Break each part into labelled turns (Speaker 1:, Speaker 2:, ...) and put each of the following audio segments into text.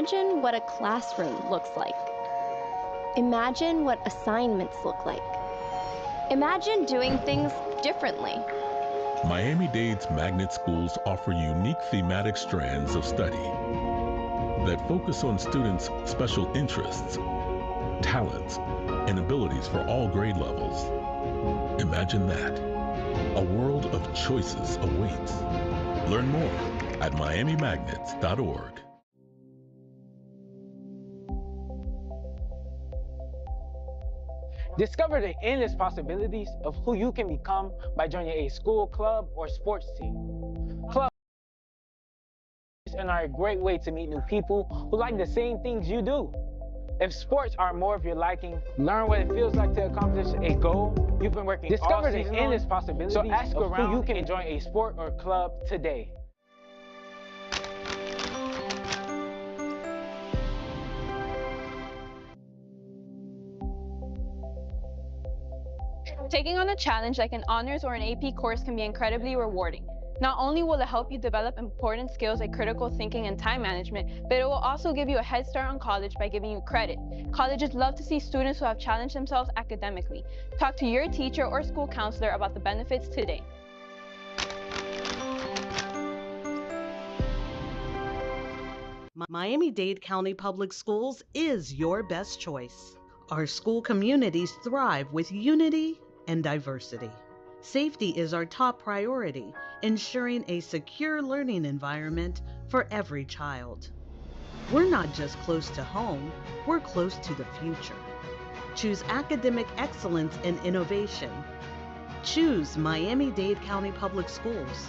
Speaker 1: Imagine what a classroom looks like. Imagine what assignments look like. Imagine doing things differently.
Speaker 2: Miami-Dade's magnet schools offer unique thematic strands of study that focus on students' special interests, talents, and abilities for all grade levels. Imagine that. A world of choices awaits. Learn more at miamimagnets.org.
Speaker 3: Discover the endless possibilities of who you can become by joining a school club or sports team. Clubs are a great way to meet new people who like the same things you do. If sports are more of your liking, learn what it feels like to accomplish a goal you've been working
Speaker 4: Discover
Speaker 3: all
Speaker 4: the
Speaker 3: season
Speaker 4: endless
Speaker 3: on.
Speaker 4: possibilities
Speaker 3: So ask
Speaker 4: of
Speaker 3: around
Speaker 4: who you can
Speaker 3: and join a sport or club today.
Speaker 5: Taking on a challenge like an honors or an AP course can be incredibly rewarding. Not only will it help you develop important skills like critical thinking and time management, but it will also give you a head start on college by giving you credit. Colleges love to see students who have challenged themselves academically. Talk to your teacher or school counselor about the benefits today.
Speaker 6: Miami-Dade County Public Schools is your best choice. Our school communities thrive with unity and diversity. Safety is our top priority, ensuring a secure learning environment for every child. We're not just close to home, we're close to the future. Choose academic excellence and innovation. Choose Miami-Dade County Public Schools,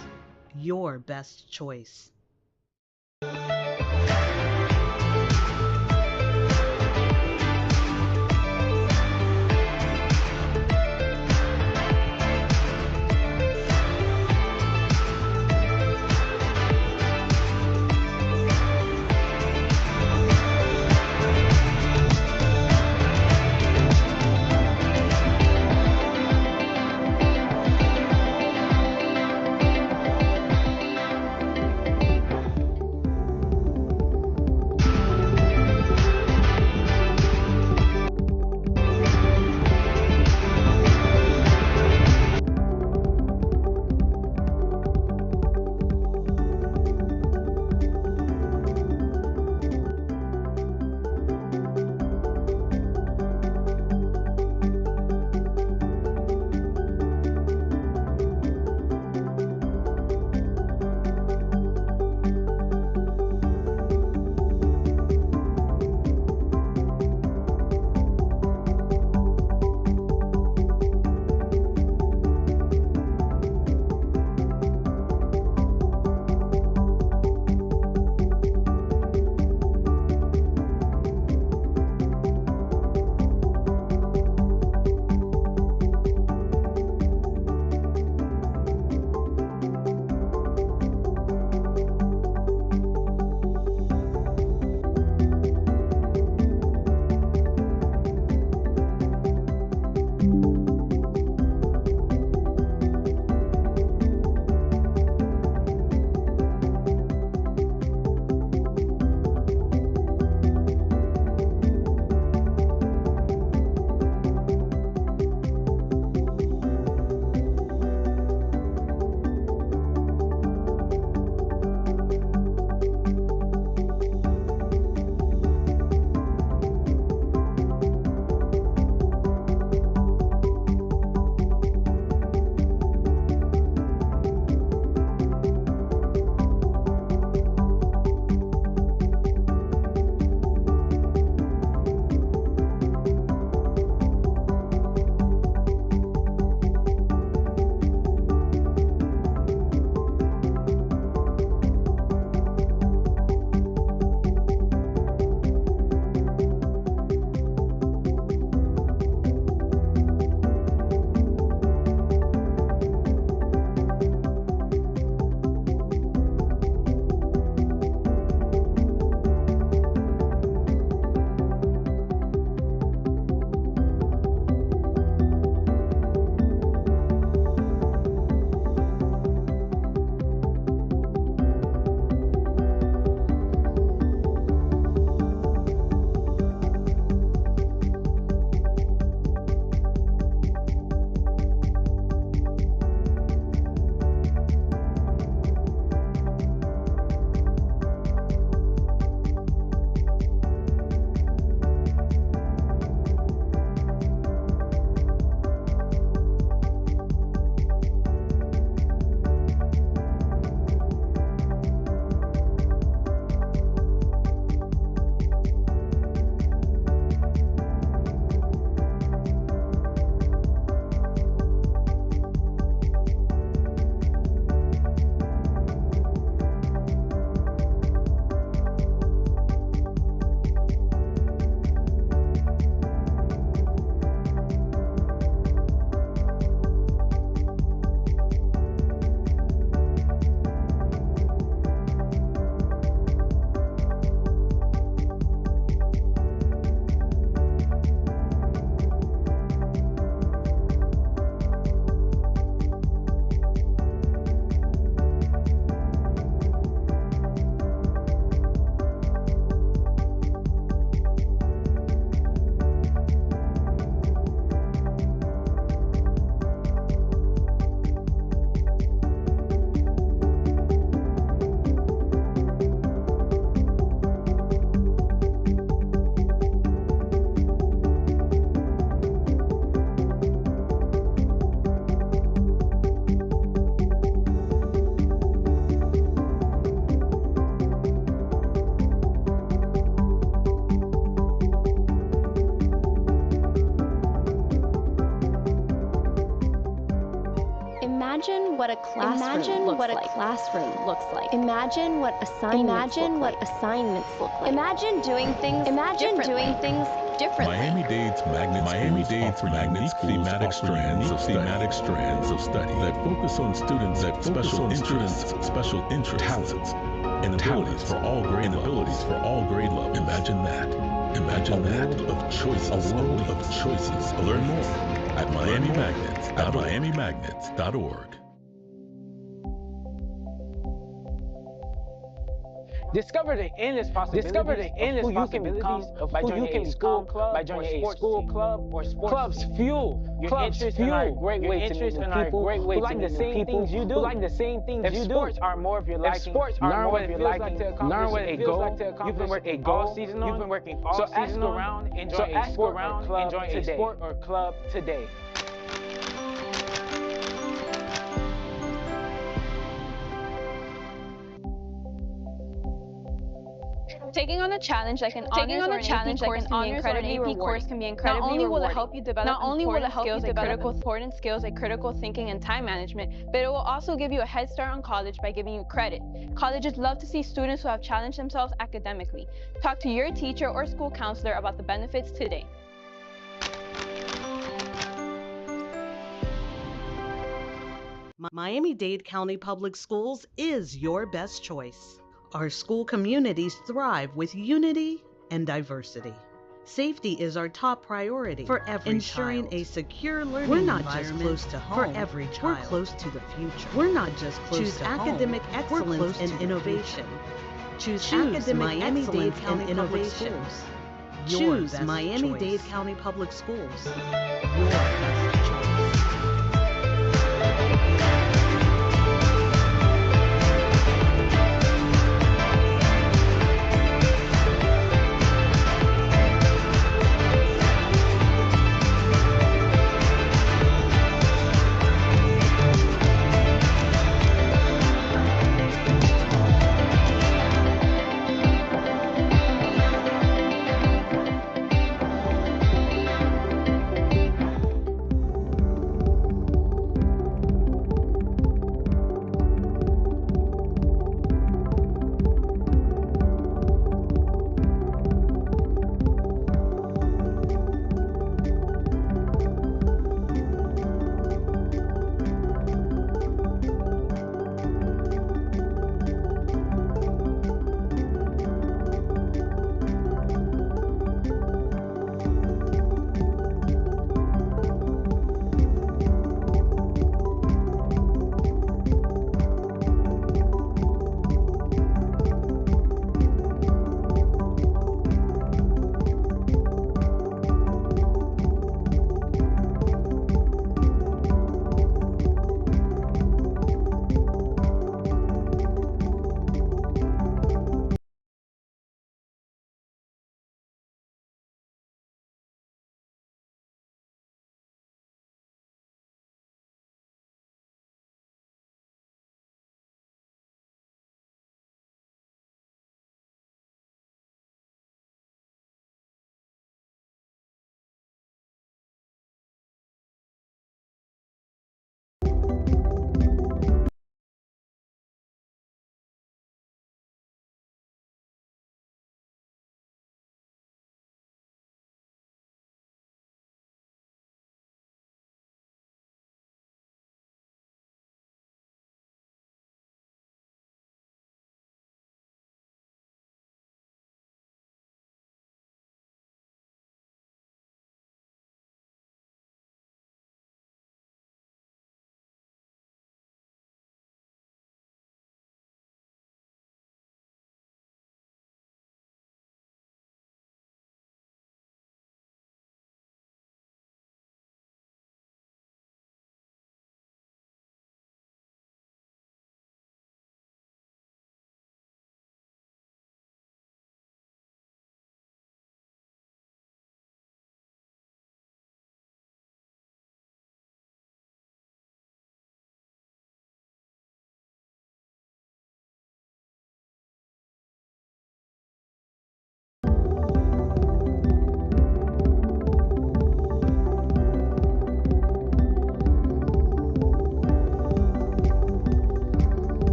Speaker 6: your best choice.
Speaker 1: Imagine what a classroom looks like. Imagine what assignments look like. Imagine doing things differently.
Speaker 2: Miami-Dade's magnet schools thematic strands of study that focus on students' special interests, talents, and abilities for all grade levels. Imagine that. A world of choices. Learn more at miamimagnets.org.
Speaker 3: Discover the endless possibilities of who you can become by joining a school club, by joining a school club or sports. Clubs fuel your interest and are a great way to meet people who like the same things you do. If sports are more of your liking, learn what it feels like to accomplish a goal. You've been working all season long. So ask around, enjoy a sport or club today.
Speaker 5: Taking on a challenge like an honors or AP course can be incredibly rewarding. Not only will it help you develop important skills like critical thinking and time management, but it will also give you a head start on college by giving you credit. Colleges love to see students who have challenged themselves academically. Talk to your teacher or school counselor about the benefits today.
Speaker 6: Miami-Dade County Public Schools is your best choice. Our school communities thrive with unity and diversity. Safety is our top priority for ensuring a secure learning environment. We're not just close to home for every child. We're close to the future. We're not just close to academic excellence and innovation. Choose Miami-Dade County Public Schools. Choose Miami-Dade County Public Schools. Your best choice.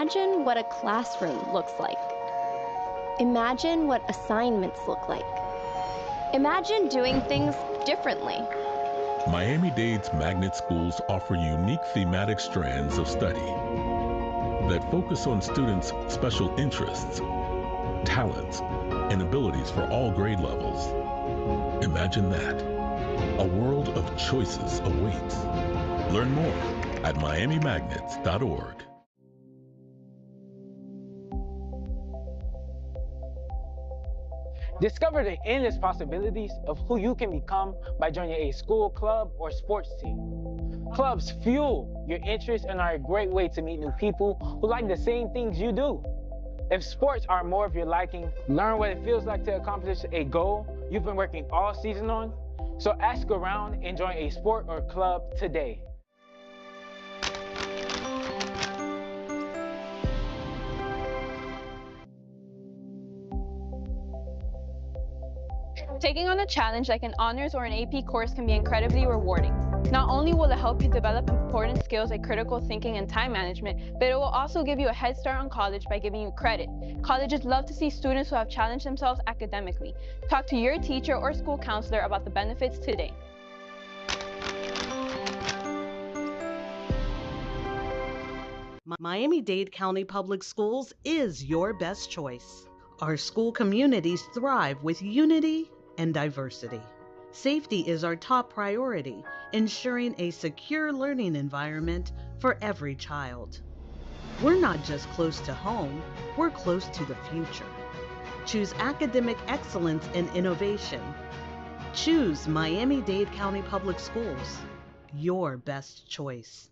Speaker 1: Imagine what a classroom looks like. Imagine what assignments look like. Imagine doing things differently.
Speaker 2: Miami-Dade's magnet schools offer unique thematic strands of study that focus on students' special interests, talents, and abilities for all grade levels. Imagine that. A world of choices awaits. Learn more at miamimagnets.org.
Speaker 3: Discover the endless possibilities of who you can become by joining a school club or sports team. Clubs fuel your interest and are a great way to meet new people who like the same things you do. If sports are more of your liking, learn what it feels like to accomplish a goal you've been working all season on. So ask around and join a sport or club today.
Speaker 5: Taking on a challenge like an honors or an AP course can be incredibly rewarding. Not only will it help you develop important skills like critical thinking and time management, but it will also give you a head start on college by giving you credit. Colleges love to see students who have challenged themselves academically. Talk to your teacher or school counselor about the benefits today.
Speaker 6: Miami-Dade County Public Schools is your best choice. Our school communities thrive with unity and diversity. Safety is our top priority, ensuring a secure learning environment for every child. We're not just close to home, we're close to the future. Choose academic excellence and innovation. Choose Miami-Dade County Public Schools, your best choice.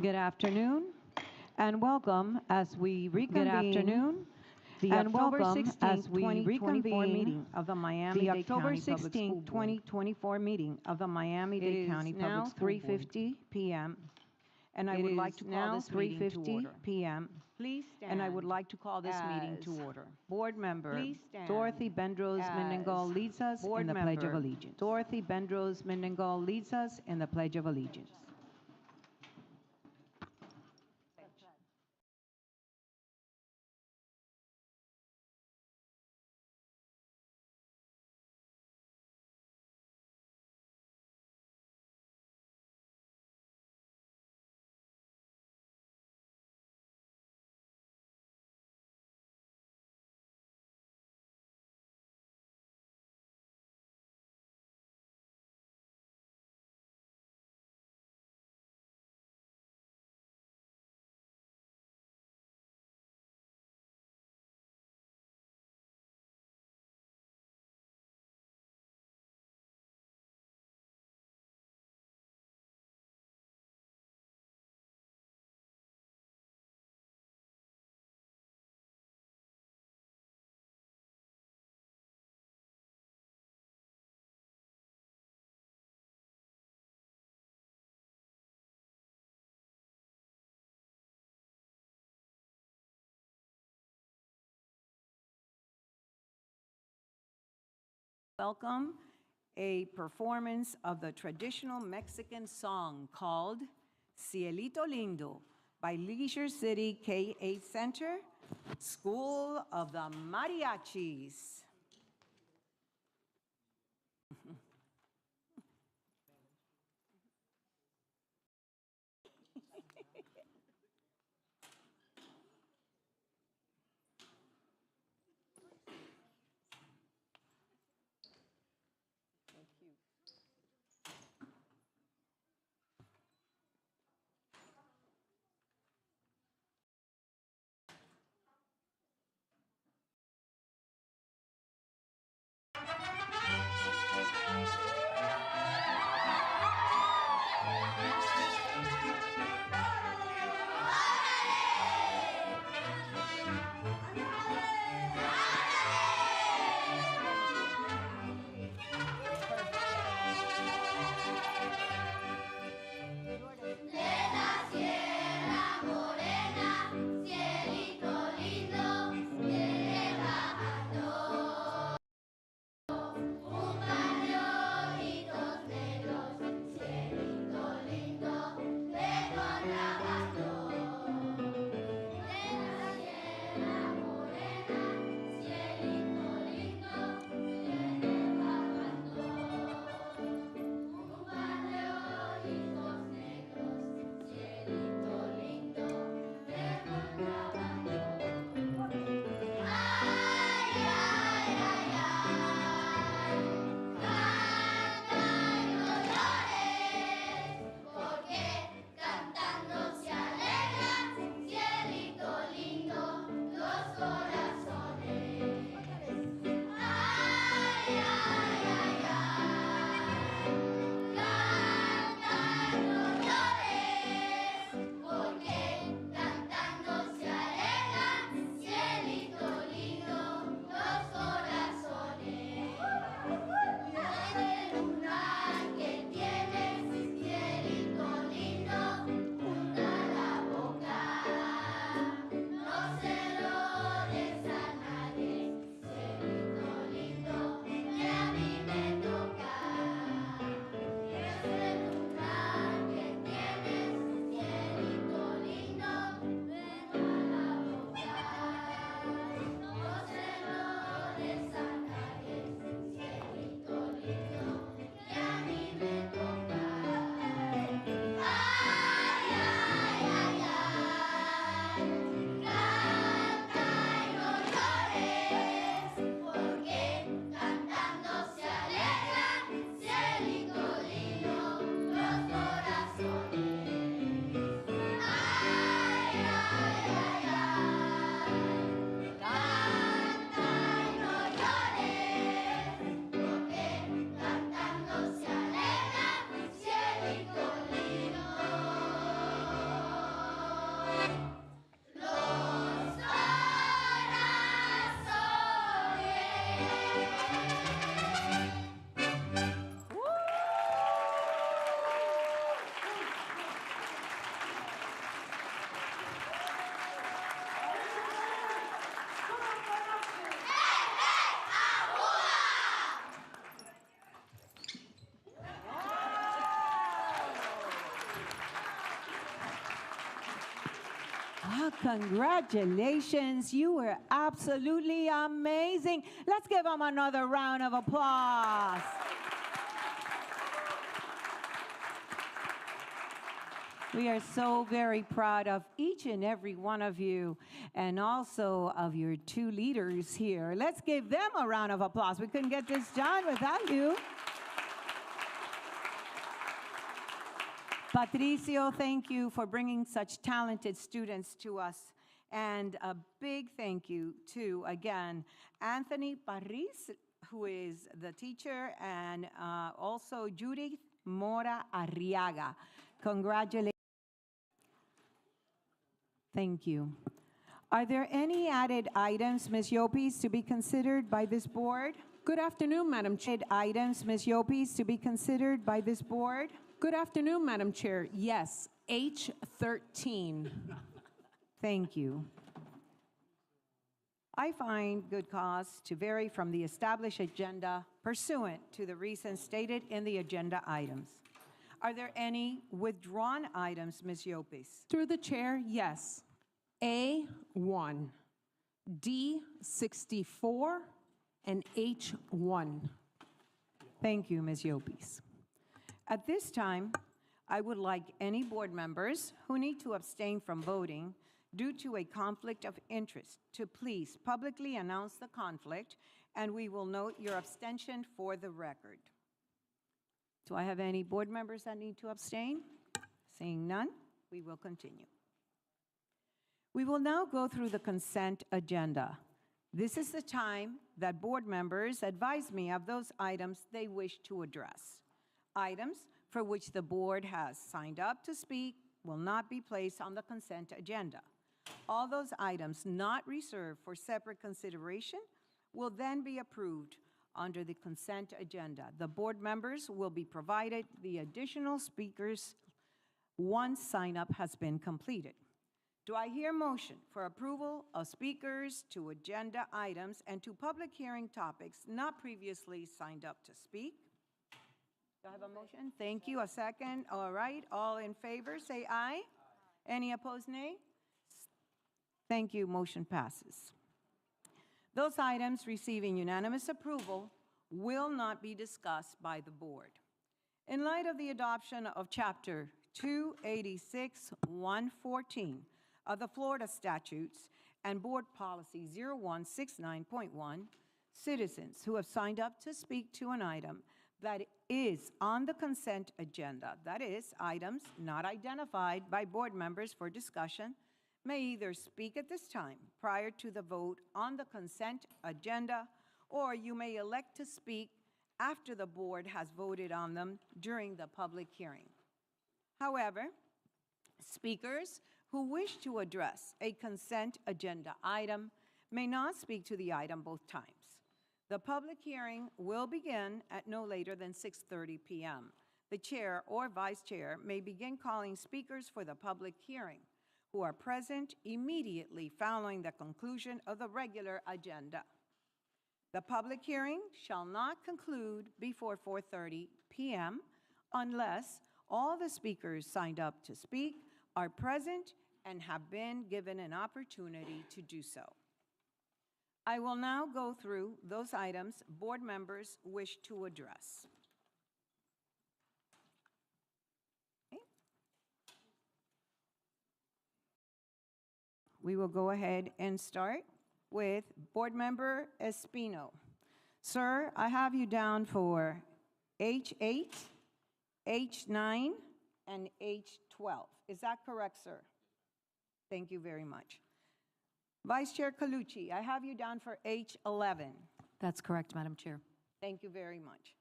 Speaker 4: Good afternoon and welcome as we reconvene. Good afternoon. The October 16th, 2024 meeting of the Miami-Dade County Public School Board. 2024 meeting of the Miami-Dade County Public School Board. It is now 3:50 p.m. and I would like to call this meeting to order. p.m. Please stand. And I would like to call this meeting to order. Board member Dorothy Bendros Mendengal leads us in the Pledge of Allegiance. Dorothy Bendros Mendengal leads us in the Pledge of Allegiance. Welcome a performance of the traditional Mexican song called Cielito Lindo by Leisure City K-8 Center, School of the Mariachis. Congratulations. You were absolutely amazing. Let's give them another round of applause. We are so very proud of each and every one of you, and also of your two leaders here. Let's give them a round of applause. We couldn't get this done without you. Patricio, thank you for bringing such talented students to us. And a big thank you to, again, Anthony Parris, who is the teacher, and also Judith Mora Arriaga. Congratulations. Thank you. Are there any added items, Ms. Yopis, to be considered by this board?
Speaker 7: Good afternoon, Madam Chair.
Speaker 4: Added items, Ms. Yopis, to be considered by this board?
Speaker 7: Good afternoon, Madam Chair. Yes, H13.
Speaker 4: Thank you. I find good cause to vary from the established agenda pursuant to the reasons stated in the agenda items. Are there any withdrawn items, Ms. Yopis?
Speaker 7: Through the chair, yes. A1, D64, and H1.
Speaker 4: Thank you, Ms. Yopis. At this time, I would like any board members who need to abstain from voting due to a conflict of interest to please publicly announce the conflict, and we will note your abstention for the record. Do I have any board members that need to abstain? Seeing none, we will continue. We will now go through the consent agenda. This is the time that board members advise me of those items they wish to address. Items for which the board has signed up to speak will not be placed on the consent agenda. All those items not reserved for separate consideration will then be approved under the consent agenda. The board members will be provided the additional speakers once sign-up has been completed. Do I hear motion for approval of speakers to agenda items and to public hearing topics not previously signed up to speak? Do I have a motion? Thank you. A second. All right. All in favor, say aye. Any opposed, nay? Thank you. Motion passes. Those items receiving unanimous approval will not be discussed by the board. In light of the adoption of Chapter 286-114 of the Florida Statutes and Board Policy 0169.1, citizens who have signed up to speak to an item that is on the consent agenda, that is, items not identified by board members for discussion, may either speak at this time prior to the vote on the consent agenda, or you may elect to speak after the board has voted on them during the public hearing. However, speakers who wish to address a consent agenda item may not speak to the item both times. The public hearing will begin at no later than 6:30 p.m. The chair or vice chair may begin calling speakers for the public hearing who are present immediately following the conclusion of the regular agenda. The public hearing shall not conclude before 4:30 p.m. unless all the speakers signed up to speak are present and have been given an opportunity to do so. I will now go through those items board members wish to address. Okay. We will go ahead and start with Board Member Espino. Sir, I have you down for H8, H9, and H12. Is that correct, sir? Thank you very much. Vice Chair Colucci, I have you down for H11.
Speaker 8: That's correct, Madam Chair.
Speaker 4: Thank you very much.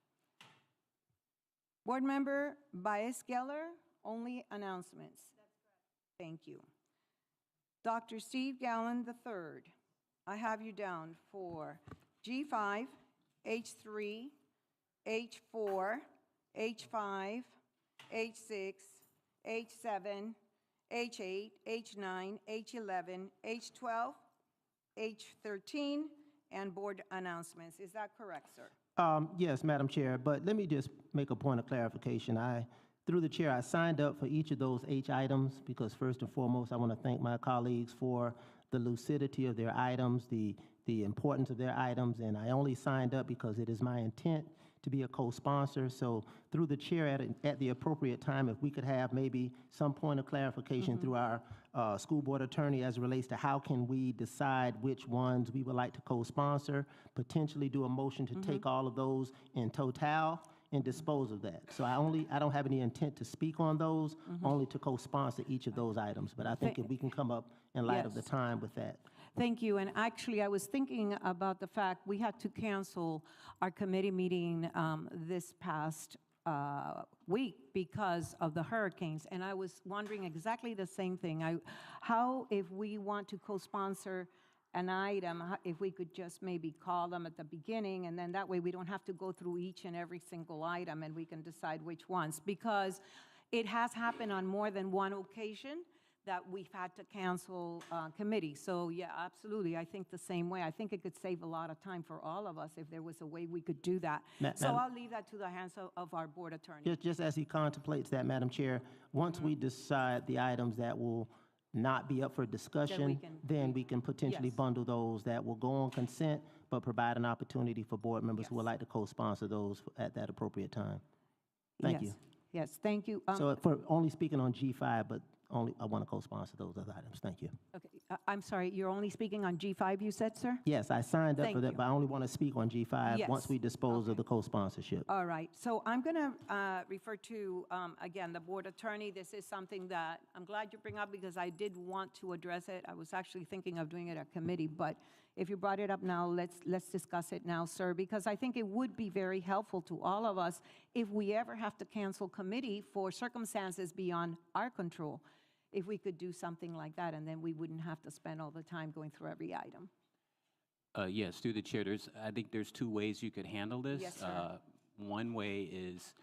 Speaker 4: Board Member Baez-Geller, only announcements. That's correct. Thank you. Dr. Steve Gallen III, I have you down for G5, H3, H4, H5, H6, H7, H8, H9, H11, H12, H13, and board announcements. Is that correct, sir?
Speaker 9: Yes, Madam Chair, but let me just make a point of clarification. Through the chair, I signed up for each of those H items because first and foremost, I want to thank my colleagues for the lucidity of their items, the importance of their items, and I only signed up because it is my intent to be a co-sponsor. So through the chair, at the appropriate time, if we could have maybe some point of clarification through our school board attorney as it relates to how can we decide which ones we would like to co-sponsor, potentially do a motion to take all of those in total and dispose of that. So I don't have any intent to speak on those, only to co-sponsor each of those items. But I think if we can come up in light of the time with that.
Speaker 4: Thank you. And actually, I was thinking about the fact we had to cancel our committee meeting this past week because of the hurricanes. And I was wondering exactly the same thing. How, if we want to co-sponsor an item, if we could just maybe call them at the beginning, and then that way we don't have to go through each and every single item, and we can decide which ones. Because it has happened on more than one occasion that we've had to cancel committees. So yeah, absolutely, I think the same way. I think it could save a lot of time for all of us if there was a way we could do that. So I'll leave that to the hands of our board attorney.
Speaker 9: Just as he contemplates that, Madam Chair, once we decide the items that will not be up for discussion, then we can potentially bundle those that will go on consent, but provide an opportunity for board members who would like to co-sponsor those at that appropriate time. Thank you.
Speaker 4: Yes, thank you.
Speaker 9: So for only speaking on G5, but only I want to co-sponsor those other items. Thank you.
Speaker 4: Okay, I'm sorry, you're only speaking on G5, you said, sir?
Speaker 9: Yes, I signed up for that, but I only want to speak on G5 once we dispose of the co-sponsorship.
Speaker 4: All right, so I'm going to refer to, again, the board attorney. This is something that I'm glad you bring up because I did want to address it. I was actually thinking of doing it at committee, but if you brought it up now, let's discuss it now, sir, because I think it would be very helpful to all of us if we ever have to cancel committee for circumstances beyond our control, if we could do something like that, and then we wouldn't have to spend all the time going through every item.
Speaker 10: Yes, through the chair, I think there's two ways you could handle this.
Speaker 4: Yes, sir.
Speaker 10: One way is,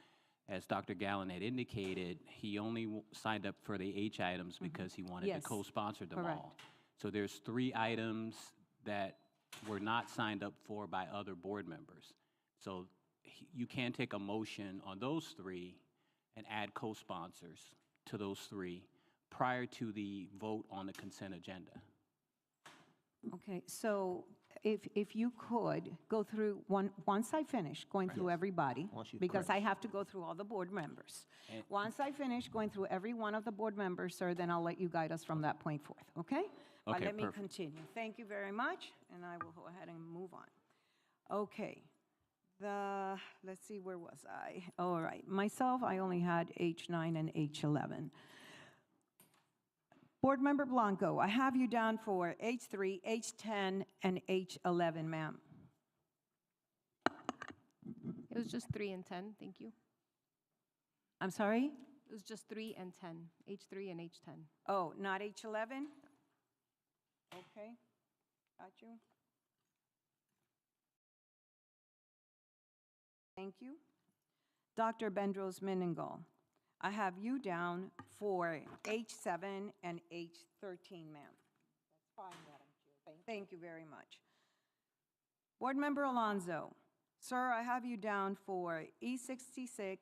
Speaker 10: as Dr. Gallen had indicated, he only signed up for the H items because he wanted to co-sponsor them all. So there's 3 items that were not signed up for by other board members. So you can take a motion on those 3 and add co-sponsors to those 3 prior to the vote on the consent agenda.
Speaker 4: Okay, so if you could go through, once I finish going through everybody, because I have to go through all the board members. Once I finish going through every one of the board members, sir, then I'll let you guide us from that point forth, okay? But let me continue. Thank you very much, and I will go ahead and move on. Okay, let's see, where was I? All right, myself, I only had H9 and H11. Board Member Blanco, I have you down for H3, H10, and H11, ma'am.
Speaker 1: It was just 3 and 10, thank you.
Speaker 4: I'm sorry?
Speaker 1: It was just 3 and 10, H3 and H10.
Speaker 4: Oh, not H11? Okay, got you. Thank you. Dr. Bendros Meningol, I have you down for H7 and H13, ma'am. That's fine, Madam Chair. Thank you very much. Board Member Alonso, sir, I have you down for E66,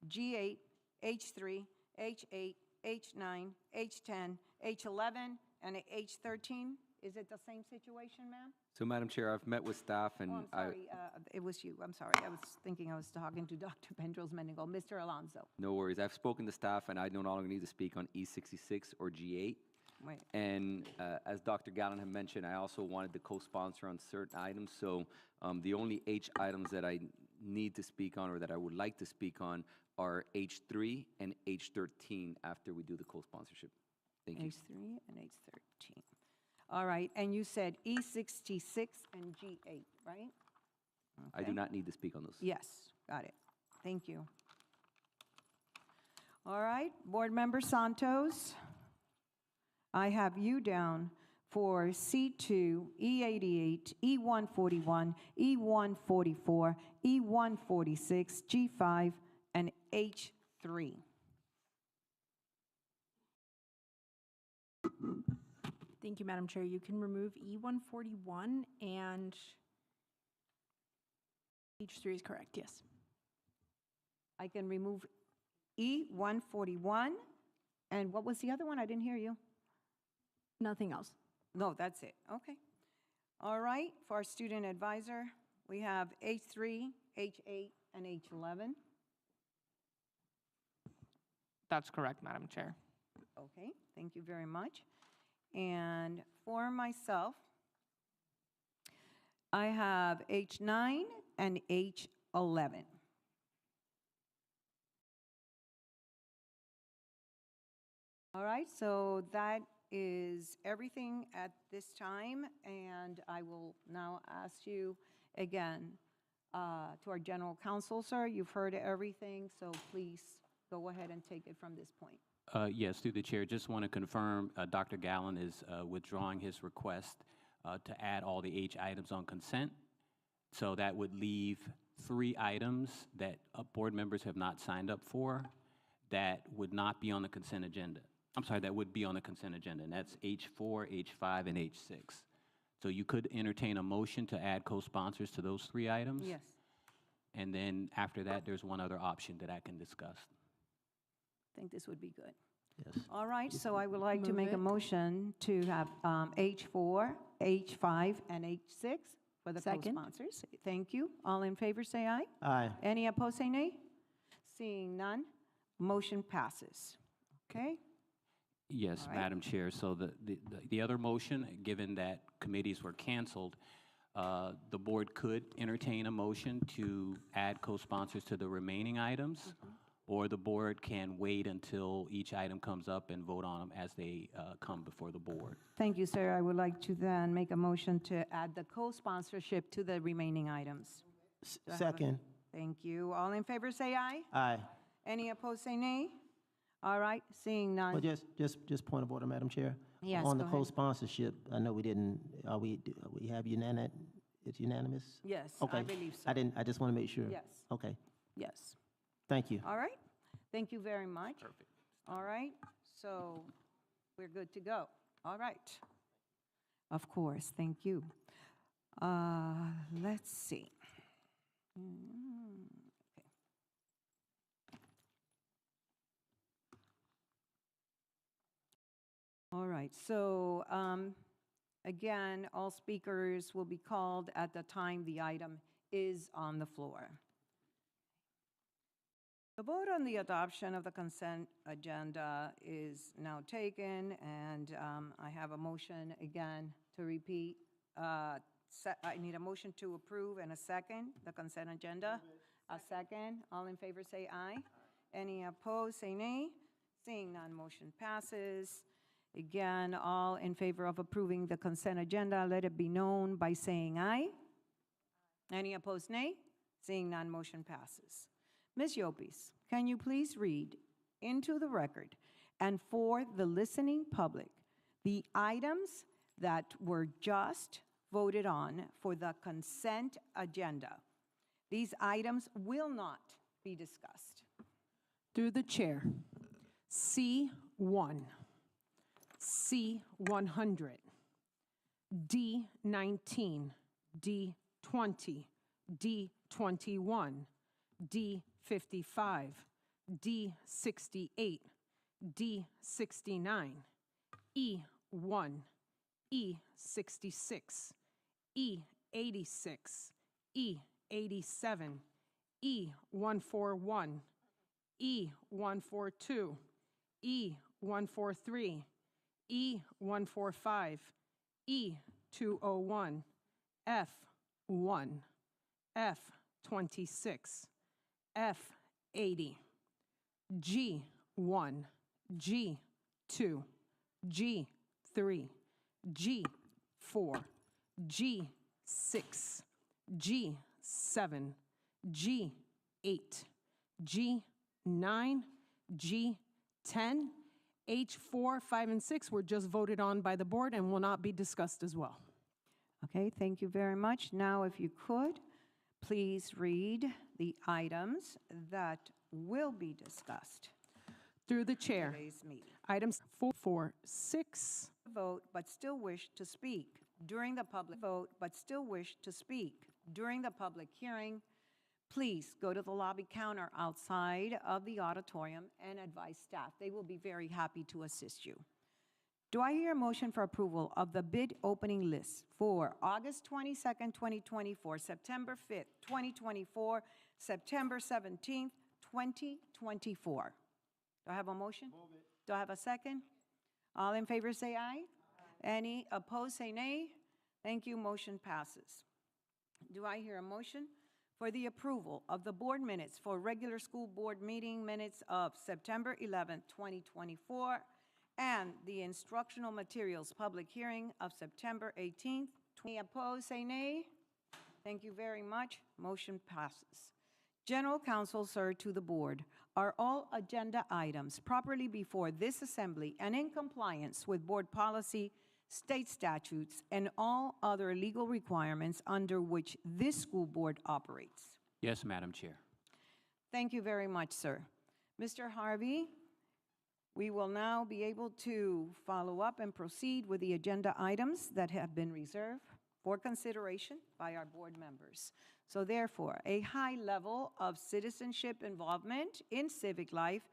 Speaker 4: G8, H3, H8, H9, H10, H11, and H13. Is it the same situation, ma'am?
Speaker 11: So, Madam Chair, I've met with staff and
Speaker 4: I'm sorry, it was you. I'm sorry. I was thinking I was talking to Dr. Bendros Meningol. Mr. Alonso.
Speaker 11: No worries. I've spoken to staff and I no longer need to speak on E66 or G8.
Speaker 4: Wait.
Speaker 11: And as Dr. Gallen had mentioned, I also wanted to co-sponsor on certain items. So the only H items that I need to speak on or that I would like to speak on are H3 and H13 after we do the co-sponsorship. Thank you.
Speaker 4: H3 and H13. All right, and you said E66 and G8, right? Okay.
Speaker 11: I do not need to speak on those.
Speaker 4: Yes, got it. Thank you. All right, Board Member Santos, I have you down for C2, E88, E141, E144, E146, G5, and H3.
Speaker 12: Thank you, Madam Chair. You can remove E141 and H3 is correct, yes.
Speaker 4: I can remove E141, and what was the other one? I didn't hear you.
Speaker 12: Nothing else.
Speaker 4: No, that's it. Okay. All right, for our student advisor, we have H3, H8, and H11.
Speaker 13: That's correct, Madam Chair.
Speaker 4: Okay, thank you very much. And for myself, I have H9 and H11. All right, so that is everything at this time, and I will now ask you again to our general counsel, sir. You've heard everything, so please go ahead and take it from this point.
Speaker 10: Yes, through the chair, just want to confirm Dr. Gallen is withdrawing his request to add all the H items on consent. So that would leave 3 items that board members have not signed up for that would not be on the consent agenda. I'm sorry, that would be on the consent agenda, and that's H4, H5, and H6. So you could entertain a motion to add co-sponsors to those 3 items?
Speaker 4: Yes.
Speaker 10: And then after that, there's one other option that I can discuss.
Speaker 4: I think this would be good.
Speaker 9: Yes.
Speaker 4: All right, so I would like to
Speaker 12: Move
Speaker 4: make a
Speaker 12: it.
Speaker 4: motion to have H4, H5, and H6 for the
Speaker 12: Second.
Speaker 4: co-sponsors. Thank you. All in favor, say aye.
Speaker 9: Aye.
Speaker 4: Any opposed, say nay. Seeing none, motion passes. Okay?
Speaker 10: Yes,
Speaker 4: All right.
Speaker 10: Madam Chair. So the other motion, given that committees were canceled, the board could entertain a motion to add co-sponsors to the remaining items, or the board can wait until each item comes up and vote on them as they come before the board.
Speaker 4: Thank you, sir. I would like to then make a motion to add the co-sponsorship to the remaining items. Do I have a-
Speaker 9: Second.
Speaker 4: Thank you. All in favor, say aye.
Speaker 9: Aye.
Speaker 4: Any opposed, say nay. All right, seeing none.
Speaker 9: Well, just point of order, Madam Chair.
Speaker 4: Yes,
Speaker 9: On the
Speaker 4: go ahead.
Speaker 9: co-sponsorship, I know we didn't, we have it's unanimous?
Speaker 4: Yes,
Speaker 9: Okay.
Speaker 4: I believe so.
Speaker 9: I just want to make sure.
Speaker 4: Yes.
Speaker 9: Okay,
Speaker 4: Yes.
Speaker 9: thank you.
Speaker 4: All right. Thank you very much.
Speaker 10: Perfect.
Speaker 4: All right, so we're good to go. All right. Of course, thank you. Let's see. Okay. All right, so again, all speakers will be called at the time the item is on the floor. The vote on the adoption of the consent agenda is now taken, and I have a motion again to repeat. I need a motion to approve and a second, the consent agenda. A second. All in favor say aye. Any opposed, say nay. Seeing none, motion passes. Again, all in favor of approving the consent agenda, let it be known by saying aye. Any opposed, nay. Seeing none, motion passes. Ms. Yopis, can you please read into the record and for the listening public the items that were just voted on for the consent agenda? These items will not be discussed.
Speaker 7: Through the chair. C1, C100, D19, D20, D21, D55, D68, D69, E1, E66, E86, E87, E141, E142, E143, E145, E201, F1, F26, F80, G1, G2, G3, G4, G6, G7, G8, G9, G10, H4, 5, and 6 were just voted on by the board and will not be discussed as well.
Speaker 4: Okay, thank you very much. Now, if you could, please read the items that will be discussed.
Speaker 7: Through the chair.
Speaker 4: Today's meeting.
Speaker 7: Items 4, 6.
Speaker 4: Vote but still wish to speak during the public vote but still wish to speak during the public hearing, please go to the lobby counter outside of the auditorium and advise staff. They will be very happy to assist you. Do I hear a motion for approval of the bid opening list for August 22nd, 2024, September 5th, 2024, September 17th, 2024? Do I have a motion? Move it. Do I have a second? All in favor say aye. Any opposed say nay. Thank you. Motion passes. Do I hear a motion for the approval of the board minutes for regular school board meeting minutes of September 11th, 2024, and the instructional materials public hearing of September 18th? Any opposed say nay. Thank you very much. Motion passes. General counsel, sir, to the board, are all agenda items properly before this assembly and in compliance with board policy, state statutes, and all other legal requirements under which this school board operates?
Speaker 10: Yes, Madam Chair.
Speaker 4: Thank you very much, sir. Mr. Harvey, we will now be able to follow up and proceed with the agenda items that have been reserved for consideration by our board members. So therefore, a high level of citizenship involvement in civic life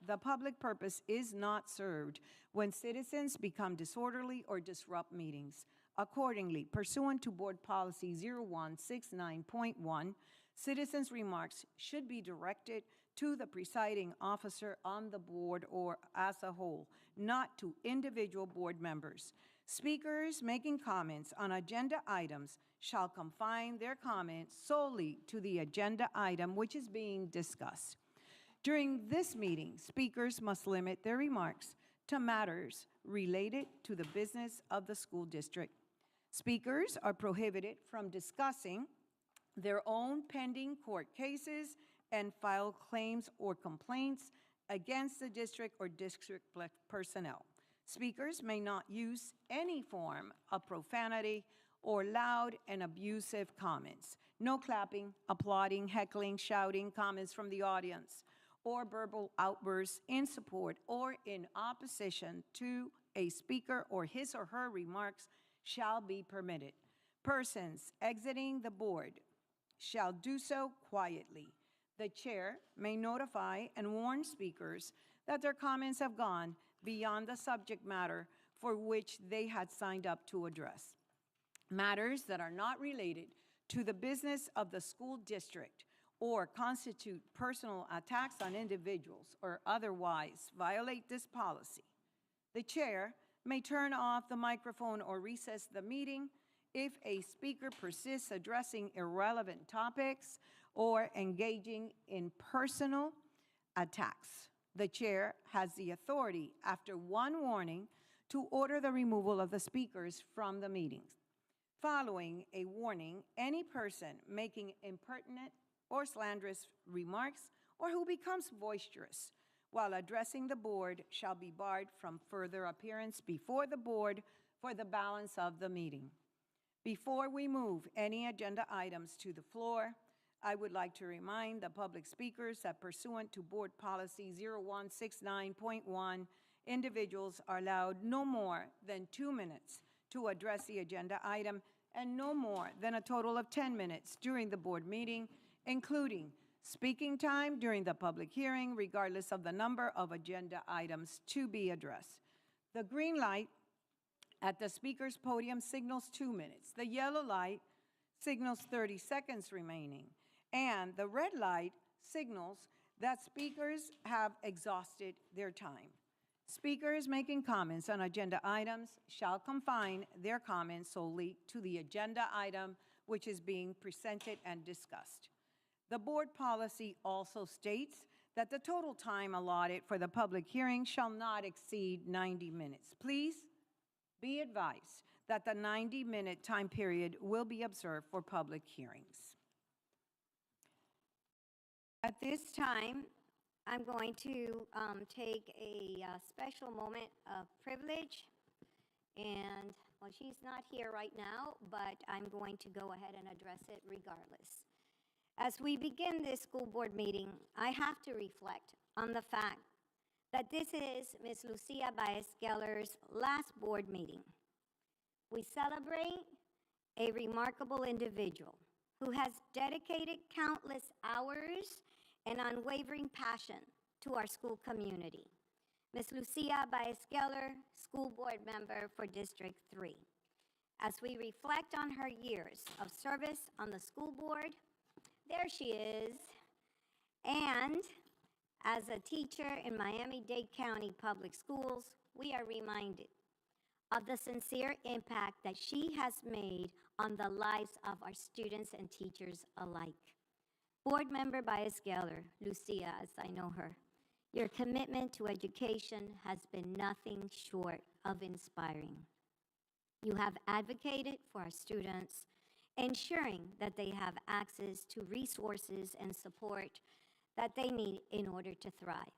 Speaker 4: the public purpose is not served when citizens become disorderly or disrupt meetings. Accordingly, pursuant to Board Policy 0169.1, citizens' remarks should be directed to the presiding officer on the board or as a whole, not to individual board members. Speakers making comments on agenda items shall confine their comments solely to the agenda item which is being discussed. During this meeting, speakers must limit their remarks to matters related to the business of the school district. Speakers are prohibited from discussing their own pending court cases and file claims or complaints against the district or district personnel. Speakers may not use any form of profanity or loud and abusive comments. No clapping, applauding, heckling, shouting, comments from the audience, or verbal outbursts in support or in opposition to a speaker or his or her remarks shall be permitted. Persons exiting the board shall do so quietly. The chair may notify and warn speakers that their comments have gone beyond the subject matter for which they had signed up to address. Matters that are not related to the business of the school district or constitute personal attacks on individuals or otherwise violate this policy. The chair may turn off the microphone or recess the meeting if a speaker persists addressing irrelevant topics or engaging in personal attacks. The chair has the authority, after one warning, to order the removal of the speakers from the meetings. Following a warning, any person making impertinent or slanderous remarks or who becomes boisterous while addressing the board shall be barred from further appearance before the board for the balance of the meeting. Before we move any agenda items to the floor, I would like to remind the public speakers that pursuant to Board Policy 0169.1, individuals are allowed no more than 2 minutes to address the agenda item and no more than a total of 10 minutes during the board meeting, including speaking time during the public hearing, regardless of the number of agenda items to be addressed. The green light at the speaker's podium signals 2 minutes. The yellow light signals 30 seconds remaining. And the red light signals that speakers have exhausted their time. Speakers making comments on agenda items shall confine their comments solely to the agenda item which is being presented and discussed. The board policy also states that the total time allotted for the public hearing shall not exceed 90 minutes. Please be advised that the 90-minute time period will be observed for public hearings.
Speaker 14: At this time, I'm going to take a special moment of privilege. And, well, she's not here right now, but I'm going to go ahead and address it regardless. As we begin this school board meeting, I have to reflect on the fact that this is Ms. Lucia Baez-Geller's last board meeting. We celebrate a remarkable individual who has dedicated countless hours and unwavering passion to our school community. Ms. Lucia Baez-Geller, School Board Member for District 3. As we reflect on her years of service on the school board, there she is, and as a teacher in Miami-Dade County Public Schools, we are reminded of the sincere impact that she has made on the lives of our students and teachers alike. Board Member Baez-Geller, Lucia, as I know her, your commitment to education has been nothing short of inspiring. You have advocated for our students, ensuring that they have access to resources and support that they need in order to thrive.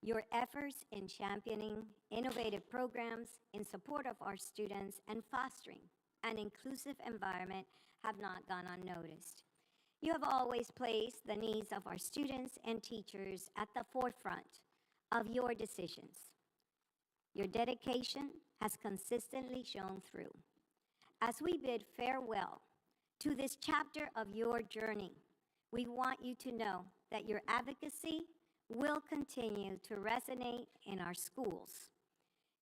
Speaker 14: Your efforts in championing innovative programs in support of our students and fostering an inclusive environment have not gone unnoticed. You have always placed the needs of our students and teachers at the forefront of your decisions. Your dedication has consistently shown through. As we bid farewell to this chapter of your journey, we want you to know that your advocacy will continue to resonate in our schools.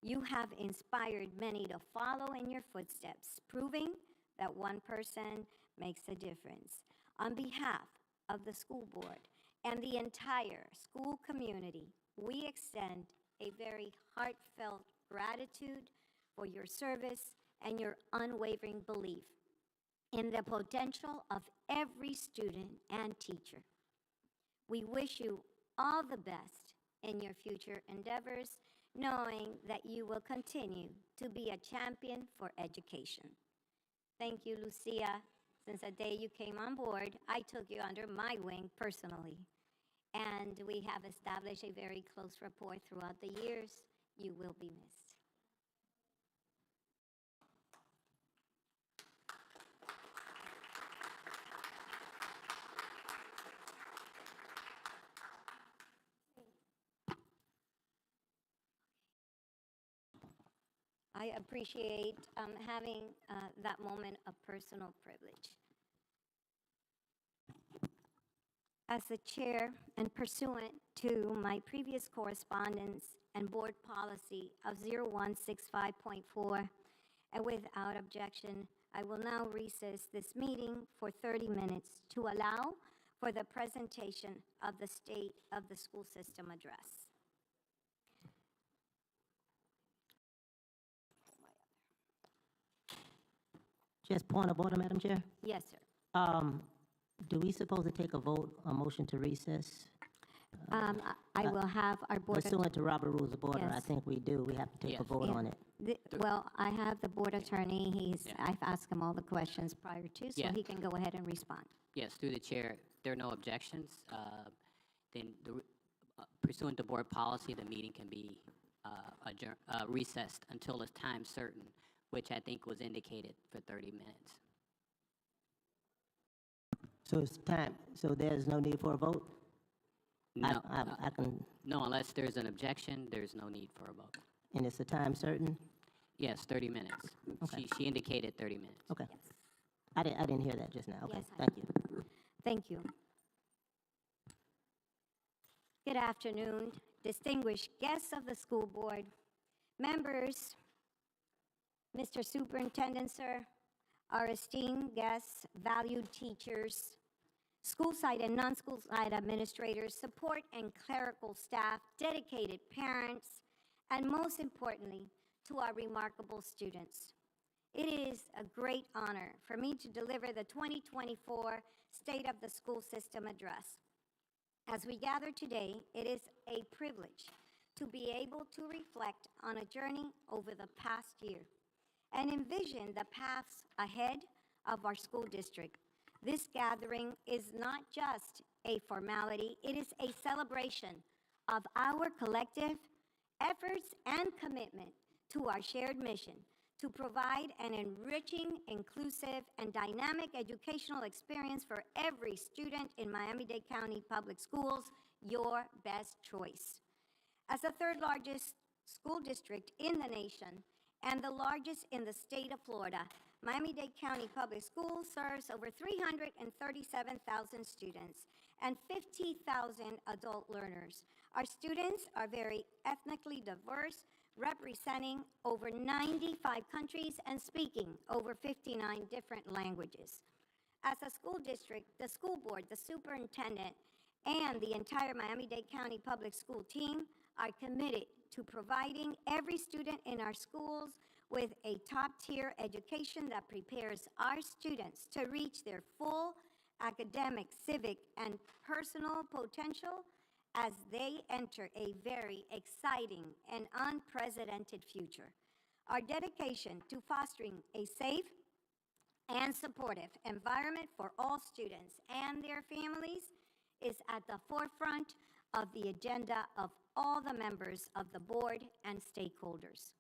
Speaker 14: You have inspired many to follow in your footsteps, proving that one person makes a difference. On behalf of the school board and the entire school community, we extend a very heartfelt gratitude for your service and your unwavering belief in the potential of every student and teacher. We wish you all the best in your future endeavors, knowing that you will continue to be a champion for education. Thank you, Lucia. Since the day you came on board, I took you under my wing personally, and we have established a very close rapport throughout the years. You will be missed. I appreciate having that moment of personal privilege. As the chair and pursuant to my previous correspondence and board policy of 0165.4, and without objection, I will now recess this meeting for 30 minutes to allow for the presentation of the State of the School System address.
Speaker 15: Just point of order, Madam Chair.
Speaker 14: Yes, sir.
Speaker 15: Do we suppose to take a vote, a motion to recess?
Speaker 14: I will have our board.
Speaker 15: Pursuant to Robert Rules of Order,
Speaker 14: Yes.
Speaker 15: I think we do. We have to take a vote on it.
Speaker 14: Well, I have the board attorney. I've asked him all the questions prior to, so
Speaker 16: Yeah.
Speaker 14: he can go ahead and respond.
Speaker 16: Yes, through the chair, there are no objections. Then pursuant to board policy, the meeting can be recessed until a time certain, which I think was indicated for 30 minutes.
Speaker 15: So it's time, so there's no need for a vote?
Speaker 16: No,
Speaker 15: I can,
Speaker 16: no, unless there's an objection, there's no need for a vote.
Speaker 15: and it's a time certain?
Speaker 16: Yes, 30 minutes.
Speaker 15: Okay.
Speaker 16: She indicated 30 minutes.
Speaker 15: Okay. I didn't hear that just now. Okay,
Speaker 14: Yes,
Speaker 15: thank you.
Speaker 14: Thank you. Good afternoon, distinguished guests of the school board, members, Mr. Superintendent, sir, our esteemed guests, valued teachers, school site and non-school site administrators, support and clerical staff, dedicated parents, and most importantly, to our remarkable students. It is a great honor for me to deliver the 2024 State of the School System Address. As we gather today, it is a privilege to be able to reflect on a journey over the past year and envision the paths ahead of our school district. This gathering is not just a formality, it is a celebration of our collective efforts and commitment to our shared mission to provide an enriching, inclusive, and dynamic educational experience for every student in Miami-Dade County Public Schools, your best choice. As the third largest school district in the nation and the largest in the state of Florida, Miami-Dade County Public Schools serves over 337,000 students and 50,000 adult learners. Our students are very ethnically diverse, representing over 95 countries and speaking over 59 different languages. As a school district, the school board, the superintendent, and the entire Miami-Dade County Public School team are committed to providing every student in our schools with a top-tier education that prepares our students to reach their full academic, civic, and personal potential as they enter a very exciting and unprecedented future. Our dedication to fostering a safe and supportive environment for all students and their families is at the forefront of the agenda of all the members of the board and stakeholders.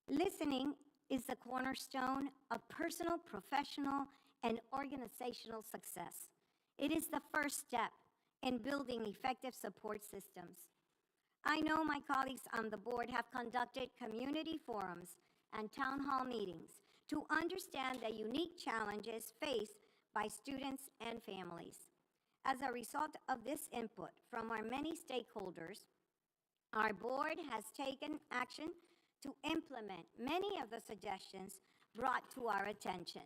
Speaker 14: Listening is the cornerstone of personal, professional, and organizational success. It is the first step in building effective support systems. I know my colleagues on the board have conducted community forums and town hall meetings to understand the unique challenges faced by students and families. As a result of this input from our many stakeholders, our board has taken action to implement many of the suggestions brought to our attention.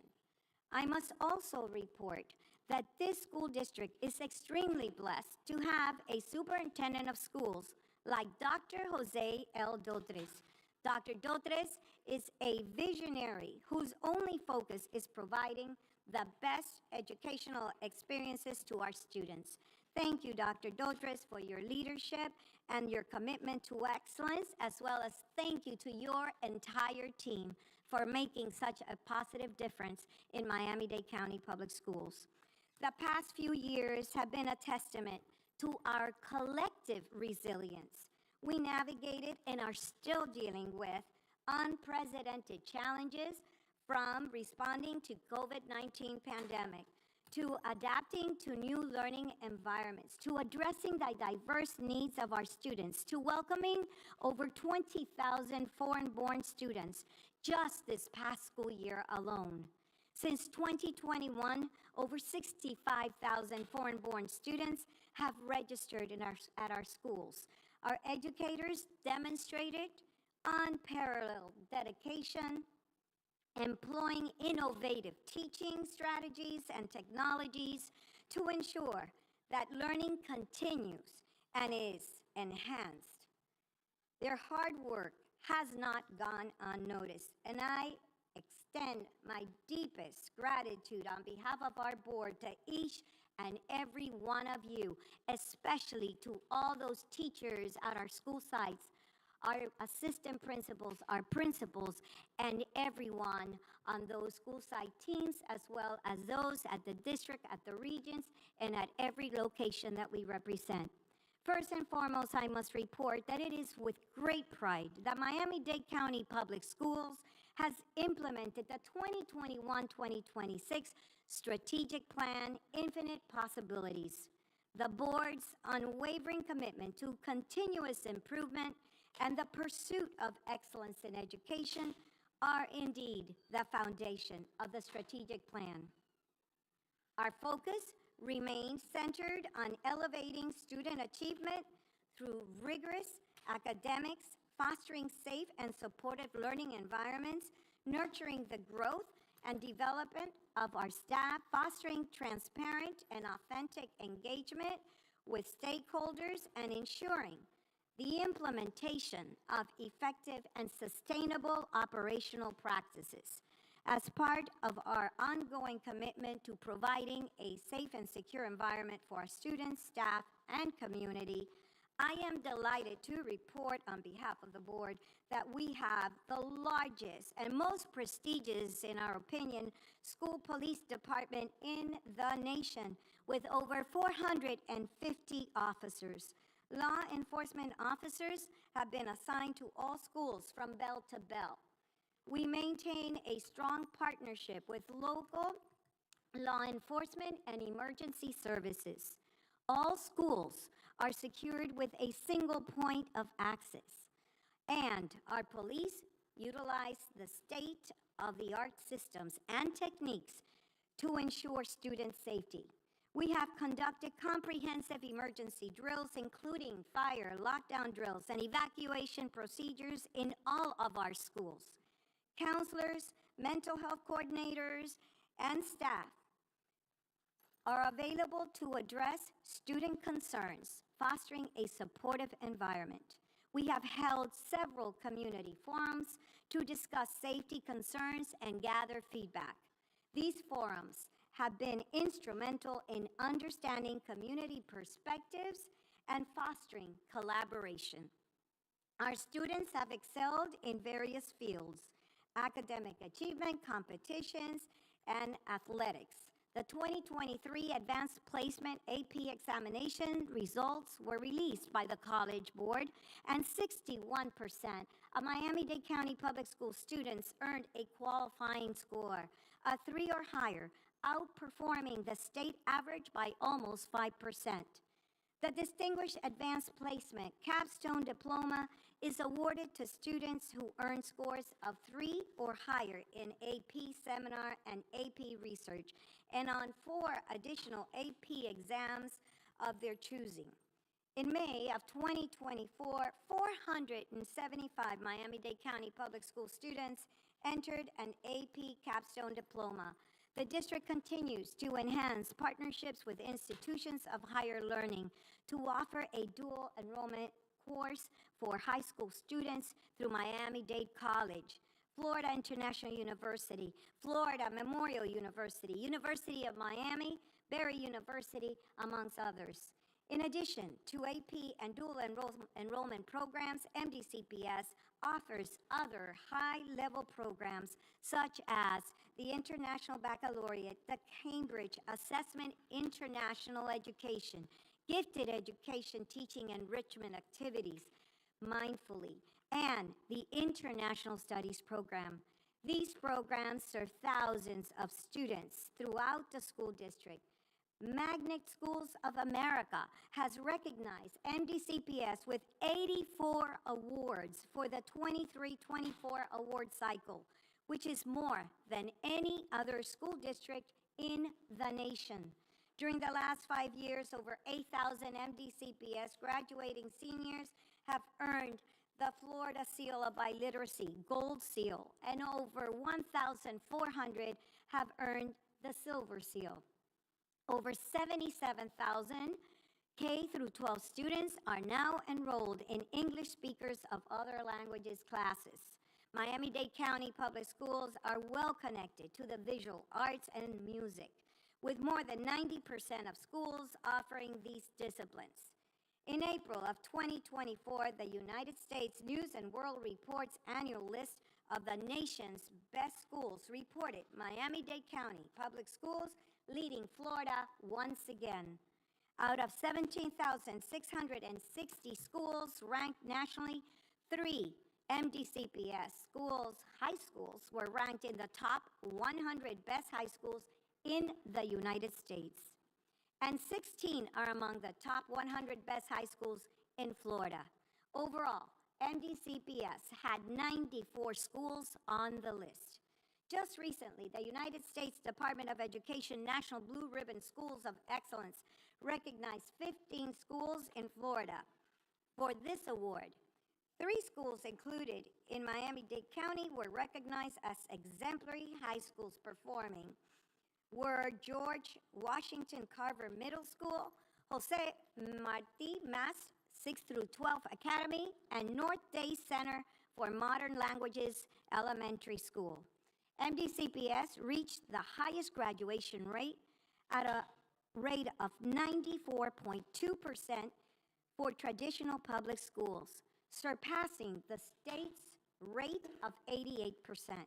Speaker 14: I must also report that this school district is extremely blessed to have a superintendent of schools like Dr. Jose L. Dotres. Dr. Dotres is a visionary whose only focus is providing the best educational experiences to our students. Thank you, Dr. Dotres, for your leadership and your commitment to excellence, as well as thank you to your entire team for making such a positive difference in Miami-Dade County Public Schools. The past few years have been a testament to our collective resilience. We navigated and are still dealing with unprecedented challenges, from responding to COVID-19 pandemic, to adapting to new learning environments, to addressing the diverse needs of our students, to welcoming over 20,000 foreign-born students just this past school year alone. Since 2021, over 65,000 foreign-born students have registered at our schools. Our educators demonstrated unparalleled dedication, employing innovative teaching strategies and technologies to ensure that learning continues and is enhanced. Their hard work has not gone unnoticed, and I extend my deepest gratitude on behalf of our board to each and every one of you, especially to all those teachers at our school sites, our assistant principals, our principals, and everyone on those school site teams, as well as those at the district, at the regions, and at every location that we represent. First and foremost, I must report that it is with great pride that Miami-Dade County Public Schools has implemented the 2021-2026 Strategic Plan, Infinite Possibilities. The board's unwavering commitment to continuous improvement and the pursuit of excellence in education are indeed the foundation of the strategic plan. Our focus remains centered on elevating student achievement through rigorous academics, fostering safe and supportive learning environments, nurturing the growth and development of our staff, fostering transparent and authentic engagement with stakeholders, and ensuring the implementation of effective and sustainable operational practices. As part of our ongoing commitment to providing a safe and secure environment for our students, staff, and community, I am delighted to report on behalf of the board that we have the largest and most prestigious, in our opinion, school police department in the nation, with over 450 officers. Law enforcement officers have been assigned to all schools from bell to bell. We maintain a strong partnership with local law enforcement and emergency services. All schools are secured with a single point of access, and our police utilize the state state-of-the-art systems and techniques to ensure student safety. We have conducted comprehensive emergency drills, including fire, lockdown drills, and evacuation procedures in all of our schools. Counselors, mental health coordinators, and staff are available to address student concerns, fostering a supportive environment. We have held several community forums to discuss safety concerns and gather feedback. These forums have been instrumental in understanding community perspectives and fostering collaboration. Our students have excelled in various fields: academic achievement, competitions, and athletics. The 2023 Advanced Placement AP examination results were released by the College Board, and 61% of Miami-Dade County Public School students earned a qualifying score, a 3 or higher, outperforming the state average by almost 5%. The Distinguished Advanced Placement Capstone Diploma is awarded to students who earn scores of 3 or higher in AP Seminar and AP Research, and on 4 additional AP exams of their choosing. In May of 2024, 475 Miami-Dade County Public School students entered an AP Capstone Diploma. The district continues to enhance partnerships with institutions of higher learning to offer a dual enrollment course for high school students through Miami-Dade College, Florida International University, Florida Memorial University, University of Miami, Barry University, amongst others. In addition to AP and dual enrollment programs, MDCPS offers other high-level programs such as the International Baccalaureate, the Cambridge Assessment International Education, Gifted Education Teaching Enrichment Activities, Mindfully, and the International Studies Program. These programs serve thousands of students throughout the school district. Magnet Schools of America has recognized MDCPS with 84 awards for the 23-24 award cycle, which is more than any other school district in the nation. During the last 5 years, over 8,000 MDCPS graduating seniors have earned the Florida Seal of Biliteracy, Gold Seal, and over 1,400 have earned the Silver Seal. Over 77,000 K through 12 students are now enrolled in English speakers of other languages classes. Miami-Dade County Public Schools are well connected to the visual arts and music, with more than 90% of schools offering these disciplines. In April of 2024, the United States News and World Report's annual list of the nation's best schools reported Miami-Dade County Public Schools leading Florida once again. Out of 17,660 schools ranked nationally, 3 MDCPS schools, high schools, were ranked in the top 100 best high schools in the United States. And 16 are among the top 100 best high schools in Florida. Overall, MDCPS had 94 schools on the list. Just recently, the United States Department of Education National Blue Ribbon Schools of Excellence recognized 15 schools in Florida for this award. 3 schools included in Miami-Dade County were recognized as exemplary high schools performing were George Washington Carver Middle School, Jose Marti Mas 6 through 12 Academy, and North Day Center for Modern Languages Elementary School. MDCPS reached the highest graduation rate at a rate of 94.2% for traditional public schools, surpassing the state's rate of 88%.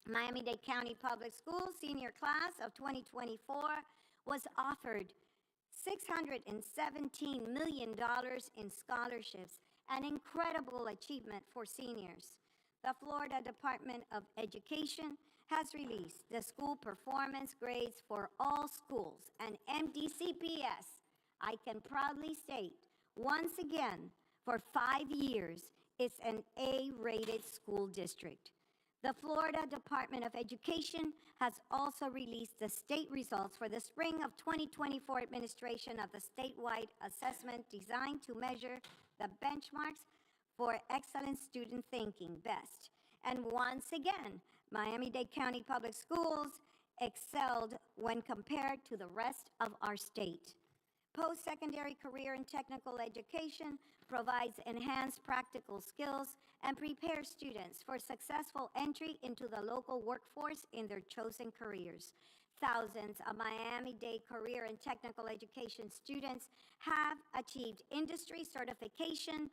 Speaker 14: Miami-Dade County Public Schools senior class of 2024 was offered $617 million in scholarships, an incredible achievement for seniors. The Florida Department of Education has released the school performance grades for all schools, and MDCPS, I can proudly state, once again, for 5 years, it's an A-rated school district. The Florida Department of Education has also released the state results for the spring of 2024 administration of the statewide assessment designed to measure the benchmarks for excellent student thinking, BEST. And once again, Miami-Dade County Public Schools excelled when compared to the rest of our state. Post-secondary career and technical education provides enhanced practical skills and prepares students for successful entry into the local workforce in their chosen careers. Thousands of Miami-Dade career and technical education students have achieved industry certification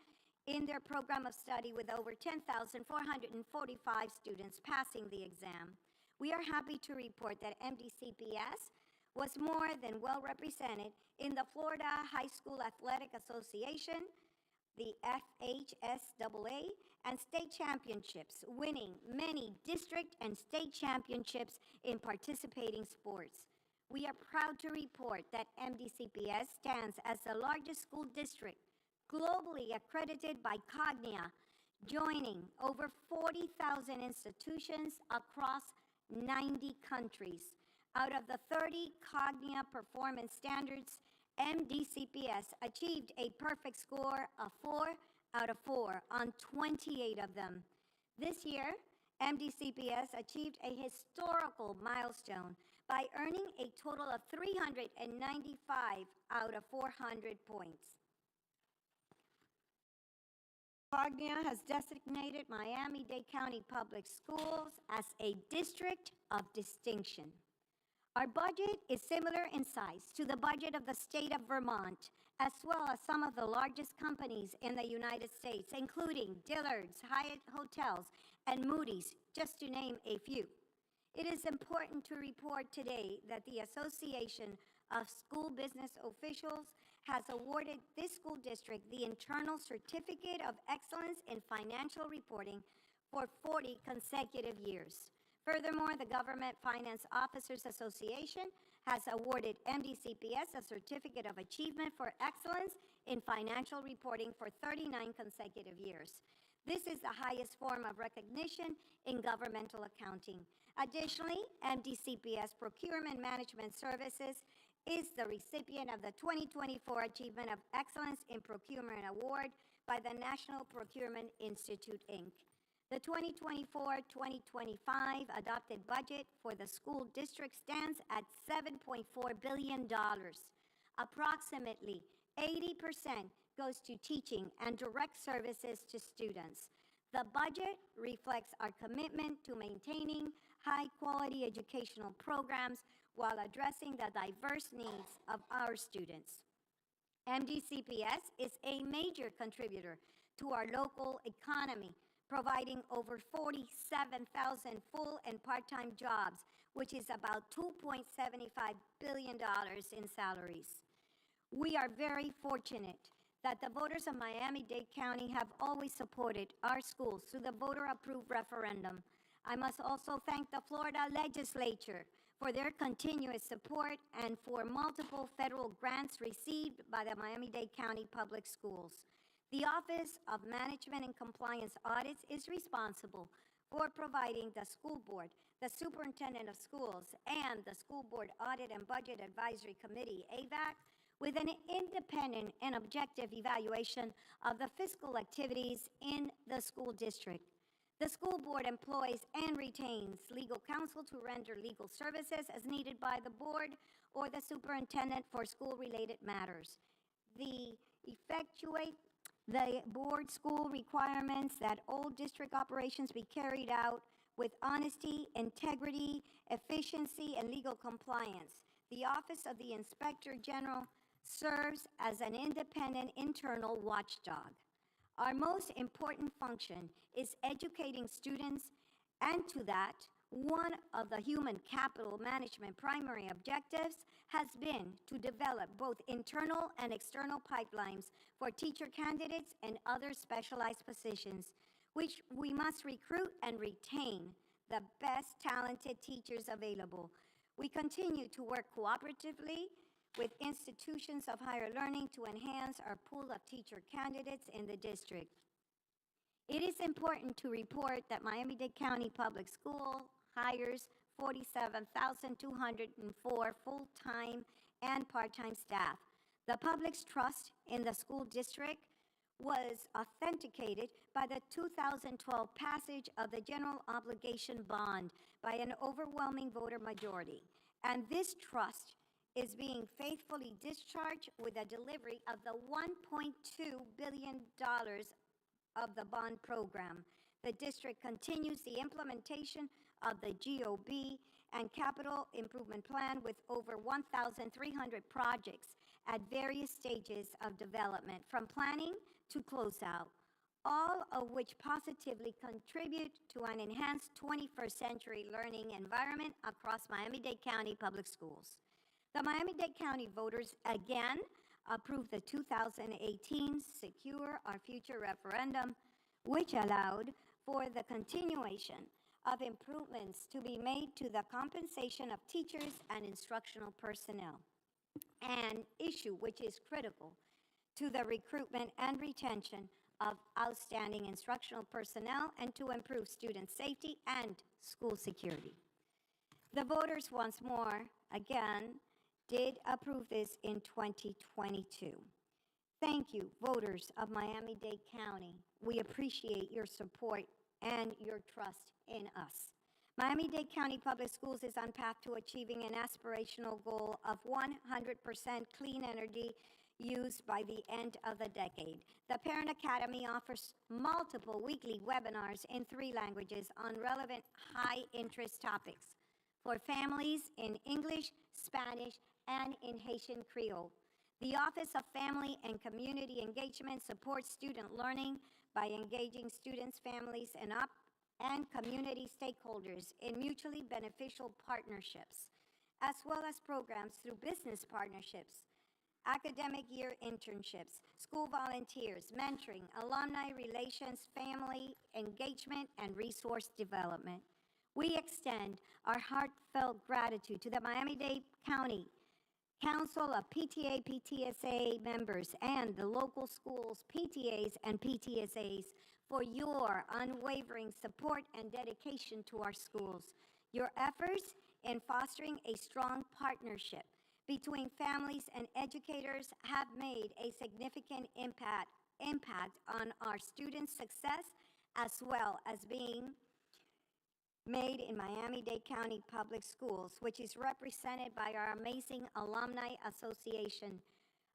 Speaker 14: in their program of study, with over 10,445 students passing the exam. We are happy to report that MDCPS was more than well represented in the Florida High School Athletic Association, the FHSAA, and state championships, winning many district and state championships in participating sports. We are proud to report that MDCPS stands as the largest school district globally accredited by Cognia, joining over 40,000 institutions across 90 countries. Out of the 30 Cognia performance standards, MDCPS achieved a perfect score of 4 out of 4 on 28 of them. This year, MDCPS achieved a historical milestone by earning a total of 395 out of 400 points. Cognia has designated Miami-Dade County Public Schools as a district of distinction. Our budget is similar in size to the budget of the state of Vermont, as well as some of the largest companies in the United States, including Dillard's, Hyatt Hotels, and Moody's, just to name a few. It is important to report today that the Association of School Business Officials has awarded this school district the Internal Certificate of Excellence in Financial Reporting for 40 consecutive years. Furthermore, the Government Finance Officers Association has awarded MDCPS a Certificate of Achievement for Excellence in Financial Reporting for 39 consecutive years. This is the highest form of recognition in governmental accounting. Additionally, MDCPS Procurement Management Services is the recipient of the 2024 Achievement of Excellence in Procurement Award by the National Procurement Institute, Inc. The 2024-2025 adopted budget for the school district stands at $7.4 billion. Approximately 80% goes to teaching and direct services to students. The budget reflects our commitment to maintaining high-quality educational programs while addressing the diverse needs of our students. MDCPS is a major contributor to our local economy, providing over 47,000 full and part-time jobs, which is about $2.75 billion in salaries. We are very fortunate that the voters of Miami-Dade County have always supported our schools through the voter-approved referendum. I must also thank the Florida legislature for their continuous support and for multiple federal grants received by the Miami-Dade County Public Schools. The Office of Management and Compliance Audits is responsible for providing the school board, the superintendent of schools, and the School Board Audit and Budget Advisory Committee, ABAC, with an independent and objective evaluation of the fiscal activities in the school district. The school board employs and retains legal counsel to render legal services as needed by the board or the superintendent for school-related matters. The board school requirements that all district operations be carried out with honesty, integrity, efficiency, and legal compliance. The Office of the Inspector General serves as an independent internal watchdog. Our most important function is educating students, and to that, one of the human capital management primary objectives has been to develop both internal and external pipelines for teacher candidates and other specialized positions, which we must recruit and retain the best talented teachers available. We continue to work cooperatively with institutions of higher learning to enhance our pool of teacher candidates in the district. It is important to report that Miami-Dade County Public School hires 47,204 full-time and part-time staff. The public's trust in the school district was authenticated by the 2012 passage of the General Obligation Bond by an overwhelming voter majority. And this trust is being faithfully discharged with the delivery of the $1.2 billion of the bond program. The district continues the implementation of the GOB and Capital Improvement Plan with over 1,300 projects at various stages of development, from planning to closeout, all of which positively contribute to an enhanced 21st century learning environment across Miami-Dade County Public Schools. The Miami-Dade County voters again approved the 2018 Secure Our Future referendum, which allowed for the continuation of improvements to be made to the compensation of teachers and instructional personnel, an issue which is critical to the recruitment and retention of outstanding instructional personnel and to improve student safety and school security. The voters once more, again, did approve this in 2022. Thank you, voters of Miami-Dade County. We appreciate your support and your trust in us. Miami-Dade County Public Schools is on path to achieving an aspirational goal of 100% clean energy used by the end of the decade. The Parent Academy offers multiple weekly webinars in 3 languages on relevant high-interest topics for families in English, Spanish, and in Haitian Creole. The Office of Family and Community Engagement supports student learning by engaging students, families, and community stakeholders in mutually beneficial partnerships, as well as programs through business partnerships, academic year internships, school volunteers, mentoring, alumni relations, family engagement, and resource development. We extend our heartfelt gratitude to the Miami-Dade County Council of PTA, PTSA members and the local schools, PTAs and PTSAs for your unwavering support and dedication to our schools. Your efforts in fostering a strong partnership between families and educators have made a significant impact on our students' success, as well as being made in Miami-Dade County Public Schools, which is represented by our amazing Alumni Association.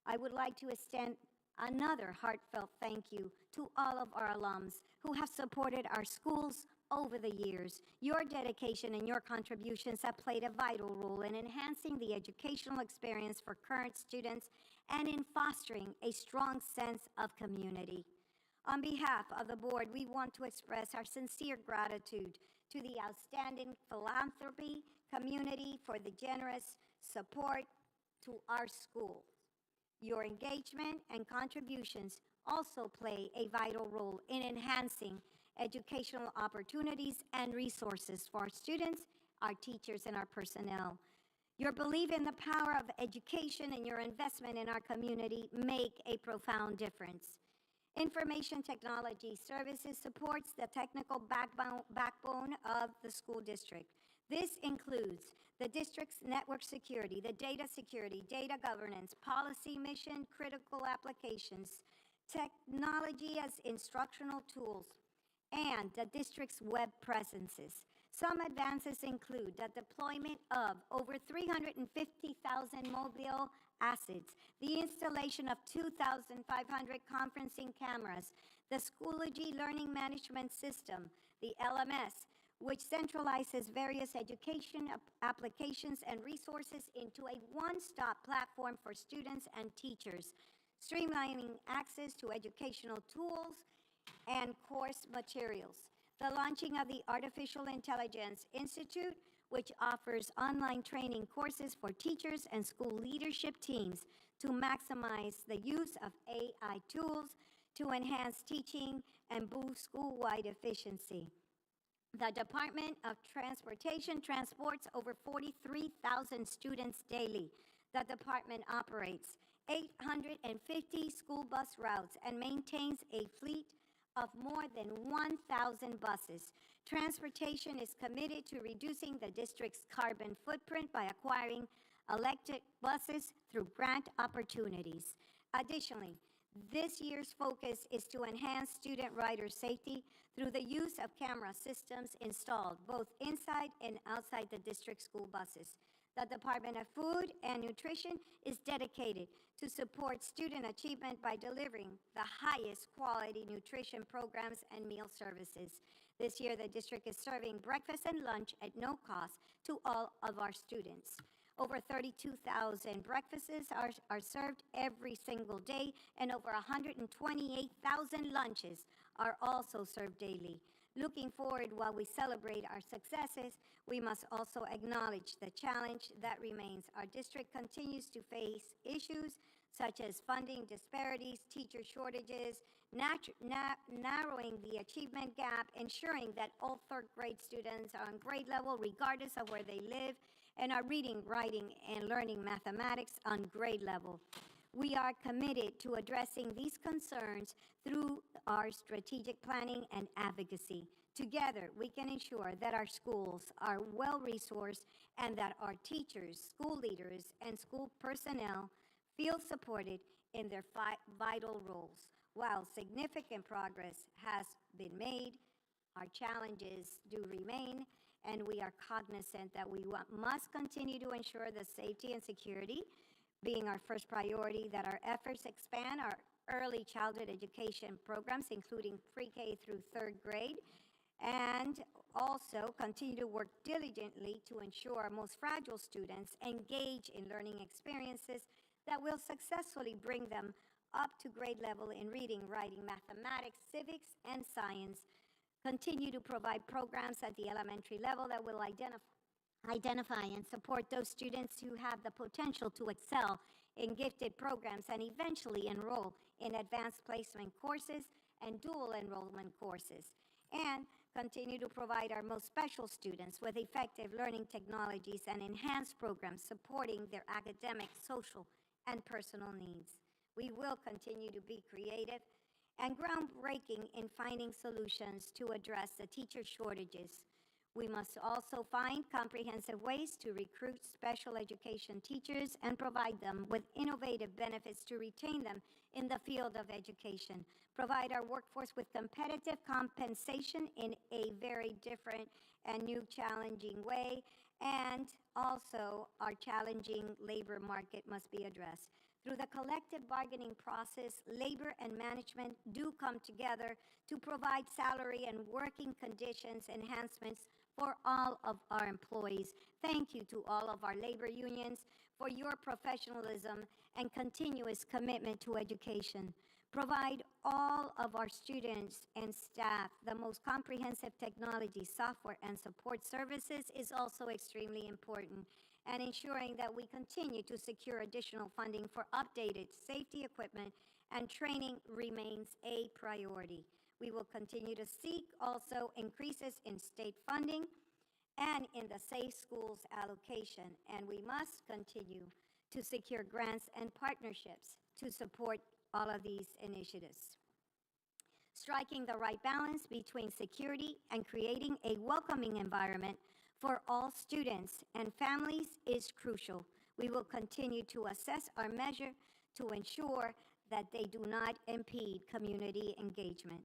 Speaker 14: I would like to extend another heartfelt thank you to all of our alums who have supported our schools over the years. Your dedication and your contributions have played a vital role in enhancing the educational experience for current students and in fostering a strong sense of community. On behalf of the board, we want to express our sincere gratitude to the outstanding philanthropy community for the generous support to our schools. Your engagement and contributions also play a vital role in enhancing educational opportunities and resources for our students, our teachers, and our personnel. Your belief in the power of education and your investment in our community make a profound difference. Information Technology Services supports the technical backbone of the school district. This includes the district's network security, the data security, data governance, policy, mission, critical applications, technology as instructional tools, and the district's web presences. Some advances include the deployment of over 350,000 mobile assets, the installation of 2,500 conferencing cameras, the Schoology Learning Management System, the LMS, which centralizes various education applications and resources into a one-stop platform for students and teachers, streamlining access to educational tools and course materials. The launching of the Artificial Intelligence Institute, which offers online training courses for teachers and school leadership teams to maximize the use of AI tools to enhance teaching and boost school-wide efficiency. The Department of Transportation transports over 43,000 students daily. The department operates 850 school bus routes and maintains a fleet of more than 1,000 buses. Transportation is committed to reducing the district's carbon footprint by acquiring electric buses through grant opportunities. Additionally, this year's focus is to enhance student rider safety through the use of camera systems installed both inside and outside the district school buses. The Department of Food and Nutrition is dedicated to support student achievement by delivering the highest quality nutrition programs and meal services. This year, the district is serving breakfast and lunch at no cost to all of our students. Over 32,000 breakfasts are served every single day, and over 128,000 lunches are also served daily. Looking forward, while we celebrate our successes, we must also acknowledge the challenge that remains. Our district continues to face issues such as funding disparities, teacher shortages, narrowing the achievement gap, ensuring that all third grade students are on grade level regardless of where they live, and are reading, writing, and learning mathematics on grade level. We are committed to addressing these concerns through our strategic planning and advocacy. Together, we can ensure that our schools are well-resourced and that our teachers, school leaders, and school personnel feel supported in their vital roles. While significant progress has been made, our challenges do remain, and we are cognizant that we must continue to ensure the safety and security being our first priority, that our efforts expand our early childhood education programs, including pre-K through third grade, and also continue to work diligently to ensure our most fragile students engage in learning experiences that will successfully bring them up to grade level in reading, writing, mathematics, civics, and science. Continue to provide programs at the elementary level that will identify and support those students who have the potential to excel in gifted programs and eventually enroll in advanced placement courses and dual enrollment courses. And continue to provide our most special students with effective learning technologies and enhanced programs supporting their academic, social, and personal needs. We will continue to be creative and groundbreaking in finding solutions to address the teacher shortages. We must also find comprehensive ways to recruit special education teachers and provide them with innovative benefits to retain them in the field of education. Provide our workforce with competitive compensation in a very different and new challenging way. And also, our challenging labor market must be addressed. Through the collective bargaining process, labor and management do come together to provide salary and working conditions enhancements for all of our employees. Thank you to all of our labor unions for your professionalism and continuous commitment to education. Provide all of our students and staff the most comprehensive technology, software, and support services is also extremely important. And ensuring that we continue to secure additional funding for updated safety equipment and training remains a priority. We will continue to seek also increases in state funding and in the Safe Schools allocation, and we must continue to secure grants and partnerships to support all of these initiatives. Striking the right balance between security and creating a welcoming environment for all students and families is crucial. We will continue to assess our measure to ensure that they do not impede community engagement.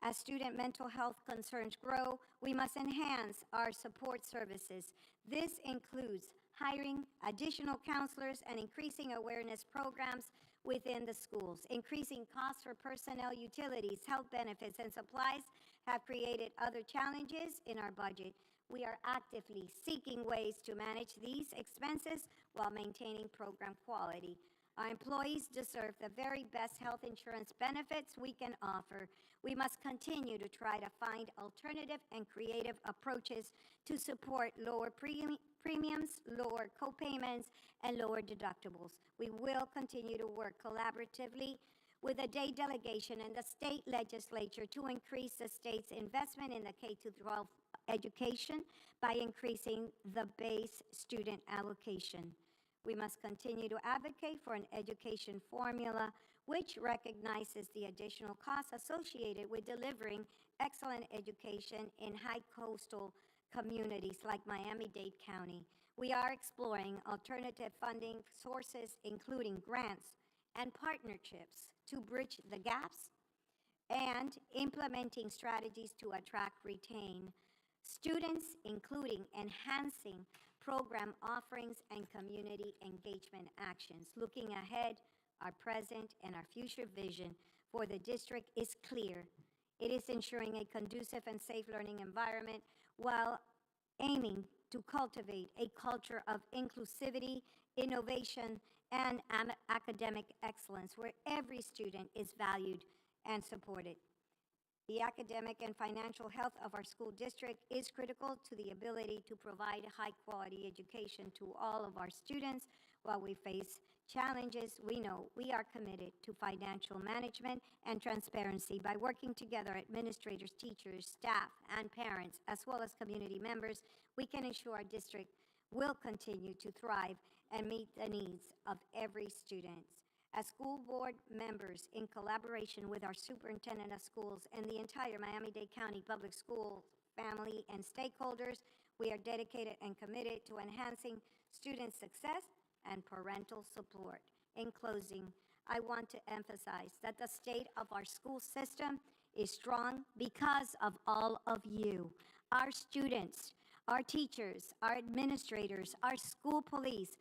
Speaker 14: As student mental health concerns grow, we must enhance our support services. This includes hiring additional counselors and increasing awareness programs within the schools. Increasing costs for personnel, utilities, health benefits, and supplies have created other challenges in our budget. We are actively seeking ways to manage these expenses while maintaining program quality. Our employees deserve the very best health insurance benefits we can offer. We must continue to try to find alternative and creative approaches to support lower premiums, lower co-payments, and lower deductibles. We will continue to work collaboratively with the Day delegation and the state legislature to increase the state's investment in the K-12 education by increasing the base student allocation. We must continue to advocate for an education formula which recognizes the additional costs associated with delivering excellent education in high coastal communities like Miami-Dade County. We are exploring alternative funding sources, including grants and partnerships to bridge the gaps, and implementing strategies to attract, retain students, including enhancing program offerings and community engagement actions. Looking ahead, our present and our future vision for the district is clear. It is ensuring a conducive and safe learning environment while aiming to cultivate a culture of inclusivity, innovation, and academic excellence where every student is valued and supported. The academic and financial health of our school district is critical to the ability to provide high-quality education to all of our students. While we face challenges, we know we are committed to financial management and transparency. By working together, administrators, teachers, staff, and parents, as well as community members, we can ensure our district will continue to thrive and meet the needs of every student. As school board members, in collaboration with our superintendent of schools and the entire Miami-Dade County Public Schools family and stakeholders, we are dedicated and committed to enhancing student success and parental support. In closing, I want to emphasize that the state of our school system is strong because of all of you, our students, our teachers, our administrators, our school police,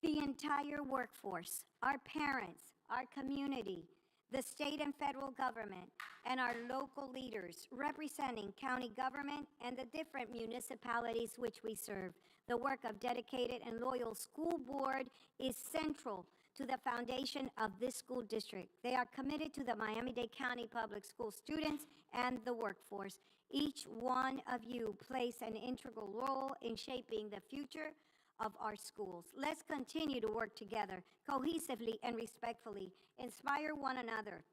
Speaker 14: the entire workforce, our parents, our community, the state and federal government, and our local leaders representing county government and the different municipalities which we serve. The work of dedicated and loyal school board is central to the foundation of this school district. They are committed to the Miami-Dade County Public School students and the workforce. Each one of you plays an integral role in shaping the future of our schools. Let's continue to work together cohesively and respectfully, inspire one another,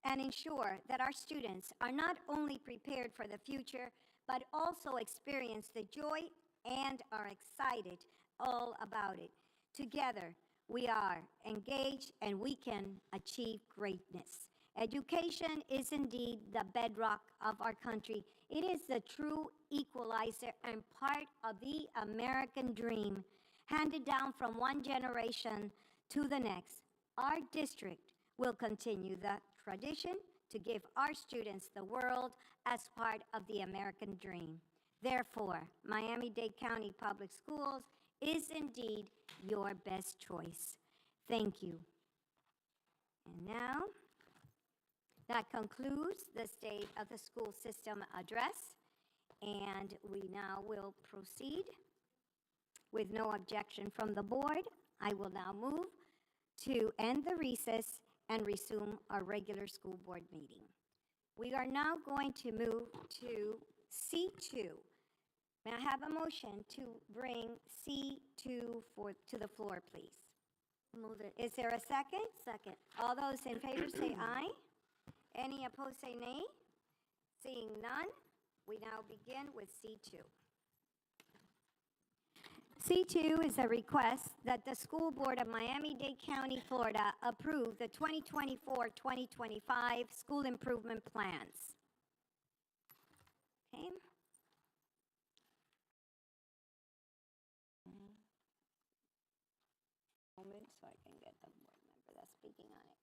Speaker 14: and ensure that our students are not only prepared for the future, but also experience the joy and are excited all about it. Together, we are engaged and we can achieve greatness. Education is indeed the bedrock of our country. It is the true equalizer and part of the American dream, handed down from one generation to the next. Our district will continue the tradition to give our students the world as part of the American dream. Therefore, Miami-Dade County Public Schools is indeed your best choice. Thank you. And now, that concludes the State of the School System address, and we now will proceed. With no objection from the board, I will now move to end the recess and resume our regular school board meeting. We are now going to move to C2. May I have a motion to bring C2 to the floor, please? Move it. Is there a second? Second. All those in favor say aye. Any opposed say nay. Seeing none, we now begin with C2. C2 is a request that the School Board of Miami-Dade County, Florida approve the 2024-2025 school improvement plans. Okay. Moment so I can get the board member that's speaking on it.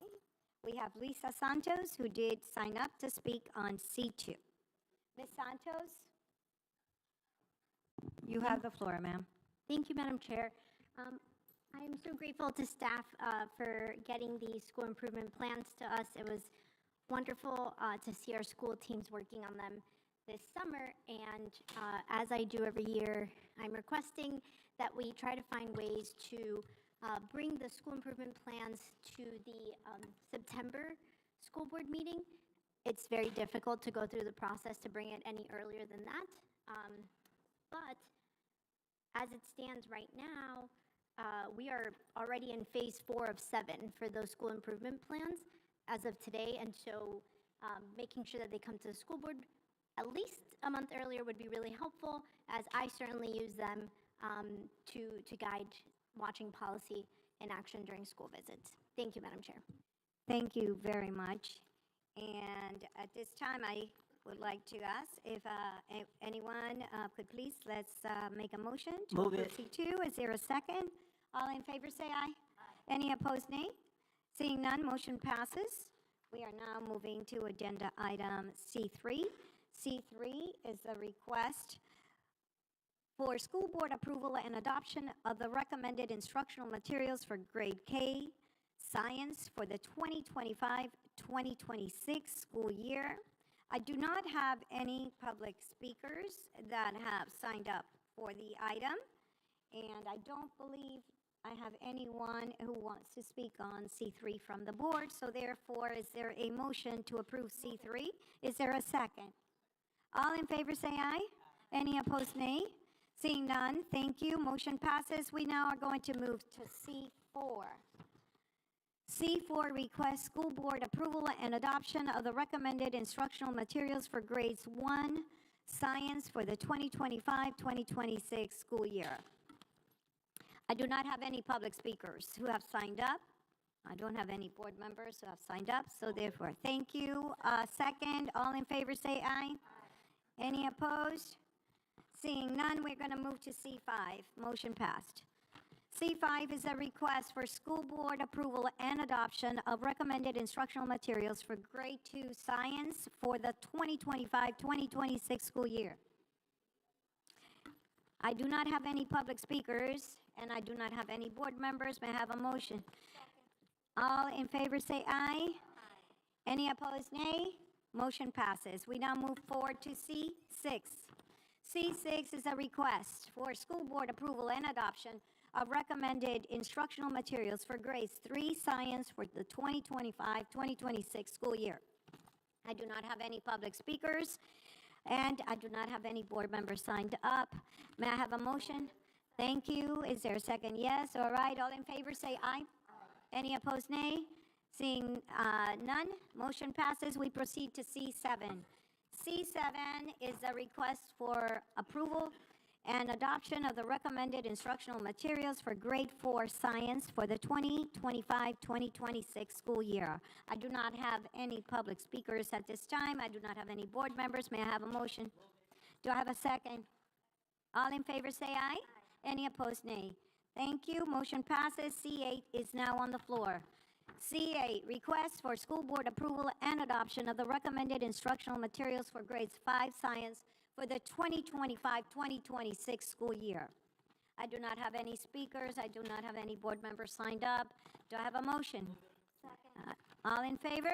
Speaker 14: Okay. We have Lisa Santos, who did sign up to speak on C2. Ms. Santos? You have the floor, ma'am.
Speaker 17: Thank you, Madam Chair. I'm so grateful to staff for getting these school improvement plans to us. It was wonderful to see our school teams working on them this summer. And as I do every year, I'm requesting that we try to find ways to bring the school improvement plans to the September school board meeting. It's very difficult to go through the process to bring it any earlier than that. But as it stands right now, we are already in phase 4 of 7 for those school improvement plans as of today. And so making sure that they come to the school board at least a month earlier would be really helpful, as I certainly use them to guide watching policy in action during school visits. Thank you, Madam Chair.
Speaker 14: Thank you very much. And at this time, I would like to ask if anyone could please, let's make a motion to
Speaker 15: Move
Speaker 14: approve
Speaker 15: it.
Speaker 14: C2. Is there a second? All in favor say aye. Any opposed, nay? Seeing none, motion passes. We are now moving to agenda item C3. C3 is a request for school board approval and adoption of the recommended instructional materials for grade K science for the 2025-2026 school year. I do not have any public speakers that have signed up for the item, and I don't believe I have anyone who wants to speak on C3 from the board, so therefore, is there a motion to approve C3? Is there a second? All in favor say aye. Any opposed, nay? Seeing none, thank you. Motion passes. We now are going to move to C4. C4 requests school board approval and adoption of the recommended instructional materials for grades 1 science for the 2025-2026 school year. I do not have any public speakers who have signed up. I don't have any board members who have signed up, so therefore, thank you. Second, all in favor say aye. Any opposed? Seeing none, we're going to move to C5. Motion passed. C5 is a request for school board approval and adoption of recommended instructional materials for grade 2 science for the 2025-2026 school year. I do not have any public speakers, and I do not have any board members. May I have a motion? All in favor say aye. Any opposed, nay? Motion passes. We now move forward to C6. C6 is a request for school board approval and adoption of recommended instructional materials for grades 3 science for the 2025-2026 school year. I do not have any public speakers, and I do not have any board members signed up. May I have a motion? Thank you. Is there a second? Yes. All right. All in favor say aye. Any opposed, nay? Seeing none, motion passes. We proceed to C7. C7 is a request for approval and adoption of the recommended instructional materials for grade 4 science for the 2025-2026 school year. I do not have any public speakers at this time. I do not have any board members. May I have a motion? Do I have a second? All in favor say aye. Any opposed, nay. Thank you. Motion passes. C8 is now on the floor. C8, request for school board approval and adoption of the recommended instructional materials for grades 5 science for the 2025-2026 school year. I do not have any speakers. I do not have any board members signed up. Do I have a motion? All in favor?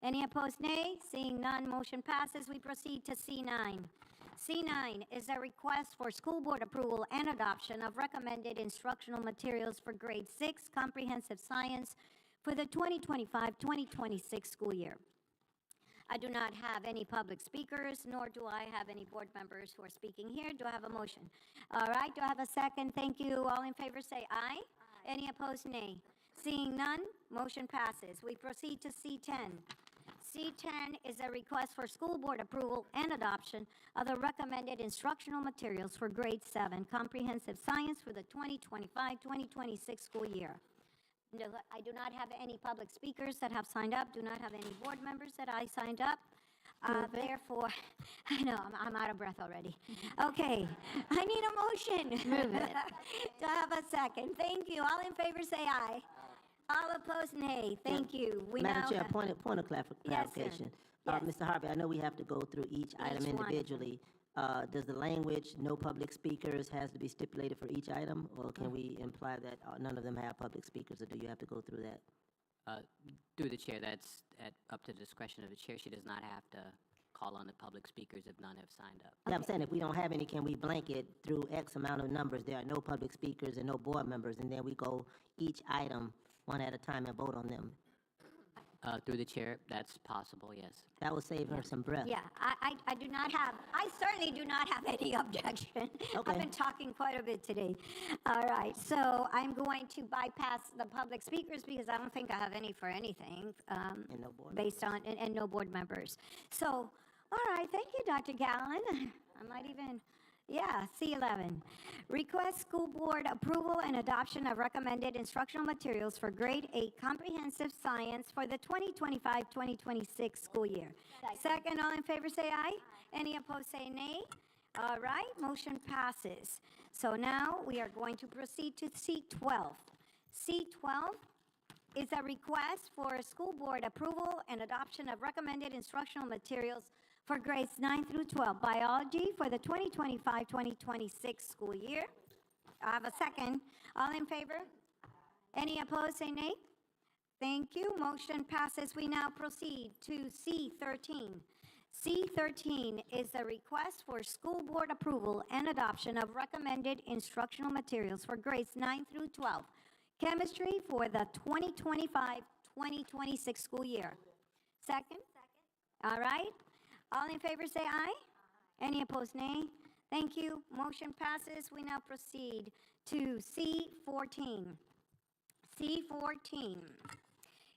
Speaker 14: Any opposed, nay? Seeing none, motion passes. We proceed to C9. C9 is a request for school board approval and adoption of recommended instructional materials for grade 6 comprehensive science for the 2025-2026 school year. I do not have any public speakers, nor do I have any board members who are speaking here. Do I have a motion? All right, do I have a second? Thank you. All in favor say aye. Any opposed, nay. Seeing none, motion passes. We proceed to C10. C10 is a request for school board approval and adoption of the recommended instructional materials for grade 7 comprehensive science for the 2025-2026 school year. No, I do not have any public speakers that have signed up, do not have any board members that I signed up. Therefore, I know, I'm out of breath already. Okay, I need a motion.
Speaker 15: Move it.
Speaker 14: Do I have a second? Thank you. All in favor say aye. All opposed, nay. Thank you. We
Speaker 15: Madam
Speaker 14: now
Speaker 15: Chair,
Speaker 14: have-
Speaker 15: point of clarification.
Speaker 14: Yes.
Speaker 15: Mr. Harvey, I know we have to go through each item
Speaker 14: one.
Speaker 15: individually. Does the language, no public speakers, has to be stipulated for each item? Or can we imply that none of them have public speakers, or do you have to go through that?
Speaker 16: Through the chair, that's up to the discretion of the chair. She does not have to call on the public speakers if none have signed up.
Speaker 15: Yeah, I'm saying if we don't have any, can we blanket through X amount of numbers? There are no public speakers and no board members, and then we go each item one at a time and vote on them.
Speaker 16: Through the chair, that's possible, yes.
Speaker 15: That will save her some breath.
Speaker 14: Yeah, I do not have, I certainly do not have any objection.
Speaker 15: Okay.
Speaker 14: I've been talking quite a bit today. All right, so I'm going to bypass the public speakers because I don't think I have any for anything.
Speaker 15: And no board
Speaker 14: based on, and no board members. So, all right, thank you, Dr. Gallen. I might even, Yeah, C11. Request school board approval and adoption of recommended instructional materials for grade 8 comprehensive science for the 2025-2026 school year. Second, all in favor say aye. Any opposed say nay. All right, motion passes. So now we are going to proceed to C12. C12 is a request for school board approval and adoption of recommended instructional materials for grades 9 through 12 biology for the 2025-2026 school year. I have a second. All in favor? Any opposed, say nay. Thank you. Motion passes. We now proceed to C13. C13 is a request for school board approval and adoption of recommended instructional materials for grades 9 through 12. Chemistry for the 2025-2026 school year. Second? All right. All in favor say aye. Any opposed, nay. Thank you. Motion passes. We now proceed to C14. C14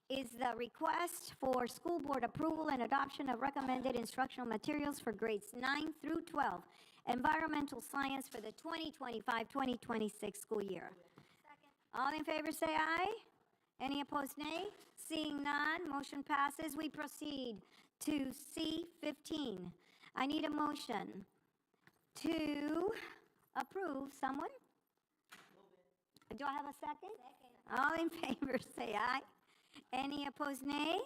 Speaker 14: is the request for school board approval and adoption of recommended instructional materials for grades 9 through 12, environmental science for the 2025-2026 school year. All in favor say aye. Any opposed, nay. Seeing none, motion passes. We proceed to C15. I need a motion to approve. Someone? Do I have a second? All in favor say aye. Any opposed, nay.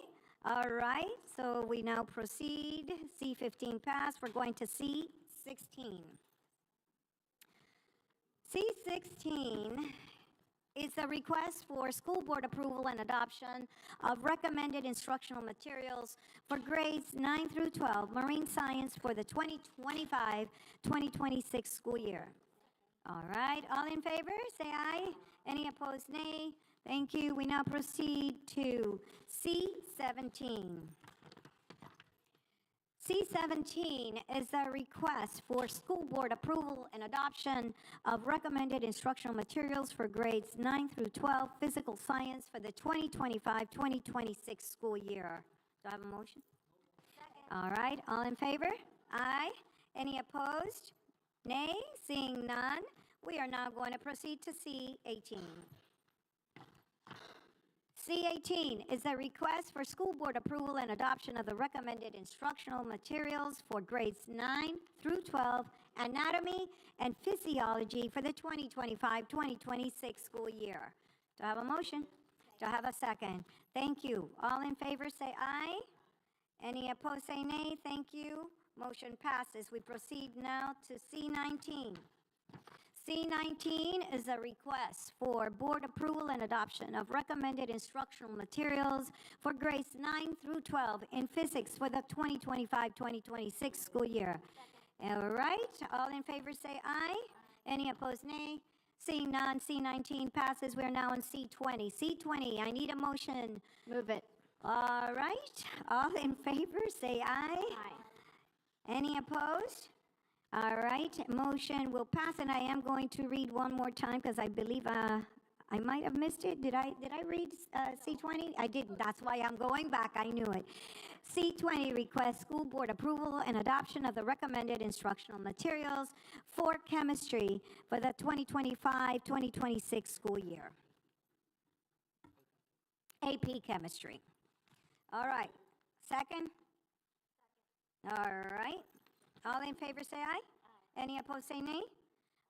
Speaker 14: All right, so we now proceed. C15 passed. We're going to C16. C16 is a request for school board approval and adoption of recommended instructional materials for grades 9 through 12, marine science for the 2025-2026 school year. All right, all in favor, say aye. Any opposed, nay. Thank you. We now proceed to C17. C17 is a request for school board approval and adoption of recommended instructional materials for grades 9 through 12 physical science for the 2025-2026 school year. Do I have a motion? Second. All right, all in favor? Aye. Any opposed? Nay. Seeing none, we are now going to proceed to C18. C18 is a request for school board approval and adoption of the recommended instructional materials for grades 9 through 12, anatomy and physiology for the 2025-2026 school year. Do I have a motion? Do I have a second? Thank you. All in favor say aye. Any opposed say nay. Thank you. Motion passes. We proceed now to C19. C19 is a request for board approval and adoption of recommended instructional materials for grades 9 through 12 in physics for the 2025-2026 school year. All right, all in favor say aye. Any opposed, nay. Seeing none, C19 passes. We're now on C20. C20, I need a motion.
Speaker 1: Move it.
Speaker 14: All right, all in favor say aye.
Speaker 1: Aye.
Speaker 14: Any opposed? All right, motion will pass, and I am going to read one more time because I believe I might have missed it. Did I read C20? I didn't. That's why I'm going back. I knew it. C20 requests school board approval and adoption of the recommended instructional materials for chemistry for the 2025-2026 school year. AP chemistry. All right. Second? All right. All in favor say aye. Any opposed say nay.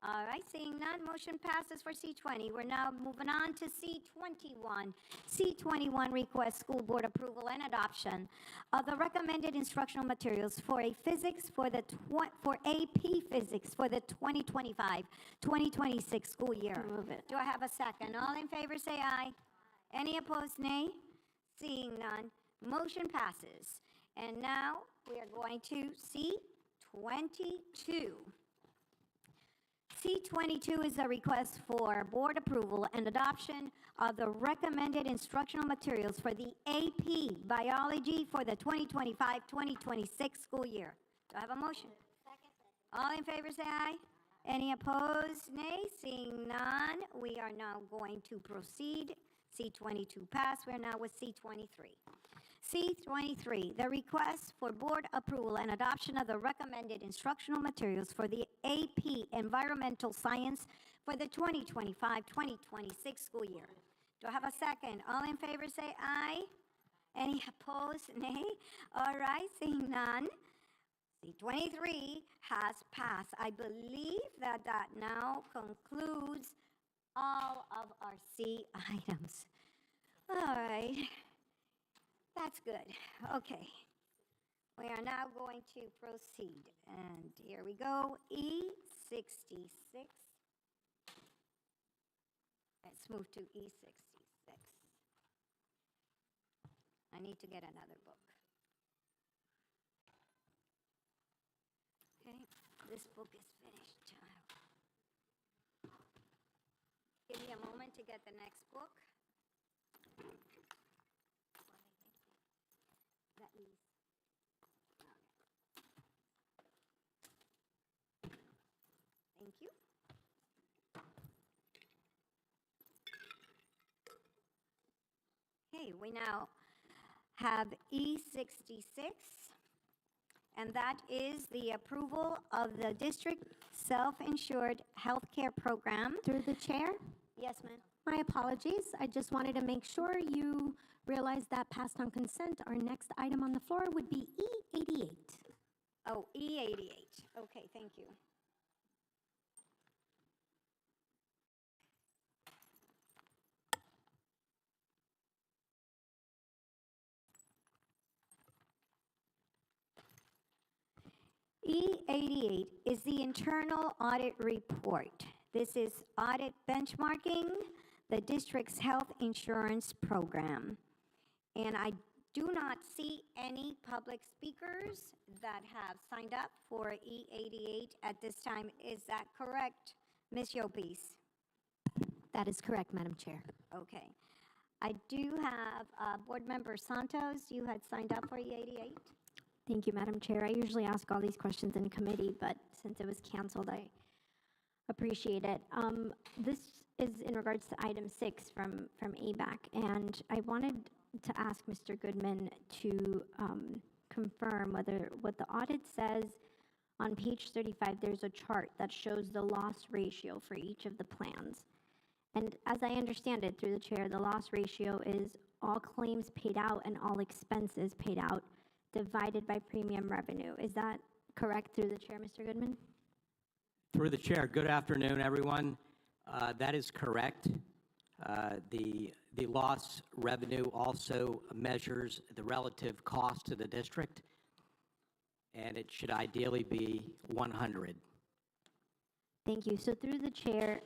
Speaker 14: All right, seeing none, motion passes for C20. We're now moving on to C21. C21 requests school board approval and adoption of the recommended instructional materials for AP physics for the 2025-2026 school year.
Speaker 1: Move it.
Speaker 14: Do I have a second? All in favor say aye. Any opposed nay. Seeing none, motion passes. And now we are going to C22. C22 is a request for board approval and adoption of the recommended instructional materials for the AP Biology for the 2025-2026 school year. Do I have a motion? Second. All in favor say aye. Any opposed, nay. Seeing none, we are now going to proceed. C22 passed. We're now with C23. C23, the request for board approval and adoption of the recommended instructional materials for the AP Environmental Science for the 2025-2026 school year. Do I have a second? All in favor say aye. Any opposed? Nay. All right, seeing none. C23 has passed. I believe that now concludes all of our C items. All right. That's good. Okay. We are now going to proceed. And here we go. E66. Let's move to E66. I need to get another book. Okay. This book is finished. Give me a moment to get the next book. That is. Thank you. Okay, we now have E66, and that is the approval of the district self-insured healthcare program.
Speaker 17: Through the chair,
Speaker 14: Yes, ma'am.
Speaker 17: my apologies. I just wanted to make sure you realize that passed on consent. Our next item on the floor would be E88.
Speaker 14: Oh, E88. Okay, thank you. E88 is the internal audit report. This is audit benchmarking the district's health insurance program. And I do not see any public speakers that have signed up for E88 at this time. Is that correct, Ms. Yopis?
Speaker 17: That is correct, Madam Chair.
Speaker 14: Okay. I do have Board Member Santos. You had signed up for E88?
Speaker 17: Thank you, Madam Chair. I usually ask all these questions in committee, but since it was canceled, I appreciate it. This is in regards to item 6 from ABAC, and I wanted to ask Mr. Goodman to confirm whether what the audit says on page 35, there's a chart that shows the loss ratio for each of the plans. And as I understand it through the chair, the loss ratio is all claims paid out and all expenses paid out divided by premium revenue. Is that correct through the chair, Mr. Goodman?
Speaker 18: Through the chair, good afternoon, everyone. That is correct. The loss revenue also measures the relative cost to the district, and it should ideally be 100.
Speaker 17: Thank you. So through the chair,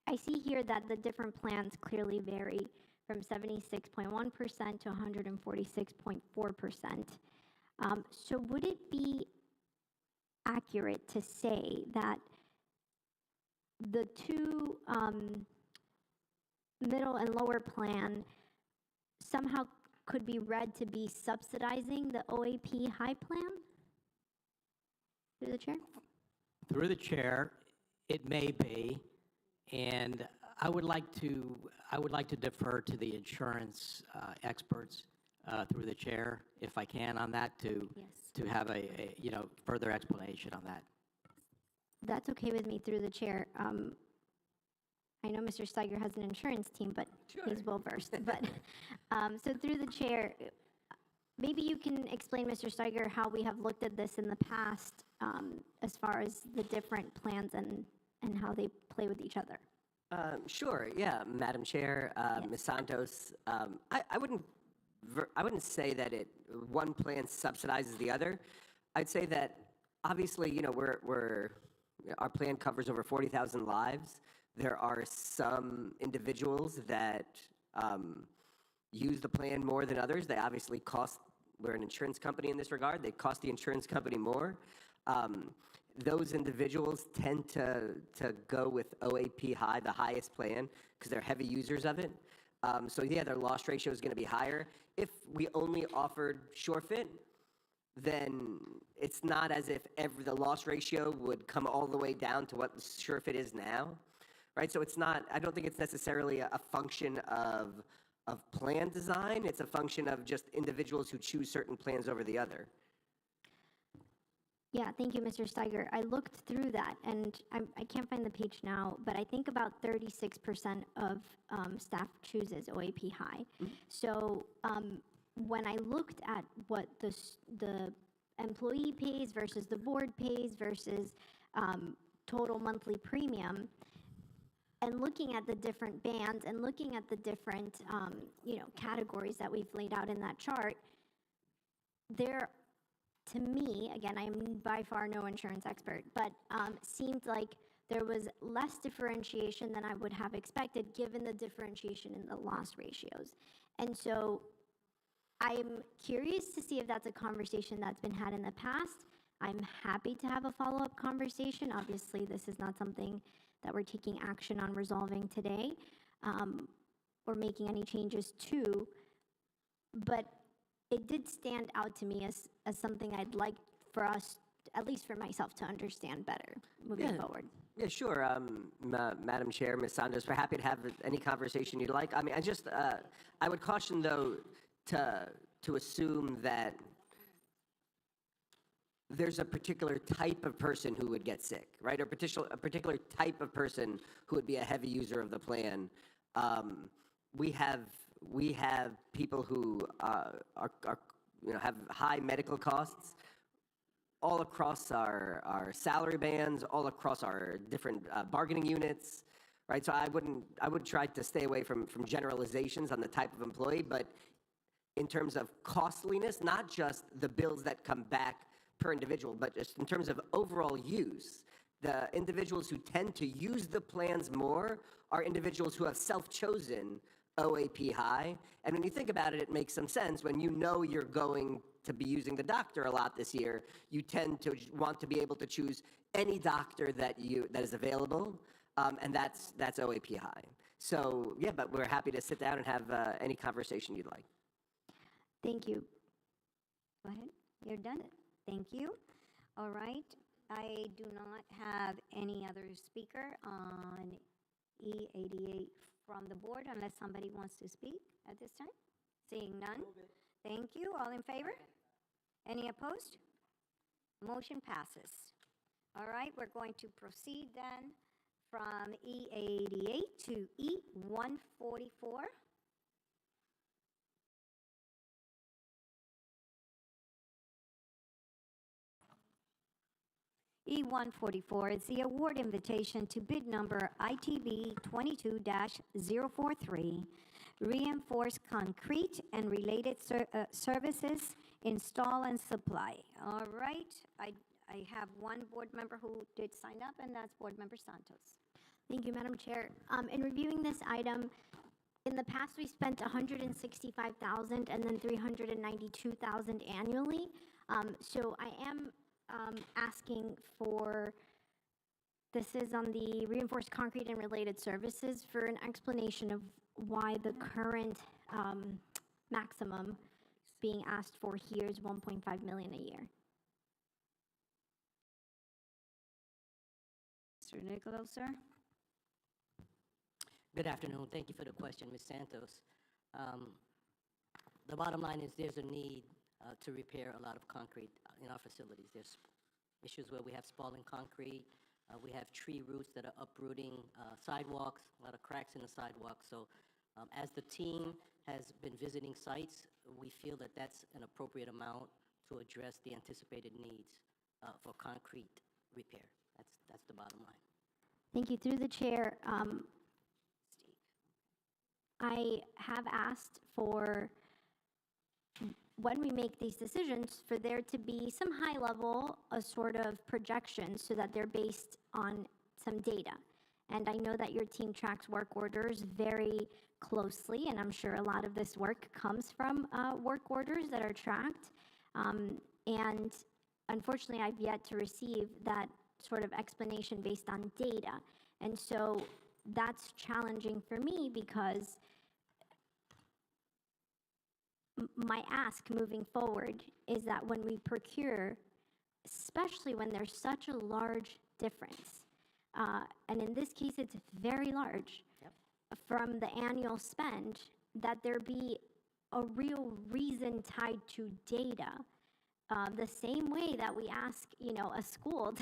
Speaker 17: I see here that the different plans clearly vary from 76.1% to 146.4%. So would it be accurate to say that the two middle and lower plan somehow could be read to be subsidizing the OAP high plan? Through the chair?
Speaker 18: Through the chair, it may be, and I would like to defer to the insurance experts through the chair, if I can, on that to have a further explanation on that.
Speaker 17: That's okay with me through the chair. I know Mr. Steiger has an insurance team, but he's well versed. But so through the chair, maybe you can explain, Mr. Steiger, how we have looked at this in the past as far as the different plans and how they play with each other.
Speaker 19: Sure, yeah, Madam Chair, Ms. Santos. I wouldn't say that one plan subsidizes the other. I'd say that obviously, our plan covers over 40,000 lives. There are some individuals that use the plan more than others. They obviously cost, we're an insurance company in this regard, they cost the insurance company more. Those individuals tend to go with OAP high, the highest plan, because they're heavy users of it. So yeah, their loss ratio is going to be higher. If we only offered SureFit, then it's not as if the loss ratio would come all the way down to what SureFit is now, right? So it's not, I don't think it's necessarily a function of plan design. It's a function of just individuals who choose certain plans over the other.
Speaker 17: Yeah, thank you, Mr. Steiger. I looked through that, and I can't find the page now, but I think about 36% of staff chooses OAP high. So when I looked at what the employee pays versus the board pays versus total monthly premium, and looking at the different bands and looking at the different categories that we've laid out in that chart, there, to me, again, I am by far no insurance expert, but seemed like there was less differentiation than I would have expected given the differentiation in the loss ratios. And so I'm curious to see if that's a conversation that's been had in the past. I'm happy to have a follow-up conversation. Obviously, this is not something that we're taking action on resolving today or making any changes to, but it did stand out to me as something I'd like for us, at least for myself, to understand better moving forward.
Speaker 19: Yeah, sure. Madam Chair, Ms. Santos, we're happy to have any conversation you'd like. I mean, I would caution, though, to assume that there's a particular type of person who would get sick, right? Or a particular type of person who would be a heavy user of the plan. We have people who have high medical costs all across our salary bands, all across our different bargaining units, right? So I would try to stay away from generalizations on the type of employee, but in terms of costliness, not just the bills that come back per individual, but just in terms of overall use. The individuals who tend to use the plans more are individuals who have self-chosen OAP high. And when you think about it, it makes some sense. When you know you're going to be using the doctor a lot this year, you tend to want to be able to choose any doctor that is available, and that's OAP high. So yeah, but we're happy to sit down and have any conversation you'd like.
Speaker 17: Thank you. Go ahead. You're done. Thank you. All right. I do not have any other speaker on E88 from the board unless somebody wants to speak at this time. Seeing none. Thank you. All in favor? Any opposed? Motion passes. All right. We're going to proceed then from E88 to E144. E144 is the award invitation to bid number ITB 22-043, reinforced concrete and related services, install and supply. All right, I have one board member who did sign up, and that's Board Member Santos. Thank you, Madam Chair. In reviewing this item, in the past we spent $165,000 and then $392,000 annually. So I am asking for, this is on the reinforced concrete and related services, for an explanation of why the current maximum being asked for here is $1.5 million a year. Mr. Nicolo, sir.
Speaker 15: Good afternoon. Thank you for the question, Ms. Santos. The bottom line is there's a need to repair a lot of concrete in our facilities. There's issues where we have spalling concrete. We have tree roots that are uprooting sidewalks, a lot of cracks in the sidewalks. So as the team has been visiting sites, we feel that that's an appropriate amount to address the anticipated needs for concrete repair. That's the bottom line.
Speaker 17: Thank you. Through the chair, I have asked for, when we make these decisions, for there to be some high level, a sort of projection so that they're based on some data. And I know that your team tracks work orders very closely, and I'm sure a lot of this work comes from work orders that are tracked. And unfortunately, I've yet to receive that sort of explanation based on data. And so that's challenging for me, because my ask moving forward is that when we procure, especially when there's such a large difference, and in this case it's very large, from the annual spend that there be a real reason tied to data. The same way that we ask, a school,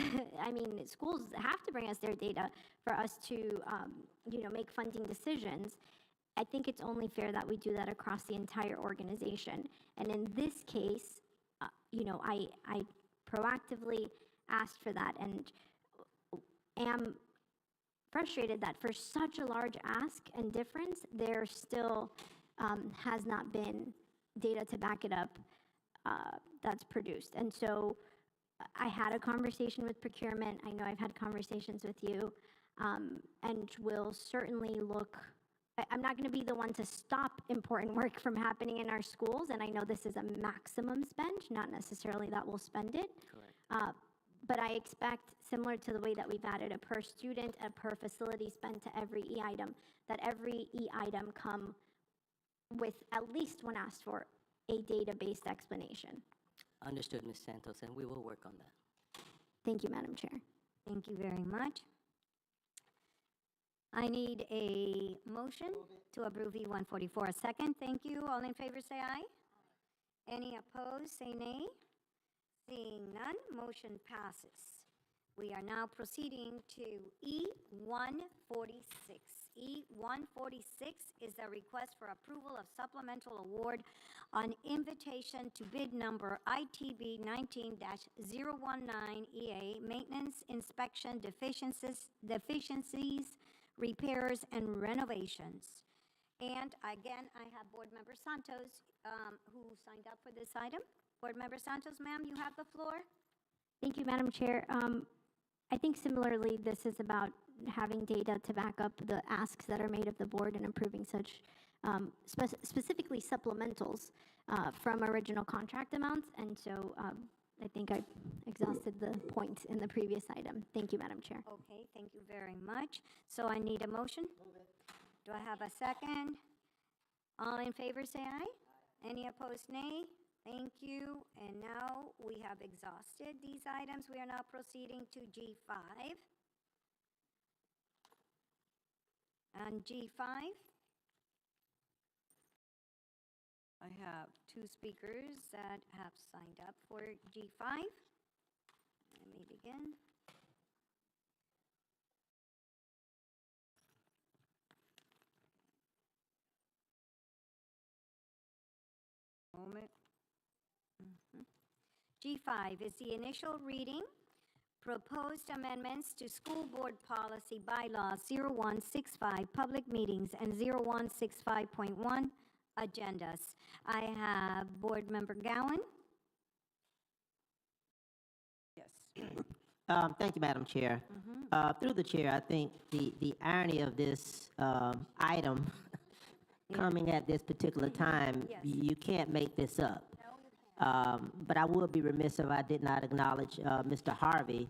Speaker 17: schools have to bring us their data for us to, make funding decisions. I think it's only fair that we do that across the entire organization. And in this case, I proactively asked for that and am frustrated that for such a large ask and difference, there still has not been data to back it up that's produced. And so I had a conversation with procurement. I know I've had conversations with you, and will certainly look. I'm not going to be the one to stop important work from happening in our schools, and I know this is a maximum spend, not necessarily that we'll spend it.
Speaker 15: Correct.
Speaker 17: But I expect, similar to the way that we've added a per student, a per facility spend to every e-item, that every e-item come with, at least when asked for, a data-based explanation.
Speaker 15: Understood, Ms. Santos, and we will work on that.
Speaker 17: Thank you, Madam Chair.
Speaker 14: Thank you very much. I need a motion to approve E-144. A second, thank you. All in favor say aye. Any opposed, say nay. Seeing none, motion passes. We are now proceeding to E-146. E-146 is a request for approval of supplemental award on invitation to bid number ITB 19-019EA, maintenance, inspection, deficiencies, repairs, and renovations. And again, I have Board Member Santos who signed up for this item. Board Member Santos, ma'am, you have the floor.
Speaker 17: Thank you, Madam Chair. I think similarly, this is about having data to back up the asks that are made of the board and approving such specifically supplementals from original contract amounts. And so I think I exhausted the point in the previous item. Thank you, Madam Chair.
Speaker 14: Okay, thank you very much. So I need a motion. Do I have a second? All in favor say aye. Any opposed, nay. Thank you. And now we have exhausted these items. We are now proceeding to G5. On G5, I have two speakers that have signed up for G5. Let me begin. Moment. G5 is the initial reading. Proposed amendments to School Board Policy Bylaws 0165, Public Meetings, and 0165.1, Agendas. I have Board Member Gowan.
Speaker 9: Yes. Thank you, Madam Chair. Through the chair, I think the irony of this item coming at this particular time, you can't make this up. But I would be remiss if I did not acknowledge Mr. Harvey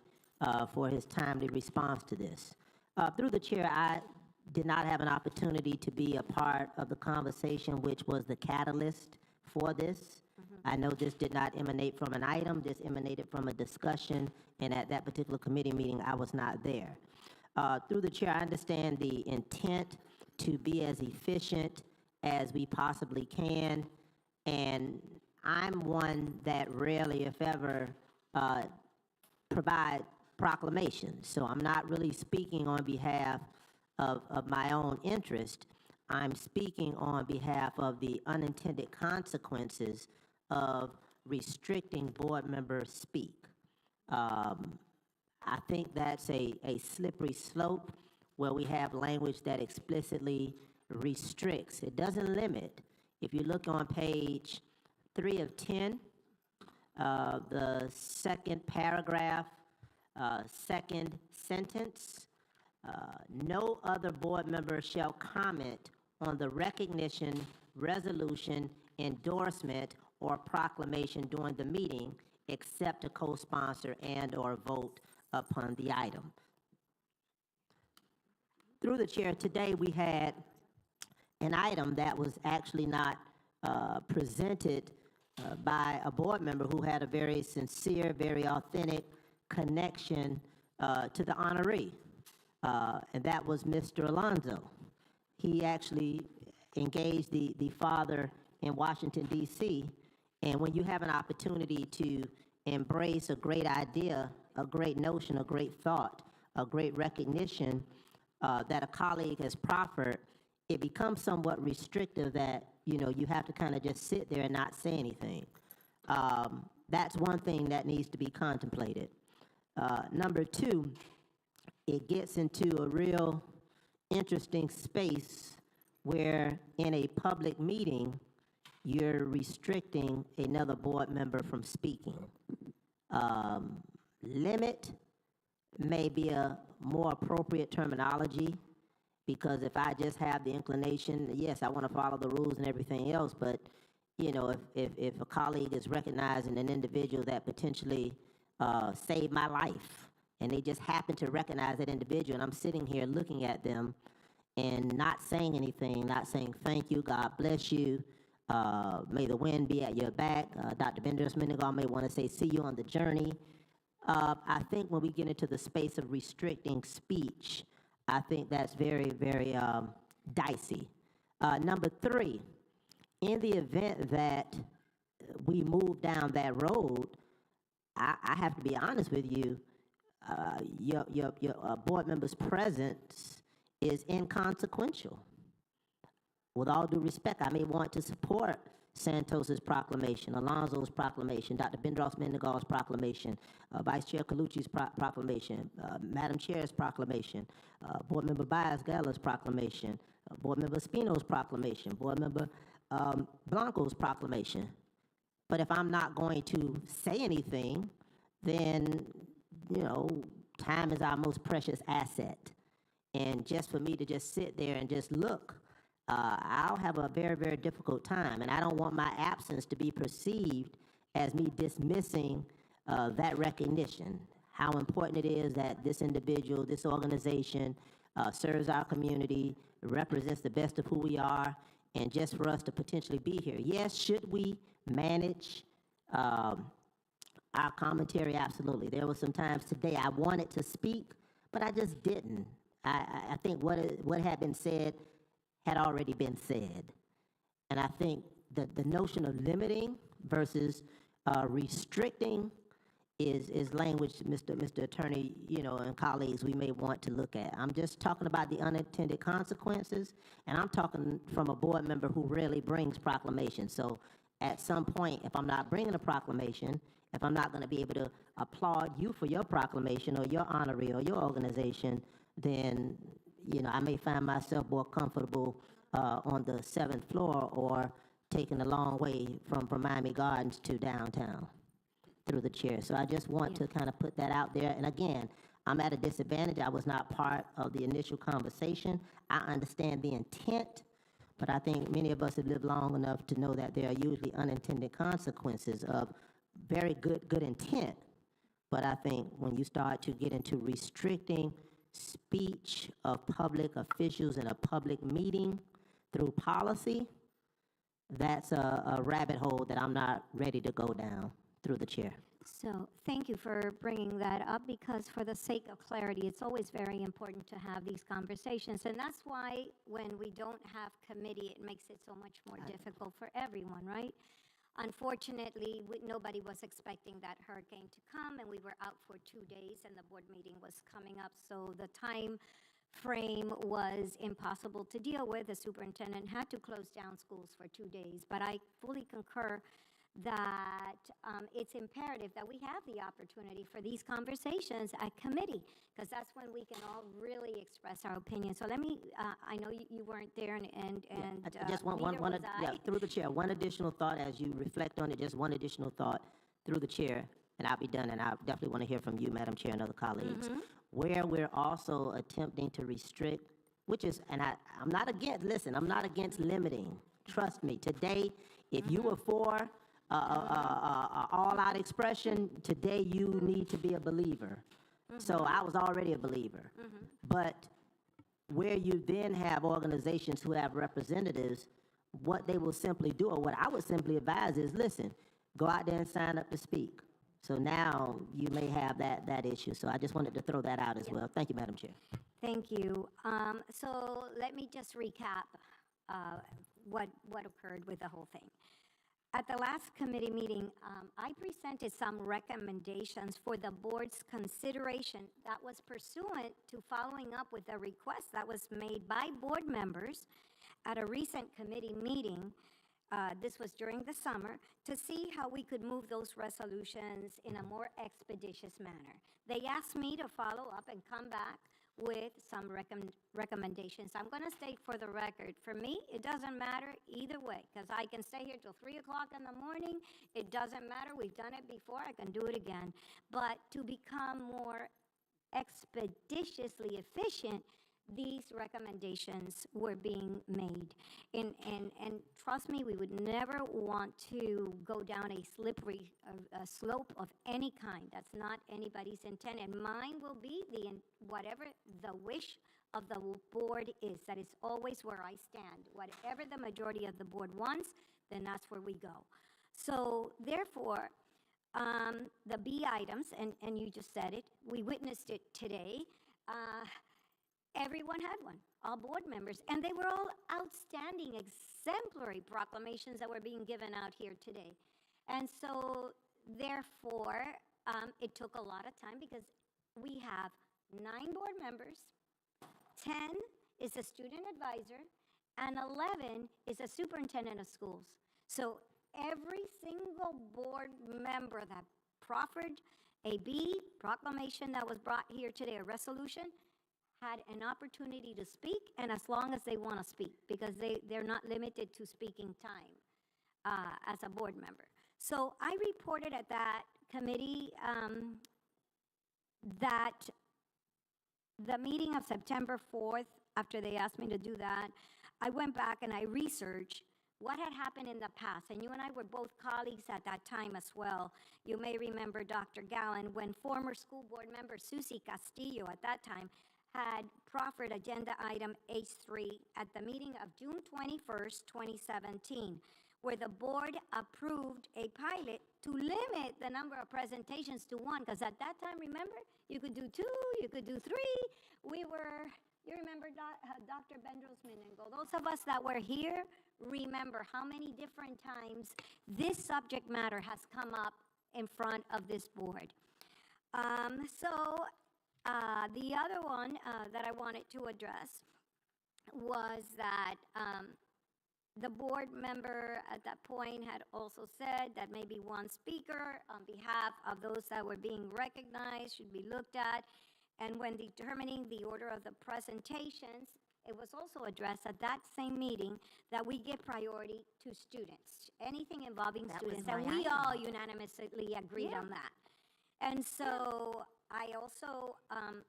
Speaker 9: for his timely response to this. Through the chair, I did not have an opportunity to be a part of the conversation which was the catalyst for this. I know this did not emanate from an item, this emanated from a discussion, and at that particular committee meeting, I was not there. Through the chair, I understand the intent to be as efficient as we possibly can, and I'm one that rarely, if ever, provide proclamations. So I'm not really speaking on behalf of my own interest. I'm speaking on behalf of the unintended consequences of restricting board members' speak. I think that's a slippery slope where we have language that explicitly restricts. It doesn't limit. If you look on page 3 of 10, the second paragraph, second sentence, no other board member shall comment on the recognition, resolution, endorsement, or proclamation during the meeting except to co-sponsor and or vote upon the item. Through the chair, today we had an item that was actually not presented by a board member who had a very sincere, very authentic connection to the honoree, and that was Mr. Alonzo. He actually engage the father in Washington, D.C., and when you have an opportunity to embrace a great idea, a great notion, a great thought, a great recognition that a colleague has proffered, it becomes somewhat restrictive that, you have to kind of just sit there and not say anything. That's one thing that needs to be contemplated. Number two, it gets into a real interesting space where in a public meeting, you're restricting another board member from speaking. Limit may be a more appropriate terminology, because if I just have the inclination, yes, I want to follow the rules and everything else, but if a colleague is recognizing an individual that potentially saved my life, and they just happen to recognize that individual, and I'm sitting here looking at them and not saying anything, not saying thank you, God bless you, may the wind be at your back, Dr. Benders-Mendenhall may want to say see you on the journey. I think when we get into the space of restricting speech, I think that's very, very dicey. Number three, in the event that we move down that road, I have to be honest with you, your board member's presence is inconsequential. With all due respect, I may want to support Santos's proclamation, Alonzo's proclamation, Dr. Benders-Mendenhall's proclamation, Vice Chair Colucci's proclamation, Madam Chair's proclamation, Board Member Baez-Galla's proclamation, Board Member Espino's proclamation, Board Member Blanco's proclamation. But if I'm not going to say anything, then, time is our most precious asset. And just for me to just sit there and just look, I'll have a very, very difficult time. And I don't want my absence to be perceived as me dismissing that recognition, how important it is that this individual, this organization serves our community, represents the best of who we are, and just for us to potentially be here. Yes, should we manage our commentary? Absolutely. There were some times today I wanted to speak, but I just didn't. I think what had been said had already been said. And I think that the notion of limiting versus restricting is language, Mr. Attorney, and colleagues, we may want to look at. I'm just talking about the unintended consequences, and I'm talking from a board member who rarely brings proclamations. So at some point, if I'm not bringing a proclamation, if I'm not going to be able to applaud you for your proclamation or your honoree or your organization, then I may find myself more comfortable on the 7th floor or taking a long way from Miami Gardens to downtown through the chair. So I just want to kind of put that out there. And again, I'm at a disadvantage. I was not part of the initial conversation. I understand the intent, but I think many of us have lived long enough to know that there are usually unintended consequences of very good intent. But I think when you start to get into restricting speech of public officials in a public meeting through policy, that's a rabbit hole that I'm not ready to go down through the chair.
Speaker 17: So thank you for bringing that up, because for the sake of clarity, it's always very important to have these conversations. And that's why when we don't have committee, it makes it so much more difficult for everyone, right? Unfortunately, nobody was expecting that hurricane to come, and we were out for 2 days, and the board meeting was coming up. So the time frame was impossible to deal with. The superintendent had to close down schools for 2 days. But I fully concur that it's imperative that we have the opportunity for these conversations at committee, because that's when we can all really express our opinion. So let me, I know you weren't there, and
Speaker 9: just one through the chair, one additional thought as you reflect on it, just one additional thought through the chair, and I'll be done, and I definitely want to hear from you, Madam Chair, and other colleagues. Where we're also attempting to restrict, which is, and I'm not against, listen, I'm not against limiting. Trust me, today, if you were for all-out expression, today you need to be a believer. So I was already a believer. But where you then have organizations who have representatives, what they will simply do, or what I would simply advise is, listen, go out there and sign up to speak. So now you may have that issue. So I just wanted to throw that out as well. Thank you, Madam Chair.
Speaker 17: Thank you. So let me just recap.
Speaker 14: what occurred with the whole thing. At the last committee meeting, I presented some recommendations for the board's consideration that was pursuant to following up with a request that was made by board members at a recent committee meeting. This was during the summer, to see how we could move those resolutions in a more expeditious manner. They asked me to follow up and come back with some recommendations. I'm going to state for the record, for me, it doesn't matter either way, because I can stay here till 3 o'clock in the morning. It doesn't matter. We've done it before. I can do it again. But to become more expeditiously efficient, these recommendations were being made. And trust me, we would never want to go down a slippery slope of any kind. That's not anybody's intent. And mine will be whatever the wish of the board is. That is always where I stand. Whatever the majority of the board wants, then that's where we go. So therefore, the B items, and you just said it, we witnessed it today. Everyone had one, all board members, and they were all outstanding, exemplary proclamations that were being given out here today. And so, therefore, it took a lot of time because we have 9 board members, 10 is a student advisor, and 11 is a superintendent of schools. So every single board member that proffered a B proclamation that was brought here today, a resolution, had an opportunity to speak, and as long as they want to speak, because they're not limited to speaking time as a board member. So I reported at that committee that the meeting of September 4th, after they asked me to do that, I went back and I researched what had happened in the past. And you and I were both colleagues at that time as well. You may remember Dr. Gallen, when former school board member Susie Castillo at that time had proffered agenda item H3 at the meeting of June 21st, 2017, where the board approved a pilot to limit the number of presentations to 1, because at that time, remember, you could do 2, you could do 3. You remember Dr. Bendros-Menengo. Those of us that were here remember how many different times this subject matter has come up in front of this board. The other one that I wanted to address was that the board member at that point had also said that maybe one speaker on behalf of those that were being recognized should be looked at. And when determining the order of the presentations, it was also addressed at that same meeting that we give priority to students, anything involving students. And we all unanimously agreed on that. And so I also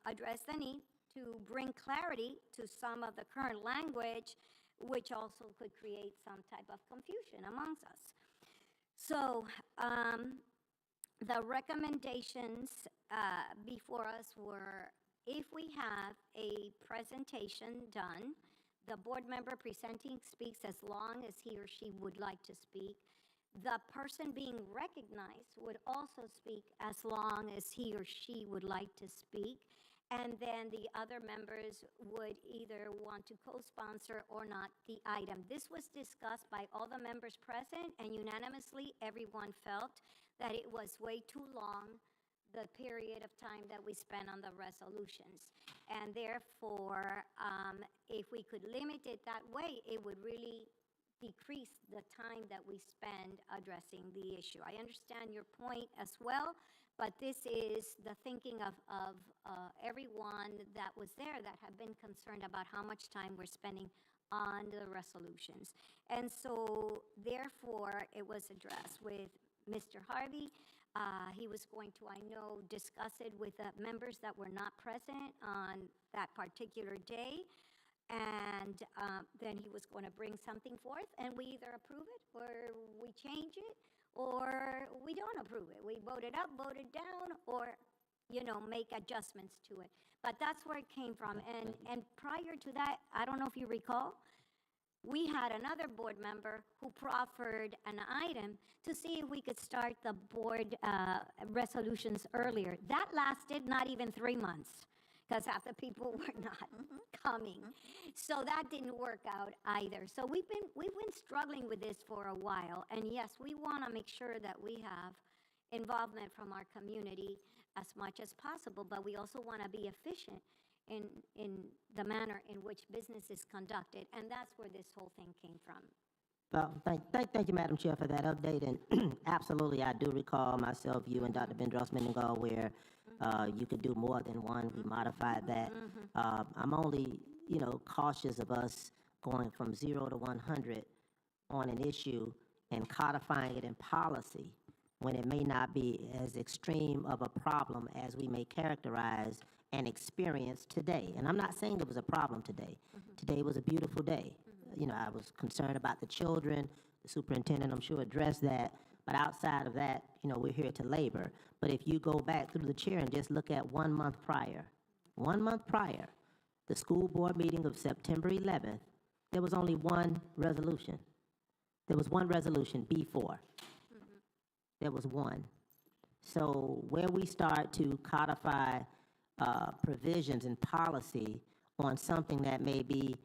Speaker 14: addressed the need to bring clarity to some of the current language, which also could create some type of confusion amongst us. So the recommendations before us were, if we have a presentation done, the board member presenting speaks as long as he or she would like to speak. The person being recognized would also speak as long as he or she would like to speak. And then the other members would either want to co-sponsor or not the item. This was discussed by all the members present, and unanimously everyone felt that it was way too long, the period of time that we spent on the resolutions. And therefore, if we could limit it that way, it would really decrease the time that we spend addressing the issue. I understand your point as well, but this is the thinking of everyone that was there that had been concerned about how much time we're spending on the resolutions. And so, therefore, it was addressed with Mr. Harvey. He was going to, I know, discuss it with the members that were not present on that particular day. And then he was going to bring something forth, and we either approve it, or we change it, or we don't approve it. We vote it up, vote it down, or, make adjustments to it. But that's where it came from. And prior to that, I don't know if you recall, we had another board member who proffered an item to see if we could start the board resolutions earlier. That lasted not even 3 months, because half the people were not coming. So that didn't work out either. So we've been struggling with this for a while. And yes, we want to make sure that we have involvement from our community as much as possible, but we also want to be efficient in the manner in which business is conducted. And that's where this whole thing came from.
Speaker 20: Well, thank you, Madam Chair, for that update. And absolutely, I do recall myself, you and Dr. Bendros-Mendengal, where you could do more than one. We modified that. I'm only, cautious of us going from 0 to 100 on an issue and codifying it in policy when it may not be as extreme of a problem as we may characterize and experience today. And I'm not saying it was a problem today. Today was a beautiful day. I was concerned about the children. The superintendent, I'm sure, addressed that. But outside of that, we're here to labor. But if you go back through the chair and just look at 1 month prior, the school board meeting of September 11th, there was only one resolution. There was one resolution, B4. There was one. So where we start to codify provisions and policy on something that may be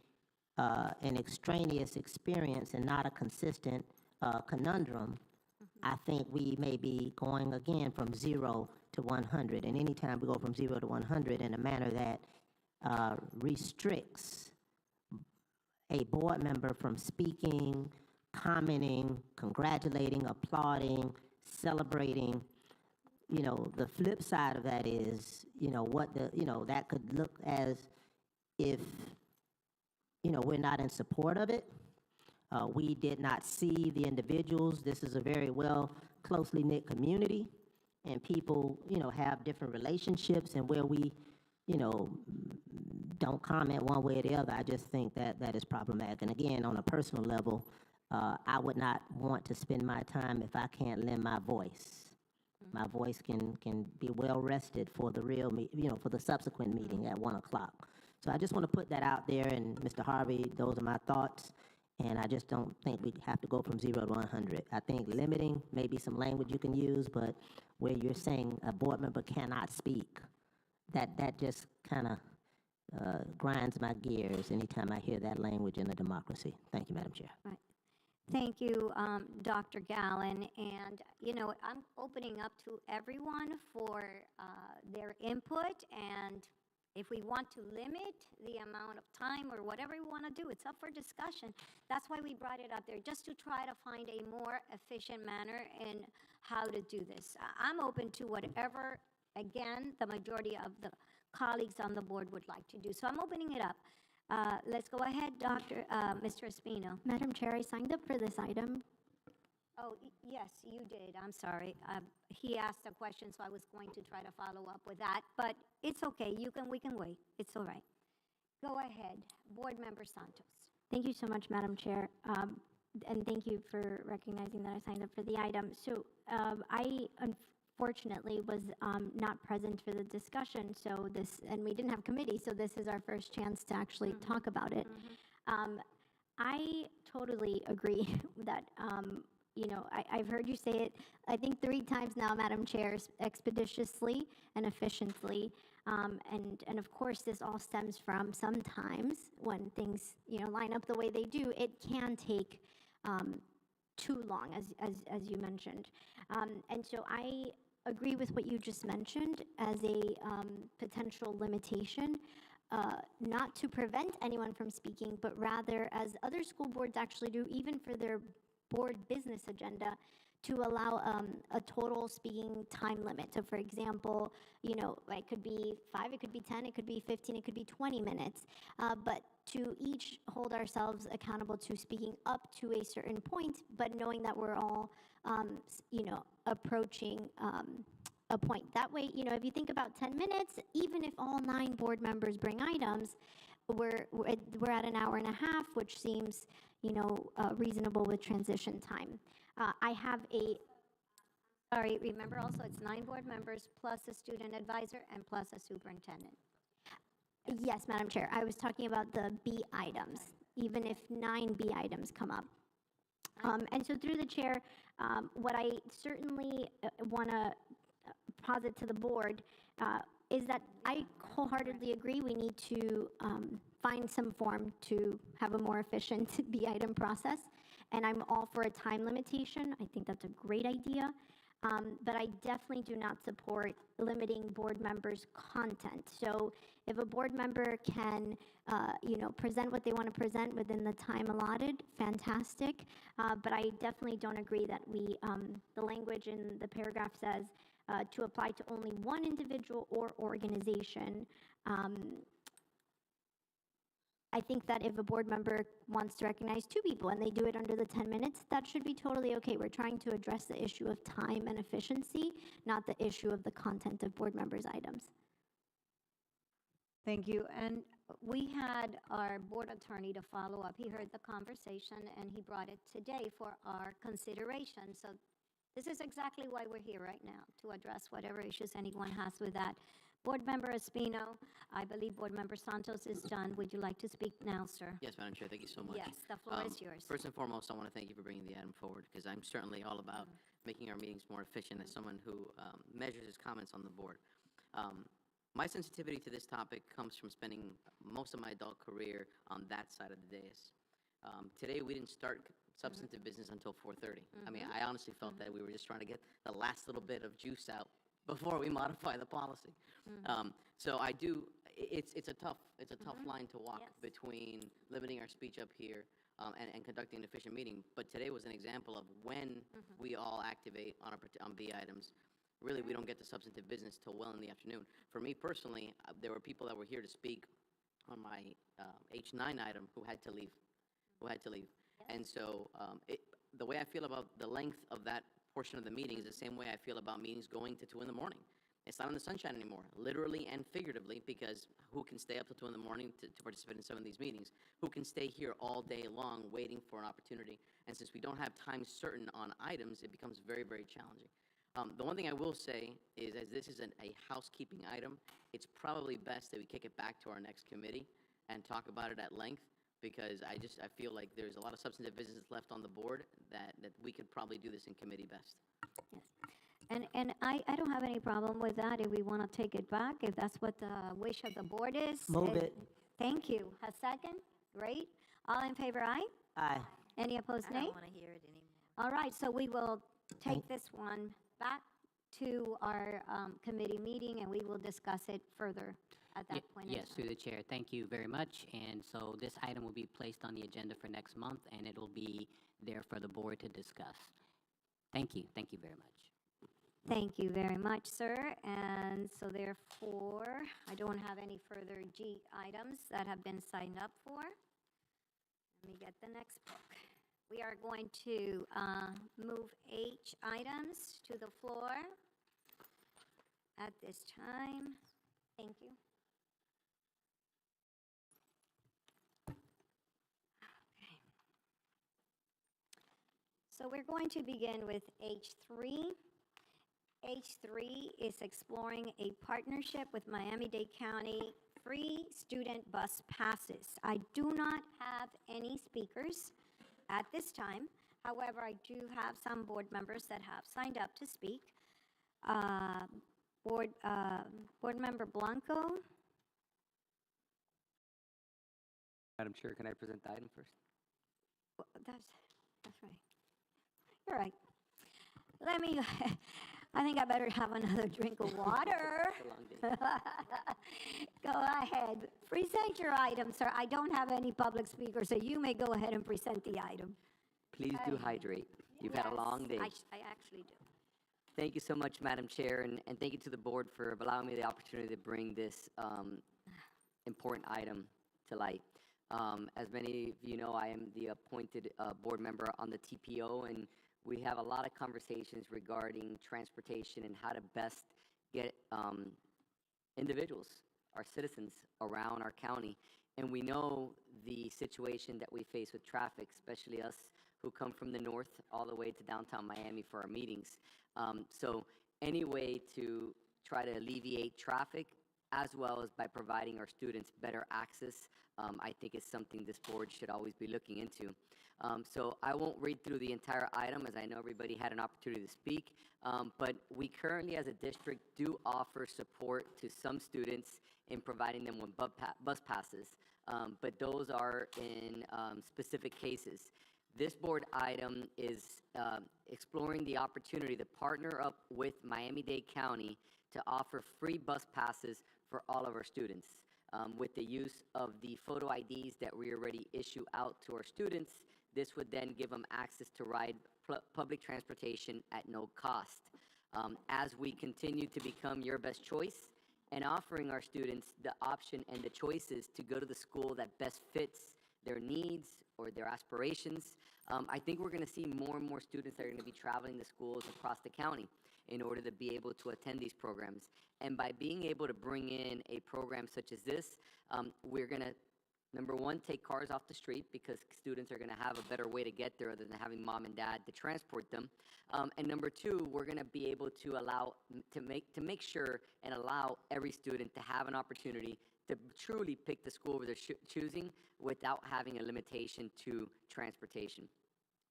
Speaker 20: an extraneous experience and not a consistent conundrum, I think we may be going again from 0 to 100. And anytime we go from 0 to 100 in a manner that restricts a board member from speaking, commenting, congratulating, applauding, celebrating, the flip side of that is, that could look as if, we're not in support of it. We did not see the individuals. This is a very well closely knit community, and people, have different relationships, and where we, don't comment one way or the other, I just think that is problematic. And again, on a personal level, I would not want to spend my time if I can't lend my voice. My voice can be well rested for the real, for the subsequent meeting at 1 o'clock. So I just want to put that out there, and Mr. Harvey, those are my thoughts, and I just don't think we have to go from 0 to 100. I think limiting, maybe some language you can use, but where you're saying a board member cannot speak, that just kind of grinds my gears anytime I hear that language in a democracy. Thank you, Madam Chair.
Speaker 14: Right. Thank you, Dr. Gallen. And, I'm opening up to everyone for their input. And if we want to limit the amount of time or whatever we want to do, it's up for discussion. That's why we brought it up there, just to try to find a more efficient manner in how to do this. I'm open to whatever, again, the majority of the colleagues on the board would like to do. So I'm opening it up. Let's go ahead, Mr. Espino.
Speaker 17: Madam Chair, I signed up for this item.
Speaker 14: Oh, yes, you did. I'm sorry. He asked a question, so I was going to try to follow up with that. But it's okay. We can wait. It's all right. Go ahead, Board Member Santos.
Speaker 17: Thank you so much, Madam Chair. And thank you for recognizing that I signed up for the item. So I unfortunately was not present for the discussion. So and we didn't have committee, so this is our first chance to actually talk about it. I totally agree that, I've heard you say it, I think 3 times now, Madam Chair, expeditiously and efficiently. And of course, this all stems from sometimes when things, line up the way they do, it can take too long, as you mentioned. And so I agree with what you just mentioned as a potential limitation, not to prevent anyone from speaking, but rather, as other school boards actually do, even for their board business agenda, to allow a total speaking time limit. So for example, it could be 5, it could be 10, it could be 15, it could be 20 minutes, but to each hold ourselves accountable to speaking up to a certain point, but knowing that we're all, approaching a point. That way, if you think about 10 minutes, even if all 9 board members bring items, we're at an hour and a half, which seems, reasonable with transition time. I have sorry, remember also it's 9 board members plus a student advisor and plus a superintendent. Yes, Madam Chair, I was talking about the B items, even if 9 B items come up. And so through the chair, what I certainly want to posit to the board, is that I wholeheartedly agree we need to find some form to have a more efficient B item process. And I'm all for a time limitation. I think that's a great idea. But I definitely do not support limiting board members' content. So if a board member can, present what they want to present within the time allotted, fantastic. But I definitely don't agree that the language in the paragraph says to apply to only one individual or organization. I think that if a board member wants to recognize 2 people and they do it under the 10 minutes, that should be totally okay. We're trying to address the issue of time and efficiency, not the issue of the content of board members' items.
Speaker 4: Thank you. And
Speaker 14: We had our board attorney to follow up. He heard the conversation and he brought it today for our consideration. So this is exactly why we're here right now, to address whatever issues anyone has with that. Board Member Espino, I believe Board Member Santos is done. Would you like to speak now, sir?
Speaker 21: Yes, Madam Chair, thank you so much.
Speaker 14: Yes, the floor is yours.
Speaker 21: First and foremost, I want to thank you for bringing the item forward, because I'm certainly all about making our meetings more efficient as someone who measures his comments on the board. My sensitivity to this topic comes from spending most of my adult career on that side of the dais. Today, we didn't start substantive business until 4:30. I mean, I honestly felt that we were just trying to get the last little bit of juice out before we modify the policy. So I do, it's a tough line to walk between limiting our speech up here and conducting an efficient meeting. But today was an example of when we all activate on B items. Really, we don't get to substantive business till well in the afternoon. For me personally, there were people that were here to speak on my H9 item who had to leave. And so the way I feel about the length of that portion of the meeting is the same way I feel about meetings going to 2 in the morning. It's not in the sunshine anymore, literally and figuratively, because who can stay up till 2 in the morning to participate in some of these meetings? Who can stay here all day long waiting for an opportunity? And since we don't have time certain on items, it becomes very, very challenging. The one thing I will say is, as this is a housekeeping item, it's probably best that we kick it back to our next committee and talk about it at length, because I feel like there's a lot of substantive business left on the board that we could probably do this in committee best.
Speaker 14: Yes. And I don't have any problem with that if we want to take it back, if that's what the wish of the board is.
Speaker 20: Move it.
Speaker 14: Thank you. A second? Great. All in favor, aye?
Speaker 20: Aye.
Speaker 14: Any opposed, nay?
Speaker 12: I don't want to hear it anymore.
Speaker 14: All right, so we will take this one back to our committee meeting, and we will discuss it further at that point.
Speaker 16: Yes, through the chair. Thank you very much. And so this item will be placed on the agenda for next month, and it'll be there for the board to discuss. Thank you. Thank you very much.
Speaker 14: Thank you very much, sir. And so therefore, I don't have any further G items that have been signed up for. Let me get the next book. We are going to move H items to the floor at this time. Thank you. Okay. So we're going to begin with H3. H3 is exploring a partnership with Miami-Dade County free student bus passes. I do not have any speakers at this time. However, I do have some board members that have signed up to speak. Board Member Blanco.
Speaker 11: Madam Chair, can I present the item first?
Speaker 14: That's right. You're right. Let me, I think I better have another drink of water. Go ahead. Present your item, sir. I don't have any public speakers, so you may go ahead and present the item.
Speaker 19: Please do hydrate. You've had a long day.
Speaker 14: I actually do.
Speaker 19: Thank you so much, Madam Chair, and thank you to the board for allowing me the opportunity to bring this important item to light. As many of you know, I am the appointed board member on the TPO, and we have a lot of conversations regarding transportation and how to best get individuals, our citizens, around our county. And we know the situation that we face with traffic, especially us who come from the north all the way to downtown Miami for our meetings. So any way to try to alleviate traffic,
Speaker 2: as well as by providing our students better access, I think is something this board should always be looking into. So I won't read through the entire item, as I know everybody had an opportunity to speak, but we currently as a district do offer support to some students in providing them with bus passes, but those are in specific cases. This board item is exploring the opportunity to partner up with Miami-Dade County to offer free bus passes for all of our students. With the use of the photo IDs that we already issue out to our students, this would then give them access to ride public transportation at no cost. As we continue to become your best choice and offering our students the option and the choices to go to the school that best fits their needs or their aspirations, I think we're going to see more and more students that are going to be traveling to schools across the county in order to be able to attend these programs. And by being able to bring in a program such as this, we're going to, number one, take cars off the street because students are going to have a better way to get there other than having mom and dad to transport them. And number two, we're going to be able to allow, to make sure and allow every student to have an opportunity to truly pick the school they're choosing without having a limitation to transportation.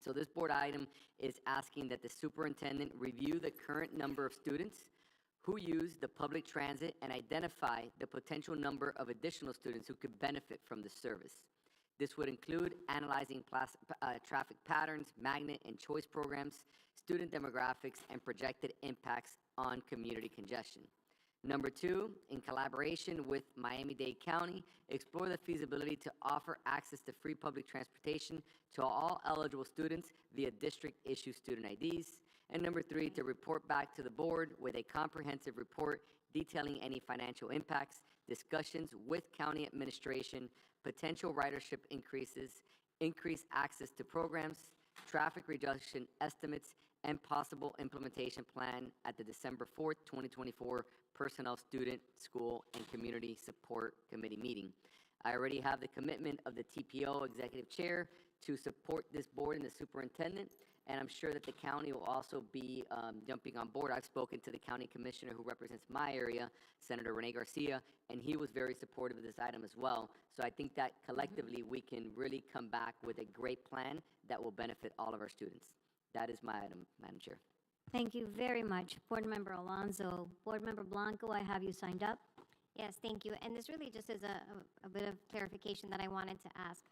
Speaker 2: So this board item is asking that the superintendent review the current number of students who use the public transit and identify the potential number of additional students who could benefit from the service. This would include analyzing traffic patterns, magnet and choice programs, student demographics, and projected impacts on community congestion. Number two, in collaboration with Miami-Dade County, explore the feasibility to offer access to free public transportation to all eligible students via district-issued student IDs. And number three, to report back to the board with a comprehensive report detailing any financial impacts, discussions with county administration, potential ridership increases, increased access to programs, traffic reduction estimates, and possible implementation plan at the December 4th, 2024 Personnel, Student, School, and Community Support Committee meeting. I already have the commitment of the TPO Executive Chair to support this board and the superintendent, and I'm sure that the county will also be jumping on board. I've spoken to the county commissioner who represents my area, Senator Rene Garcia, and he was very supportive of this item as well. So I think that collectively we can really come back with a great plan that will benefit all of our students. That is my item, Madam Chair.
Speaker 17: Thank you very much, Board Member Alonso. Board Member Blanco, I have you signed up.
Speaker 1: Yes, thank you. And this really just is a bit of clarification that I wanted to ask.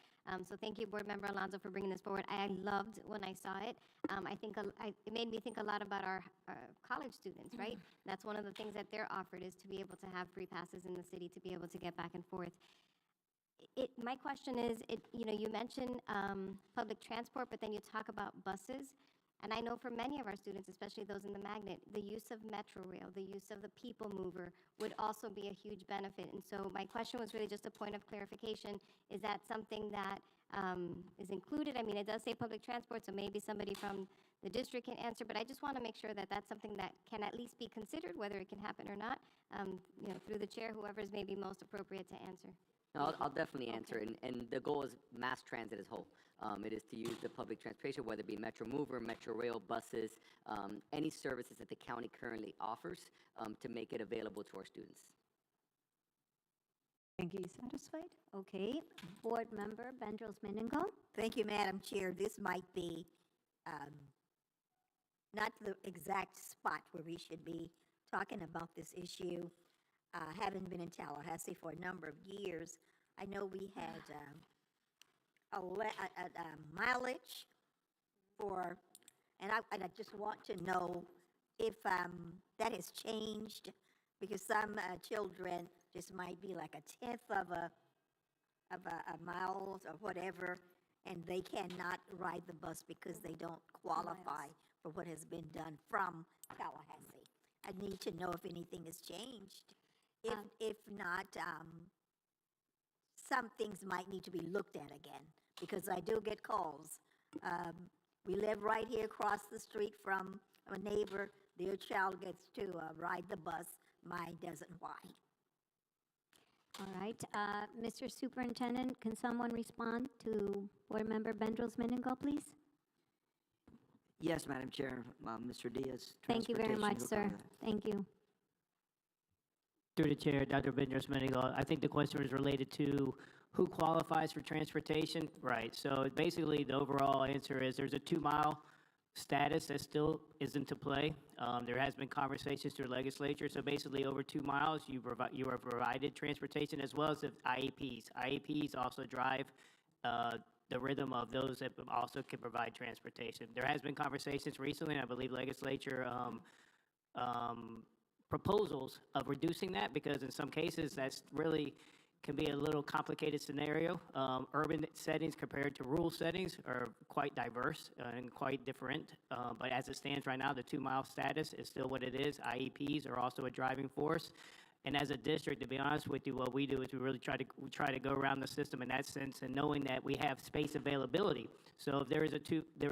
Speaker 1: So thank you, Board Member Alonso, for bringing this forward. I loved when I saw it. I think it made me think a lot about our college students, right? That's one of the things that they're offered is to be able to have free passes in the city to be able to get back and forth. My question is, you mentioned public transport, but then you talk about buses. And I know for many of our students, especially those in the magnet, the use of Metro Rail, the use of the People Mover would also be a huge benefit. And so my question was really just a point of clarification. Is that something that is included? I mean, it does say public transport, so maybe somebody from the district can answer, but I just want to make sure that that's something that can at least be considered, whether it can happen or not, through the chair, whoever is maybe most appropriate to answer.
Speaker 2: No, I'll definitely answer, and the goal is mass transit as whole. It is to use the public transportation, whether it be Metro Mover, Metro Rail, buses, any services that the county currently offers to make it available to our students.
Speaker 17: Thank you. Satisfied? Okay. Board Member Bendros-Mendenhall.
Speaker 22: Thank you, Madam Chair. This might be not the exact spot where we should be talking about this issue. Having been in Tallahassee for a number of years, I know we had a mileage for, and I just want to know if that has changed, because some children just might be like a tenth of a mile or whatever, and they cannot ride the bus because they don't qualify for what has been done from Tallahassee. I need to know if anything has changed. If not, some things might need to be looked at again, because I do get calls. We live right here across the street from a neighbor. Their child gets to ride the bus. Mine doesn't. Why?
Speaker 17: All right. Mr. Superintendent, can someone respond to Board Member Bendros-Mendenhall, please?
Speaker 23: Yes, Madam Chair. Mr. Diaz.
Speaker 17: Thank you very much, sir. Thank you.
Speaker 3: Through the chair, Dr. Bendros-Menigal, I think the question was related to who qualifies for transportation. Right, so basically the overall answer is there's a 2-mile status that still is into play. There has been conversations through legislature, so basically over 2 miles, you are provided transportation as well as the IEPs. IEPs also drive the rhythm of those that also can provide transportation. There has been conversations recently, and I believe legislature proposals of reducing that, because in some cases that's really can be a little complicated scenario. Urban settings compared to rural settings are quite diverse and quite different. But as it stands right now, the 2-mile status is still what it is. IEPs are also a driving force. And as a district, to be honest with you, what we do is we really try to go around the system in that sense, and knowing that we have space availability. So if there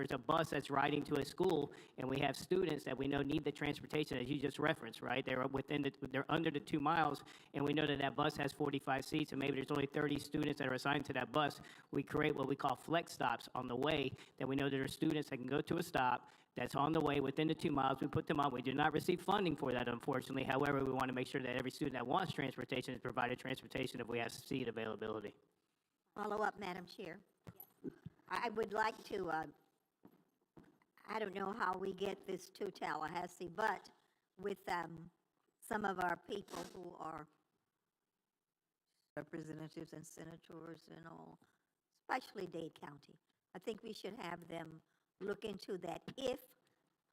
Speaker 3: is a bus that's riding to a school, and we have students that we know need the transportation, as you just referenced, right? They're under the 2 miles, and we know that that bus has 45 seats, and maybe there's only 30 students that are assigned to that bus. We create what we call flex stops on the way, that we know there are students that can go to a stop that's on the way within the 2 miles. We put them on. We do not receive funding for that, unfortunately. However, we want to make sure that every student that wants transportation is provided transportation if we have seat availability.
Speaker 22: Follow up, Madam Chair. I would like to, I don't know how we get this to Tallahassee, but with some of our people who are representatives and senators and all, especially Dade County, I think we should have them look into that if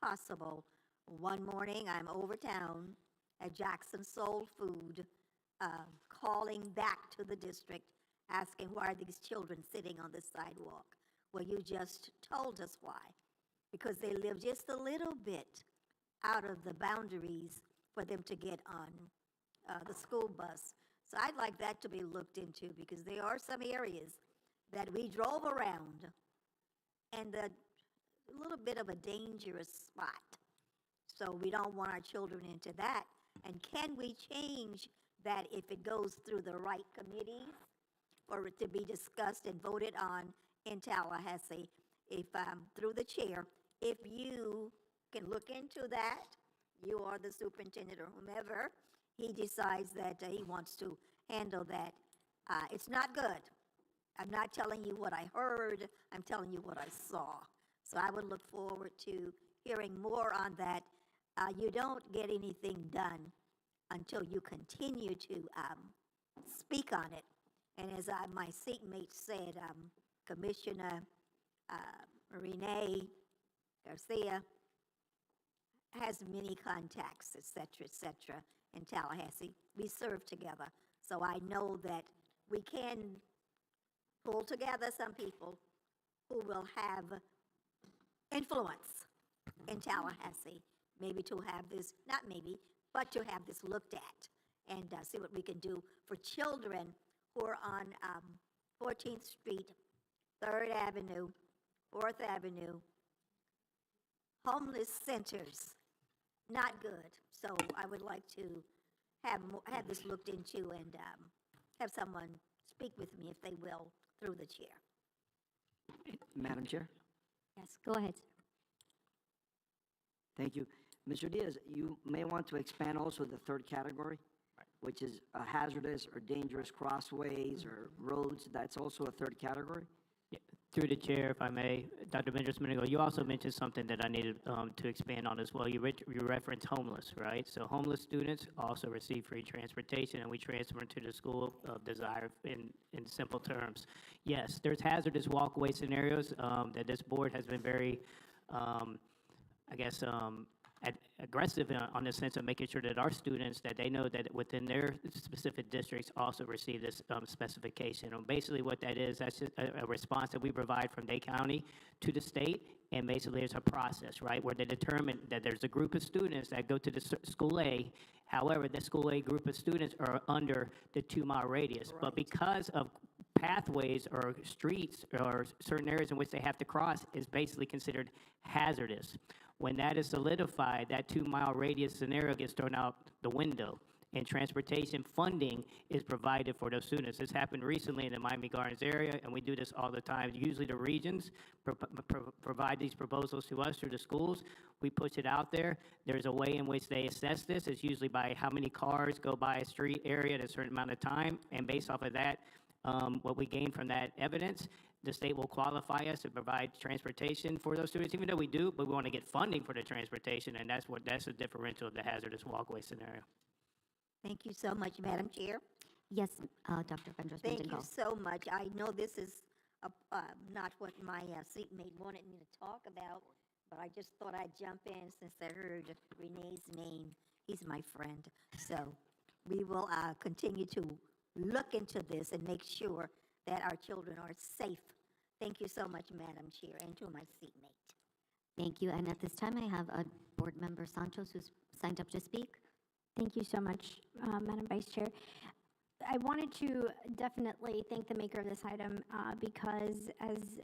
Speaker 22: possible. One morning, I'm over town at Jackson Soul Food, calling back to the district, asking why are these children sitting on the sidewalk? Well, you just told us why. Because they live just a little bit out of the boundaries for them to get on the school bus. So I'd like that to be looked into, because there are some areas that we drove around and a little bit of a dangerous spot. So we don't want our children into that. And can we change that if it goes through the right committees for it to be discussed and voted on in Tallahassee? If through the chair, if you can look into that, you are the superintendent or whomever, he decides that he wants to handle that. It's not good. I'm not telling you what I heard, I'm telling you what I saw. So I would look forward to hearing more on that. You don't get anything done until you continue to speak on it. And as my seatmate said, Commissioner Renee Garcia has many contacts, et cetera, in Tallahassee. We serve together. So I know that we can pull together some people who will have influence in Tallahassee, maybe to have this, not maybe, but to have this looked at and see what we can do for children who are on 14th Street, 3rd Avenue, 4th Avenue, homeless centers, not good. So I would like to have this looked into and have someone speak with me, if they will, through the chair.
Speaker 23: Madam Chair?
Speaker 1: Yes, go ahead.
Speaker 23: Thank you. Mr. Diaz, you may want to expand also the third category, which is hazardous or dangerous crossways or roads. That's also a third category.
Speaker 3: Yeah, through the chair, if I may, Dr. Bendros-Menigal, you also mentioned something that I needed to expand on as well. You referenced homeless, right? So homeless students also receive free transportation, and we transfer them to the school of desire in simple terms. Yes, there's hazardous walkway scenarios that this board has been very, aggressive on the sense of making sure that our students, that they know that within their specific districts also receive this specification. And basically what that is, that's just a response that we provide from Dade County to the state, and basically it's a process, right, where they determine that there's a group of students that go to the school A. However, the school A group of students are under the 2-mile radius. Right. But because of pathways or streets or certain areas in which they have to cross is basically considered hazardous. When that is solidified, that 2-mile radius scenario gets thrown out the window. and transportation funding is provided for those students. This happened recently in the Miami Gardens area, and we do this all the time. Usually the regions provide these proposals to us through the schools. We push it out there. There's a way in which they assess this. It's usually by how many cars go by a street area at a certain amount of time, and based off of that, what we gain from that evidence, the state will qualify us to provide transportation for those students, even though we do, but we want to get funding for the transportation, and that's the differential of the hazardous walkway scenario.
Speaker 22: Thank you so much, Madam Chair.
Speaker 1: Yes, Dr. Vendros.
Speaker 22: Thank you so much. I know this is not what my seatmate wanted me to talk about, but I just thought I'd jump in since I heard Renee's name. He's my friend. So we will continue to look into this and make sure that our children are safe. Thank you so much, Madam Chair, and to my seatmate.
Speaker 1: Thank you. And at this time, I have Board Member Santos who's signed up to speak.
Speaker 17: Thank you so much, Madam Vice Chair. I wanted to definitely thank the maker of this item because as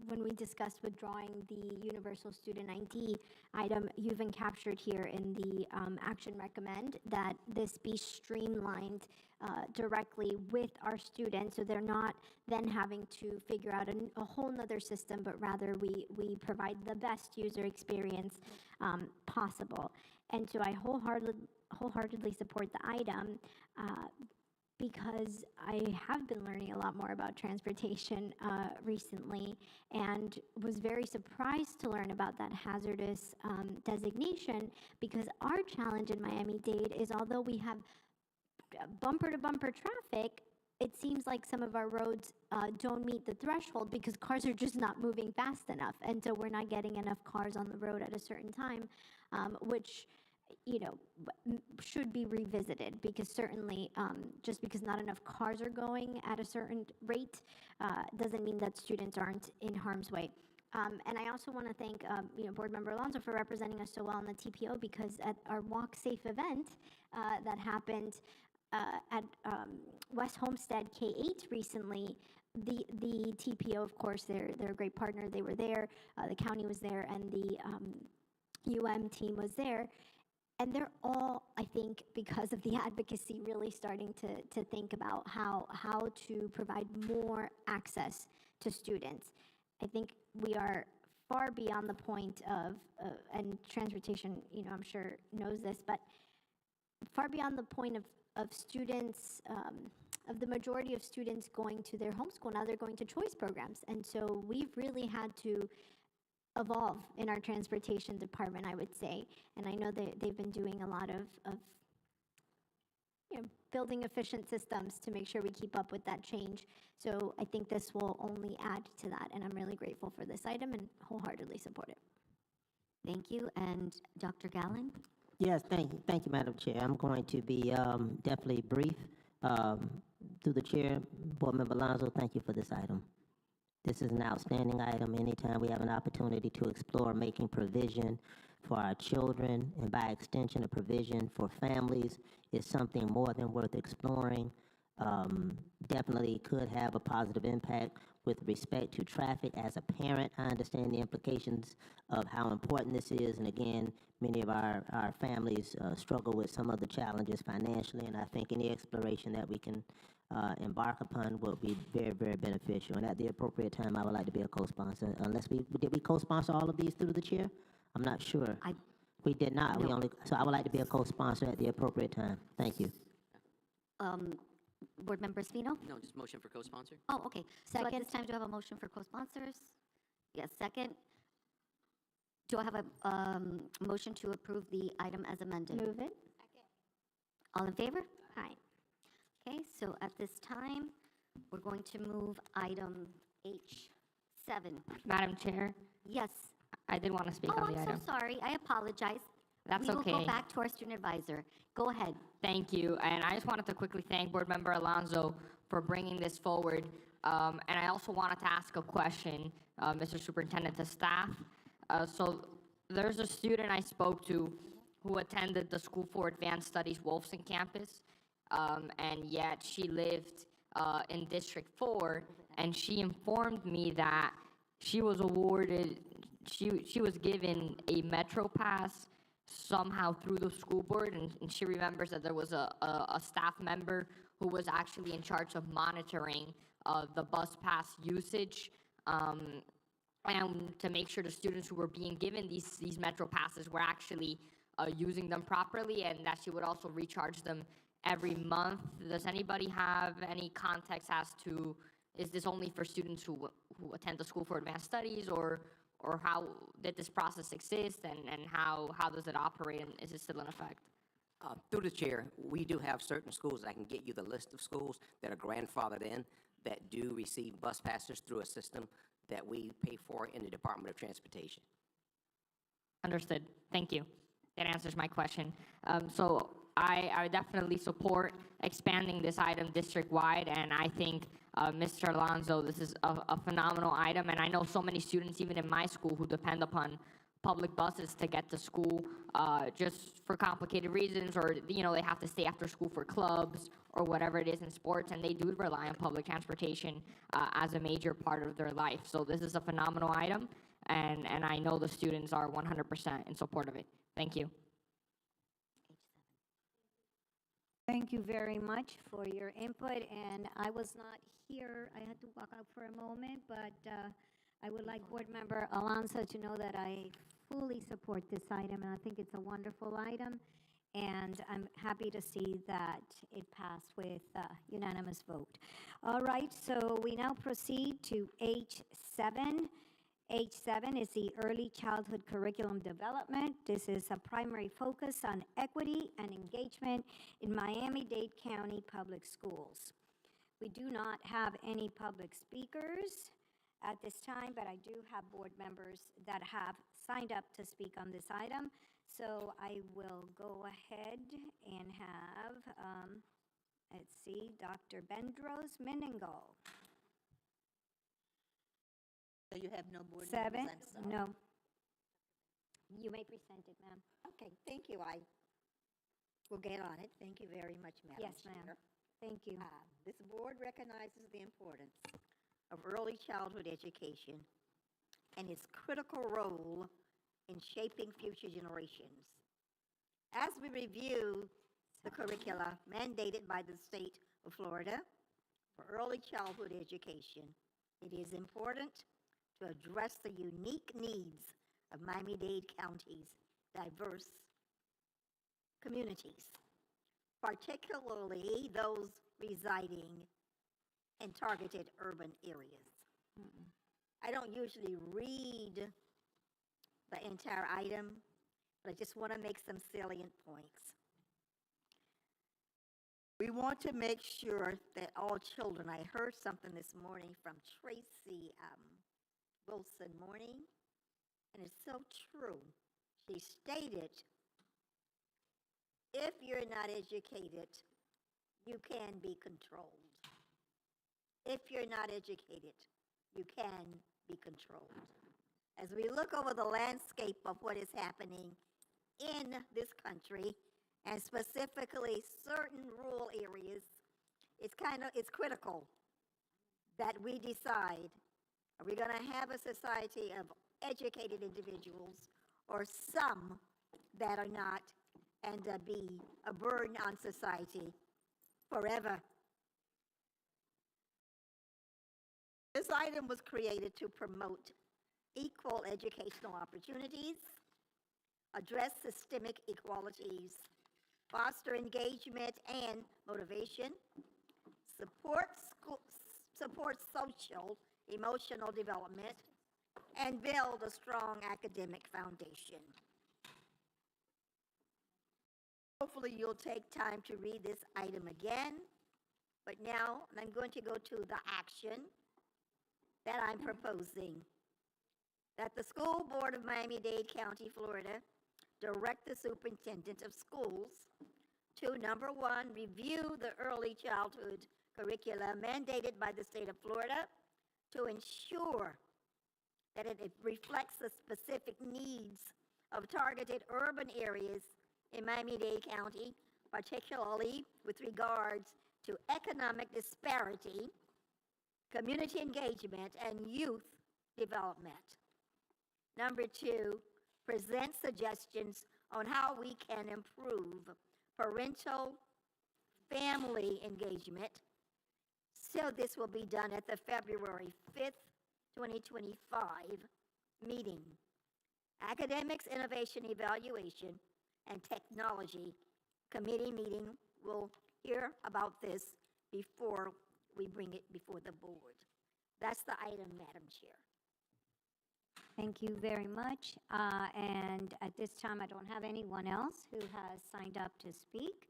Speaker 17: when we discussed withdrawing the Universal Student ID item, you've encaptured here in the action recommend that this be streamlined directly with our students, so they're not then having to figure out a whole nother system, but rather we provide the best user experience possible. And so I wholeheartedly support the item because I have been learning a lot more about transportation recently and was very surprised to learn about that hazardous designation, because our challenge in Miami-Dade is, although we have bumper-to-bumper traffic, it seems like some of our roads don't meet the threshold because cars are just not moving fast enough. And so we're not getting enough cars on the road at a certain time, which should be revisited, because certainly just because not enough cars are going at a certain rate doesn't mean that students aren't in harm's way. And I also want to thank Board Member Alonso for representing us so well in the TPO, because at our Walk Safe event that happened at West Homestead K-8 recently, the TPO, of course, they're a great partner. They were there, the county was there, and the UM team was there. And they're all, I think, because of the advocacy, really starting to think about how to provide more access to students. I think we are far beyond the point of, and transportation, I'm sure knows this, but far beyond the point of students, of the majority of students going to their homeschool. Now they're going to choice programs. And so we've really had to evolve in our transportation department, I would say. And I know that they've been doing a lot of building efficient systems to make sure we keep up with that change. So I think this will only add to that, and I'm really grateful for this item and wholeheartedly support it.
Speaker 1: Thank you. And Dr. Gallen?
Speaker 20: Yes, thank you, Madam Chair. I'm going to be definitely brief. Through the chair, Board Member Alonso, thank you for this item. This is an outstanding item. Anytime we have an opportunity to explore making provision for our children, and by extension, a provision for families, is something more than worth exploring. Definitely could have a positive impact with respect to traffic. As a parent, I understand the implications of how important this is. And again, many of our families struggle with some of the challenges financially. And I think any exploration that we can embark upon will be very, very beneficial. And at the appropriate time, I would like to be a co-sponsor. Did we co-sponsor all of these through the chair? I'm not sure. We did not.
Speaker 1: No.
Speaker 20: So I would like to be a co-sponsor at the appropriate time. Thank you.
Speaker 1: Board Member Espino?
Speaker 21: No, just motion for co-sponsor.
Speaker 1: Oh, okay. So at this time, do I have a motion for co-sponsors? Yes, second. Do I have a motion to approve the item as amended?
Speaker 17: Move it.
Speaker 1: All in favor?
Speaker 17: Aye.
Speaker 1: Okay, so at this time, we're going to move item H7.
Speaker 5: Madam Chair,
Speaker 1: Yes.
Speaker 5: I did want to speak on the
Speaker 1: I'm
Speaker 5: item.
Speaker 1: so sorry. I apologize.
Speaker 5: That's
Speaker 1: We will
Speaker 5: okay.
Speaker 1: go back to our student advisor. Go ahead.
Speaker 5: Thank you. And I just wanted to quickly thank Board Member Alonso for bringing this forward. And I also wanted to ask a question, Mr. Superintendent, to staff. So there's a student I spoke to who attended the School for Advanced Studies Wolfson campus, and yet she lived in District 4, and she informed me that she was awarded, she was given a Metro Pass somehow through the school board, and she remembers that there was a staff member who was actually in charge of monitoring the bus pass usage, and to make sure the students who were being given these Metro passes were actually using them properly, and that she would also recharge them every month. Does anybody have any context as to, is this only for students who attend the School for Advanced Studies, or how did this process exist, and how does it operate, and is it still in effect?
Speaker 6: Through the chair, we do have certain schools, I can get you the list of schools that are grandfathered in, that do receive bus passes through a system that we pay for in the Department of Transportation.
Speaker 5: Understood. Thank you. That answers my question. So I definitely support expanding this item district-wide, and I think, Mr. Alonso, this is a phenomenal item, and I know so many students, even in my school, who depend upon public buses to get to school just for complicated reasons, or, you know, they have to stay after school for clubs or whatever it is in sports, and they do rely on public transportation as a major part of their life. So this is a phenomenal item, and I know the students are 100% in support of it. Thank you.
Speaker 14: Thank you very much for your input, and I was not here. I had to walk out for a moment, but I would like Board Member Alonso to know that I fully support this item, and I think it's a wonderful item, and I'm happy to see that it passed with unanimous vote. All right, so we now proceed to H7. H7 is the Early Childhood Curriculum Development. This is a primary focus on equity and engagement in Miami-Dade County Public Schools. We do not have any public speakers at this time, but I do have board members that have signed up to speak on this item. So I will go ahead and have, let's see, Dr. Bendros Meningol.
Speaker 22: So you have no board
Speaker 14: Seven,
Speaker 22: members? I'm sorry.
Speaker 14: no. You may present it, ma'am.
Speaker 22: Okay, thank you. I will get on it. Thank you very much, Madam
Speaker 14: Yes, ma'am.
Speaker 22: Chair.
Speaker 14: Thank you.
Speaker 22: This board recognizes the importance of early childhood education and its critical role in shaping future generations. As we review the curricula mandated by the state of Florida for early childhood education, it is important to address the unique needs of Miami-Dade County's diverse communities, particularly those residing in targeted urban areas. I don't usually read the entire item, but I just want to make some salient points. We want to make sure that all children, I heard something this morning from Tracy Wilson Morning, and it's so true. She stated, if you're not educated, you can be controlled. If you're not educated, you can be controlled. As we look over the landscape of what is happening in this country, and specifically certain rural areas, it's critical that we decide, are we going to have a society of educated individuals or some that are not, and be a burden on society forever? This item was created to promote equal educational opportunities, address systemic inequalities, foster engagement and motivation, support social, emotional development, and build a strong academic foundation. Hopefully you'll take time to read this item again, but now I'm going to go to the action that I'm proposing. That the School Board of Miami-Dade County, Florida, direct the superintendent of schools to, number one, review the early childhood curricula mandated by the state of Florida to ensure that it reflects the specific needs of targeted urban areas in Miami-Dade County, particularly with regards to economic disparity, community engagement, and youth development. Number two, present suggestions on how we can improve parental family engagement. So this will be done at the February 5th, 2025 meeting. Academics, Innovation, Evaluation, and Technology Committee meeting will hear about this before we bring it before the board. That's the item, Madam Chair.
Speaker 14: Thank you very much. And at this time, I don't have anyone else who has signed up to speak.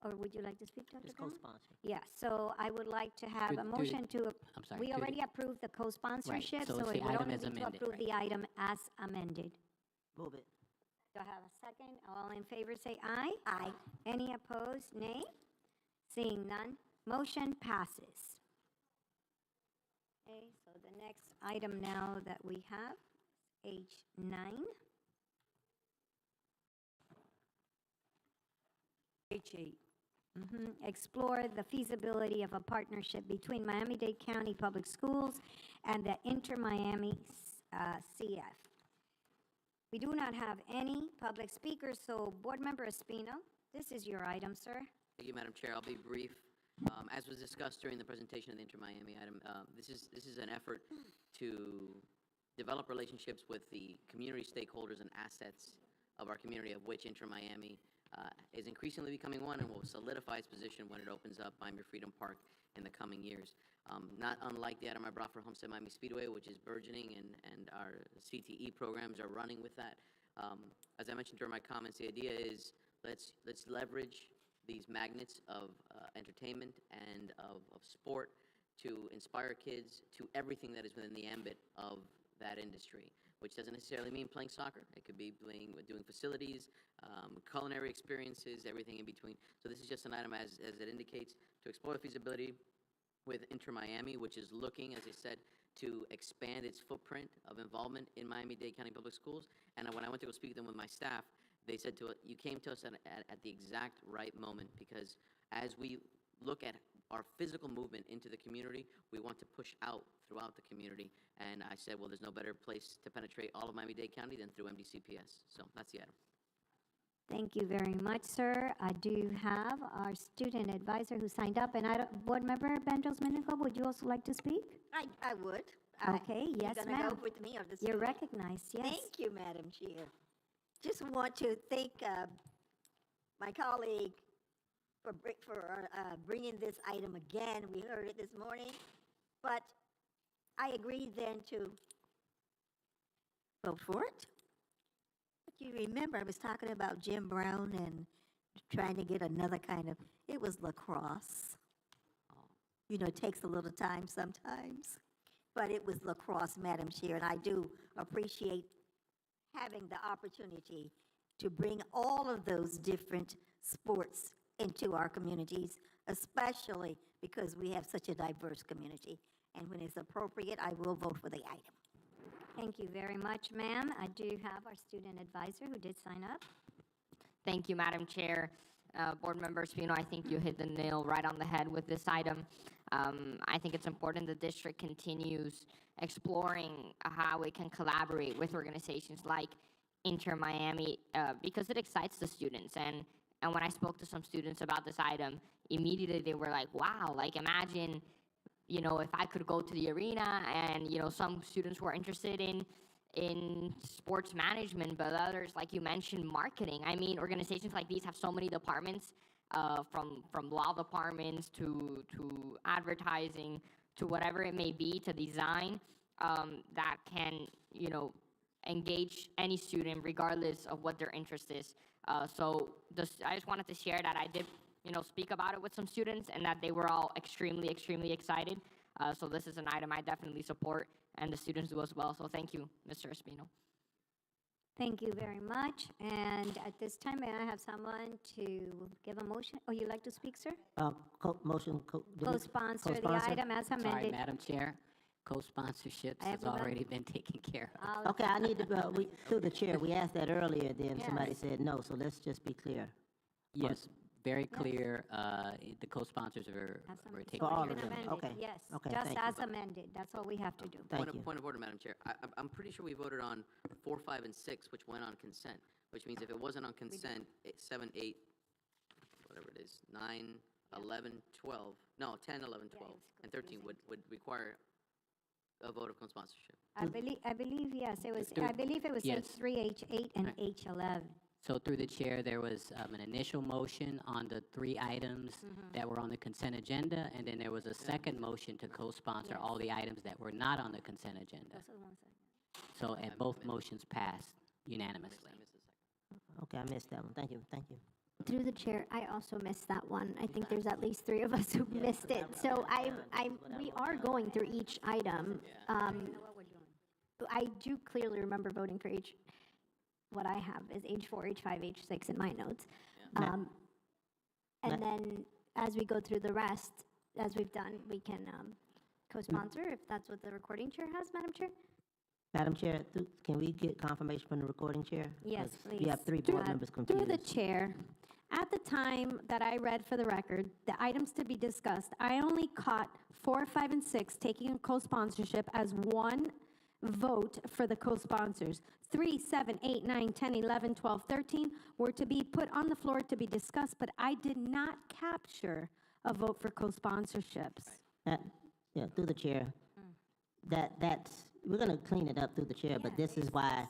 Speaker 14: Or would you like to speak, Dr.
Speaker 20: Just
Speaker 14: Brown?
Speaker 20: co-sponsor.
Speaker 14: Yeah, so I would like to have
Speaker 16: Do-
Speaker 14: a
Speaker 16: do-
Speaker 14: motion to,
Speaker 16: I'm sorry,
Speaker 14: we
Speaker 16: do the-
Speaker 14: already approved the co-sponsorship,
Speaker 16: so
Speaker 14: so
Speaker 16: it's
Speaker 14: it
Speaker 16: the
Speaker 14: would
Speaker 16: item
Speaker 14: only
Speaker 16: as
Speaker 14: be to
Speaker 16: amended,
Speaker 14: approve
Speaker 16: right.
Speaker 14: the item as amended.
Speaker 20: Move it.
Speaker 14: Do I have a second? All in favor say aye.
Speaker 22: Aye.
Speaker 14: Any opposed, nay? Seeing none, motion passes. Okay, so the next item now that we have, H9.
Speaker 12: H8.
Speaker 14: Explore the feasibility of a partnership between Miami-Dade County Public Schools and the Inter-Miami CF. We do not have any public speakers, so Board Member Espino, this is your item, sir.
Speaker 21: Thank you, Madam Chair. I'll be brief. As was discussed during the presentation of the Inter-Miami item, this is an effort to develop relationships with the community stakeholders and assets of our community, of which Inter-Miami is increasingly becoming one and will solidify its position when it opens up Miami Freedom Park in the coming years. Not unlike the item I brought for Homestead Miami Speedway, which is burgeoning, and our CTE programs are running with that. As I mentioned during my comments, the idea is let's leverage these magnets of entertainment and of sport to inspire kids to everything that is within the ambit of that industry, which doesn't necessarily mean playing soccer. It could be doing facilities, culinary experiences, everything in between. So this is just an item, as it indicates, to explore feasibility with Inter-Miami, which is looking, as I said, to expand its footprint of involvement in Miami-Dade County Public Schools. And when I went to go speak to them with my staff, they said to it, you came to us at the exact right moment, because as we look at our physical movement into the community, we want to push out throughout the community. And I said, well, there's no better place to penetrate all of Miami-Dade County than through MDCPS. So that's the item.
Speaker 14: Thank you very much, sir. I do have our student advisor who signed up, and Board Member Benjos-Mendicott, would you also like to speak?
Speaker 22: I would.
Speaker 14: Okay, yes,
Speaker 22: You're gonna
Speaker 14: ma'am.
Speaker 22: go with me or the
Speaker 14: You're
Speaker 22: student?
Speaker 14: recognized, yes.
Speaker 22: Thank you, Madam Chair. Just want to thank my colleague for bringing this item again. We heard it this morning, but I agreed then to vote for it. But you remember, I was talking about Jim Brown and trying to get another kind of, it was lacrosse. You know, it takes a little time sometimes, but it was lacrosse, Madam Chair, and I do appreciate having the opportunity to bring all of those different sports into our communities, especially because we have such a diverse community. And when it's appropriate, I will vote for the item.
Speaker 14: Thank you very much, ma'am. I do have our student advisor who did sign up.
Speaker 5: Thank you, Madam Chair. Board Member Espino, I think you hit the nail right on the head with this item. I think it's important the district continues exploring how it can collaborate with organizations like Inter-Miami because it excites the students. And when I spoke to some students about this item, immediately they were like, wow, like imagine, you know, if I could go to the arena, and, you know, some students were interested in sports management, but others, like you mentioned, marketing. I mean, organizations like these have so many departments, from law departments to advertising to whatever it may be, to design, that can, you know, engage any student regardless of what their interest is. So I just wanted to share that I did, you know, speak about it with some students, and that they were all extremely, extremely excited. So this is an item I definitely support, and the students do as well. So thank you, Mr. Espino.
Speaker 14: Thank you very much. And at this time, may I have someone to give a motion? Oh, you'd like to speak, sir? Co-sponsor the item as
Speaker 16: Sorry,
Speaker 14: amended.
Speaker 16: Madam Chair. Co-sponsorships has
Speaker 14: Everybody?
Speaker 16: already been taken care of.
Speaker 20: Okay, I need to, through the chair, we asked that earlier, then somebody
Speaker 14: Yes.
Speaker 20: said no, so let's just be clear.
Speaker 16: Yes, very clear. The co-sponsors were taken
Speaker 20: For all
Speaker 16: care
Speaker 20: of them,
Speaker 14: Amended,
Speaker 20: okay.
Speaker 14: yes,
Speaker 20: Okay,
Speaker 14: just
Speaker 20: thank you.
Speaker 14: as amended. That's all we have to do.
Speaker 20: Thank you.
Speaker 21: Point of order, Madam Chair. I'm pretty sure we voted on 4, 5, and 6, which went on consent. which means if it wasn't on consent, 7, 8, whatever it is, 9, 11, 12, no, 10, 11, 12, and 13 would require a vote of co-sponsorship.
Speaker 22: I believe, yes, it was,
Speaker 16: Through-
Speaker 22: I believe it was
Speaker 16: yes.
Speaker 22: H3, H8, and H11.
Speaker 16: So through the chair, there was an initial motion on the 3 items that were on the consent agenda, and then there was a second motion to co-sponsor all the items that were not on the consent agenda.
Speaker 22: Those are the ones I-
Speaker 16: So, and both motions passed unanimously.
Speaker 20: Okay, I missed that one. Thank you, thank you.
Speaker 17: Through the chair, I also missed that one. I think there's at least 3 of us who missed it. So we are going through each item. I do clearly remember voting for what I have is H4, H5, H6 in my notes. And then as we go through the rest, as we've done, we can co-sponsor if that's what the recording chair has, Madam Chair?
Speaker 20: Madam Chair, can we get confirmation from the recording chair?
Speaker 17: Yes,
Speaker 20: 'Cause
Speaker 17: please.
Speaker 20: We have 3 board members confused.
Speaker 17: Through the chair, at the time that I read for the record, the items to be discussed, I only caught 4, 5, and 6 taking a co-sponsorship as one vote for the co-sponsors. 3, 7, 8, 9, 10, 11, 12, 13 were to be put on the floor to be discussed, but I did not capture a vote for co-sponsorships.
Speaker 20: Yeah, through the chair. That's, we're gonna clean it up through the chair, but this is why,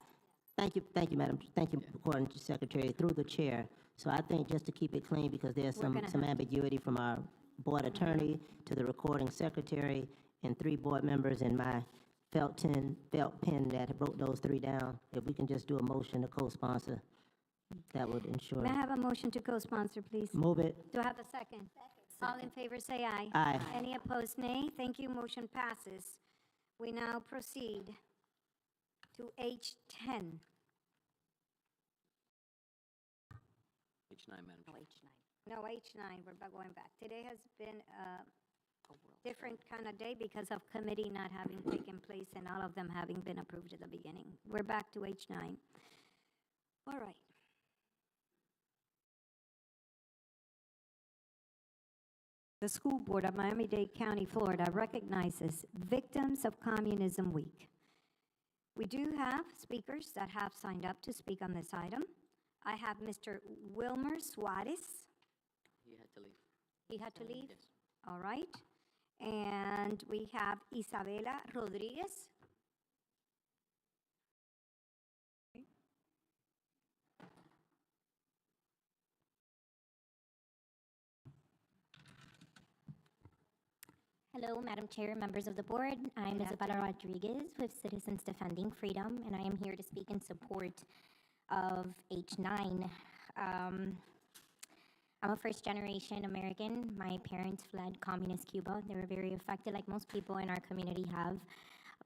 Speaker 20: thank you, Madam, thank you, Recording Secretary, through the chair. So I think just to keep it clean, because there's some ambiguity from our board attorney to the recording secretary and 3 board members and my felt pen that wrote those 3 down. If we can just do a motion to co-sponsor, that would ensure.
Speaker 22: May I have a motion to co-sponsor, please?
Speaker 20: Move it.
Speaker 22: Do I have a second? All in favor, say aye.
Speaker 20: Aye.
Speaker 22: Any opposed, nay. Thank you, motion passes. We now proceed to H10.
Speaker 21: H9, Madam Chair.
Speaker 22: No, H9, we're going back. Today has been a different kind of day because of committee not having taken place and all of them having been approved at the beginning. We're back to H9. All right. The School Board of Miami-Dade County, Florida recognizes Victims of Communism Week. We do have speakers that have signed up to speak on this item. I have Mr. Wilmer Suarez.
Speaker 21: He had to leave.
Speaker 22: He had to leave?
Speaker 21: Yes.
Speaker 22: All right. And we have Isabela Rodriguez.
Speaker 7: Hello, Madam Chair, members of the board. I'm Isabella Rodriguez with Citizens Defending Freedom, and I am here to speak in support of H9. I'm a first-generation American. My parents fled communist Cuba. They were very affected, like most people in our community have,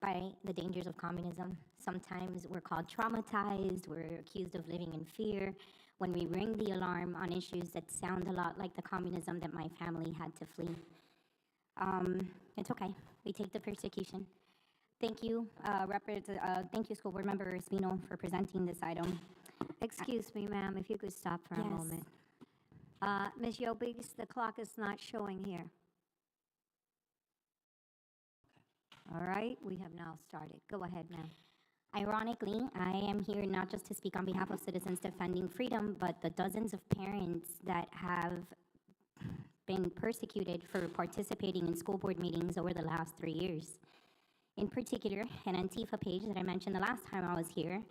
Speaker 7: by the dangers of communism. Sometimes we're called traumatized, we're accused of living in fear when we ring the alarm on issues that sound a lot like the communism that my family had to flee. It's okay. We take the persecution. Thank you, thank you, School Board Member Espino, for presenting this item.
Speaker 22: Excuse me, ma'am, if you could stop for a
Speaker 7: Yes.
Speaker 22: moment. Ms. Yobis, the clock is not showing here. All right, we have now started. Go ahead, ma'am.
Speaker 7: Ironically, I am here not just to speak on behalf of Citizens Defending Freedom, but the dozens of parents that have been persecuted for participating in school board meetings over the last 3 years. In particular, an Antifa page that I mentioned the last time I was here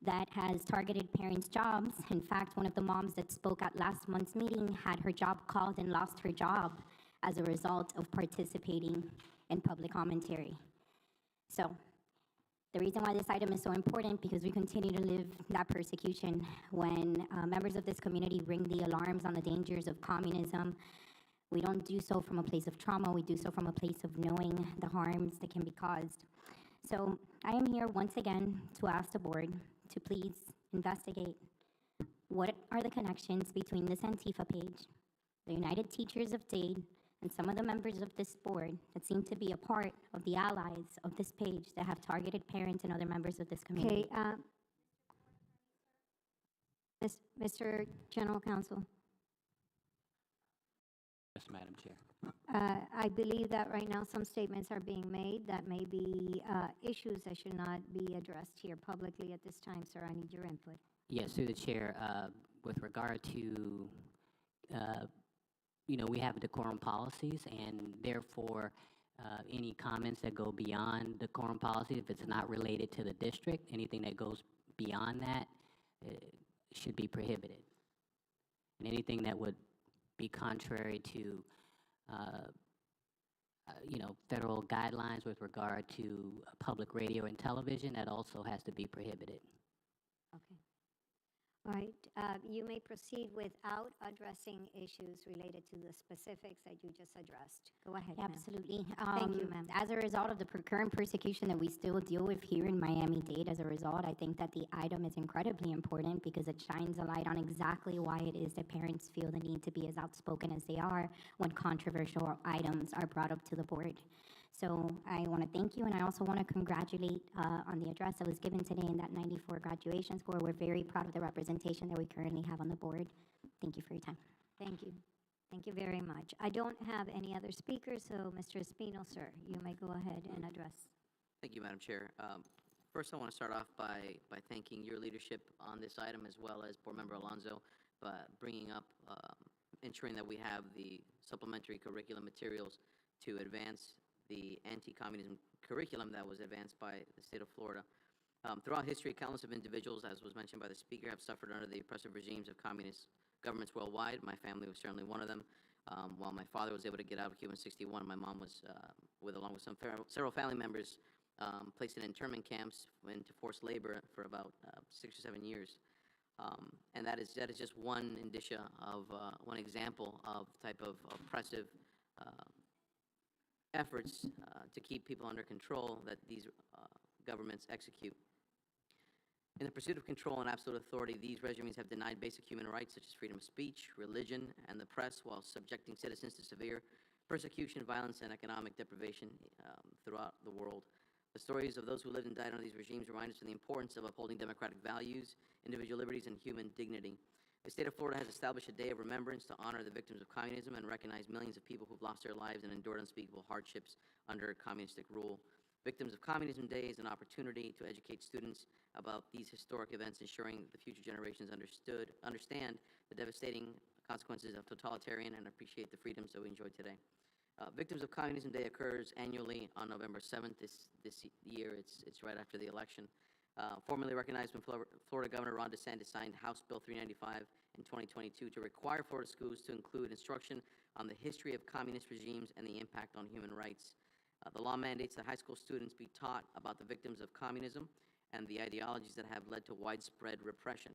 Speaker 7: that has targeted parents' jobs. In fact, one of the moms that spoke at last month's meeting had her job called and lost her job as a result of participating in public commentary. So, the reason why this item is so important, because we continue to live that persecution when members of this community ring the alarms on the dangers of communism. We don't do so from a place of trauma, we do so from a place of knowing the harms that can be caused. So I am here once again to ask the board to please investigate what are the connections between this Antifa page, the United Teachers of Dade, and some of the members of this board that seem to be a part of the allies of this page that have targeted parents and other members of this community.
Speaker 22: Okay, Mr. General Counsel.
Speaker 10: Yes, Madam Chair.
Speaker 22: I believe that right now some statements are being made that may be issues that should not be addressed here publicly at this time, sir. I need your input.
Speaker 16: Yes, through the chair, with regard to, we have decorum policies, and therefore, any comments that go beyond decorum policy, if it's not related to the district, anything that goes beyond that should be prohibited. And anything that would be contrary to, federal guidelines with regard to public radio and television, that also has to be prohibited.
Speaker 22: Okay. All right. You may proceed without addressing issues related to the specifics that you just addressed. Go ahead, ma'am.
Speaker 7: Absolutely.
Speaker 22: Thank you, ma'am.
Speaker 7: As a result of the current persecution that we still deal with here in Miami-Dade, as a result, I think that the item is incredibly important because it shines a light on exactly why it is that parents feel the need to be as outspoken as they are when controversial items are brought up to the board. So I want to thank you, and I also want to congratulate on the address that was given today in that 94 graduation score. We're very proud of the representation that we currently have on the board. Thank you for your time.
Speaker 22: Thank you. Thank you very much. I don't have any other speakers, so Mr. Espino, sir, you may go ahead and address.
Speaker 21: Thank you, Madam Chair. First, I want to start off by thanking your leadership on this item, as well as Board Member Alonso, bringing up, ensuring that we have the supplementary curriculum materials to advance the anti-communism curriculum that was advanced by the state of Florida. Throughout history, countless of individuals, as was mentioned by the speaker, have suffered under the oppressive regimes of communist governments worldwide. My family was certainly one of them. While my father was able to get out of Cuba in '61, my mom was, along with several family members, placed in internment camps into forced labor for about 6 or 7 years. And that is just one indicia of, one example of type of oppressive efforts to keep people under control that these governments execute. In the pursuit of control and absolute authority, these regimes have denied basic human rights such as freedom of speech, religion, and the press, while subjecting citizens to severe persecution, violence, and economic deprivation throughout the world. The stories of those who lived and died under these regimes remind us of the importance of upholding democratic values, individual liberties, and human dignity. The state of Florida has established a day of remembrance to honor the victims of communism and recognize millions of people who've lost their lives and endured unspeakable hardships under communistic rule. Victims of Communism Day is an opportunity to educate students about these historic events, ensuring the future generations understand the devastating consequences of totalitarian and appreciate the freedoms that we enjoy today. Victims of Communism Day occurs annually on November 7th. This year, it's right after the election. Formally recognized when Florida Governor Ron DeSantis signed House Bill 395 in 2022 to require Florida schools to include instruction on the history of communist regimes and the impact on human rights. The law mandates that high school students be taught about the victims of communism and the ideologies that have led to widespread repression.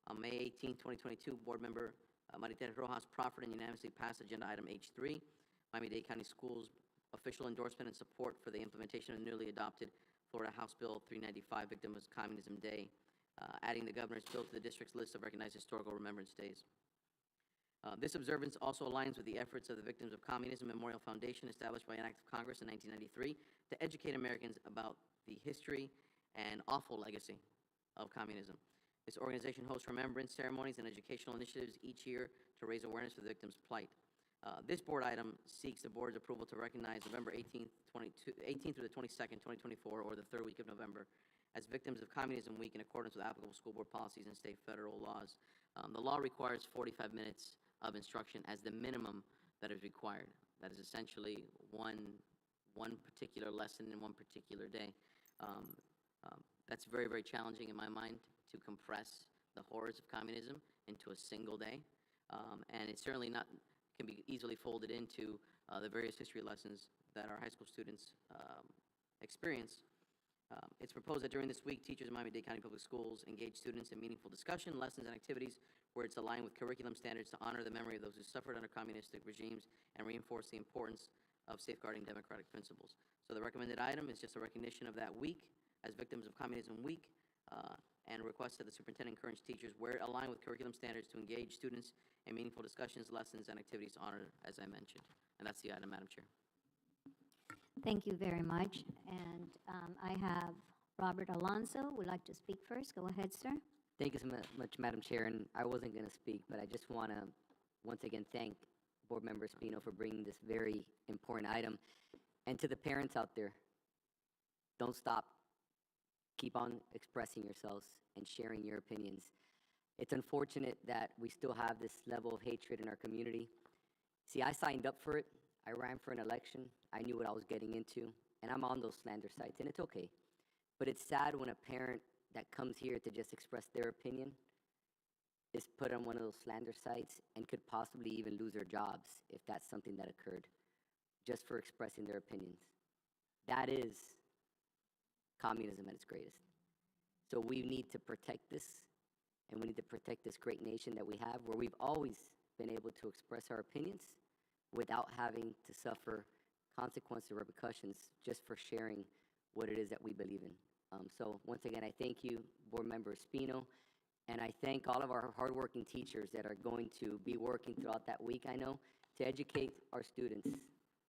Speaker 21: On May 18, 2022, Board Member Maritere Rojas proffered and unanimously passed Agenda Item H3, Miami-Dade County Schools' official endorsement and support for the implementation of newly adopted Florida House Bill 395, Victims of Communism Day, adding the governor's bill to the district's list of recognized historical remembrance days. This observance also aligns with the efforts of the Victims of Communism Memorial Foundation, established by an act of Congress in 1993 to educate Americans about the history and awful legacy of communism. This organization hosts remembrance ceremonies and educational initiatives each year to raise awareness for the victims' plight. This board item seeks the board's approval to recognize November 18th through the 22nd, 2024, or the third week of November, as Victims of Communism Week in accordance with applicable school board policies and state federal laws. The law requires 45 minutes of instruction as the minimum that is required. That is essentially one particular lesson in one particular day. That's very, very challenging in my mind to compress the horrors of communism into a single day. And it's certainly not can be easily folded into the various history lessons that our high school students experience. It's proposed that during this week, teachers in Miami-Dade County Public Schools engage students in meaningful discussion, lessons, and activities where it's aligned with curriculum standards to honor the memory of those who suffered under communistic regimes and reinforce the importance of safeguarding democratic principles. So the recommended item is just a recognition of that week as Victims of Communism Week, and requests that the superintendent encourage teachers where it aligned with curriculum standards to engage students in meaningful discussions, lessons, and activities to honor, as I mentioned. And that's the item, Madam Chair.
Speaker 22: Thank you very much. And I have Robert Alonso would like to speak first. Go ahead, sir.
Speaker 2: Thank you so much, Madam Chair. And I wasn't going to speak, but I just want to once again thank Board Member Espino for bringing this very important item. And to the parents out there, don't stop. Keep on expressing yourselves and sharing your opinions. It's unfortunate that we still have this level of hatred in our community. See, I signed up for it. I ran for an election. I knew what I was getting into, and I'm on those slander sites, and it's okay. But it's sad when a parent that comes here to just express their opinion is put on one of those slander sites and could possibly even lose their jobs if that's something that occurred, just for expressing their opinions. That is communism at its greatest. So we need to protect this, and we need to protect this great nation that we have, where we've always been able to express our opinions without having to suffer consequences or repercussions just for sharing what it is that we believe in. So once again, I thank you, Board Member Espino, and I thank all of our hardworking teachers that are going to be working throughout that week, I know, to educate our students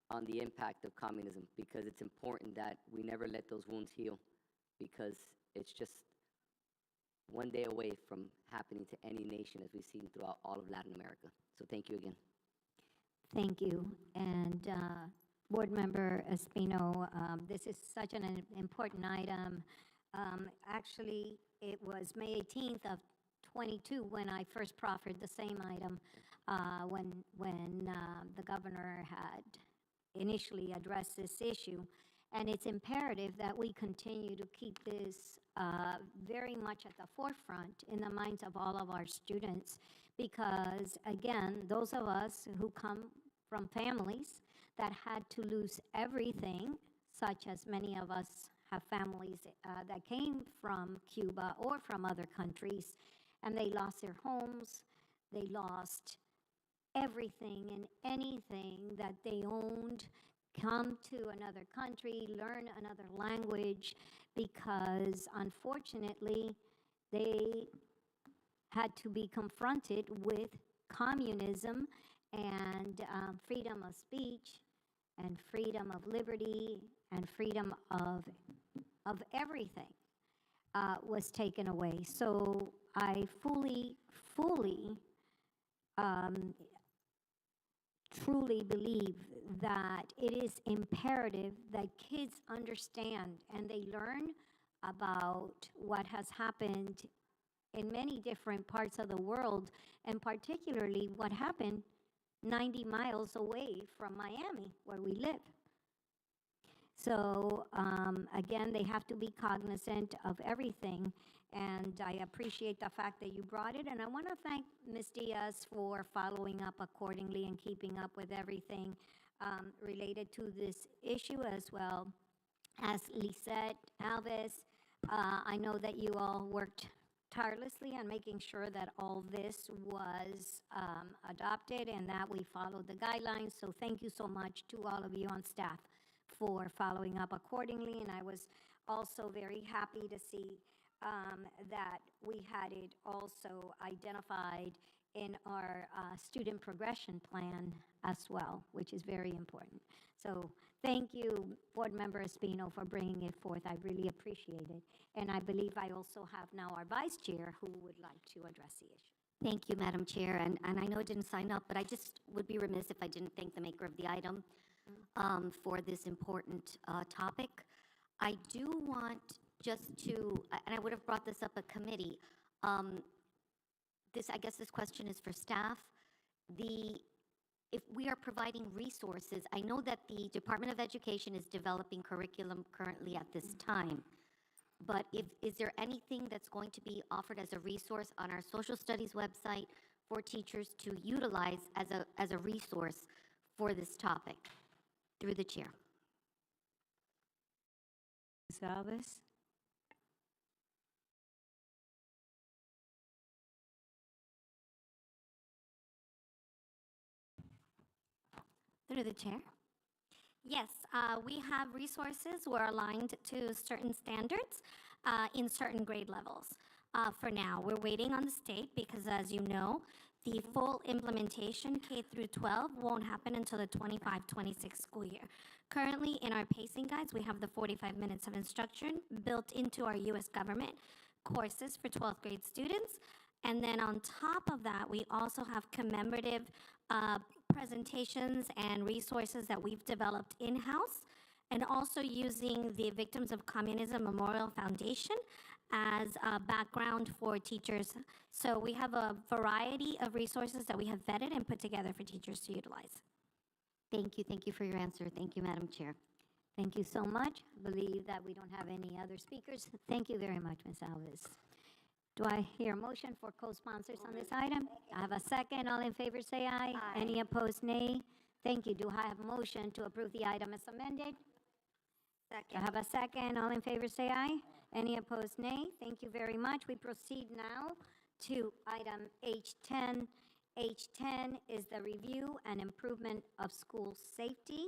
Speaker 2: on the impact of communism, because it's important that we never let those wounds heal, because it's just one day away from happening to any nation as we've seen throughout all of Latin America. So thank you again.
Speaker 22: Thank you. And Board Member Espino, this is such an important item. Actually, it was May 18th of 22 when I first proffered the same item, when the governor had initially addressed this issue. And it's imperative that we continue to keep this very much at the forefront in the minds of all of our students, because again, those of us who come from families that had to lose everything, such as many of us have families that came from Cuba or from other countries, and they lost their homes, they lost everything and anything that they owned, come to another country, learn another language, because unfortunately they had to be confronted with communism and freedom of speech and freedom of liberty and freedom of everything was taken away. So I fully truly believe that it is imperative that kids understand and they learn about what has happened in many different parts of the world, and particularly what happened 90 miles away from Miami, where we live. So again, they have to be cognizant of everything, and I appreciate the fact that you brought it, and I want to thank Ms. Diaz for following up accordingly and keeping up with everything related to this issue, as well as Lisette Alves. I know that you all worked tirelessly on making sure that all this was adopted and that we followed the guidelines, so thank you so much to all of you on staff for following up accordingly. And I was also very happy to see that we had it also identified in our student progression plan as well, which is very important. So thank you, Board Member Espino, for bringing it forth. I really appreciate it. And I believe I also have now our Vice Chair who would like to address the issue.
Speaker 1: Thank you, Madam Chair. And I know I didn't sign up, but I just would be remiss if I didn't thank the maker of the item for this important topic. I do want just to, and I would have brought this up at committee, I guess this question is for staff. If we are providing resources, I know that the Department of Education is developing curriculum currently at this time, but is there anything that's going to be offered as a resource on our social studies website for teachers to utilize as a resource for this topic? Through the chair.
Speaker 22: Ms. Alves?
Speaker 17: Through the chair. Yes, we have resources. We're aligned to certain standards in certain grade levels. For now, we're waiting on the state because, as you know, the full implementation K through 12 won't happen until the 25-26 school year. Currently, in our pacing guides, we have the 45 minutes of instruction built into our U.S. government courses for 12th grade students, And then on top of that, we also have commemorative presentations and resources that we've developed in-house, and also using the Victims of Communism Memorial Foundation as a background for teachers. So we have a variety of resources that we have vetted and put together for teachers to utilize.
Speaker 1: Thank you for your answer. Thank you, Madam Chair. Thank you so much. I believe that we don't have any other speakers. Thank you very much, Ms. Alves. Do I hear a motion for co-sponsors on this item? I have a second. All in favor say aye.
Speaker 22: Aye.
Speaker 1: Any opposed, nay. Thank you. Do I have a motion to approve the item as amended? I have a second. All in favor say aye. Any opposed, nay. Thank you very much. We proceed now to item H10. H10 is the review and improvement of school safety.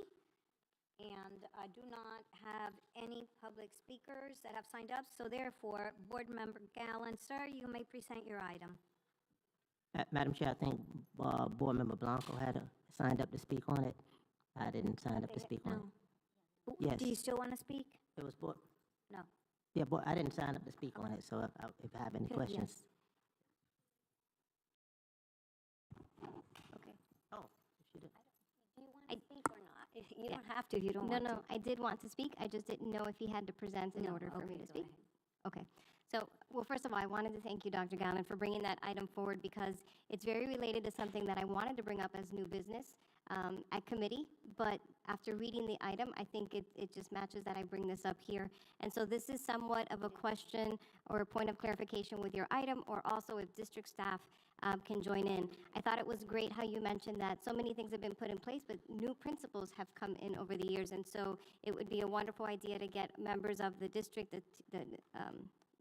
Speaker 1: And I do not have any public speakers that have signed up, so therefore, Board Member Gallen, sir, you may present your item.
Speaker 20: Madam Chair, I think Board Member Blanco had signed up to speak on it. I didn't sign up to speak on it. Yes.
Speaker 1: Do you still want to speak?
Speaker 20: It was Board.
Speaker 1: No.
Speaker 20: Yeah, Board, I didn't sign up to speak on it, so if I have any
Speaker 1: Okay,
Speaker 20: questions.
Speaker 1: yes. Okay.
Speaker 20: Oh, she did.
Speaker 1: Do you want to speak or not? You don't have to if you don't want to. No, I did want to speak. I just didn't know if he had to present in order for me to speak. Okay. So, well, first of all, I wanted to thank you, Dr. Gallen, for bringing that item forward because it's very related to something that I wanted to bring up as new business at committee. But after reading the item, I think it just matches that I bring this up here. And so this is somewhat of a question or a point of clarification with your item, or also if district staff can join in. I thought it was great how you mentioned that so many things have been put in place, but new principals have come in over the years. And so it would be a wonderful idea to get members of the district,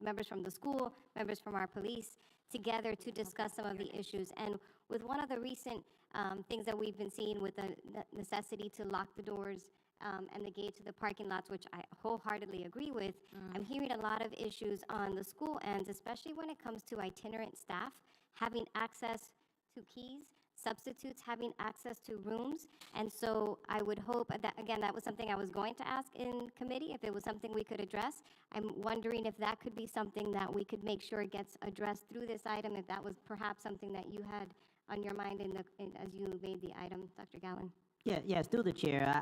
Speaker 1: members from the school, members from our police together to discuss some of the issues. And with one of the recent things that we've been seeing with the necessity to lock the doors and the gate to the parking lots, which I wholeheartedly agree with, I'm hearing a lot of issues on the school ends, especially when it comes to itinerant staff having access to keys, substitutes having access to rooms. And so I would hope that, again, that was something I was going to ask in committee, if it was something we could address. I'm wondering if that could be something that we could make sure it gets addressed through this item, if that was perhaps something that you had on your mind as you made the item, Dr. Gallen.
Speaker 20: Yeah, yes, through the chair,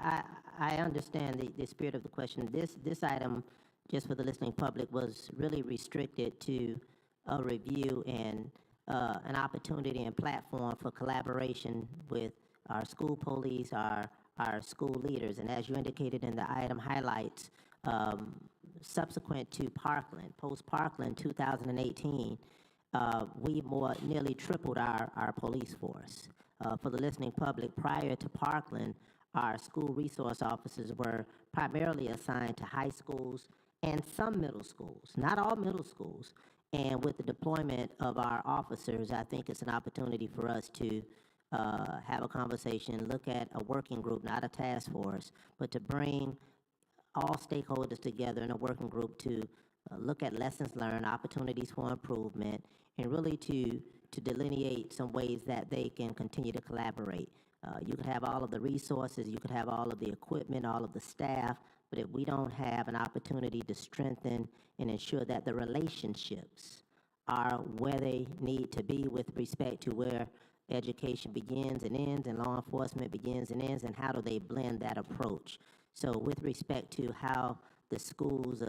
Speaker 20: I understand the spirit of the question. This item, just for the listening public, was really restricted to a review and an opportunity and platform for collaboration with our school police, our school leaders. And as you indicated in the item highlights, subsequent to Parkland, post-Parkland 2018, we nearly tripled our police force. For the listening public, prior to Parkland, our school resource officers were primarily assigned to high schools and some middle schools, not all middle schools. And with the deployment of our officers, I think it's an opportunity for us to have a conversation, look at a working group, not a task force, but to bring all stakeholders together in a working group to look at lessons learned, opportunities for improvement, and really to delineate some ways that they can continue to collaborate. You could have all of the resources, you could have all of the equipment, all of the staff, but if we don't have an opportunity to strengthen and ensure that the relationships are where they need to be with respect to where education begins and ends and law enforcement begins and ends, and how do they blend that approach? So with respect to how the schools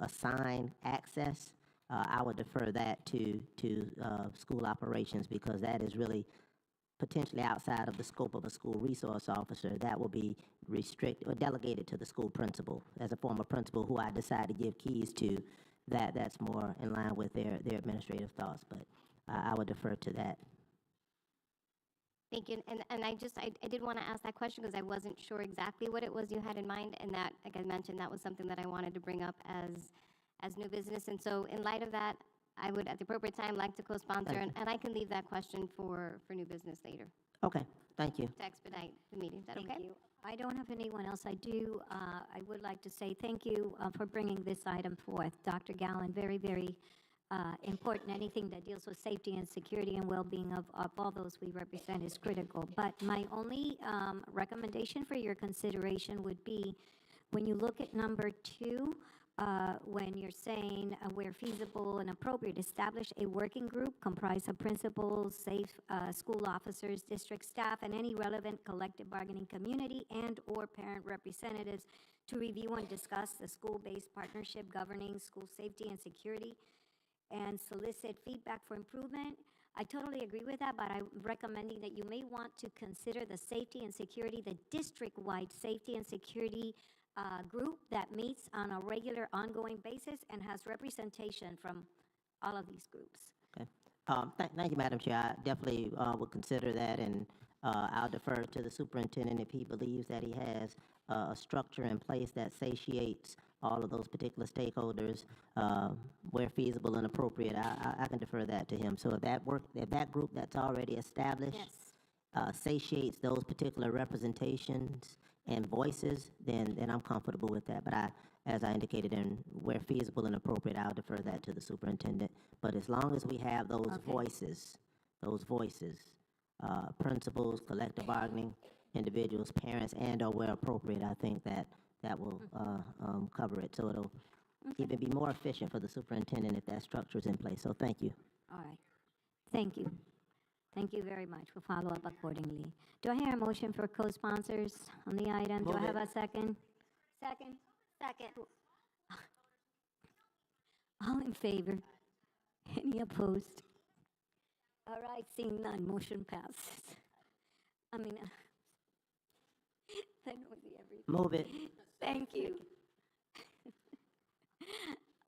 Speaker 20: assign access, I would defer that to school operations, because that is really potentially outside of the scope of a school resource officer. That will be restricted or delegated to the school principal. As a former principal who I decide to give keys to, that's more in line with their administrative thoughts, but I would defer to that.
Speaker 1: Thank you. And I did want to ask that question because I wasn't sure exactly what it was you had in mind, and that, like I mentioned, that was something that I wanted to bring up as new business. And so in light of that, I would, at the appropriate time, like to co-sponsor, and I can leave that question for new business later.
Speaker 20: Okay, thank you.
Speaker 1: To expedite the meeting. Is that okay?
Speaker 17: Thank you. I don't have anyone else. I would like to say thank you for bringing this item forth. Dr. Gallen, very, very important. Anything that deals with safety and security and well-being of all those we represent is critical. But my only recommendation for your consideration would be, when you look at number 2,
Speaker 22: when you're saying where feasible and appropriate, establish a working group comprised of principals, safe school officers, district staff, and any relevant collective bargaining community and/or parent representatives to review and discuss the school-based partnership governing school safety and security and solicit feedback for improvement. I totally agree with that, but I'm recommending that you may want to consider the safety and security, the district-wide safety and security group that meets on a regular, ongoing basis and has representation from all of these groups.
Speaker 20: Okay. Thank you, Madam Chair. I definitely would consider that, and I'll defer to the superintendent if he believes that he has a structure in place that satiates all of those particular stakeholders where feasible and appropriate. I can defer that to him. So if that group that's already established satiates those particular representations and voices, then I'm comfortable with that. But as I indicated, and where feasible and appropriate, I'll defer that to the superintendent. But as long as we have those voices, principals, collective bargaining, individuals, parents, and/or where appropriate, I think that will cover it. So it'll even be more efficient for the superintendent if that structure is in place. So thank you.
Speaker 22: All right. Thank you. Thank you very much. We'll follow up accordingly. Do I hear a motion for co-sponsors on the item? Do I have a second? Second.
Speaker 14: Second.
Speaker 22: All in favor? Any opposed? All right, seeing none, motion passes. I mean, that would be everything.
Speaker 20: Move it.
Speaker 22: Thank you.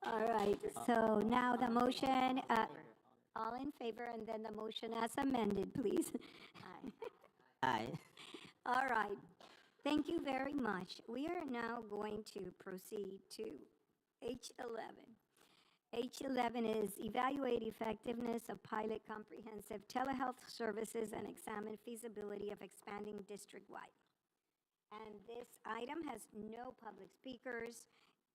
Speaker 22: All right, so now the motion, all in favor, and then the motion as amended, please.
Speaker 20: Aye.
Speaker 22: All right, thank you very much. We are now going to proceed to H11. H11 is evaluate effectiveness of pilot comprehensive telehealth services and examine feasibility of expanding district-wide. And this item has no public speakers,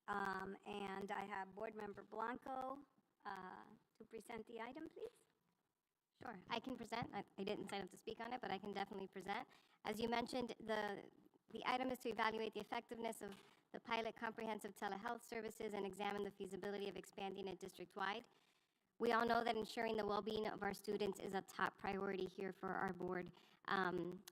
Speaker 22: and I have Board Member Blanco to present the item, please.
Speaker 1: Sure, I can present. I didn't sign up to speak on it, but I can definitely present. As you mentioned, the item is to evaluate the effectiveness of the pilot comprehensive telehealth services and examine the feasibility of expanding it district-wide. We all know that ensuring the well-being of our students is a top priority here for our board.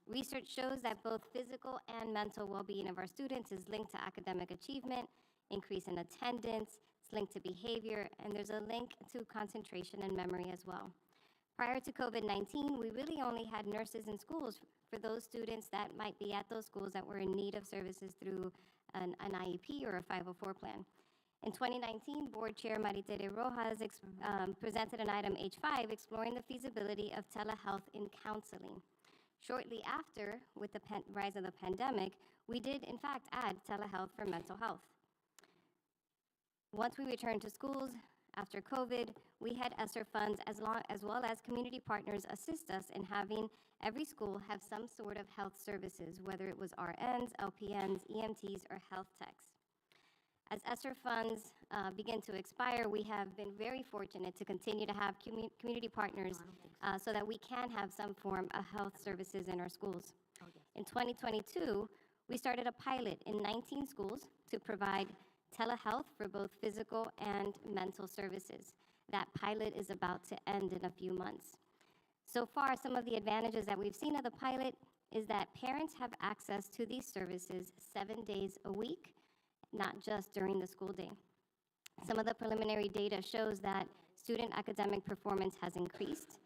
Speaker 1: Research shows that both physical and mental well-being of our students is linked to academic achievement, increase in attendance, it's linked to behavior, and there's a link to concentration and memory as well. Prior to COVID-19, we really only had nurses in schools for those students that might be at those schools that were in need of services through an IEP or a 504 plan. In 2019, Board Chair Maritere Rojas presented an item H5 exploring the feasibility of telehealth in counseling. Shortly after, with the rise of the pandemic, we did in fact add telehealth for mental health. Once we returned to schools after COVID, we had ESSER funds as well as community partners assist us in having every school have some sort of health services, whether it was RNs, LPNs, EMTs, or health techs. As ESSER funds begin to expire, we have been very fortunate to continue to have community partners so that we can have some form of health services in our schools. In 2022, we started a pilot in 19 schools to provide telehealth for both physical and mental services. That pilot is about to end in a few months. So far, some of the advantages that we've seen of the pilot is that parents have access to these services 7 days a week, not just during the school day. Some of the preliminary data shows that student academic performance has increased.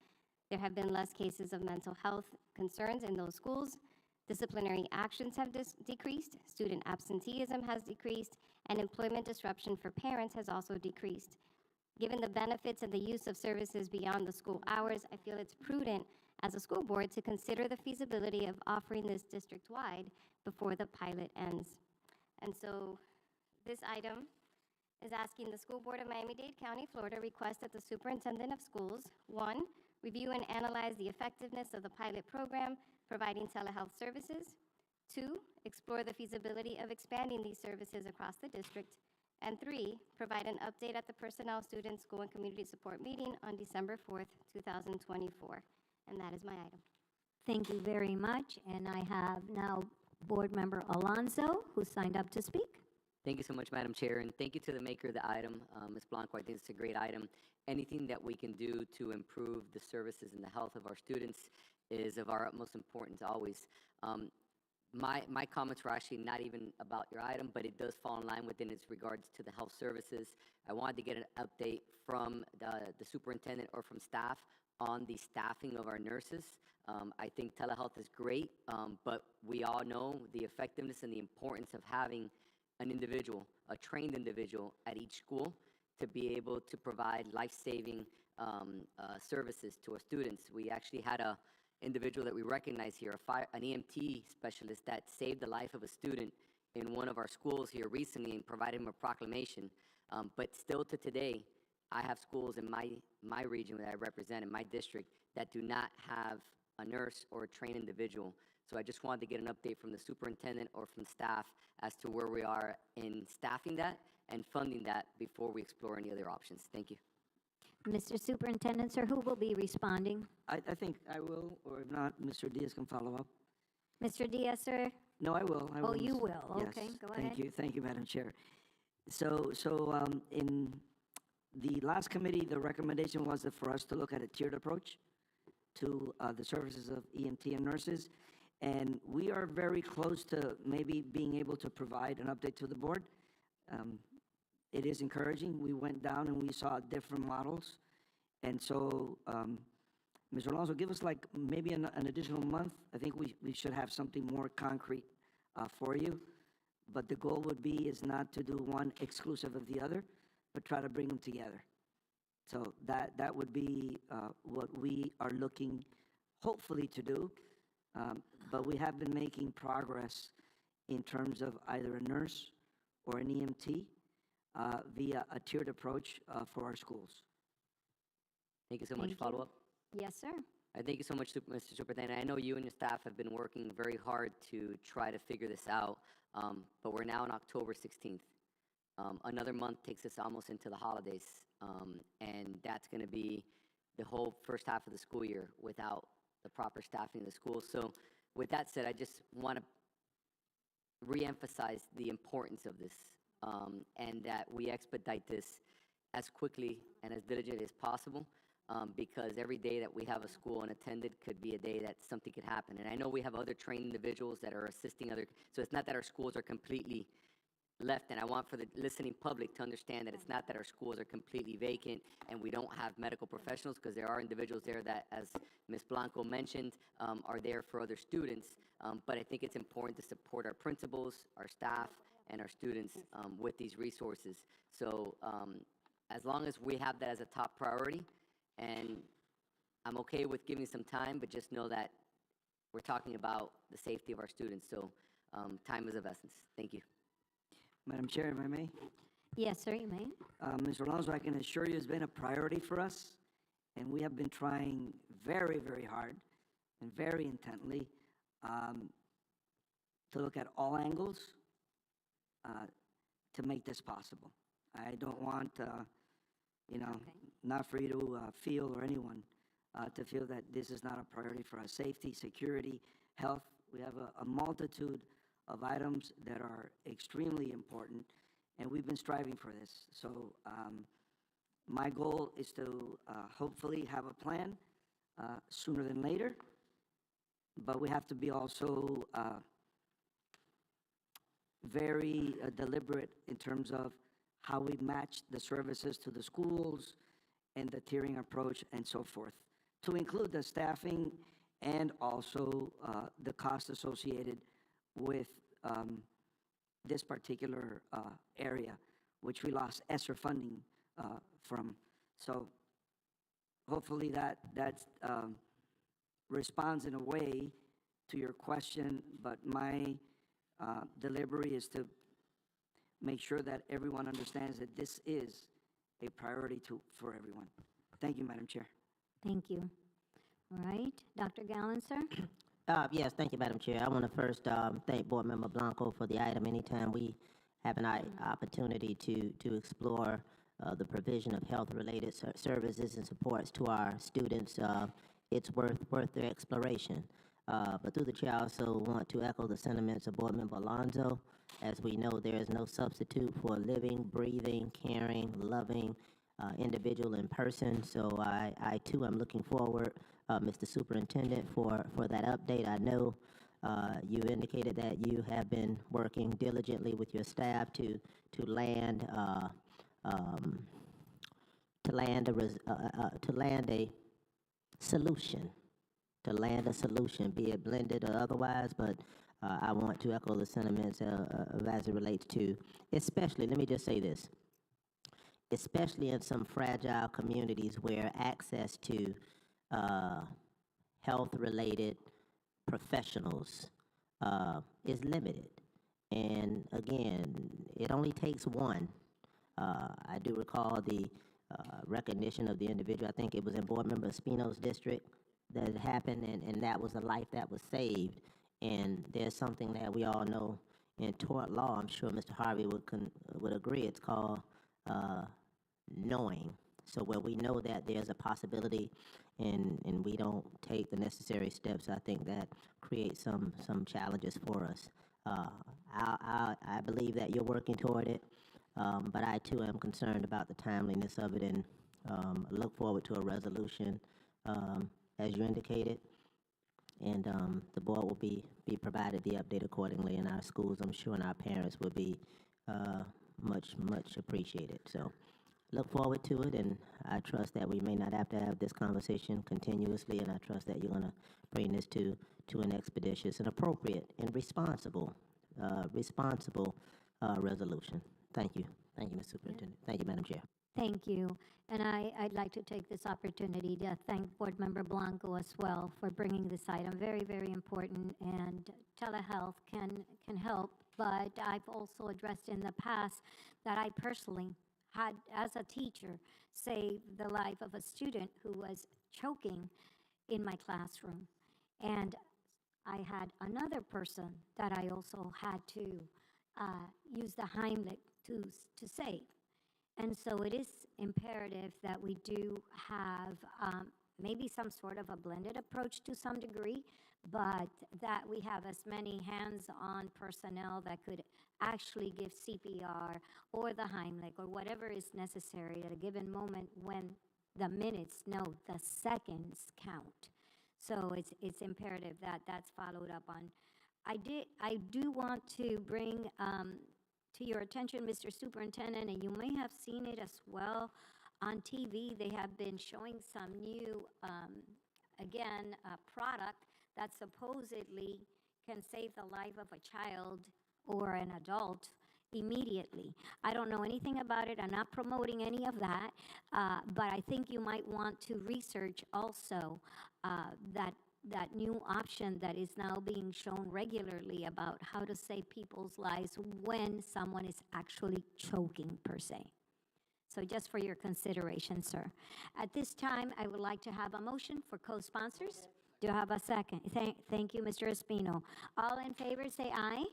Speaker 1: There have been less cases of mental health concerns in those schools. Disciplinary actions have decreased, student absenteeism has decreased, and employment disruption for parents has also decreased. Given the benefits of the use of services beyond the school hours, I feel it's prudent as a school board to consider the feasibility of offering this district-wide before the pilot ends. And so this item is asking the School Board of Miami-Dade County, Florida, request that the Superintendent of Schools, 1, review and analyze the effectiveness of the pilot program providing telehealth services, 2, explore the feasibility of expanding these services across the district, and 3, provide an update at the Personnel, Student, School, and Community Support meeting on December 4th, 2024. And that is my item.
Speaker 22: Thank you very much, and I have now Board Member Alonso, who signed up to speak.
Speaker 2: Thank you so much, Madam Chair, and thank you to the maker of the item, Ms. Blanco. I think it's a great item. Anything that we can do to improve the services and the health of our students is of our utmost importance always. My comments were actually not even about your item, but it does fall in line within its regards to the health services. I wanted to get an update from the superintendent or from staff on the staffing of our nurses. I think telehealth is great, but we all know the effectiveness and the importance of having an individual, a trained individual at each school to be able to provide life-saving services to our students. We actually had a individual that we recognize here, an EMT specialist that saved the life of a student in one of our schools here recently and provided him a proclamation. But still to today, I have schools in my region that I represent, in my district, that do not have a nurse or a trained individual. So I just wanted to get an update from the superintendent or from staff as to where we are in staffing that and funding that before we explore any other options. Thank you.
Speaker 17: Mr. Superintendent, sir, who will be responding?
Speaker 23: I think I will, or if not, Mr. Diaz can follow up.
Speaker 17: Mr. Diaz, sir?
Speaker 23: No, I will.
Speaker 17: Oh, you will.
Speaker 23: Yes.
Speaker 17: Okay, go ahead.
Speaker 23: Thank you, Madam Chair. So in the last committee, the recommendation was for us to look at a tiered approach to the services of EMT and nurses. And we are very close to maybe being able to provide an update to the board. It is encouraging. We went down and we saw different models. And so, Mr. Alonso, give us like maybe an additional month. I think we should have something more concrete for you. But the goal would be is not to do one exclusive of the other, but try to bring them together. So that would be what we are looking hopefully to do. But we have been making progress in terms of either a nurse or an EMT via a tiered approach for our schools.
Speaker 2: Thank you so much. Follow-up?
Speaker 17: Yes, sir.
Speaker 2: Thank you so much, Mr. Superintendent. I know you and your staff have been working very hard to try to figure this out, but we're now on October 16th. Another month takes us almost into the holidays, and that's going to be the whole first half of the school year without the proper staffing of the school. So with that said, I just want to reemphasize the importance of this, and that we expedite this as quickly and as diligently as possible, because every day that we have a school unattended could be a day that something could happen. And I know we have other trained individuals that are assisting other, so it's not that our schools are completely left, and I want for the listening public to understand that it's not that our schools are completely vacant and we don't have medical professionals, because there are individuals there that, as Ms. Blanco mentioned, are there for other students. But I think it's important to support our principals, our staff, and our students with these resources. So as long as we have that as a top priority, and I'm okay with giving some time, but just know that we're talking about the safety of our students. So time is of essence. Thank you.
Speaker 23: Madam Chair, if I may?
Speaker 17: Yes, sir, you may.
Speaker 23: Mr. Alonso, I can assure you it's been a priority for us, and we have been trying very, very hard and very intently to look at all angles to make this possible. I don't want, not for you to feel, or anyone to feel that this is not a priority for us. Safety, security, health. We have a multitude of items that are extremely important, and we've been striving for this. So my goal is to hopefully have a plan sooner than later, but we have to be also very deliberate in terms of how we match the services to the schools and the tiering approach and so forth, to include the staffing and also the cost associated with this particular area, which we lost ESSER funding from. So hopefully that responds in a way to your question, but my delivery is to make sure that everyone understands that this is a priority for everyone. Thank you, Madam Chair.
Speaker 17: Thank you. All right, Dr. Gallen, sir?
Speaker 20: Yes, thank you, Madam Chair. I want to first thank Board Member Blanco for the item. Anytime we have an opportunity to explore the provision of health-related services and supports to our students, it's worth their exploration. But through the chair, I also want to echo the sentiments of Board Member Alonso. As we know, there is no substitute for a living, breathing, caring, loving individual in person. So I too am looking forward, Mr. Superintendent, for that update. I know you indicated that you have been working diligently with your staff to land a solution, be it blended or otherwise. But I want to echo the sentiments as it relates to, especially, let me just say this, especially in some fragile communities where access to health-related professionals is limited. And again, it only takes one. I do recall the recognition of the individual. I think it was in Board Member Espino's district that it happened, and that was a life that was saved. And there's something that we all know in tort law, I'm sure Mr. Harvey would agree, it's called knowing. So where we know that there's a possibility and we don't take the necessary steps, I think that creates some challenges for us. I believe that you're working toward it, but I too am concerned about the timeliness of it, and look forward to a resolution as you indicated. And the board will be provided the update accordingly, and our schools, I'm sure, and our parents will be much appreciated. So look forward to it, and I trust that we may not have to have this conversation continuously, and I trust that you're going to bring this to an expeditious and appropriate and responsible resolution. Thank you. Thank you, Ms. Superintendent. Thank you, Madam Chair.
Speaker 17: Thank you. And I'd like to take this opportunity to thank Board Member Blanco as well for bringing this item. Very, very important, and telehealth can help. But I've also addressed in the past that I personally had, as a teacher, saved the life of a student who was choking in my classroom. And I had another person that I also had to use the Heimlich to save. And so it is imperative that we do have maybe some sort of a blended approach to some degree, but that we have as many hands-on personnel that could actually give CPR or the Heimlich or whatever is necessary at a given moment when the minutes, no, the seconds count. So it's imperative that that's followed up on. I do want to bring to your attention, Mr. Superintendent, and you may have seen it as well on TV. They have been showing some new, product that supposedly can save the life of a child or an adult immediately. I don't know anything about it. I'm not promoting any of that, but I think you might want to research also that new option that is now being shown regularly about how to save people's lives when someone is actually choking, per se. So just for your consideration, sir. At this time, I would like to have a motion for co-sponsors. Do I have a second? Thank you, Mr. Espino. All in favor, say aye.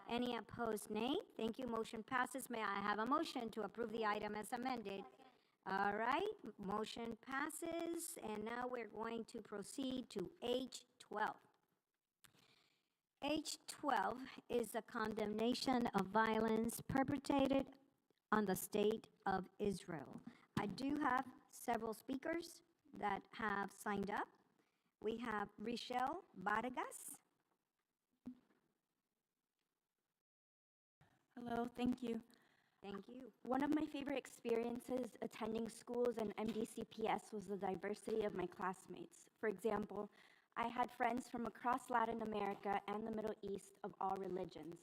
Speaker 17: Any opposed, nay. Thank you. Motion passes. May I have a motion to approve the item as amended? All right, motion passes, and now we're going to proceed to H12. H12 is the condemnation of violence perpetrated on the state of Israel. I do have several speakers that have signed up. We have Richelle Vargas.
Speaker 8: Hello, thank you.
Speaker 17: Thank you.
Speaker 8: One of my favorite experiences attending schools and MDCPS was the diversity of my classmates. For example, I had friends from across Latin America and the Middle East of all religions.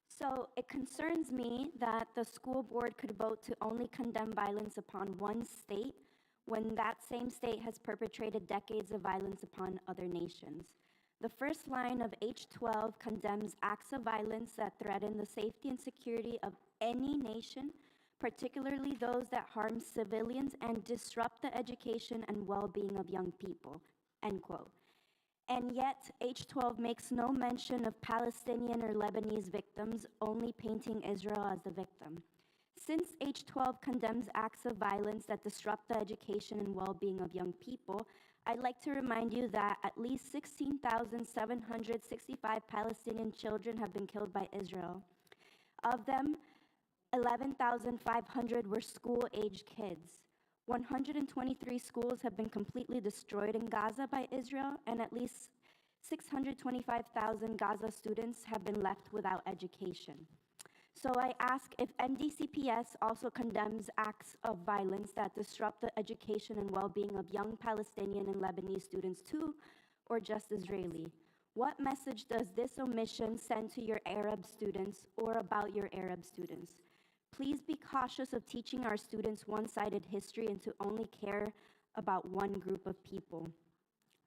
Speaker 8: So it concerns me that the school board could vote to only condemn violence upon one state when that same state has perpetrated decades of violence upon other nations. The first line of H12 condemns acts of violence that threaten the safety and security of any nation, particularly those that harm civilians and disrupt the education and well-being of young people, end quote. And yet, H12 makes no mention of Palestinian or Lebanese victims, only painting Israel as the victim. Since H12 condemns acts of violence that disrupt the education and well-being of young people, I'd like to remind you that at least 16,765 Palestinian children have been killed by Israel. Of them, 11,500 were school-aged kids. 123 schools have been completely destroyed in Gaza by Israel, and at least 625,000 Gaza students have been left without education. So I ask if MDCPS also condemns acts of violence that disrupt the education and well-being of young Palestinian and Lebanese students too, or just Israeli? What message does this omission send to your Arab students or about your Arab students? Please be cautious of teaching our students one-sided history and to only care about one group of people.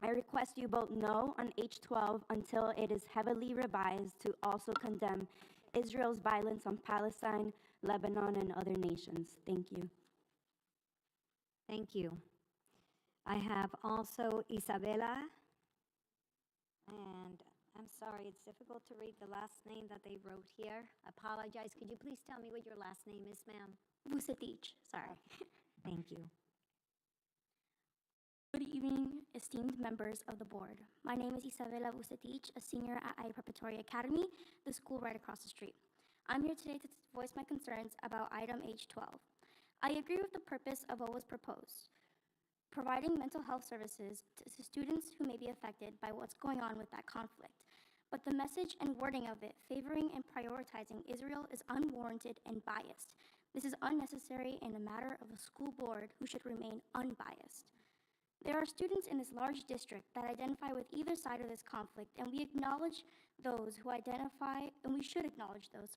Speaker 8: I request you vote no on H12 until it is heavily revised to also condemn Israel's violence on Palestine, Lebanon, and other nations. Thank you.
Speaker 14: Thank you. I have also Isabella, and I'm sorry, it's difficult to read the last name that they wrote here. Apologize. Could you please tell me what your last name is, ma'am?
Speaker 17: Vucetic, sorry.
Speaker 14: Thank you.
Speaker 17: Good evening, esteemed members of the board. My name is Isabella Vucetic, a senior at I Preparatory Academy, the school right across the street. I'm here today to voice my concerns about item H12. I agree with the purpose of what was proposed, providing mental health services to students who may be affected by what's going on with that conflict. But the message and wording of it favoring and prioritizing Israel is unwarranted and biased. This is unnecessary in a matter of a school board who should remain unbiased. There are students in this large district that identify with either side of this conflict, and we acknowledge those who identify, and we should acknowledge those,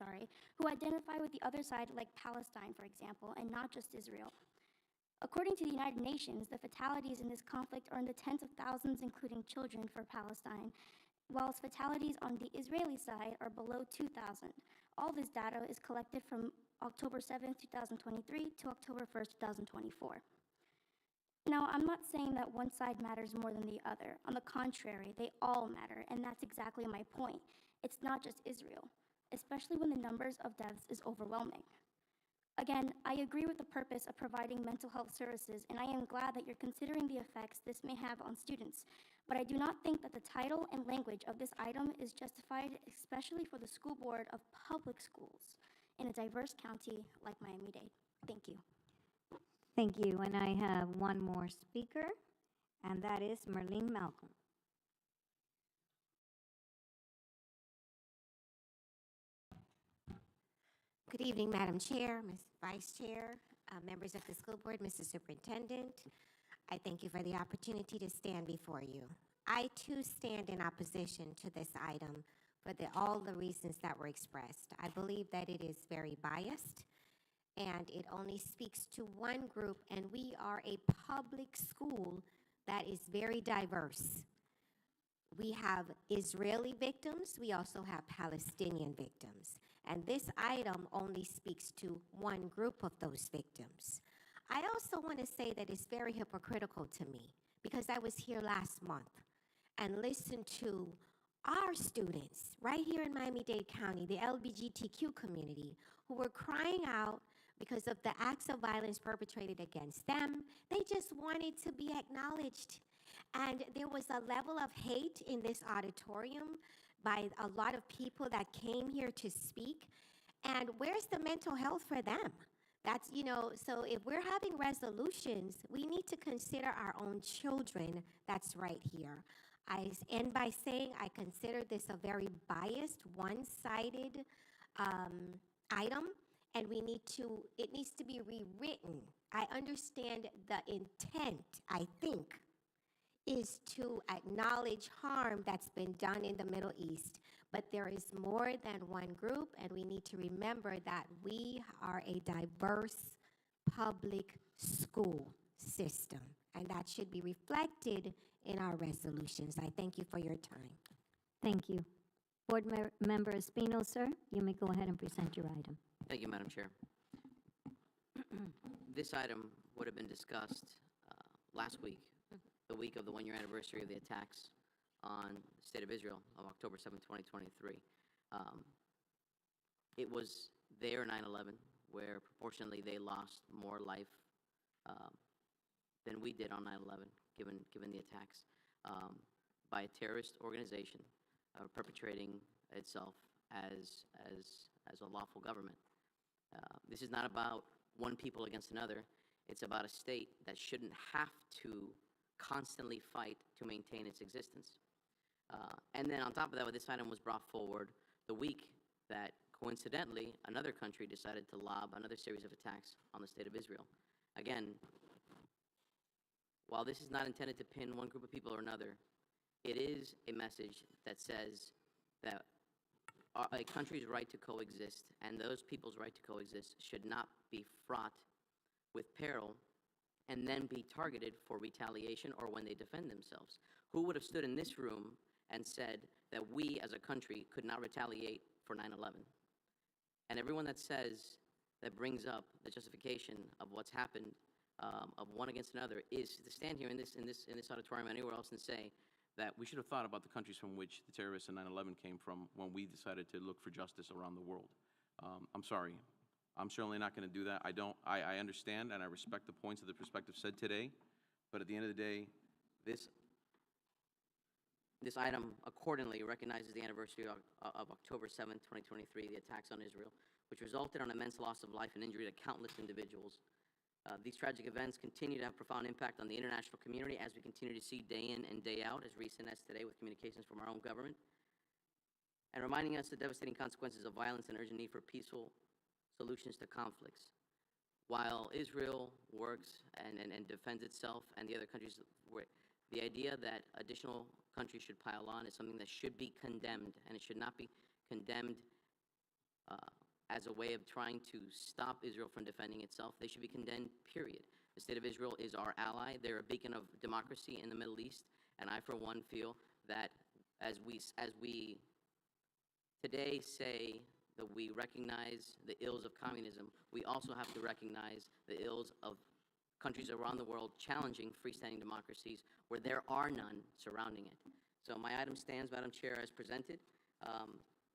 Speaker 17: who identify with the other side, like Palestine, for example, and not just Israel. According to the United Nations, the fatalities in this conflict are in the tens of thousands, including children, for Palestine, whilst fatalities on the Israeli side are below 2,000. All this data is collected from October 7th, 2023 to October 1st, 2024. Now, I'm not saying that one side matters more than the other. On the contrary, they all matter, and that's exactly my point. It's not just Israel, especially when the numbers of deaths is overwhelming. Again, I agree with the purpose of providing mental health services, and I am glad that you're considering the effects this may have on students. But I do not think that the title and language of this item is justified, especially for the school board of public schools in a diverse county like Miami-Dade. Thank you.
Speaker 14: Thank you. And I have one more speaker, and that is Merlene Malcolm.
Speaker 13: Good evening, Madam Chair, Ms. Vice Chair, members of the school board, Mr. Superintendent. I thank you for the opportunity to stand before you. I too stand in opposition to this item for all the reasons that were expressed. I believe that it is very biased, and it only speaks to one group, and we are a public school that is very diverse. We have Israeli victims, we also have Palestinian victims, and this item only speaks to one group of those victims. I also want to say that it's very hypocritical to me, because I was here last month and listened to our students right here in Miami-Dade County, the LGBTQ community, who were crying out because of the acts of violence perpetrated against them. They just wanted to be acknowledged. And there was a level of hate in this auditorium by a lot of people that came here to speak. And where's the mental health for them? That's, so if we're having resolutions, we need to consider our own children that's right here. I end by saying I consider this a very biased, one-sided item, and it needs to be rewritten. I understand the intent, I think, is to acknowledge harm that's been done in the Middle East. But there is more than one group, and we need to remember that we are a diverse public school system, and that should be reflected in our resolutions. I thank you for your time.
Speaker 14: Thank you. Board Member Espino, sir, you may go ahead and present your item.
Speaker 21: Thank you, Madam Chair. This item would have been discussed last week, the week of the one-year anniversary of the attacks on the State of Israel of October 7, 2023. It was there, 9/11, where proportionally they lost more life than we did on 9/11, given the attacks by a terrorist organization perpetrating itself as a lawful government. This is not about one people against another. It's about a state that shouldn't have to constantly fight to maintain its existence. And then on top of that, this item was brought forward the week that, coincidentally, another country decided to lob another series of attacks on the state of Israel. Again, while this is not intended to pin one group of people or another, it is a message that says that a country's right to coexist and those people's right to coexist should not be fraught with peril and then be targeted for retaliation or when they defend themselves. Who would have stood in this room and said that we as a country could not retaliate for 9/11? And everyone that brings up the justification of what's happened of one against another is to stand here in this auditorium or anywhere else and say that
Speaker 9: we should have thought about the countries from which the terrorists in 9/11 came from when we decided to look for justice around the world. I'm sorry. I'm certainly not going to do that. I understand and I respect the points of the perspective said today, but at the end of the day, this item accordingly recognizes the anniversary of October 7th, 2023, the attacks on Israel, which resulted in immense loss of life and injury to countless individuals. These tragic events continue to have profound impact on the international community as we continue to see day in and day out, as recent as today with communications from our own government, and reminding us the devastating consequences of violence and urgent need for peaceful solutions to conflicts. While Israel works and defends itself and the other countries, the idea that additional countries should pile on is something that should be condemned, and it should not be condemned as a way of trying to stop Israel from defending itself. They should be condemned, period. The state of Israel is our ally. They're a beacon of democracy in the Middle East, and I, for one, feel that as we today say that we recognize the ills of communism, we also have to recognize the ills of countries around the world challenging freestanding democracies where there are none surrounding it. So my item stands, Madam Chair, as presented.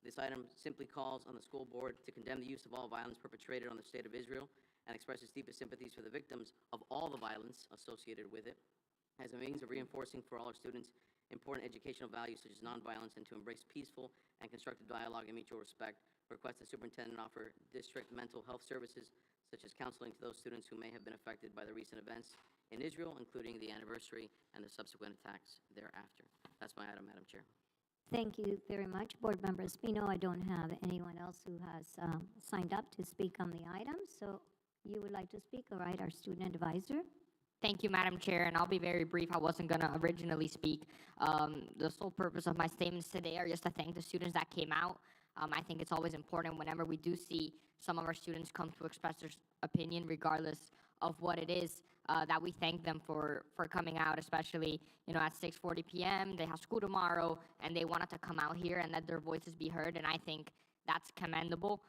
Speaker 9: This item simply calls on the school board to condemn the use of all violence perpetrated on the state of Israel and expresses deepest sympathies for the victims of all the violence associated with it as a means of reinforcing for all our students important educational values such as nonviolence and to embrace peaceful and constructive dialogue and mutual respect. Request the superintendent offer district mental health services such as counseling to those students who may have been affected by the recent events in Israel, including the anniversary and the subsequent attacks thereafter. That's my item, Madam Chair.
Speaker 14: Thank you very much, Board Member Espino. I don't have anyone else who has signed up to speak on the item, so you would like to speak? All right, our student advisor.
Speaker 5: Thank you, Madam Chair, and I'll be very brief. I wasn't going to originally speak. The sole purpose of my statements today are just to thank the students that came out. I think it's always important whenever we do see some of our students come to express their opinion, regardless of what it is, that we thank them for coming out, especially, at 6:40 p.m. They have school tomorrow, and they wanted to come out here and let their voices be heard, and I think that's commendable.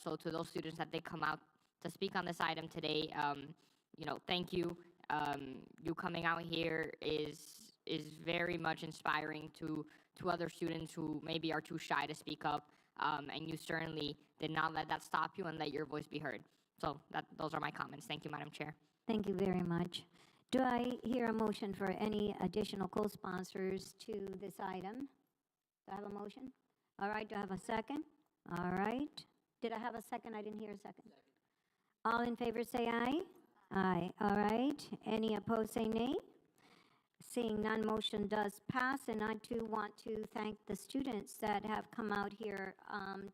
Speaker 5: So to those students that they come out to speak on this item today, thank you. You coming out here is very much inspiring to other students who maybe are too shy to speak up, and you certainly did not let that stop you and let your voice be heard. So those are my comments. Thank you, Madam Chair.
Speaker 14: Thank you very much. Do I hear a motion for any additional co-sponsors to this item? Do I have a motion? All right, do I have a second? All right. Did I have a second? I didn't hear a second. All in favor say aye. Aye. All right. Any opposed say nay. Seeing none, motion does pass, and I too want to thank the students that have come out here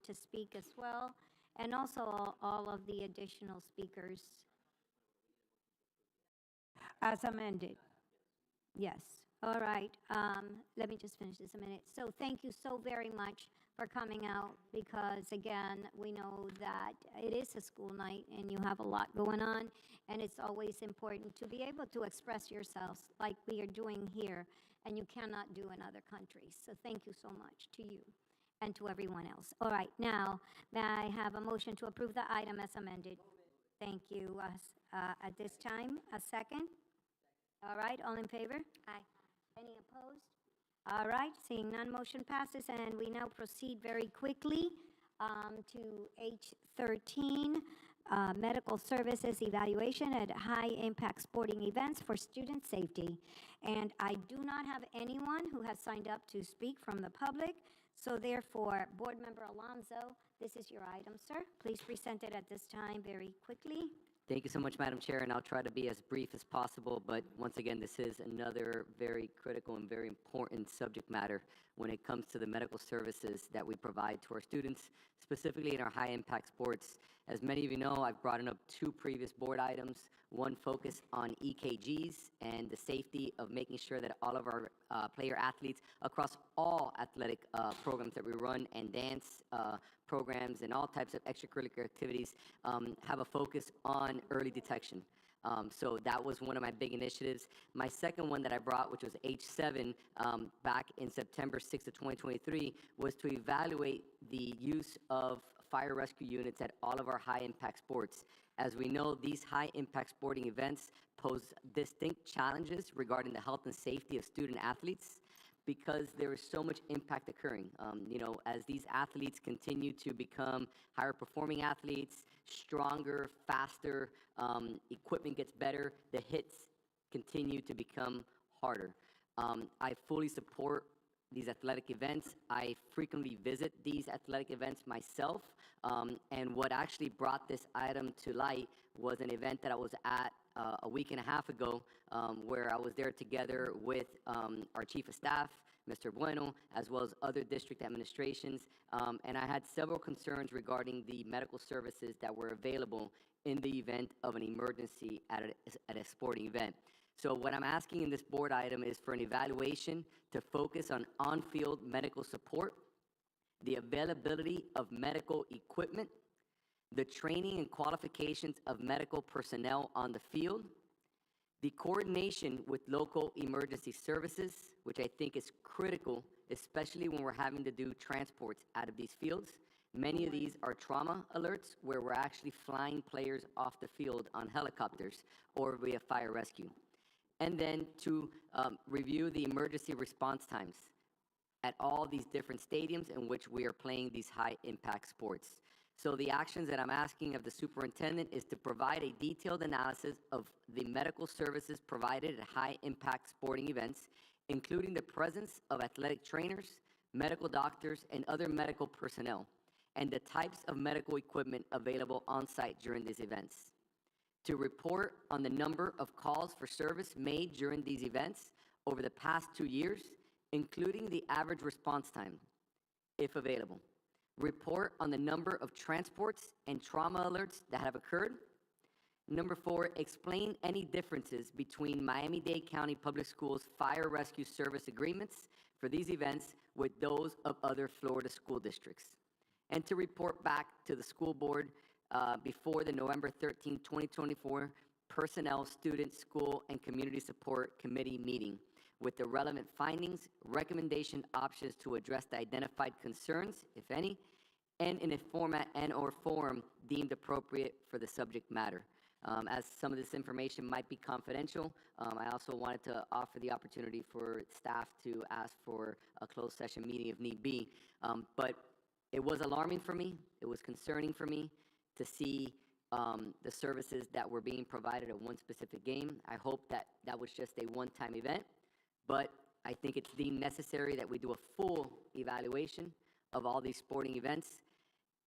Speaker 14: to speak as well, and also all of the additional speakers. As amended. Yes. All right. Let me just finish this a minute. So thank you so very much for coming out, because again, we know that it is a school night and you have a lot going on, and it's always important to be able to express yourselves like we are doing here, and you cannot do in other countries. So thank you so much to you and to everyone else. All right, now, may I have a motion to approve the item as amended? Thank you. At this time, a second? All right, all in favor? Aye. Any opposed? All right, seeing none, motion passes, and we now proceed very quickly to H13, medical services evaluation at high-impact sporting events for student safety. And I do not have anyone who has signed up to speak from the public, so therefore, Board Member Alonso, this is your item, sir. Please present it at this time very quickly.
Speaker 2: Thank you so much, Madam Chair, and I'll try to be as brief as possible, but once again, this is another very critical and very important subject matter when it comes to the medical services that we provide to our students, specifically in our high-impact sports. As many of you know, I've brought up 2 previous board items, one focused on EKGs and the safety of making sure that all of our player athletes across all athletic programs that we run and dance programs and all types of extracurricular activities have a focus on early detection. So that was one of my big initiatives. My second one that I brought, which was H7, back in September 6th of 2023, was to evaluate the use of fire rescue units at all of our high-impact sports. As we know, these high-impact sporting events pose distinct challenges regarding the health and safety of student athletes because there is so much impact occurring. You know, as these athletes continue to become higher performing athletes, stronger, faster, equipment gets better, the hits continue to become harder. I fully support these athletic events. I frequently visit these athletic events myself, and what actually brought this item to light was an event that I was at a week and a half ago, where I was there together with our Chief of Staff, Mr. Bueno, as well as other district administrations, and I had several concerns regarding the medical services that were available in the event of an emergency at a sporting event. So what I'm asking in this board item is for an evaluation to focus on on-field medical support, the availability of medical equipment, the training and qualifications of medical personnel on the field, the coordination with local emergency services, which I think is critical, especially when we're having to do transports out of these fields. Many of these are trauma alerts where we're actually flying players off the field on helicopters or via fire rescue. And then to review the emergency response times at all these different stadiums in which we are playing these high-impact sports. So the actions that I'm asking of the superintendent is to provide a detailed analysis of the medical services provided at high-impact sporting events, including the presence of athletic trainers, medical doctors, and other medical personnel, and the types of medical equipment available on-site during these events. To report on the number of calls for service made during these events over the past 2 years, including the average response time, if available. Report on the number of transports and trauma alerts that have occurred. Number 4, explain any differences between Miami-Dade County Public Schools fire rescue service agreements for these events with those of other Florida school districts. And to report back to the school board before the November 13, 2024 Personnel, Student, School, and Community Support Committee meeting with the relevant findings, recommendation options to address the identified concerns, if any, and in a format and/or form deemed appropriate for the subject matter. As some of this information might be confidential, I also wanted to offer the opportunity for staff to ask for a closed session meeting if need be. But it was alarming for me, it was concerning for me to see the services that were being provided at one specific game. I hope that that was just a one-time event, but I think it's deemed necessary that we do a full evaluation of all these sporting events,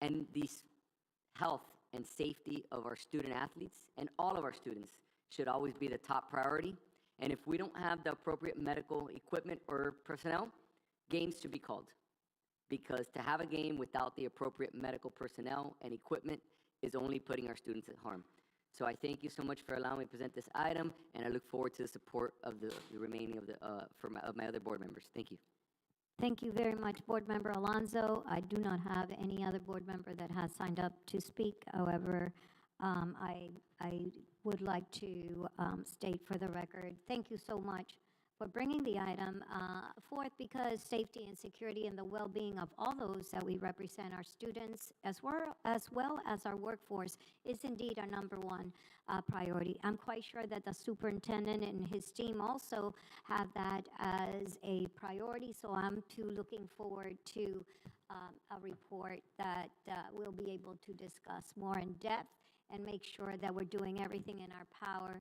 Speaker 2: and the health and safety of our student athletes and all of our students should always be the top priority. And if we don't have the appropriate medical equipment or personnel, games should be called. Because to have a game without the appropriate medical personnel and equipment is only putting our students at harm. So I thank you so much for allowing me to present this item, and I look forward to the support of the remaining of my other board members. Thank you.
Speaker 14: Thank you very much, Board Member Alonso. I do not have any other board member that has signed up to speak. However, I would like to state for the record, thank you so much for bringing the item forth, because safety and security and the well-being of all those that we represent, our students as well as our workforce, is indeed our #1 priority. I'm quite sure that the superintendent and his team also have that as a priority, so I'm too looking forward to a report that we'll be able to discuss more in depth and make sure that we're doing everything in our power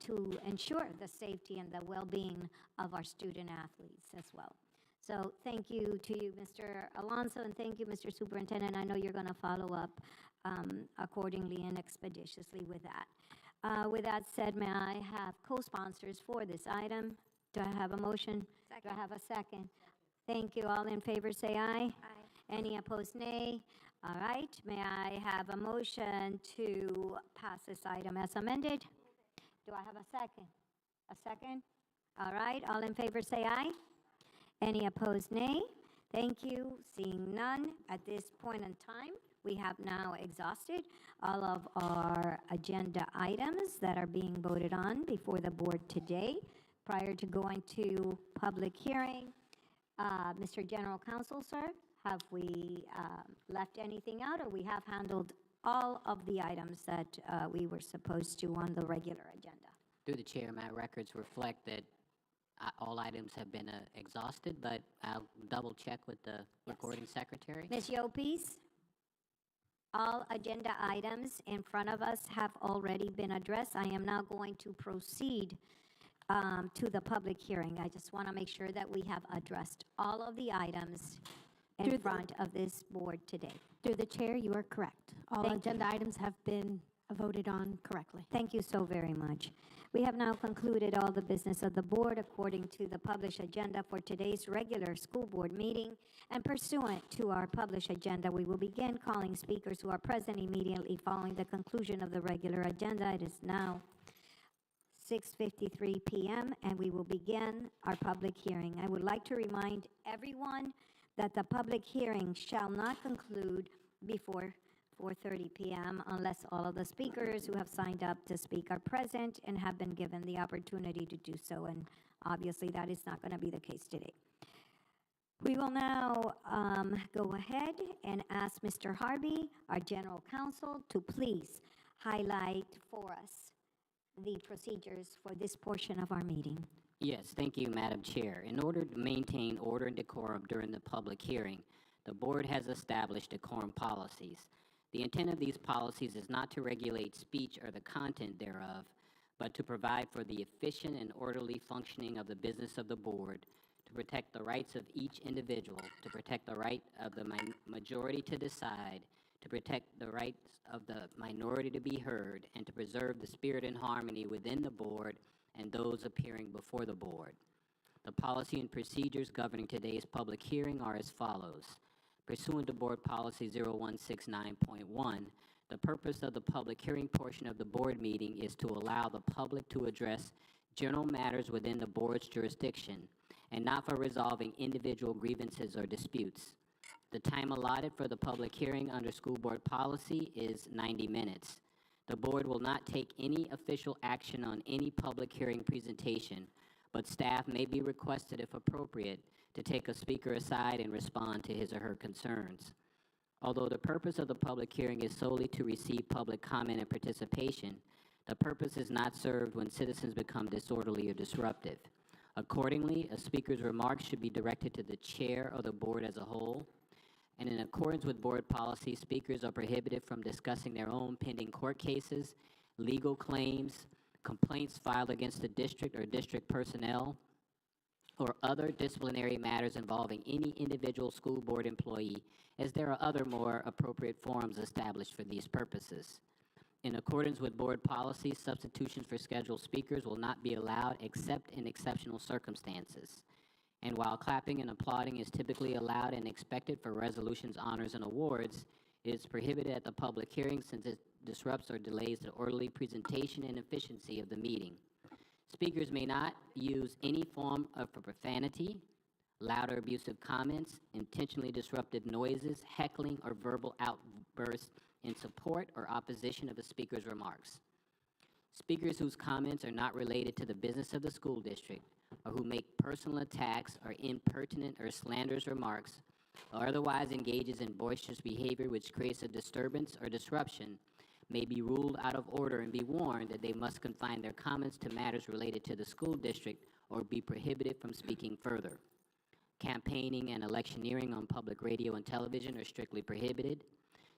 Speaker 14: to ensure the safety and the well-being of our student athletes as well. So thank you to you, Mr. Alonso, and thank you, Mr. Superintendent. I know you're going to follow up accordingly and expeditiously with that. With that said, may I have co-sponsors for this item? Do I have a motion? Do I have a second? Thank you. All in favor say aye. Aye. Any opposed, nay. All right. May I have a motion to pass this item as amended? Do I have a second? A second? All right. All in favor say aye. Any opposed, nay. Thank you. Seeing none, at this point in time, we have now exhausted all of our agenda items that are being voted on before the board today. Prior to going to public hearing, Mr. General Counsel, sir, have we left anything out, or we have handled all of the items that we were supposed to on the regular agenda?
Speaker 16: Through the chair, my records reflect that all items have been exhausted, but I'll double check with the recording secretary.
Speaker 14: Ms. Yopes, all agenda items in front of us have already been addressed. I am now going to proceed to the public hearing. I just want to make sure that we have addressed all of the items in front of this board today.
Speaker 4: Through the chair, you are correct. All agenda items have been voted on correctly.
Speaker 14: Thank you so very much. We have now concluded all the business of the board according to the published agenda for today's regular school board meeting. And pursuant to our published agenda, we will begin calling speakers who are present immediately following the conclusion of the regular agenda. It is now 6:53 p.m. and we will begin our public hearing. I would like to remind everyone that the public hearing shall not conclude before 4:30 p.m. unless all of the speakers who have signed up to speak are present and have been given the opportunity to do so, and obviously that is not going to be the case today. We will now go ahead and ask Mr. Harvey, our General Counsel, to please highlight for us the procedures for this portion of our meeting.
Speaker 16: Yes, thank you, Madam Chair. In order to maintain order and decorum during the public hearing, the board has established decorum policies. The intent of these policies is not to regulate speech or the content thereof, but to provide for the efficient and orderly functioning of the business of the board, to protect the rights of each individual, to protect the right of the majority to decide, to protect the rights of the minority to be heard, and to preserve the spirit and harmony within the board and those appearing before the board. The policy and procedures governing today's public hearing are as follows. Pursuant to Board Policy 0169.1, the purpose of the public hearing portion of the board meeting is to allow the public to address general matters within the board's jurisdiction and not for resolving individual grievances or disputes. The time allotted for the public hearing under school board policy is 90 minutes. The board will not take any official action on any public hearing presentation, but staff may be requested, if appropriate, to take a speaker aside and respond to his or her concerns. Although the purpose of the public hearing is solely to receive public comment and participation, the purpose is not served when citizens become disorderly or disruptive. Accordingly, a speaker's remarks should be directed to the chair of the board as a whole. And in accordance with board policy, speakers are prohibited from discussing their own pending court cases, legal claims, complaints filed against the district or district personnel, or other disciplinary matters involving any individual school board employee, as there are other more appropriate forums established for these purposes. In accordance with board policy, substitutions for scheduled speakers will not be allowed except in exceptional circumstances. And while clapping and applauding is typically allowed and expected for resolutions, honors, and awards, it is prohibited at the public hearing since it disrupts or delays the orderly presentation and efficiency of the meeting. Speakers may not use any form of profanity, loud or abusive comments, intentionally disruptive noises, heckling, or verbal outbursts in support or opposition of a speaker's remarks. Speakers whose comments are not related to the business of the school district, or who make personal attacks or impertinent or slanderous remarks, or otherwise engages in boisterous behavior which creates a disturbance or disruption, may be ruled out of order and be warned that they must confine their comments to matters related to the school district or be prohibited from speaking further. Campaigning and electioneering on public radio and television are strictly prohibited.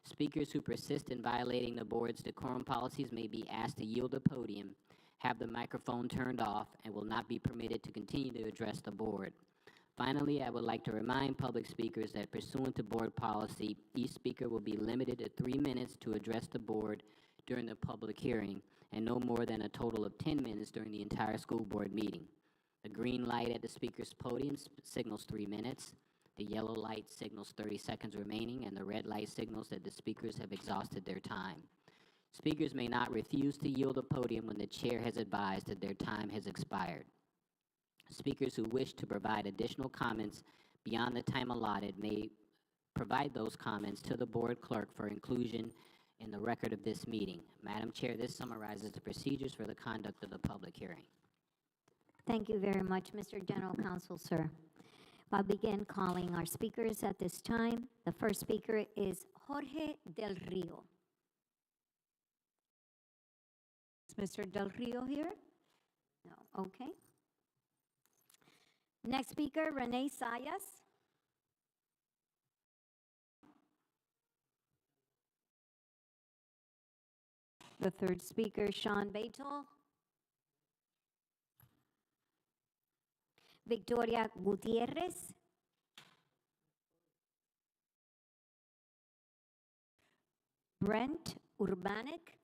Speaker 16: Speakers who persist in violating the board's decorum policies may be asked to yield the podium, have the microphone turned off, and will not be permitted to continue to address the board. Finally, I would like to remind public speakers that pursuant to board policy, each speaker will be limited to 3 minutes to address the board during the public hearing, and no more than a total of 10 minutes during the entire school board meeting. The green light at the speaker's podium signals 3 minutes. The yellow light signals 30 seconds remaining, and the red light signals that the speakers have exhausted their time. Speakers may not refuse to yield the podium when the chair has advised that their time has expired. Speakers who wish to provide additional comments beyond the time allotted may provide those comments to the board clerk for inclusion in the record of this meeting. Madam Chair, this summarizes the procedures for the conduct of the public hearing.
Speaker 14: Thank you very much, Mr. General Counsel, sir. I'll begin calling our speakers at this time. The first speaker is Jorge Del Rio. Is Mr. Del Rio here? No, okay. Next speaker, Renee Sayas. The third speaker, Sean Betel. Victoria Gutierrez. Brent Urbanek.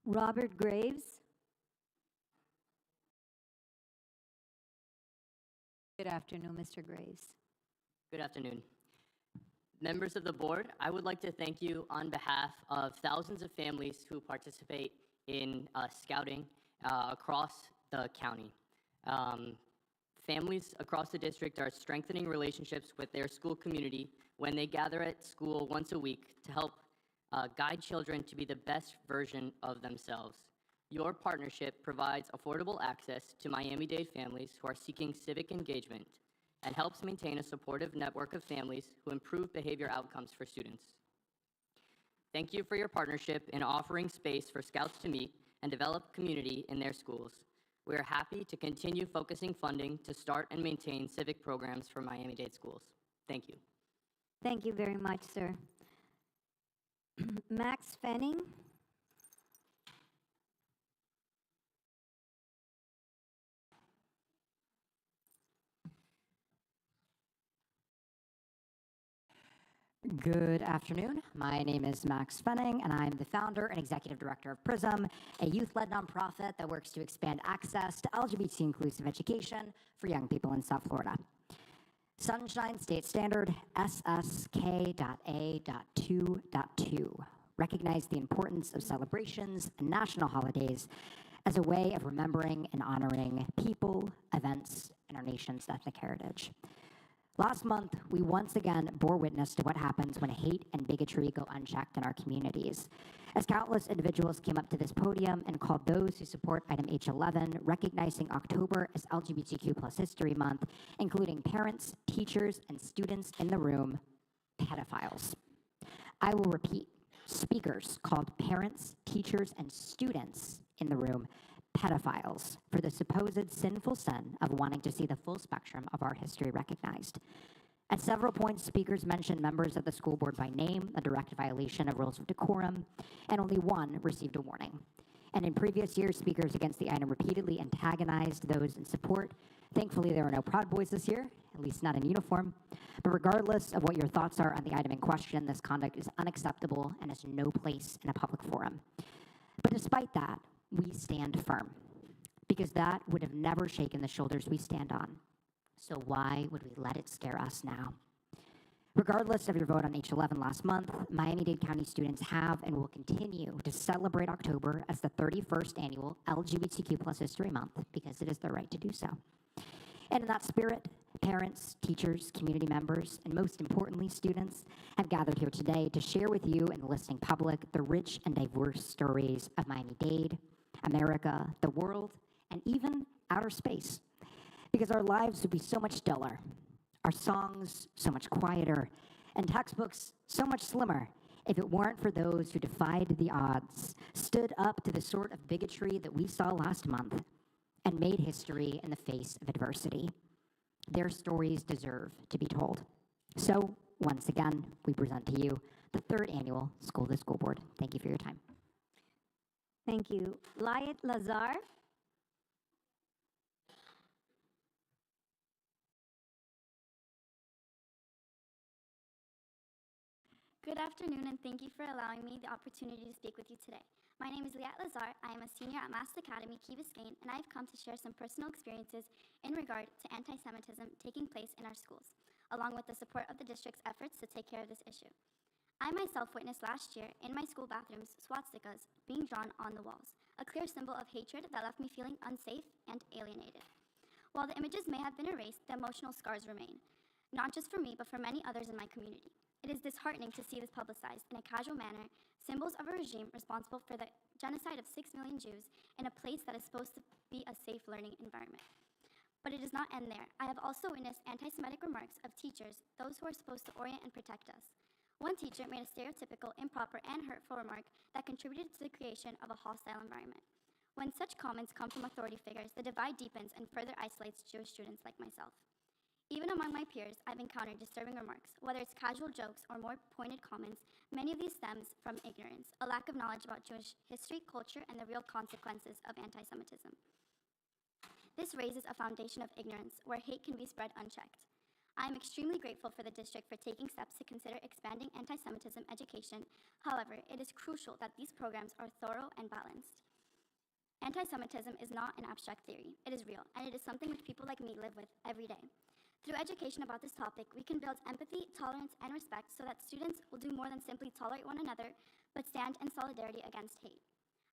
Speaker 14: Robert Graves. Good afternoon, Mr. Graves.
Speaker 11: Good afternoon. Members of the board, I would like to thank you on behalf of thousands of families who participate in scouting across the county. Families across the district are strengthening relationships with their school community when they gather at school once a week to help guide children to be the best version of themselves. Your partnership provides affordable access to Miami-Dade families who are seeking civic engagement and helps maintain a supportive network of families who improve behavior outcomes for students. Thank you for your partnership in offering space for Scouts to meet and develop community in their schools. We are happy to continue focusing funding to start and maintain civic programs for Miami-Dade schools. Thank you.
Speaker 14: Thank you very much, sir. Max Fenning.
Speaker 15: Good afternoon. My name is Max Fenning, and I'm the founder and executive director of PRISM, a youth-led nonprofit that works to expand access to LGBT inclusive education for young people in South Florida. Sunshine State Standard SSK.A.2.2 recognize the importance of celebrations and national holidays as a way of remembering and honoring people, events, and our nation's ethnic heritage. Last month, we once again bore witness to what happens when hate and bigotry go unchecked in our communities, as countless individuals came up to this podium and called those who support item H11, recognizing October as LGBTQ+ History Month, including parents, teachers, and students in the room, pedophiles. I will repeat, speakers called parents, teachers, and students in the room pedophiles for the supposed sinful sin of wanting to see the full spectrum of our history recognized. At several points, speakers mentioned members of the school board by name, a direct violation of rules of decorum, and only one received a warning. And in previous years, speakers against the item repeatedly antagonized those in support. Thankfully, there are no Proud Boys this year, at least not in uniform. But regardless of what your thoughts are on the item in question, this conduct is unacceptable and has no place in a public forum. But despite that, we stand firm, because that would have never shaken the shoulders we stand on. So why would we let it scare us now? Regardless of your vote on H11 last month, Miami-Dade County students have and will continue to celebrate October as the 31st annual LGBTQ+ History Month, because it is their right to do so. And in that spirit, parents, teachers, community members, and most importantly, students have gathered here today to share with you and the listening public the rich and diverse stories of Miami-Dade, America, the world, and even outer space. Because our lives would be so much duller, our songs so much quieter, and textbooks so much slimmer if it weren't for those who defied the odds, stood up to the sort of bigotry that we saw last month, and made history in the face of adversity. Their stories deserve to be told. So, once again, we present to you the third annual School to School Board. Thank you for your time.
Speaker 14: Thank you. Lyat Lazar.
Speaker 3: Good afternoon, and thank you for allowing me the opportunity to speak with you today. My name is Liat Lazar. I am a senior at Mass Academy, Key Biscayne, and I've come to share some personal experiences in regard to anti-Semitism taking place in our schools, along with the support of the district's efforts to take care of this issue. I myself witnessed last year in my school bathrooms swastikas being drawn on the walls, a clear symbol of hatred that left me feeling unsafe and alienated. While the images may have been erased, the emotional scars remain, not just for me, but for many others in my community. It is disheartening to see this publicized in a casual manner, symbols of a regime responsible for the genocide of 6 million Jews in a place that is supposed to be a safe learning environment. But it does not end there. I have also witnessed anti-Semitic remarks of teachers, those who are supposed to orient and protect us. One teacher made a stereotypical, improper, and hurtful remark that contributed to the creation of a hostile environment. When such comments come from authority figures, the divide deepens and further isolates Jewish students like myself. Even among my peers, I've encountered disturbing remarks. Whether it's casual jokes or more pointed comments, many of these stems from ignorance, a lack of knowledge about Jewish history, culture, and the real consequences of anti-Semitism. This raises a foundation of ignorance where hate can be spread unchecked. I am extremely grateful for the district for taking steps to consider expanding anti-Semitism education. However, it is crucial that these programs are thorough and balanced. Anti-Semitism is not an abstract theory. It is real, and it is something which people like me live with every day. Through education about this topic, we can build empathy, tolerance, and respect so that students will do more than simply tolerate one another, but stand in solidarity against hate.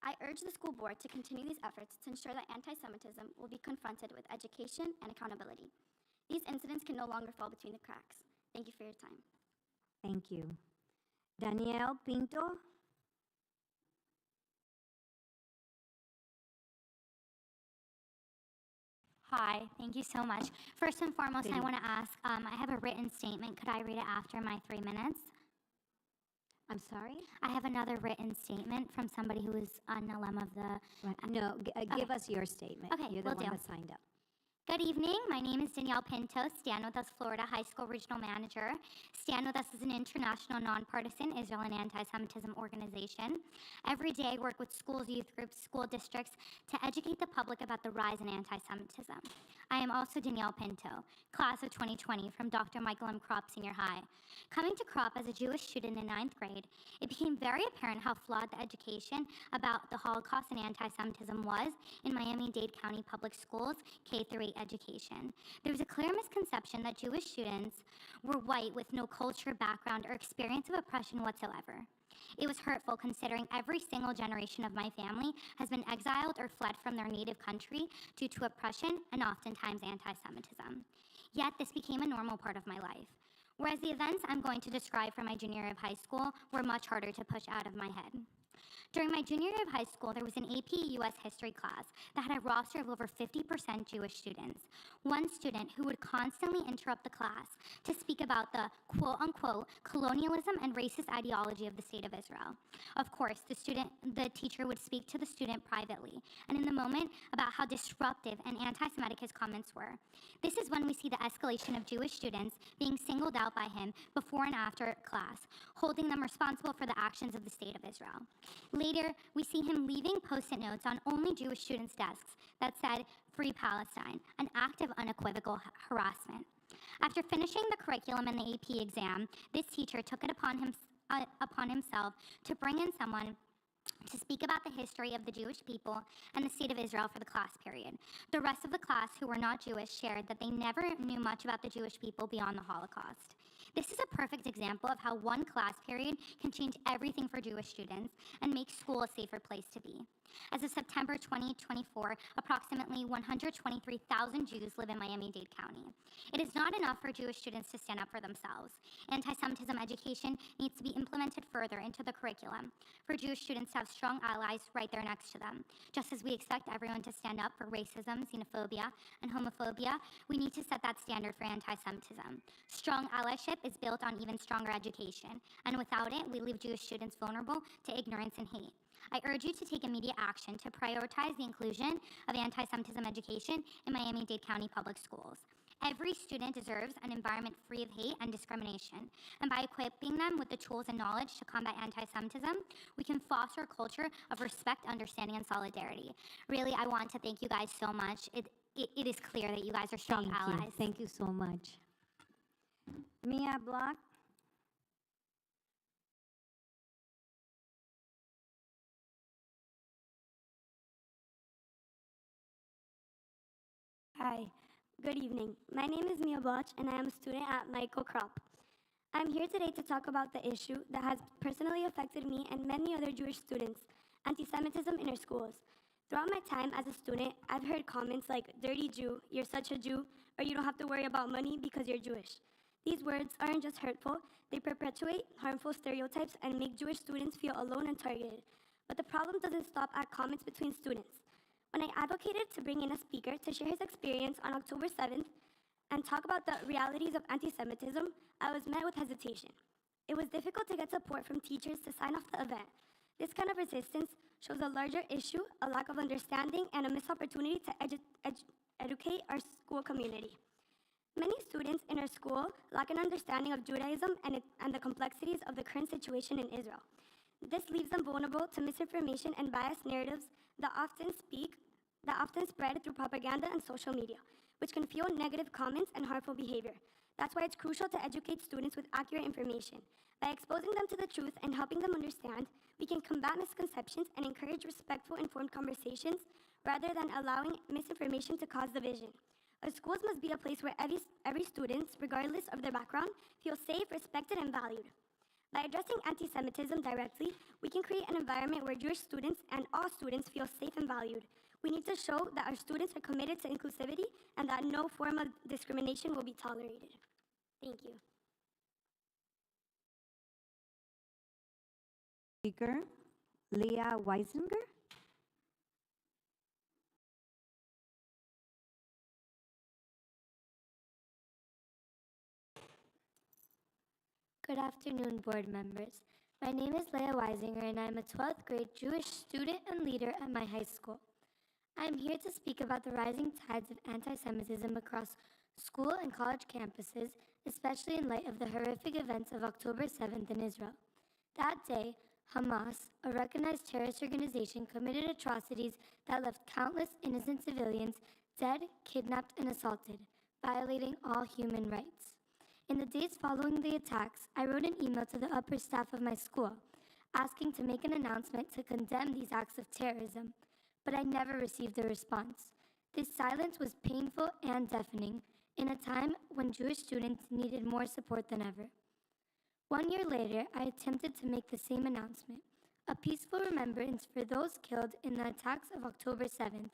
Speaker 3: I urge the school board to continue these efforts to ensure that anti-Semitism will be confronted with education and accountability. These incidents can no longer fall between the cracks. Thank you for your time.
Speaker 14: Thank you. Danielle Pinto.
Speaker 18: Hi, thank you so much. First and foremost, I want to ask, I have a written statement. Could I read it after my 3 minutes?
Speaker 14: I'm sorry?
Speaker 18: I have another written statement from somebody who is an alum of the...
Speaker 14: No, give us your statement.
Speaker 18: Okay,
Speaker 14: You're the
Speaker 18: will
Speaker 14: one
Speaker 18: do.
Speaker 14: that signed up.
Speaker 18: Good evening. My name is Danielle Pinto, Stand With Us Florida High School Regional Manager. Stand With Us is an international, nonpartisan Israel and anti-Semitism organization. Every day I work with schools, youth groups, school districts to educate the public about the rise in anti-Semitism. I am also Danielle Pinto, class of 2020 from Dr. Michael M. Kropp Senior High. Coming to Kropp as a Jewish student in 9th grade, it became very apparent how flawed the education about the Holocaust and anti-Semitism was in Miami-Dade County Public Schools K-8 education. There was a clear misconception that Jewish students were white with no culture, background, or experience of oppression whatsoever. It was hurtful considering every single generation of my family has been exiled or fled from their native country due to oppression and oftentimes anti-Semitism. Yet this became a normal part of my life. Whereas the events I'm going to describe from my junior year of high school were much harder to push out of my head. During my junior year of high school, there was an AP US history class that had a roster of over 50% Jewish students. One student who would constantly interrupt the class to speak about the quote-unquote colonialism and racist ideology of the state of Israel. Of course, the teacher would speak to the student privately and in the moment about how disruptive and anti-Semitic his comments were. This is when we see the escalation of Jewish students being singled out by him before and after class, holding them responsible for the actions of the state of Israel. Later, we see him leaving post-it notes on only Jewish students' desks that said, "Free Palestine," an act of unequivocal harassment. After finishing the curriculum and the AP exam, this teacher took it upon himself to bring in someone to speak about the history of the Jewish people and the state of Israel for the class period. The rest of the class, who were not Jewish, shared that they never knew much about the Jewish people beyond the Holocaust. This is a perfect example of how one class period can change everything for Jewish students and make school a safer place to be. As of September 2024, approximately 123,000 Jews live in Miami-Dade County. It is not enough for Jewish students to stand up for themselves. Anti-Semitism education needs to be implemented further into the curriculum for Jewish students to have strong allies right there next to them. Just as we expect everyone to stand up for racism, xenophobia, and homophobia, we need to set that standard for anti-Semitism. Strong allyship is built on even stronger education, and without it, we leave Jewish students vulnerable to ignorance and hate. I urge you to take immediate action to prioritize the inclusion of anti-Semitism education in Miami-Dade County Public Schools. Every student deserves an environment free of hate and discrimination. And by equipping them with the tools and knowledge to combat anti-Semitism, we can foster a culture of respect, understanding, and solidarity. Really, I want to thank you guys so much. It is clear that you guys are strong allies.
Speaker 4: Thank you so much.
Speaker 14: Mia Block.
Speaker 6: Hi, good evening. My name is Mia Bloch, and I am a student at Michael Kropp. I'm here today to talk about the issue that has personally affected me and many other Jewish students, anti-Semitism in our schools. Throughout my time as a student, I've heard comments like, dirty Jew, you're such a Jew, or you don't have to worry about money because you're Jewish. These words aren't just hurtful, they perpetuate harmful stereotypes and make Jewish students feel alone and targeted. But the problem doesn't stop at comments between students. When I advocated to bring in a speaker to share his experience on October 7th and talk about the realities of anti-Semitism, I was met with hesitation. It was difficult to get support from teachers to sign off the event. This kind of resistance shows a larger issue, a lack of understanding, and a missed opportunity to educate our school community. Many students in our school lack an understanding of Judaism and the complexities of the current situation in Israel. This leaves them vulnerable to misinformation and biased narratives that often spread through propaganda and social media, which can fuel negative comments and harmful behavior. That's why it's crucial to educate students with accurate information. By exposing them to the truth and helping them understand, we can combat misconceptions and encourage respectful, informed conversations rather than allowing misinformation to cause division. Our schools must be a place where every student, regardless of their background, feels safe, respected, and valued. By addressing anti-Semitism directly, we can create an environment where Jewish students and all students feel safe and valued. We need to show that our students are committed to inclusivity and that no form of discrimination will be tolerated. Thank you.
Speaker 14: Speaker, Leah Weisinger.
Speaker 12: Good afternoon, board members. My name is Leah Weisinger, and I'm a 12th grade Jewish student and leader at my high school. I'm here to speak about the rising tides of anti-Semitism across school and college campuses, especially in light of the horrific events of October 7th in Israel. That day, Hamas, a recognized terrorist organization, committed atrocities that left countless innocent civilians dead, kidnapped, and assaulted, violating all human rights. In the days following the attacks, I wrote an email to the upper staff of my school, asking to make an announcement to condemn these acts of terrorism, but I never received a response. This silence was painful and deafening in a time when Jewish students needed more support than ever. 1 year later, I attempted to make the same announcement, a peaceful remembrance for those killed in the attacks of October 7th,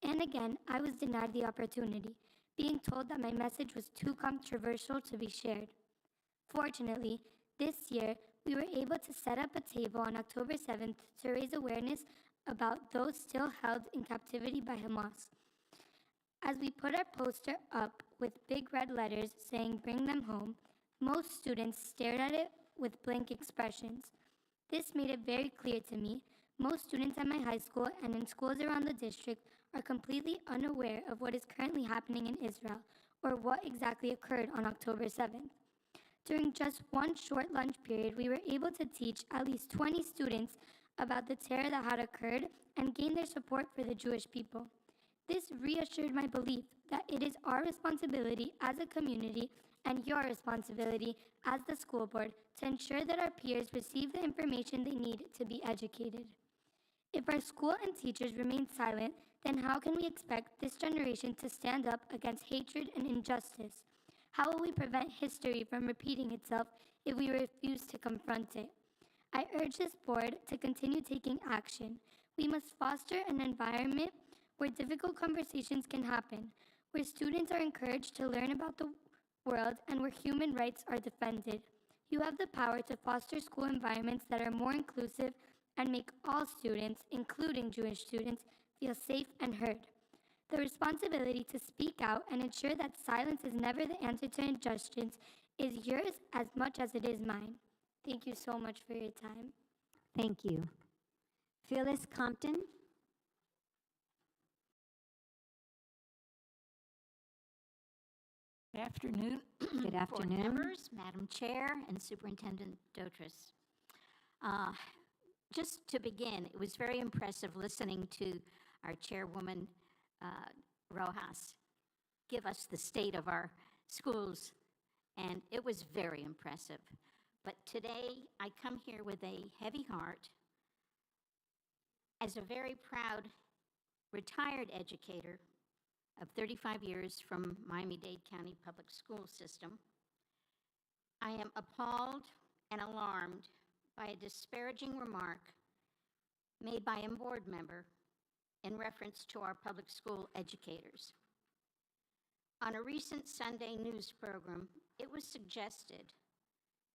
Speaker 12: and again, I was denied the opportunity, being told that my message was too controversial to be shared. Fortunately, this year, we were able to set up a table on October 7th to raise awareness about those still held in captivity by Hamas. As we put our poster up with big red letters saying, "Bring them home," most students stared at it with blank expressions. This made it very clear to me most students at my high school and in schools around the district are completely unaware of what is currently happening in Israel or what exactly occurred on October 7th. During just one short lunch period, we were able to teach at least 20 students about the terror that had occurred and gain their support for the Jewish people. This reassured my belief that it is our responsibility as a community and your responsibility as the school board to ensure that our peers receive the information they need to be educated. If our school and teachers remain silent, then how can we expect this generation to stand up against hatred and injustice? How will we prevent history from repeating itself if we refuse to confront it? I urge this board to continue taking action. We must foster an environment where difficult conversations can happen, where students are encouraged to learn about the world and where human rights are defended. You have the power to foster school environments that are more inclusive and make all students, including Jewish students, feel safe and heard. The responsibility to speak out and ensure that silence is never the answer to injustice is yours as much as it is mine. Thank you so much for your time.
Speaker 14: Thank you. Phyllis Compton.
Speaker 7: Afternoon.
Speaker 10: Good
Speaker 7: Board
Speaker 10: afternoon.
Speaker 7: members, Madam Chair, and Superintendent Dotris. Just to begin, it was very impressive listening to our chairwoman, Rojas, give us the state of our schools, and it was very impressive. But today, I come here with a heavy heart. As a very proud retired educator of 35 years from Miami-Dade County Public School System, I am appalled and alarmed by a disparaging remark made by a board member in reference to our public school educators. On a recent Sunday news program, it was suggested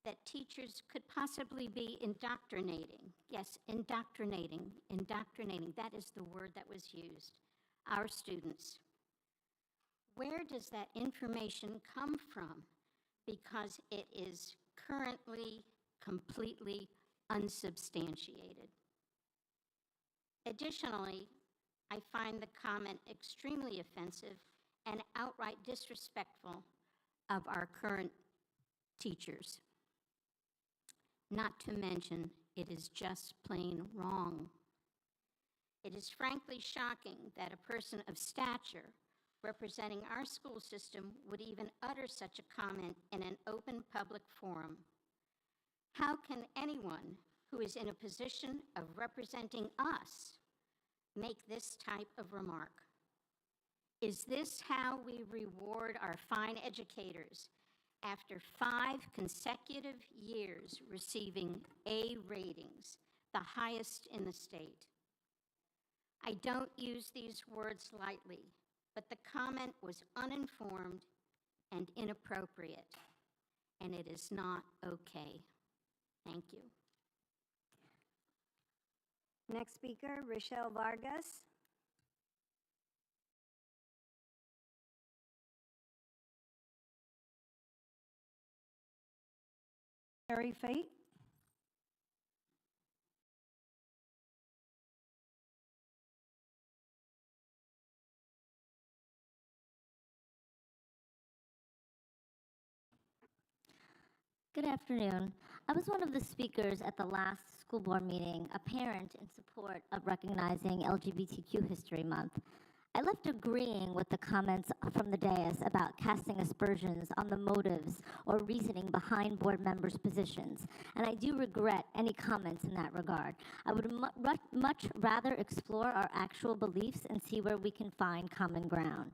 Speaker 7: that teachers could possibly be indoctrinating. Yes, indoctrinating. That is the word that was used. Our students. Where does that information come from? Because it is currently completely unsubstantiated. Additionally, I find the comment extremely offensive and outright disrespectful of our current teachers. Not to mention, it is just plain wrong. It is frankly shocking that a person of stature representing our school system would even utter such a comment in an open public forum. How can anyone who is in a position of representing us make this type of remark? Is this how we reward our fine educators after 5 consecutive years receiving A ratings, the highest in the state? I don't use these words lightly, but the comment was uninformed and inappropriate, and it is not okay. Thank you.
Speaker 14: Next speaker, Rochelle Vargas.
Speaker 19: Harry Fate.
Speaker 12: Good afternoon. I was one of the speakers at the last school board meeting, a parent in support of recognizing LGBTQ History Month. I left agreeing with the comments from the dais about casting aspersions on the motives or reasoning behind board members' positions, and I do regret any comments in that regard. I would much rather explore our actual beliefs and see where we can find common ground.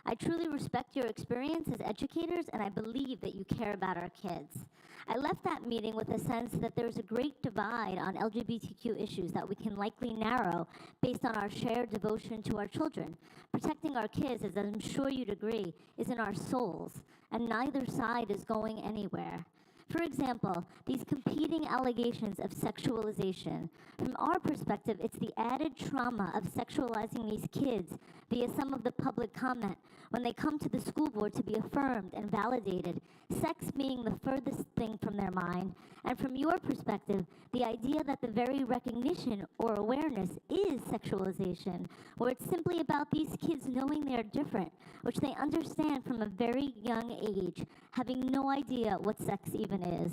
Speaker 12: I truly respect your experience as educators, and I believe that you care about our kids. I left that meeting with a sense that there's a great divide on LGBTQ issues that we can likely narrow based on our shared devotion to our children. Protecting our kids, as I'm sure you'd agree, is in our souls, and neither side is going anywhere. For example, these competing allegations of sexualization. From our perspective, it's the added trauma of sexualizing these kids via some of the public comment when they come to the school board to be affirmed and validated, sex being the furthest thing from their mind. And from your perspective, the idea that the very recognition or awareness is sexualization, where it's simply about these kids knowing they're different, which they understand from a very young age, having no idea what sex even is.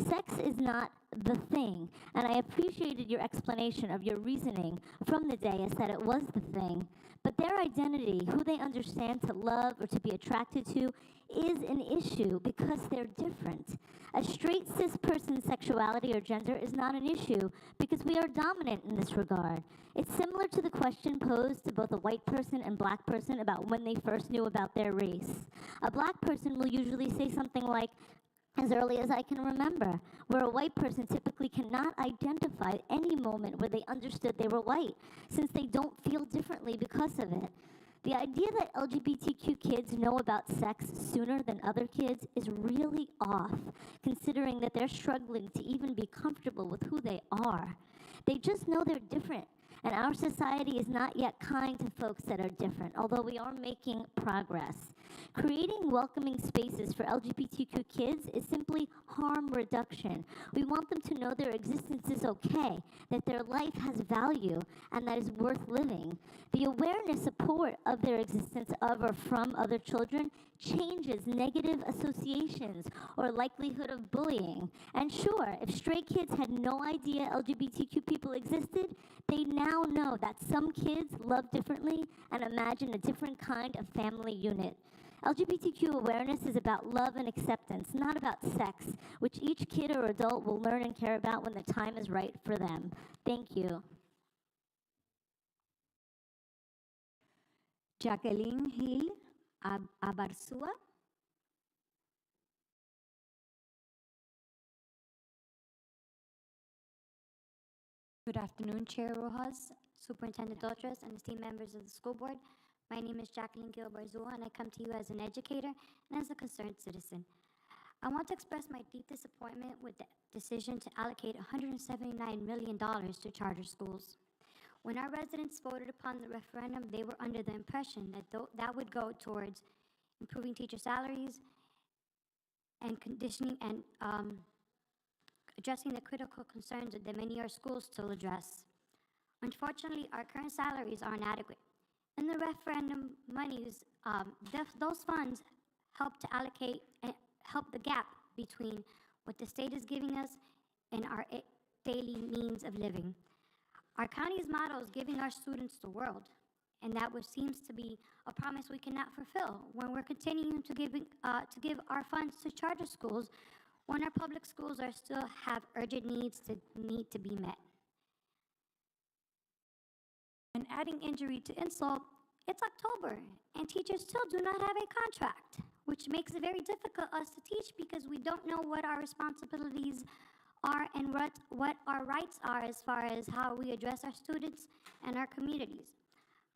Speaker 12: Sex is not the thing, and I appreciated your explanation of your reasoning from the dais that it was the thing, but their identity, who they understand to love or to be attracted to, is an issue because they're different. A straight cis person's sexuality or gender is not an issue because we are dominant in this regard. It's similar to the question posed to both a white person and black person about when they first knew about their race. A black person will usually say something like, as early as I can remember, where a white person typically cannot identify any moment where they understood they were white, since they don't feel differently because of it. The idea that LGBTQ kids know about sex sooner than other kids is really off, considering that they're struggling to even be comfortable with who they are. They just know they're different, and our society is not yet kind to folks that are different, although we are making progress.
Speaker 1: Creating welcoming spaces for LGBTQ kids is simply harm reduction. We want them to know their existence is okay, that their life has value, and that is worth living. The awareness support of their existence of or from other children changes negative associations or likelihood of bullying. And sure, if stray kids had no idea LGBTQ people existed, they now know that some kids love differently and imagine a different kind of family unit. LGBTQ awareness is about love and acceptance, not about sex, which each kid or adult will learn and care about when the time is right for them. Thank you.
Speaker 10: Jacqueline Hill Abarzúa.
Speaker 22: Good afternoon, Chair Rojas, Superintendent Doltres, and esteemed members of the school board. My name is Jacqueline Gil Barzua, and I come to you as an educator and as a concerned citizen. I want to express my deep disappointment with the decision to allocate $179 million to charter schools. When our residents voted upon the referendum, they were under the impression that that would go towards improving teacher salaries and conditioning and addressing the critical concerns that many of our schools still address. Unfortunately, our current salaries are inadequate. In the referendum monies, those funds help to allocate and help the gap between what the state is giving us and our daily means of living. Our county's motto is giving our students the world, and that which seems to be a promise we cannot fulfill when we're continuing to give our funds to charter schools when our public schools are still have urgent needs to need to be met. And adding injury to insult, it's October, and teachers still do not have a contract, which makes it very difficult us to teach because we don't know what our responsibilities are and what our rights are as far as how we address our students and our communities.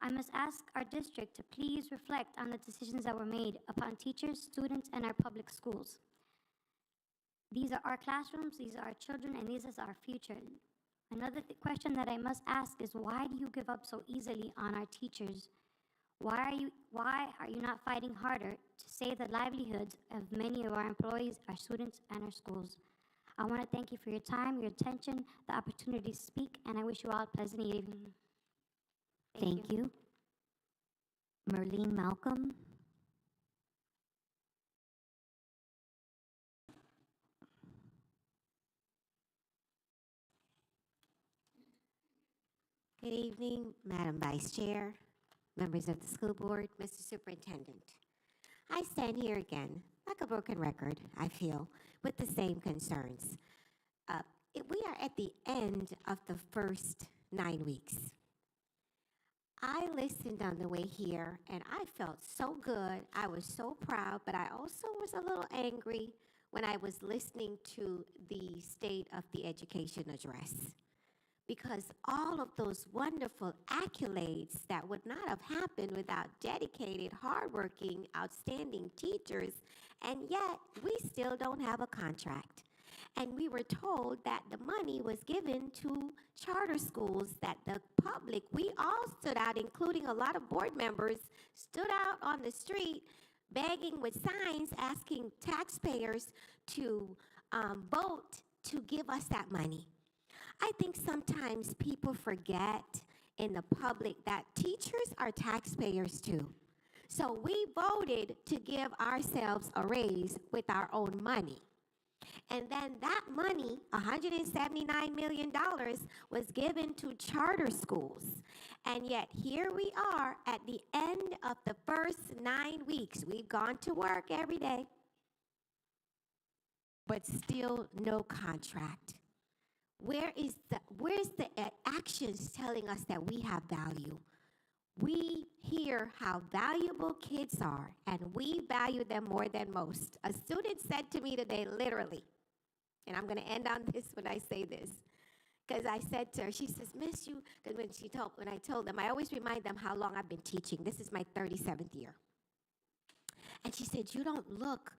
Speaker 22: I must ask our district to please reflect on the decisions that were made upon teachers, students, and our public schools. These are our classrooms, these are our children, and this is our future. Another question that I must ask is, why do you give up so easily on our teachers? Why are you not fighting harder to save the livelihoods of many of our employees, our students, and our schools? I want to thank you for your time, your attention, the opportunity to speak, and I wish you all a pleasant evening.
Speaker 1: Thank you. Merlene Malcolm.
Speaker 13: Good evening, Madam Vice Chair, members of the school board, Mr. Superintendent. I stand here again, like a broken record, I feel, with the same concerns. We are at the end of the first 9 weeks. I listened on the way here, and I felt so good. I was so proud, but I also was a little angry when I was listening to the State of the Education address, because all of those wonderful accolades that would not have happened without dedicated, hardworking, outstanding teachers, and yet we still don't have a contract. And we were told that the money was given to charter schools, that the public, we all stood out, including a lot of board members, stood out on the street begging with signs asking taxpayers to vote to give us that money. I think sometimes people forget in the public that teachers are taxpayers too. So we voted to give ourselves a raise with our own money. And then that money, $179 million, was given to charter schools. And yet here we are at the end of the first 9 weeks. We've gone to work every day, but still no contract. Where's the actions telling us that we have value? We hear how valuable kids are, and we value them more than most. A student said to me today, literally, and I'm going to end on this when I say this, because I said to her, she says, Miss, you, because when I told them, I always remind them how long I've been teaching. This is my 37th year. And she said, you don't look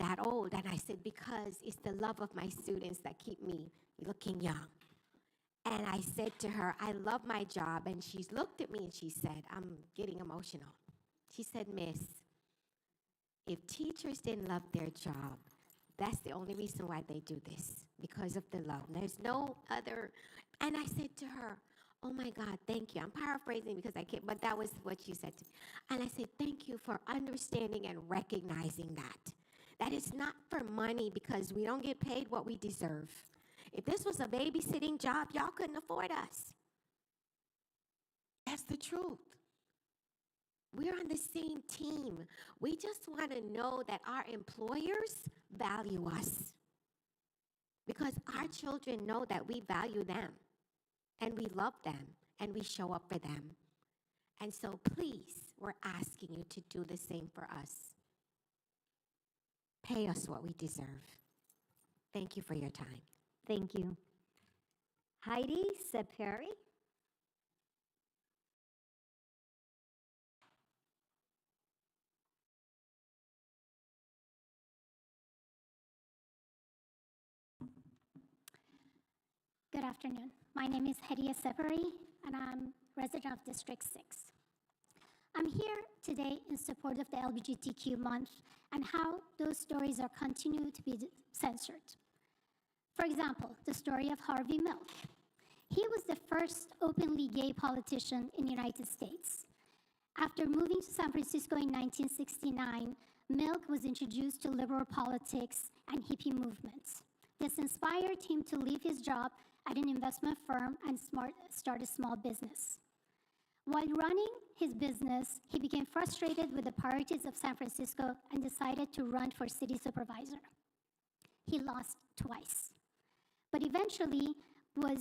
Speaker 13: that old. And I said, because it's the love of my students that keep me looking young. And I said to her, I love my job. And she looked at me and she said, I'm getting emotional. She said, Miss, If teachers didn't love their job, that's the only reason why they do this, because of the love. There's no other. And I said to her, oh my God, thank you. I'm paraphrasing because I can't, but that was what she said to me. And I said, thank you for understanding and recognizing that. That it's not for money because we don't get paid what we deserve. If this was a babysitting job, y'all couldn't afford us. That's the truth. We're on the same team. We just want to know that our employers value us because our children know that we value them and we love them and we show up for them. And so please, we're asking you to do the same for us. Pay us what we deserve. Thank you for your time.
Speaker 7: Thank you. Heidi Seperi.
Speaker 8: Good afternoon. My name is Hedia Separi, and I'm resident of District 6. I'm here today in support of the LGBTQ month and how those stories are continuing to be censored. For example, the story of Harvey Milk. He was the first openly gay politician in the United States. After moving to San Francisco in 1969, Milk was introduced to liberal politics and hippie movements. This inspired him to leave his job at an investment firm and start a small business. While running his business, he became frustrated with the priorities of San Francisco and decided to run for city supervisor. He lost twice, but eventually won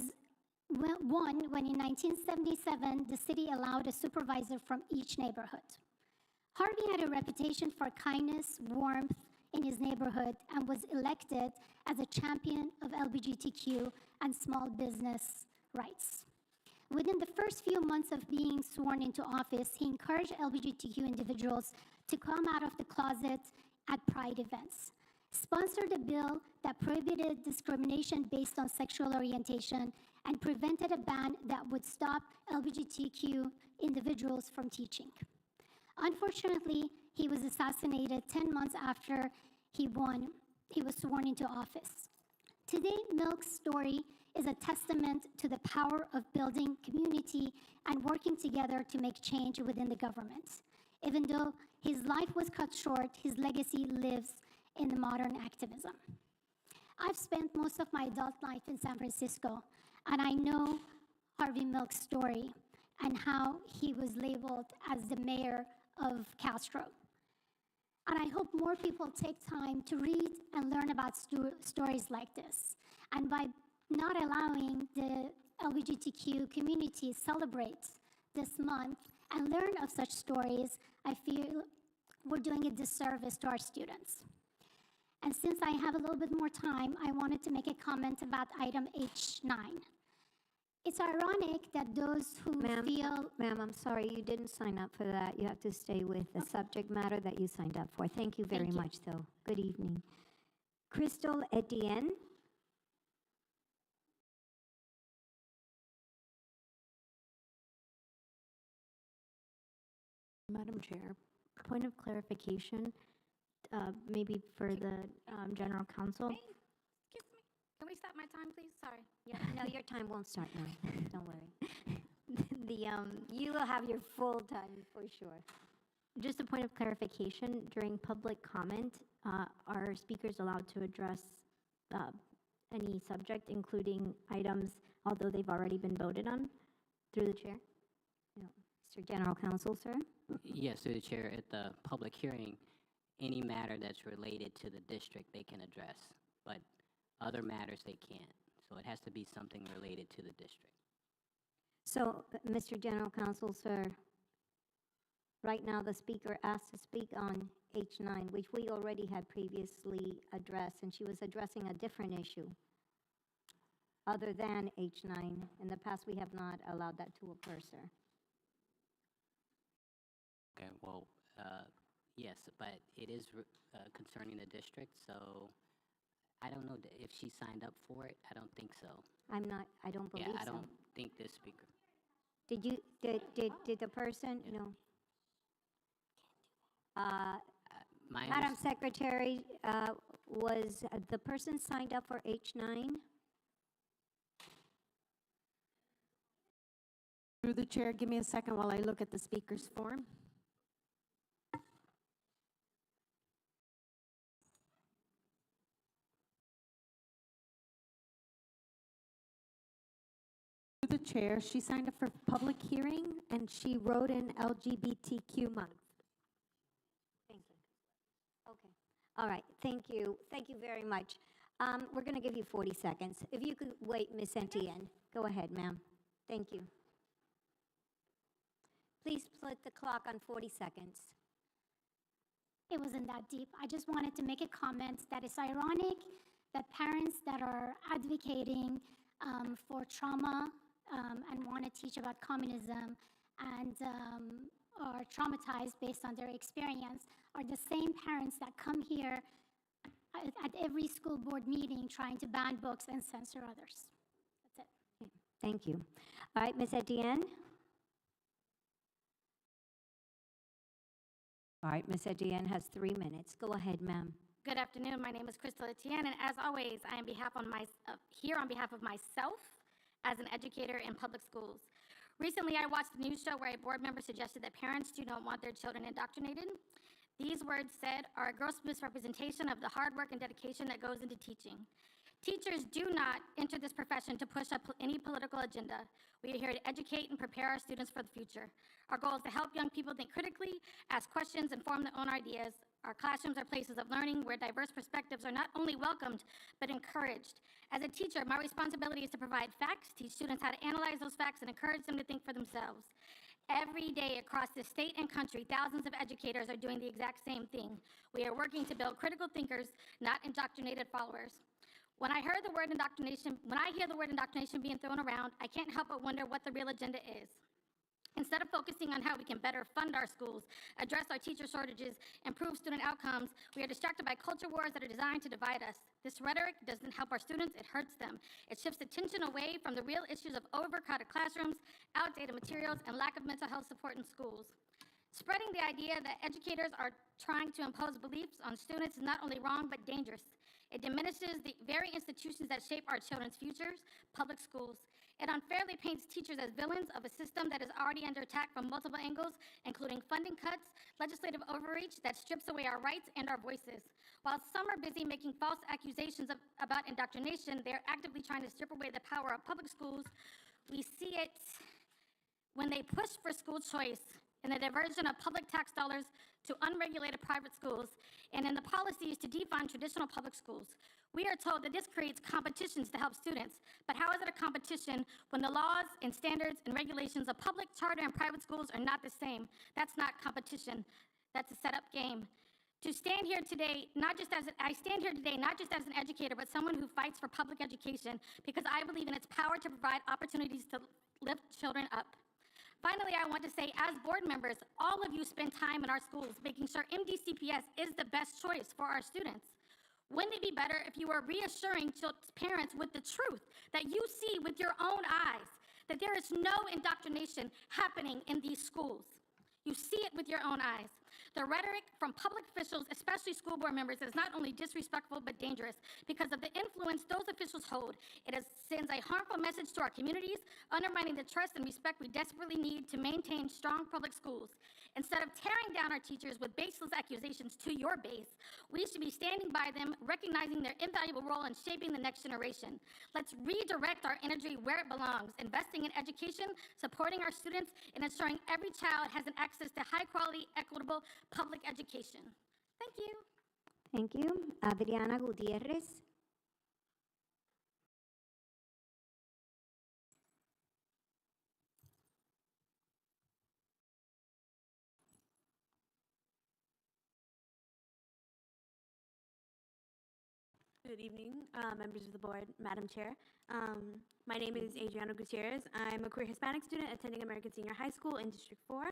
Speaker 8: when in 1977, the city allowed a supervisor from each neighborhood. Harvey had a reputation for kindness, warmth in his neighborhood, and was elected as a champion of LGBTQ and small business rights. Within the first few months of being sworn into office, he encouraged LGBTQ individuals to come out of the closet at Pride events, sponsored a bill that prohibited discrimination based on sexual orientation, and prevented a ban that would stop LGBTQ individuals from teaching. Unfortunately, he was assassinated 10 months after he was sworn into office. Today, Milk's story is a testament to the power of building community and working together to make change within the government. Even though his life was cut short, his legacy lives in the modern activism. I've spent most of my adult life in San Francisco, and I know Harvey Milk's story and how he was labeled as the mayor of Castro. And I hope more people take time to read and learn about stories like this. And by not allowing the LGBTQ community celebrate this month and learn of such stories, I feel we're doing a disservice to our students. And since I have a little bit more time, I wanted to make a comment about item H9. It's ironic that those who feel...
Speaker 7: Ma'am, I'm sorry, you didn't sign up for that. You have to stay with the subject matter that you signed up for. Thank you very much, though. Good evening. Crystal Etienne.
Speaker 4: Madam Chair, point of clarification, maybe for the General Counsel.
Speaker 8: Excuse me. Can we stop my time, please? Sorry.
Speaker 7: Yeah, no, your time won't start now. Don't worry. You will have your full time for sure.
Speaker 4: Just a point of clarification, during public comment, are speakers allowed to address any subject, including items, although they've already been voted on, through the chair?
Speaker 7: No. Mr. General Counsel, sir?
Speaker 16: Yes, through the chair, at the public hearing, any matter that's related to the district they can address, but other matters they can't. So it has to be something related to the district.
Speaker 7: So, Mr. General Counsel, sir, right now the speaker asked to speak on H9, which we already had previously addressed, and she was addressing a different issue other than H9. In the past, we have not allowed that to occur, sir.
Speaker 16: Okay, well, yes, but it is concerning the district, so I don't know if she signed up for it. I don't think so.
Speaker 7: I don't believe so.
Speaker 16: Yeah, I don't think this speaker.
Speaker 7: Did the person, no?
Speaker 16: My
Speaker 7: Madam Secretary, was the person signed up for H9?
Speaker 17: Through the chair, give me a second while I look at the speaker's form. Through the chair, she signed up for public hearing and she wrote in LGBTQ month.
Speaker 7: Thank you. Okay. All right, thank you. Thank you very much. We're going to give you 40 seconds. If you could wait, Ms. Etienne. Go ahead, ma'am. Thank you. Please put the clock on 40 seconds.
Speaker 8: It wasn't that deep. I just wanted to make a comment that it's ironic that parents that are advocating for trauma and want to teach about communism and are traumatized based on their experience are the same parents that come here at every school board meeting trying to ban books and censor others. That's it.
Speaker 7: Thank you. All right, Ms. Etienne. All right, Ms. Etienne has 3 minutes. Go ahead, ma'am.
Speaker 20: Good afternoon. My name is Crystal Etienne, and as always, I am here on behalf of myself as an educator in public schools. Recently, I watched a news show where a board member suggested that parents do not want their children indoctrinated. These words said are a gross misrepresentation of the hard work and dedication that goes into teaching. Teachers do not enter this profession to push up any political agenda. We are here to educate and prepare our students for the future. Our goal is to help young people think critically, ask questions, and form their own ideas. Our classrooms are places of learning where diverse perspectives are not only welcomed, but encouraged. As a teacher, my responsibility is to provide facts, teach students how to analyze those facts, and encourage them to think for themselves. Every day across the state and country, thousands of educators are doing the exact same thing. We are working to build critical thinkers, not indoctrinated followers. When I hear the word indoctrination being thrown around, I can't help but wonder what the real agenda is. Instead of focusing on how we can better fund our schools, address our teacher shortages, improve student outcomes, we are distracted by culture wars that are designed to divide us. This rhetoric doesn't help our students, it hurts them. It shifts attention away from the real issues of overcrowded classrooms, outdated materials, and lack of mental health support in schools. Spreading the idea that educators are trying to impose beliefs on students is not only wrong, but dangerous. It diminishes the very institutions that shape our children's futures, public schools. It unfairly paints teachers as villains of a system that is already under attack from multiple angles, including funding cuts, legislative overreach that strips away our rights and our voices. While some are busy making false accusations about indoctrination, they are actively trying to strip away the power of public schools. We see it when they push for school choice and the diversion of public tax dollars to unregulated private schools, and in the policies to defund traditional public schools. We are told that this creates competitions to help students, but how is it a competition when the laws and standards and regulations of public, charter, and private schools are not the same? That's not competition. That's a set-up game. I stand here today not just as an educator, but someone who fights for public education because I believe in its power to provide opportunities to lift children up. Finally, I want to say, as board members, all of you spend time in our schools making sure MDCPS is the best choice for our students. Wouldn't it be better if you were reassuring parents with the truth that you see with your own eyes, that there is no indoctrination happening in these schools? You see it with your own eyes. The rhetoric from public officials, especially school board members, is not only disrespectful but dangerous because of the influence those officials hold. It sends a harmful message to our communities, undermining the trust and respect we desperately need to maintain strong public schools. Instead of tearing down our teachers with baseless accusations to your base, we should be standing by them, recognizing their invaluable role in shaping the next generation. Let's redirect our energy where it belongs, investing in education, supporting our students, and ensuring every child has an access to high-quality, equitable public education. Thank you.
Speaker 7: Thank you. Adriana Gutierrez.
Speaker 23: Good evening, members of the board, Madam Chair. My name is Adriana Gutierrez. I'm a queer Hispanic student attending American Senior High School in District 4.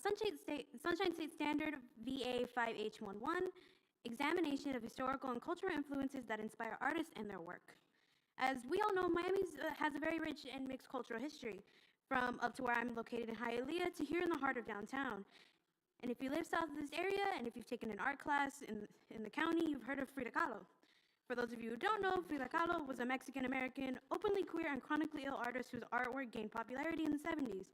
Speaker 23: Sunshine State Standard VA 5H11, examination of historical and cultural influences that inspire artists and their work. As we all know, Miami has a very rich and mixed cultural history, from up to where I'm located in Hialeah to here in the heart of downtown. And if you live south of this area, and if you've taken an art class in the county, you've heard of Frida Kahlo. For those of you who don't know, Frida Kahlo was a Mexican-American, openly queer and chronically ill artist whose artwork gained popularity in the 70s.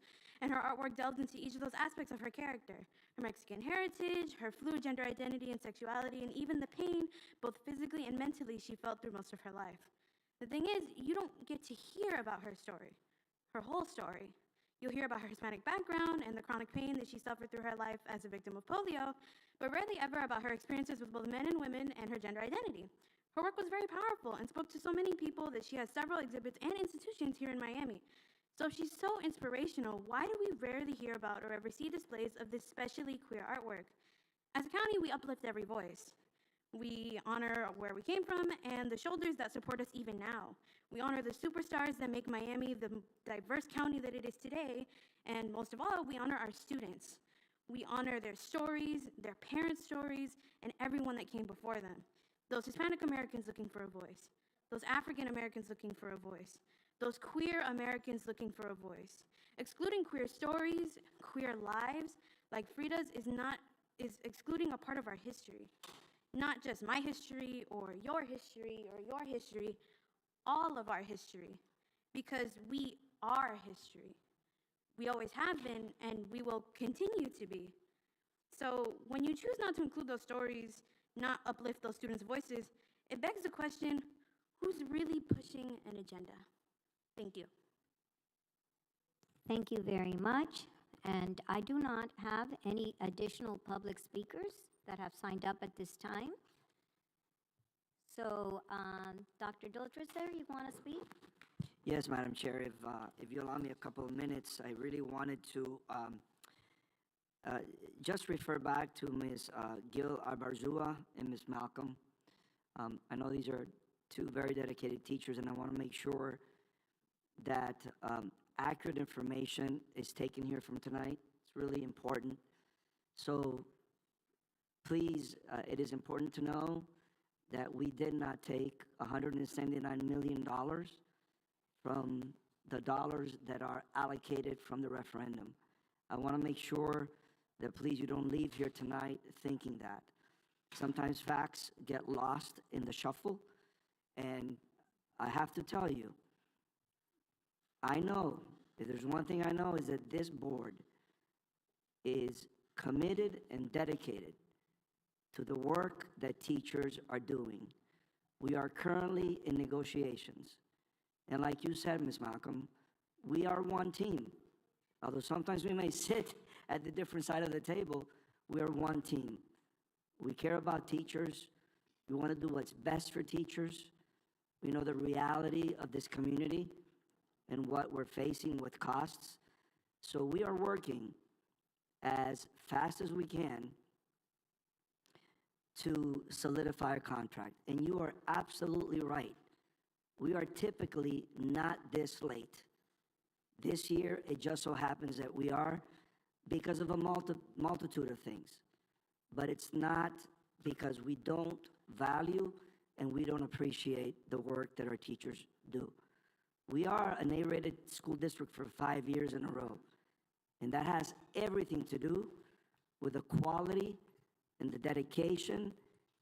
Speaker 23: And her artwork delved into each of those aspects of her character: her Mexican heritage, her fluid gender identity and sexuality, and even the pain, both physically and mentally, she felt through most of her life. The thing is, you don't get to hear about her story, her whole story. You'll hear about her Hispanic background and the chronic pain that she suffered through her life as a victim of polio, but rarely ever about her experiences with both men and women and her gender identity. Her work was very powerful and spoke to so many people that she has several exhibits and institutions here in Miami. So if she's so inspirational, why do we rarely hear about or ever see displays of this specially queer artwork? As a county, we uplift every voice. We honor where we came from and the shoulders that support us even now. We honor the superstars that make Miami the diverse county that it is today, and most of all, we honor our students. We honor their stories, their parents' stories, and everyone that came before them. Those Hispanic Americans looking for a voice, those African Americans looking for a voice, those queer Americans looking for a voice. Excluding queer stories, queer lives, like Frida's, is excluding a part of our history. Not just my history or your history, all of our history, because we are history. We always have been, and we will continue to be. So when you choose not to include those stories, not uplift those students' voices, it begs the question, who's really pushing an agenda? Thank you.
Speaker 7: Thank you very much. And I do not have any additional public speakers that have signed up at this time. So, Dr. Dultresser, you want to speak?
Speaker 5: Yes, Madam Chair. If you allow me a couple of minutes, I really wanted to just refer back to Ms. Gil Abarzua and Ms. Malcolm. I know these are two very dedicated teachers, and I want to make sure that accurate information is taken here from tonight. It's really important. So please, it is important to know that we did not take $179 million from the dollars that are allocated from the referendum. I want to make sure that please you don't leave here tonight thinking that. Sometimes facts get lost in the shuffle, and I have to tell you, I know, if there's one thing I know, is that this board is committed and dedicated to the work that teachers are doing. We are currently in negotiations. And like you said, Ms. Malcolm, we are one team. Although sometimes we may sit at the different side of the table, we are one team. We care about teachers. We want to do what's best for teachers. We know the reality of this community and what we're facing with costs. So we are working as fast as we can to solidify a contract. And you are absolutely right. We are typically not this late. This year, it just so happens that we are because of a multitude of things. But it's not because we don't value and we don't appreciate the work that our teachers do. We are an A-rated school district for 5 years in a row. And that has everything to do with the quality and the dedication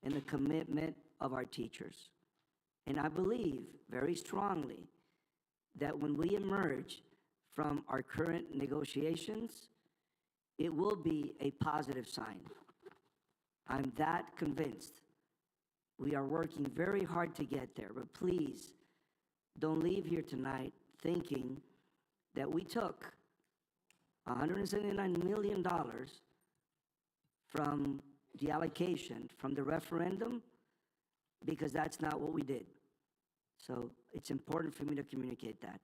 Speaker 5: and the commitment of our teachers. And I believe very strongly that when we emerge from our current negotiations, it will be a positive sign. I'm that convinced. We are working very hard to get there, but please don't leave here tonight thinking that we took $179 million from the allocation from the referendum, because that's not what we did. So it's important for me to communicate that.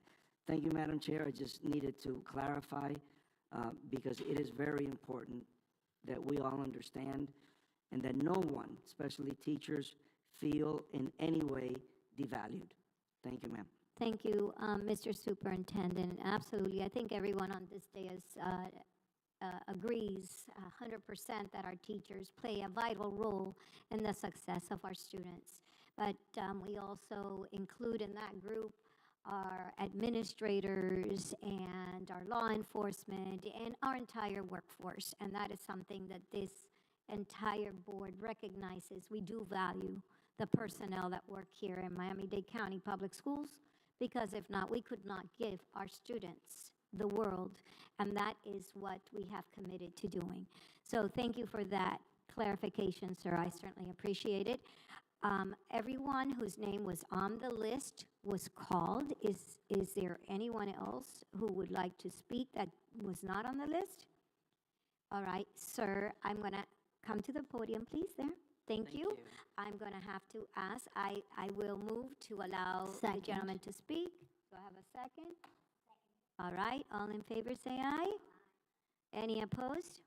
Speaker 5: Thank you, Madam Chair. I just needed to clarify because it is very important that we all understand and that no one, especially teachers, feel in any way devalued. Thank you, ma'am.
Speaker 7: Thank you, Mr. Superintendent. Absolutely. I think everyone on this dais agrees 100% that our teachers play a vital role in the success of our students. But we also include in that group
Speaker 4: our administrators and our law enforcement and our entire workforce. And that is something that this entire board recognizes. We do value the personnel that work here in Miami-Dade County Public Schools, because if not, we could not give our students the world, and that is what we have committed to doing. So thank you for that clarification, sir. I certainly appreciate it. Everyone whose name was on the list was called. Is there anyone else who would like to speak that was not on the list? All right, sir, I'm going to come to the podium, please, there. Thank you. I'm going to have to ask, I will move to allow the gentleman to speak. Do I have a second? All right, all in favor say aye. Any opposed?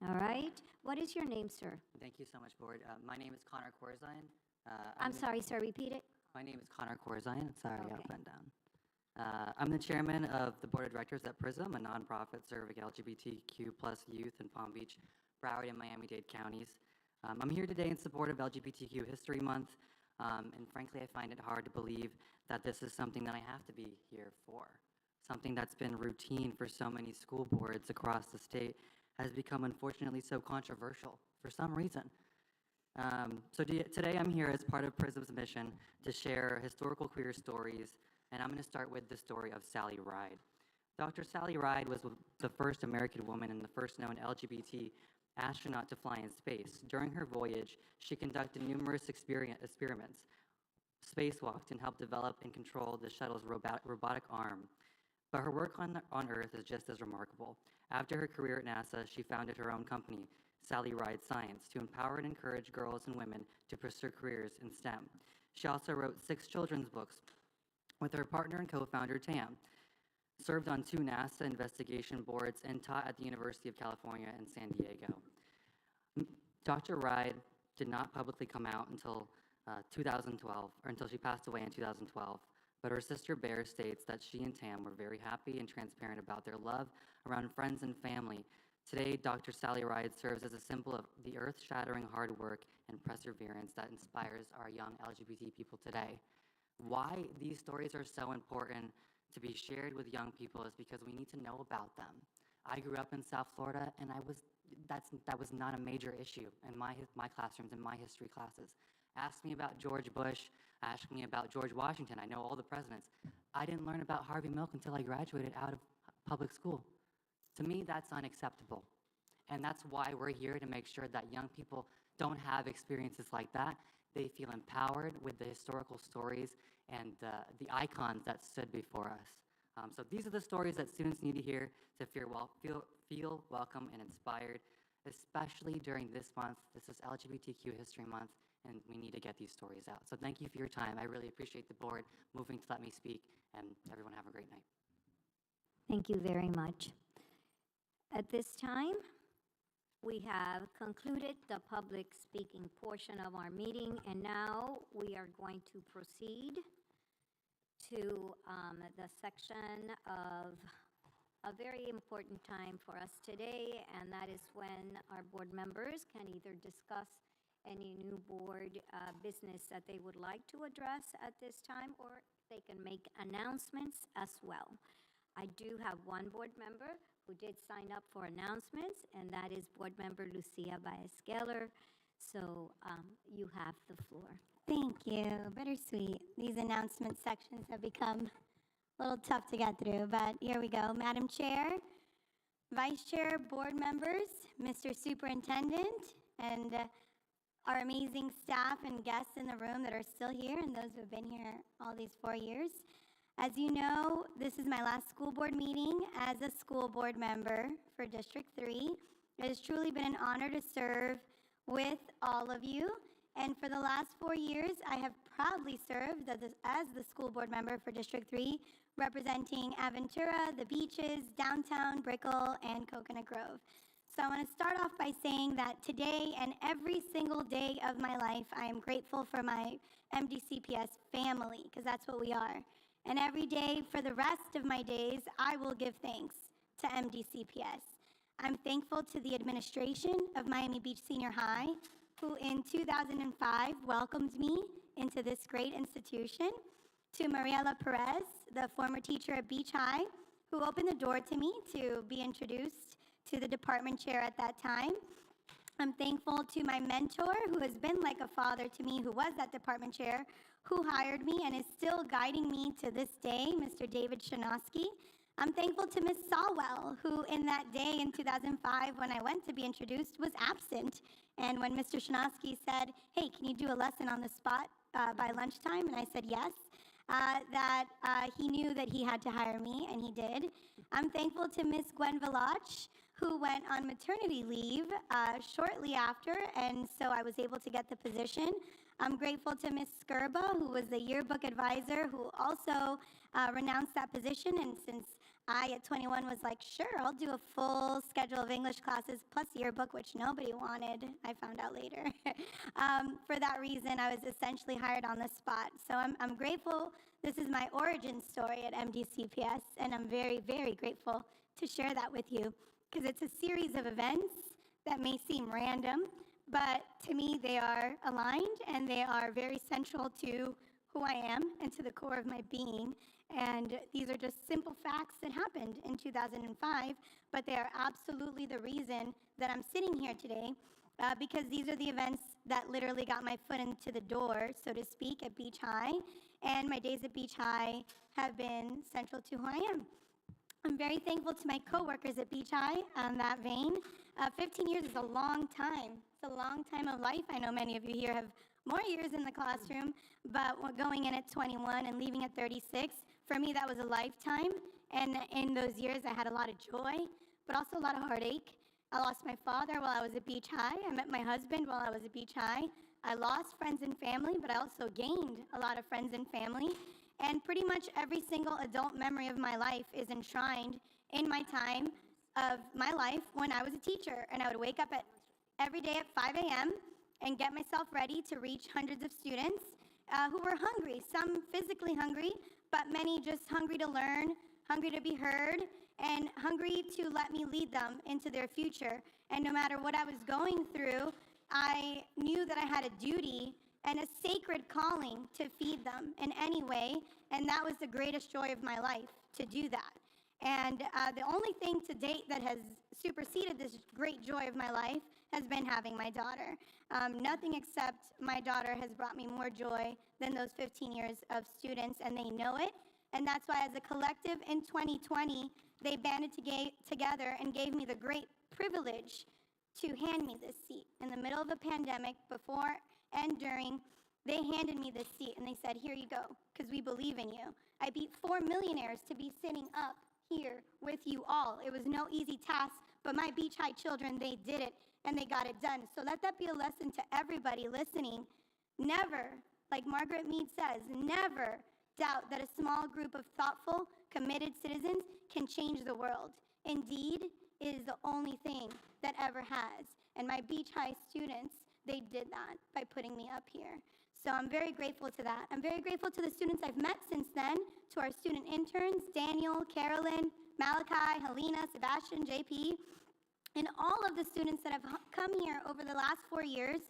Speaker 4: All right. What is your name, sir?
Speaker 2: Thank you so much, Board. My name is Connor Corzine.
Speaker 4: I'm sorry, sir, repeat it.
Speaker 2: My name is Connor Corzine. Sorry, I got bent down. I'm the chairman of the Board of Directors at PRISM, a nonprofit serving LGBTQ plus youth in Palm Beach, Broward, and Miami-Dade counties. I'm here today in support of LGBTQ History Month, and frankly, I find it hard to believe that this is something that I have to be here for. Something that's been routine for so many school boards across the state has become, unfortunately, so controversial for some reason. Today I'm here as part of PRISM's mission to share historical queer stories, and I'm going to start with the story of Sally Ride. Dr. Sally Ride was the first American woman and the first known LGBT astronaut to fly in space. During her voyage, she conducted numerous experiments, spacewalked, and helped develop and control the shuttle's robotic arm. But her work on Earth is just as remarkable. After her career at NASA, she founded her own company, Sally Ride Science, to empower and encourage girls and women to pursue careers in STEM. She also wrote 6 children's books with her partner and co-founder, Tam, served on 2 NASA investigation boards, and taught at the University of California in San Diego. Dr. Ride did not publicly come out until 2012, or until she passed away in 2012. But her sister Bear states that she and Tam were very happy and transparent about their love around friends and family. Today, Dr. Sally Ride serves as a symbol of the earth-shattering hard work and perseverance that inspires our young LGBT people today. Why these stories are so important to be shared with young people is because we need to know about them. I grew up in South Florida, and that was not a major issue in my classrooms, in my history classes. Ask me about George Bush, ask me about George Washington. I know all the presidents. I didn't learn about Harvey Milk until I graduated out of public school. To me, that's unacceptable. And that's why we're here, to make sure that young people don't have experiences like that. They feel empowered with the historical stories and the icons that stood before us. So these are the stories that students need to hear to feel welcome and inspired, especially during this month. This is LGBTQ History Month, and we need to get these stories out. So thank you for your time. I really appreciate the board moving to let me speak, and everyone have a great night.
Speaker 4: Thank you very much. At this time, we have concluded the public speaking portion of our meeting, and now we are going to proceed to the section of a very important time for us today, and that is when our board members can either discuss any new board business that they would like to address at this time, or they can make announcements as well. I do have one board member who did sign up for announcements, and that is board member Lucia Baez-Geller. So you have the floor.
Speaker 9: Thank you. Bittersweet. These announcement sections have become a little tough to get through, but here we go. Madam Chair, Vice Chair, board members, Mr. Superintendent, and our amazing staff and guests in the room that are still here, and those who have been here all these 4 years. As you know, this is my last school board meeting as a school board member for District 3. It has truly been an honor to serve with all of you. And for the last 4 years, I have proudly served as the school board member for District 3, representing Aventura, the beaches, downtown, Brickell, and Coconut Grove. So I want to start off by saying that today and every single day of my life, I am grateful for my MDCPS family, because that's what we are. And every day for the rest of my days, I will give thanks to MDCPS. I'm thankful to the administration of Miami Beach Senior High, who in 2005 welcomed me into this great institution. to Mariela Perez, the former teacher at Beach High, who opened the door to me to be introduced to the department chair at that time. I'm thankful to my mentor, who has been like a father to me, who was that department chair, who hired me and is still guiding me to this day, Mr. David Shanoski. I'm thankful to Ms. Sawell, who in that day in 2005, when I went to be introduced, was absent. And when Mr. Shanoski said, hey, can you do a lesson on the spot by lunchtime? And I said yes, he knew that he had to hire me, and he did. I'm thankful to Ms. Gwen Velach, who went on maternity leave shortly after, and so I was able to get the position. I'm grateful to Ms. Skirba, who was the yearbook advisor, who also renounced that position, and since I, at 21, was like, sure, I'll do a full schedule of English classes plus yearbook, which nobody wanted, I found out later. For that reason, I was essentially hired on the spot. So I'm grateful. This is my origin story at MDCPS, and I'm very, very grateful to share that with you, because it's a series of events that may seem random, but to me, they are aligned, and they are very central to who I am and to the core of my being. And these are just simple facts that happened in 2005, but they are absolutely the reason that I'm sitting here today, because these are the events that literally got my foot into the door, so to speak, at Beach High. And my days at Beach High have been central to who I am. I'm very thankful to my coworkers at Beach High on that vein. 15 years is a long time. It's a long time of life. I know many of you here have more years in the classroom, but going in at 21 and leaving at 36, for me, that was a lifetime. And in those years, I had a lot of joy, but also a lot of heartache. I lost my father while I was at Beach High. I met my husband while I was at Beach High. I lost friends and family, but I also gained a lot of friends and family. And pretty much every single adult memory of my life is enshrined in my time of my life when I was a teacher. And I would wake up every day at 5 a.m. and get myself ready to reach hundreds of students who were hungry, some physically hungry, but many just hungry to learn, hungry to be heard, and hungry to let me lead them into their future. And no matter what I was going through, I knew that I had a duty and a sacred calling to feed them in any way, and that was the greatest joy of my life, to do that. And the only thing to date that has superseded this great joy of my life has been having my daughter. Nothing except my daughter has brought me more joy than those 15 years of students, and they know it. And that's why, as a collective in 2020, they banded together and gave me the great privilege to hand me this seat. In the middle of a pandemic, before and during, they handed me this seat, and they said, here you go, because we believe in you. I beat 4 millionaires to be sitting up here with you all. It was no easy task, but my Beach High children, they did it, and they got it done. So let that be a lesson to everybody listening. Never, like Margaret Mead says, never doubt that a small group of thoughtful, committed citizens can change the world. Indeed, it is the only thing that ever has. And my Beach High students, they did that by putting me up here. So I'm very grateful to that. I'm very grateful to the students I've met since then, to our student interns, Daniel, Carolyn, Malachi, Helena, Sebastian, JP, and all of the students that have come here over the last 4 years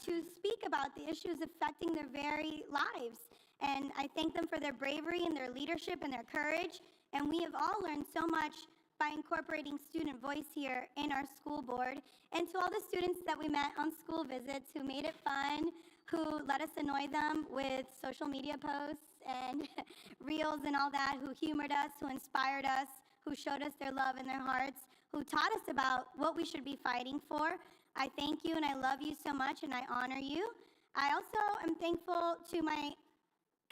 Speaker 9: to speak about the issues affecting their very lives. And I thank them for their bravery and their leadership and their courage. And we have all learned so much by incorporating student voice here in our school board. And to all the students that we met on school visits who made it fun, who let us annoy them with social media posts and reels and all that, who humored us, who inspired us, who showed us their love and their hearts, who taught us about what we should be fighting for. I thank you and I love you so much and I honor you. I also am thankful to my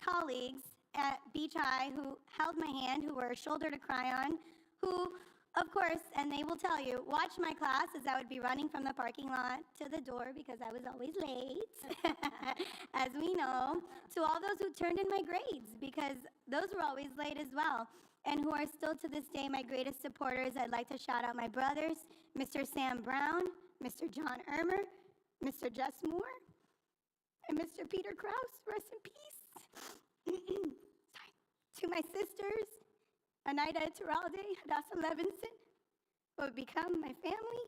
Speaker 9: colleagues at Beach High who held my hand, who were a shoulder to cry on, who, of course, and they will tell you, watched my class as I would be running from the parking lot to the door because I was always late, as we know, to all those who turned in my grades because those were always late as well, and who are still to this day my greatest supporters. I'd like to shout out my brothers, Mr. Sam Brown, Mr. John Ermer, Mr. Jess Moore, and Mr. Peter Krause, rest in peace. Sorry. To my sisters, Anaida Eteralde, Hadassah Levinson, who have become my family.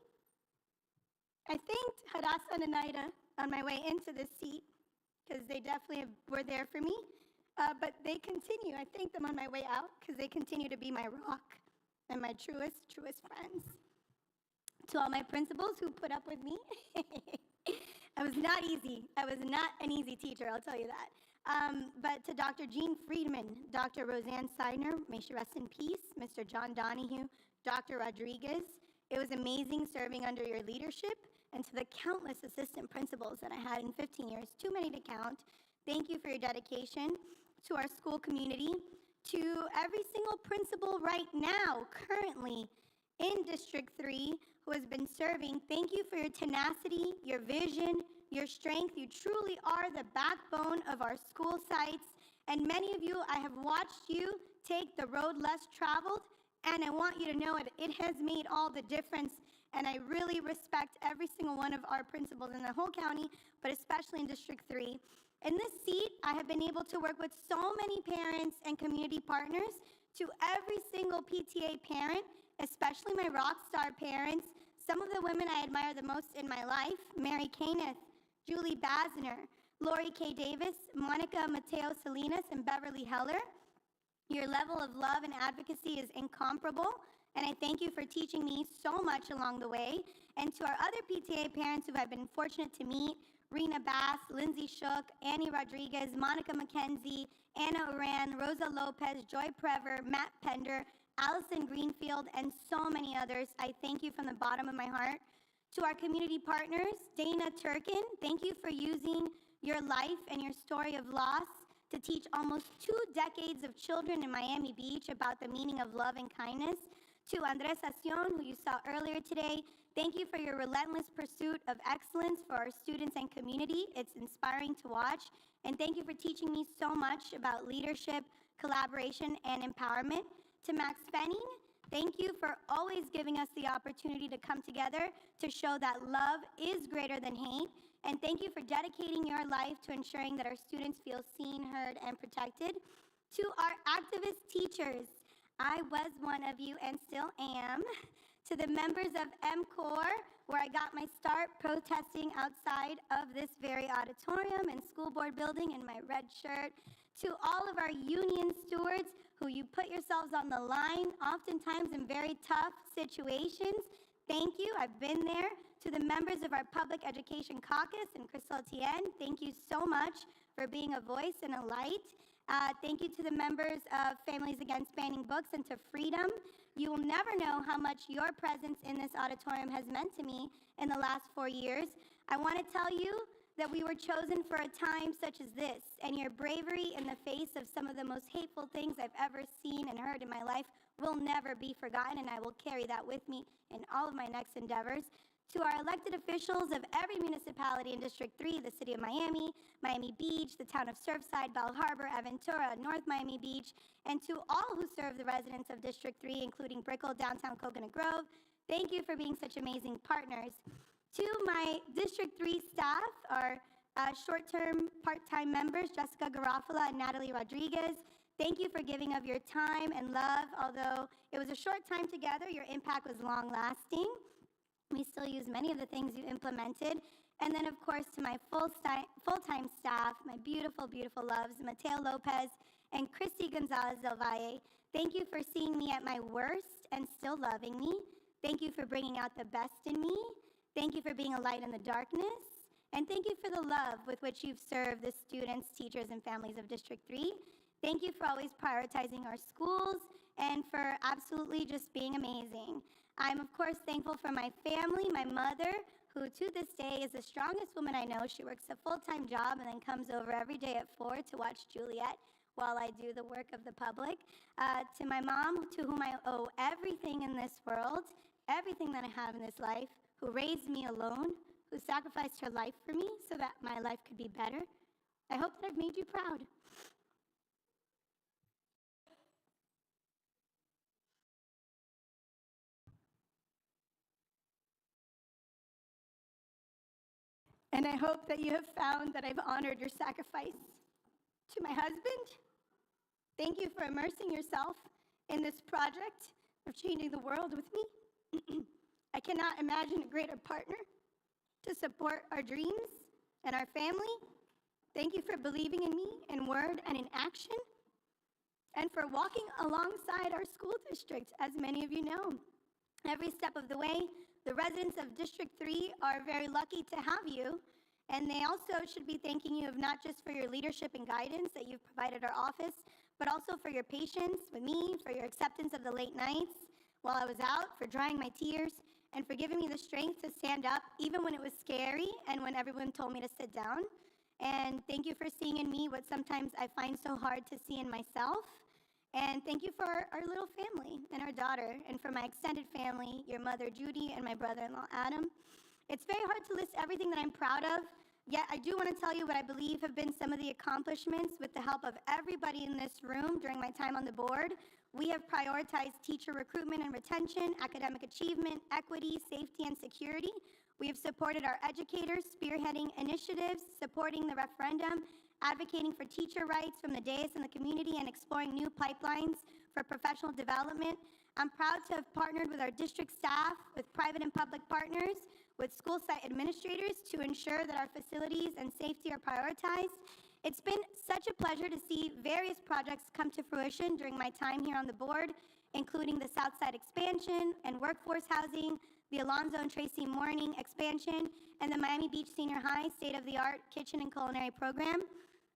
Speaker 9: I thanked Hadassah and Anaida on my way into this seat because they definitely were there for me. but they continue. I thank them on my way out because they continue to be my rock and my truest friends. To all my principals who put up with me, I was not easy. I was not an easy teacher, I'll tell you that. But to Dr. Jean Friedman, Dr. Roseanne Seidner, may she rest in peace, Mr. John Donahue, Dr. Rodriguez, it was amazing serving under your leadership, and to the countless assistant principals that I had in 15 years, too many to count, thank you for your dedication to our school community, to every single principal right now, currently in District 3, who has been serving. Thank you for your tenacity, your vision, your strength. You truly are the backbone of our school sites. And many of you, I have watched you take the road less traveled, and I want you to know it has made all the difference. And I really respect every single one of our principals in the whole county, but especially in District 3. In this seat, I have been able to work with so many parents and community partners. To every single PTA parent, especially my rock star parents, some of the women I admire the most in my life, Mary Caneth, Julie Basner, Lori K. Davis, Monica Mateo Salinas, and Beverly Heller. Your level of love and advocacy is incomparable, and I thank you for teaching me so much along the way. And to our other PTA parents who I've been fortunate to meet, Rena Bass, Lindsay Shook, Annie Rodriguez, Monica McKenzie, Anna Oran, Rosa Lopez, Joy Prever, Matt Pender, Allison Greenfield, and so many others, I thank you from the bottom of my heart. To our community partners, Dana Turkin, thank you for using your life and your story of loss to teach almost 2 decades of children in Miami Beach about the meaning of love and kindness. To Andres Acion, who you saw earlier today, thank you for your relentless pursuit of excellence for our students and community. It's inspiring to watch. And thank you for teaching me so much about leadership, collaboration, and empowerment. To Max Fenning, thank you for always giving us the opportunity to come together to show that love is greater than hate. And thank you for dedicating your life to ensuring that our students feel seen, heard, and protected. To our activist teachers, I was one of you and still am. To the members of MCOR, where I got my start protesting outside of this very auditorium and school board building in my red shirt. To all of our union stewards who you put yourselves on the line, oftentimes in very tough situations, thank you, I've been there. To the members of our Public Education Caucus and Crystal Etienne, thank you so much for being a voice and a light. Thank you to the members of Families Against Banning Books and to Freedom. You will never know how much your presence in this auditorium has meant to me in the last 4 years. I want to tell you that we were chosen for a time such as this, and your bravery in the face of some of the most hateful things I've ever seen and heard in my life will never be forgotten, and I will carry that with me in all of my next endeavors. To our elected officials of every municipality in District 3, the City of Miami, Miami Beach, the town of Surfside, Bell Harbor, Aventura, North Miami Beach, and to all who serve the residents of District 3, including Brickell, downtown Coconut Grove, thank you for being such amazing partners. To my District 3 staff, our short-term, part-time members, Jessica Garofalo and Natalie Rodriguez, thank you for giving of your time and love. Although it was a short time together, your impact was long-lasting. We still use many of the things you implemented. And then, of course, to my full-time staff, my beautiful, beautiful loves, Mateo Lopez and Christy Gonzalez del Valle, thank you for seeing me at my worst and still loving me. Thank you for bringing out the best in me. Thank you for being a light in the darkness. And thank you for the love with which you've served the students, teachers, and families of District 3. Thank you for always prioritizing our schools and for absolutely just being amazing. I'm, of course, thankful for my family, my mother, who to this day is the strongest woman I know. She works a full-time job and then comes over every day at 4 to watch Juliet while I do the work of the public. To my mom, to whom I owe everything in this world, everything that I have in this life, who raised me alone, who sacrificed her life for me so that my life could be better. I hope that I've made you proud. And I hope that you have found that I've honored your sacrifice. To my husband, thank you for immersing yourself in this project of changing the world with me. I cannot imagine a greater partner to support our dreams and our family. Thank you for believing in me in word and in action, and for walking alongside our school district, as many of you know. Every step of the way, the residents of District 3 are very lucky to have you, and they also should be thanking you of not just for your leadership and guidance that you've provided our office, but also for your patience with me, for your acceptance of the late nights while I was out, for drying my tears, and for giving me the strength to stand up even when it was scary and when everyone told me to sit down. And thank you for seeing in me what sometimes I find so hard to see in myself. And thank you for our little family and our daughter, and for my extended family, your mother Judy and my brother-in-law Adam. It's very hard to list everything that I'm proud of, yet I do want to tell you what I believe have been some of the accomplishments with the help of everybody in this room during my time on the board. We have prioritized teacher recruitment and retention, academic achievement, equity, safety, and security. We have supported our educators, spearheading initiatives, supporting the referendum, advocating for teacher rights from the dais in the community, and exploring new pipelines for professional development. I'm proud to have partnered with our district staff, with private and public partners, with school site administrators to ensure that our facilities and safety are prioritized. It's been such a pleasure to see various projects come to fruition during my time here on the board, including the Southside expansion and workforce housing, the Alonzo and Tracy Morning expansion, and the Miami Beach Senior High state-of-the-art kitchen and culinary program.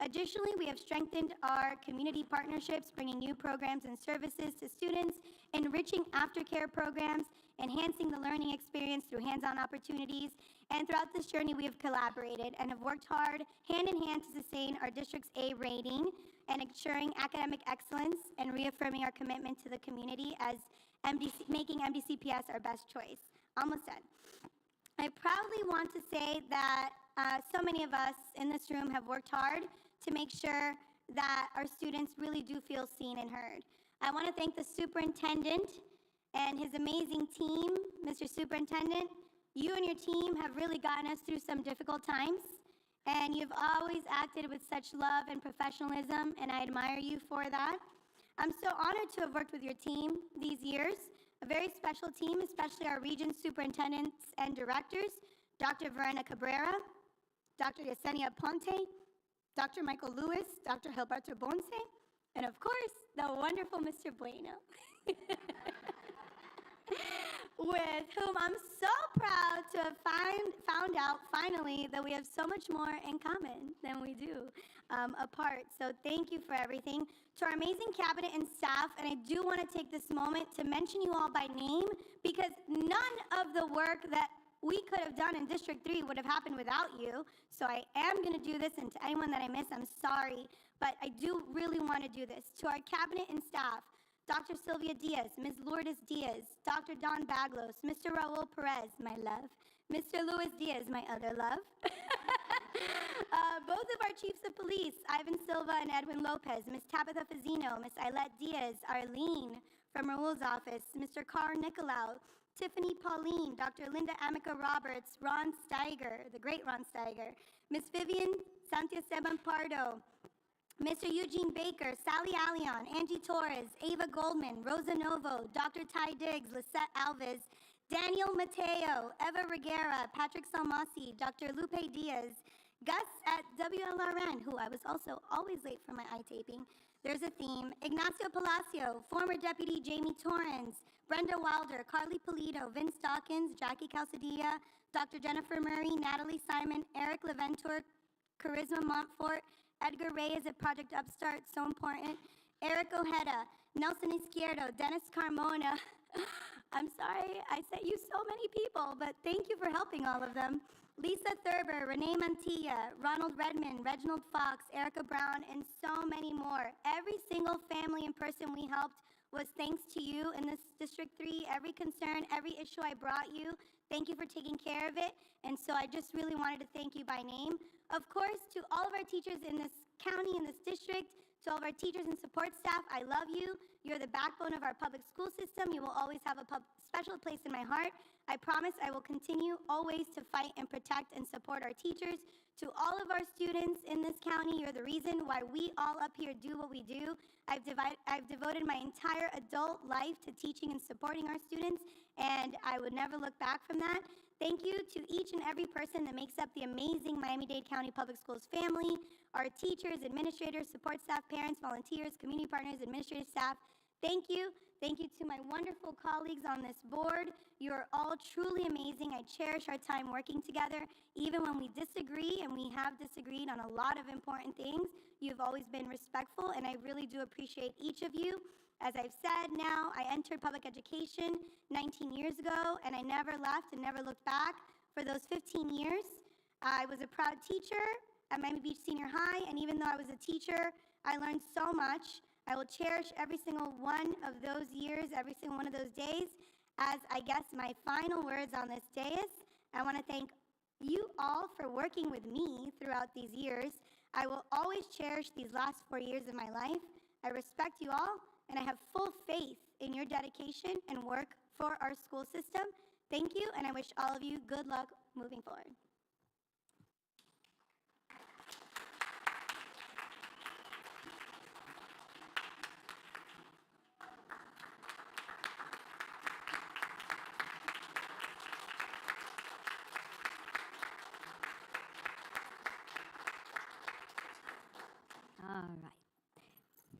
Speaker 9: Additionally, we have strengthened our community partnerships, bringing new programs and services to students, enriching aftercare programs, enhancing the learning experience through hands-on opportunities. And throughout this journey, we have collaborated and have worked hard, hand in hand, to sustain our district's A rating and ensuring academic excellence and reaffirming our commitment to the community as making MDCPS our best choice. Almost done. I proudly want to say that so many of us in this room have worked hard to make sure that our students really do feel seen and heard. I want to thank the superintendent and his amazing team. Mr. Superintendent, you and your team have really gotten us through some difficult times, and you've always acted with such love and professionalism, and I admire you for that. I'm so honored to have worked with your team these years, a very special team, especially our region superintendents and directors, Dr. Verena Cabrera, Dr. Yesenia Ponte, Dr. Michael Lewis, Dr. Gilberto Bonce, and of course, the wonderful Mr. Bueno, with whom I'm so proud to have found out finally that we have so much more in common than we do apart. So thank you for everything. To our amazing cabinet and staff, and I do want to take this moment to mention you all by name, because none of the work that we could have done in District 3 would have happened without you. So I am going to do this, and to anyone that I miss, I'm sorry, but I do really want to do this. To our cabinet and staff, Dr. Sylvia Diaz, Ms. Lourdes Diaz, Dr. Don Baglos, Mr. Raul Perez, my love, Mr. Luis Diaz, my other love, both of our chiefs of police, Ivan Silva and Edwin Lopez, Ms. Tabitha Fazino, Ms. Ailette Diaz, Arlene from Raul's office, Mr. Carl Nicolau, Tiffany Pauline, Dr. Linda Amica Roberts, Ron Steiger, the great Ron Steiger, Ms. Vivian Santiago Pardo, Mr. Eugene Baker, Sally Allion, Angie Torres, Ava Goldman, Rosa Novo, Dr. Ty Diggs, Lisette Alves, Daniel Mateo, Eva Reguera, Patrick Salmasi, Dr. Lupe Diaz, Gus at WLRN, who I was also always late for my eye taping. There's a theme. Ignacio Palacio, former Deputy Jamie Torrens, Brenda Wilder, Carly Polito, Vince Dawkins, Jackie Calcadilla, Dr. Jennifer Murray, Natalie Simon, Eric Leventor, Charisma Montfort, Edgar Reyes at Project Upstart, so important, Eric Ojeda, Nelson Izquierdo, Dennis Carmona. I'm sorry I sent you so many people, but thank you for helping all of them. Lisa Thurber, Renee Mantilla, Ronald Redmond, Reginald Fox, Erica Brown, and so many more. Every single family and person we helped was thanks to you in this District 3. Every concern, every issue I brought you, thank you for taking care of it. And so I just really wanted to thank you by name. Of course, to all of our teachers in this county, in this district, to all of our teachers and support staff, I love you. You're the backbone of our public school system. You will always have a special place in my heart. I promise I will continue always to fight and protect and support our teachers. To all of our students in this county, you're the reason why we all up here do what we do. I've devoted my entire adult life to teaching and supporting our students, and I would never look back from that. Thank you to each and every person that makes up the amazing Miami-Dade County Public Schools family, our teachers, administrators, support staff, parents, volunteers, community partners, administrative staff. Thank you. Thank you to my wonderful colleagues on this board. You're all truly amazing. I cherish our time working together. Even when we disagree, and we have disagreed on a lot of important things, you've always been respectful, and I really do appreciate each of you. As I've said now, I entered public education 19 years ago, and I never left and never looked back. For those 15 years, I was a proud teacher at Miami Beach Senior High, and even though I was a teacher, I learned so much. I will cherish every single one of those years, every single one of those days. As I guess my final words on this dais, I want to thank you all for working with me throughout these years. I will always cherish these last 4 years of my life. I respect you all, and I have full faith in your dedication and work for our school system. Thank you, and I wish all of you good luck moving forward.
Speaker 10: All right.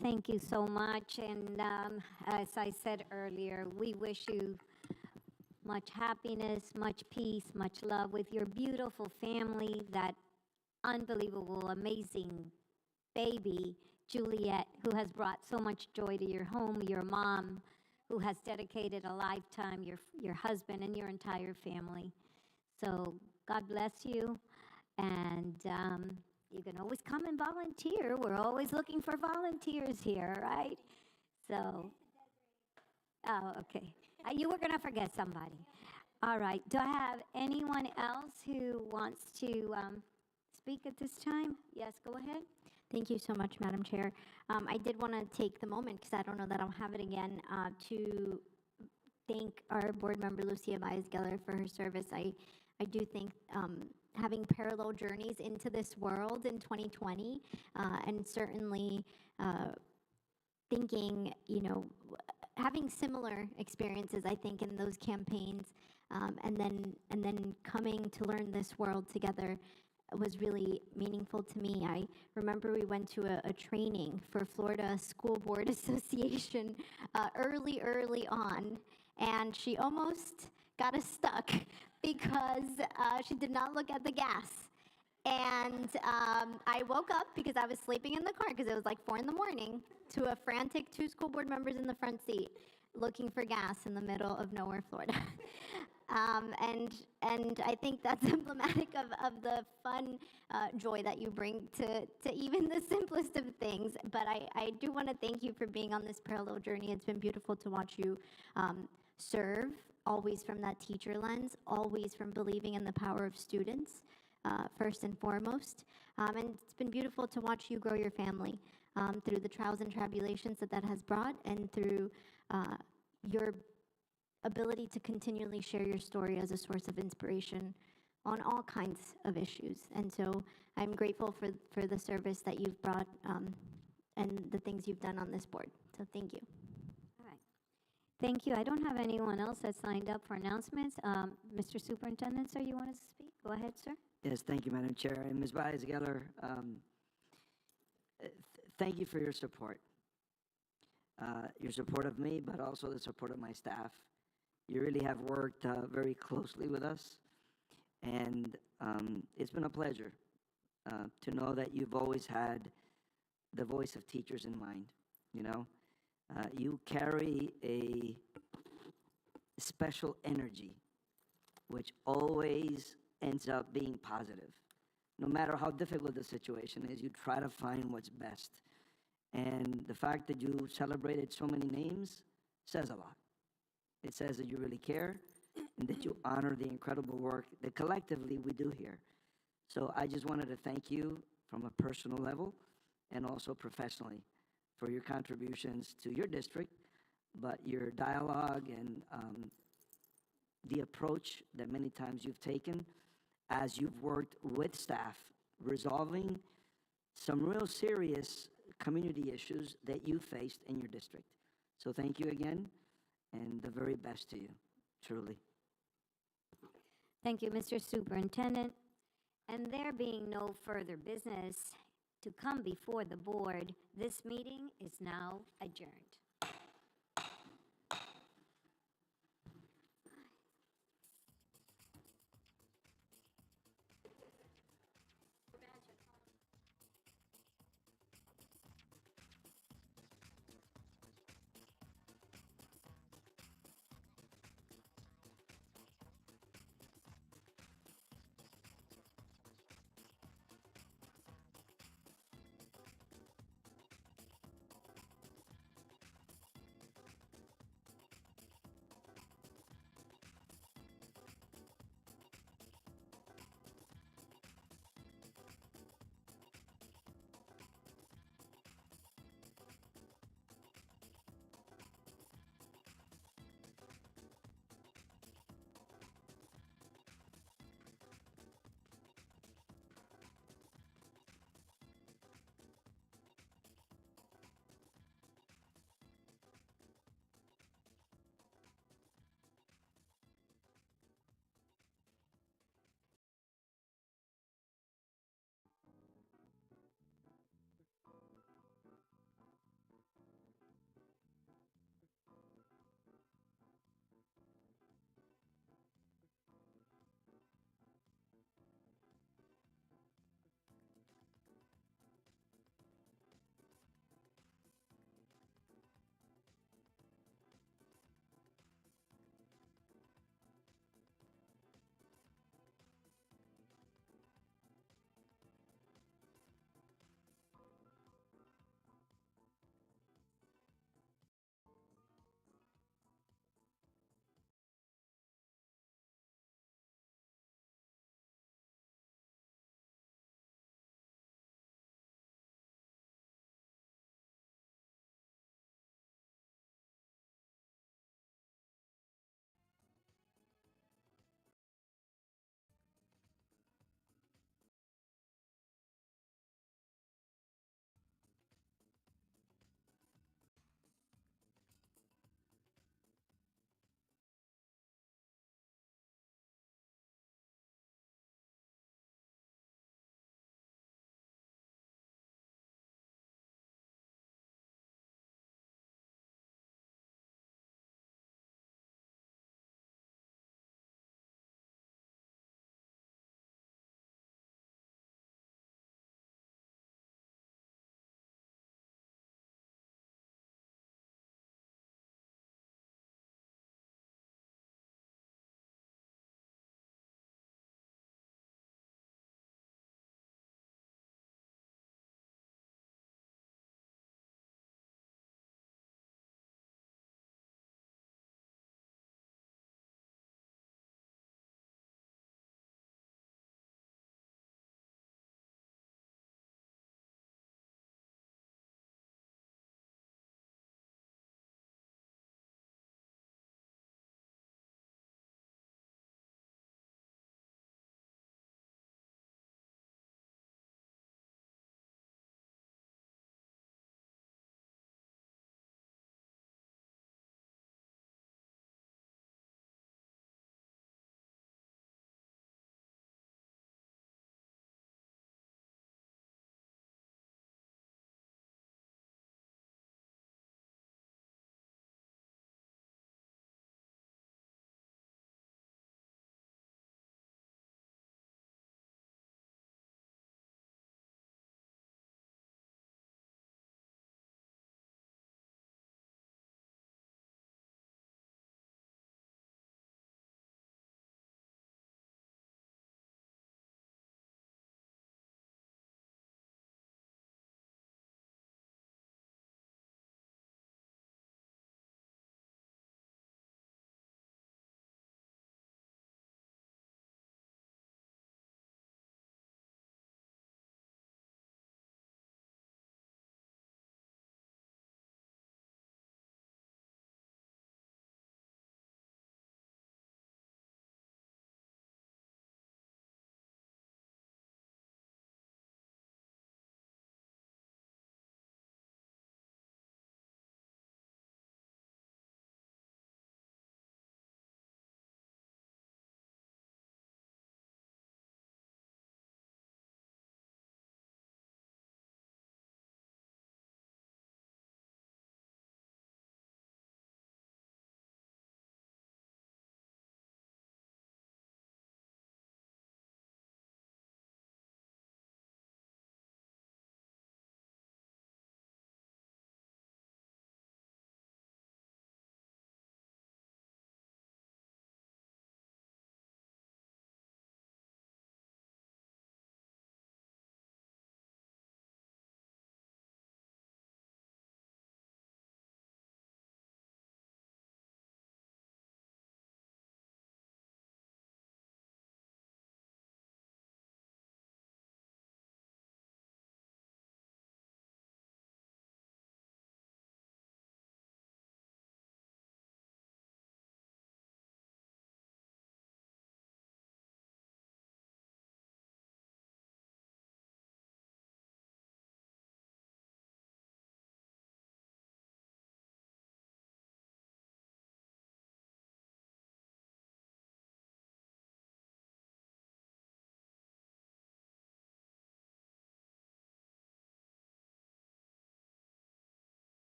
Speaker 10: Thank you so much. And as I said earlier, we wish you much happiness, much peace, much love with your beautiful family, that unbelievable, amazing baby, Juliet, who has brought so much joy to your home, your mom, who has dedicated a lifetime, your husband, and your entire family. So God bless you. And you can always come and volunteer. We're always looking for volunteers here, right? So, oh, okay. You were going to forget somebody. All right. Do I have anyone else who wants to speak at this time? Yes, go ahead.
Speaker 4: Thank you so much, Madam Chair. I did want to take the moment, because I don't know that I'll have it again, to thank our board member, Lucia Baez-Geller, for her service. I do think having parallel journeys into this world in 2020, and certainly thinking, having similar experiences, I think, in those campaigns, and then coming to learn this world together was really meaningful to me. I remember we went to a training for Florida School Board Association early on, and she almost got us stuck because she did not look at the gas. And I woke up because I was sleeping in the car, because it was like 4 a.m, to a frantic 2 school board members in the front seat looking for gas in the middle of nowhere, Florida. And I think that's emblematic of the fun joy that you bring to even the simplest of things. But I do want to thank you for being on this parallel journey. It's been beautiful to watch you serve, always from that teacher lens, always from believing in the power of students, first and foremost. And it's been beautiful to watch you grow your family through the trials and tribulations that has brought, and through your ability to continually share your story as a source of inspiration on all kinds of issues. And so I'm grateful for the service that you've brought and the things you've done on this board. So thank you.
Speaker 10: All right. Thank you. I don't have anyone else that signed up for announcements. Mr. Superintendent, sir, you want to speak? Go ahead, sir.
Speaker 5: Yes, thank you, Madam Chair. And Ms. Baez-Geller, thank you for your support. Your support of me, but also the support of my staff. You really have worked very closely with us, and it's been a pleasure to know that you've always had the voice of teachers in mind. You carry a special energy, which always ends up being positive. No matter how difficult the situation is, you try to find what's best. And the fact that you celebrated so many names says a lot. It says that you really care and that you honor the incredible work that collectively we do here. So I just wanted to thank you from a personal level and also professionally for your contributions to your district, but your dialogue and the approach that many times you've taken as you've worked with staff, resolving some real serious community issues that you faced in your district. So thank you again, and the very best to you, truly.
Speaker 10: Thank you, Mr. Superintendent. And there being no further business to come before the board, this meeting is now adjourned.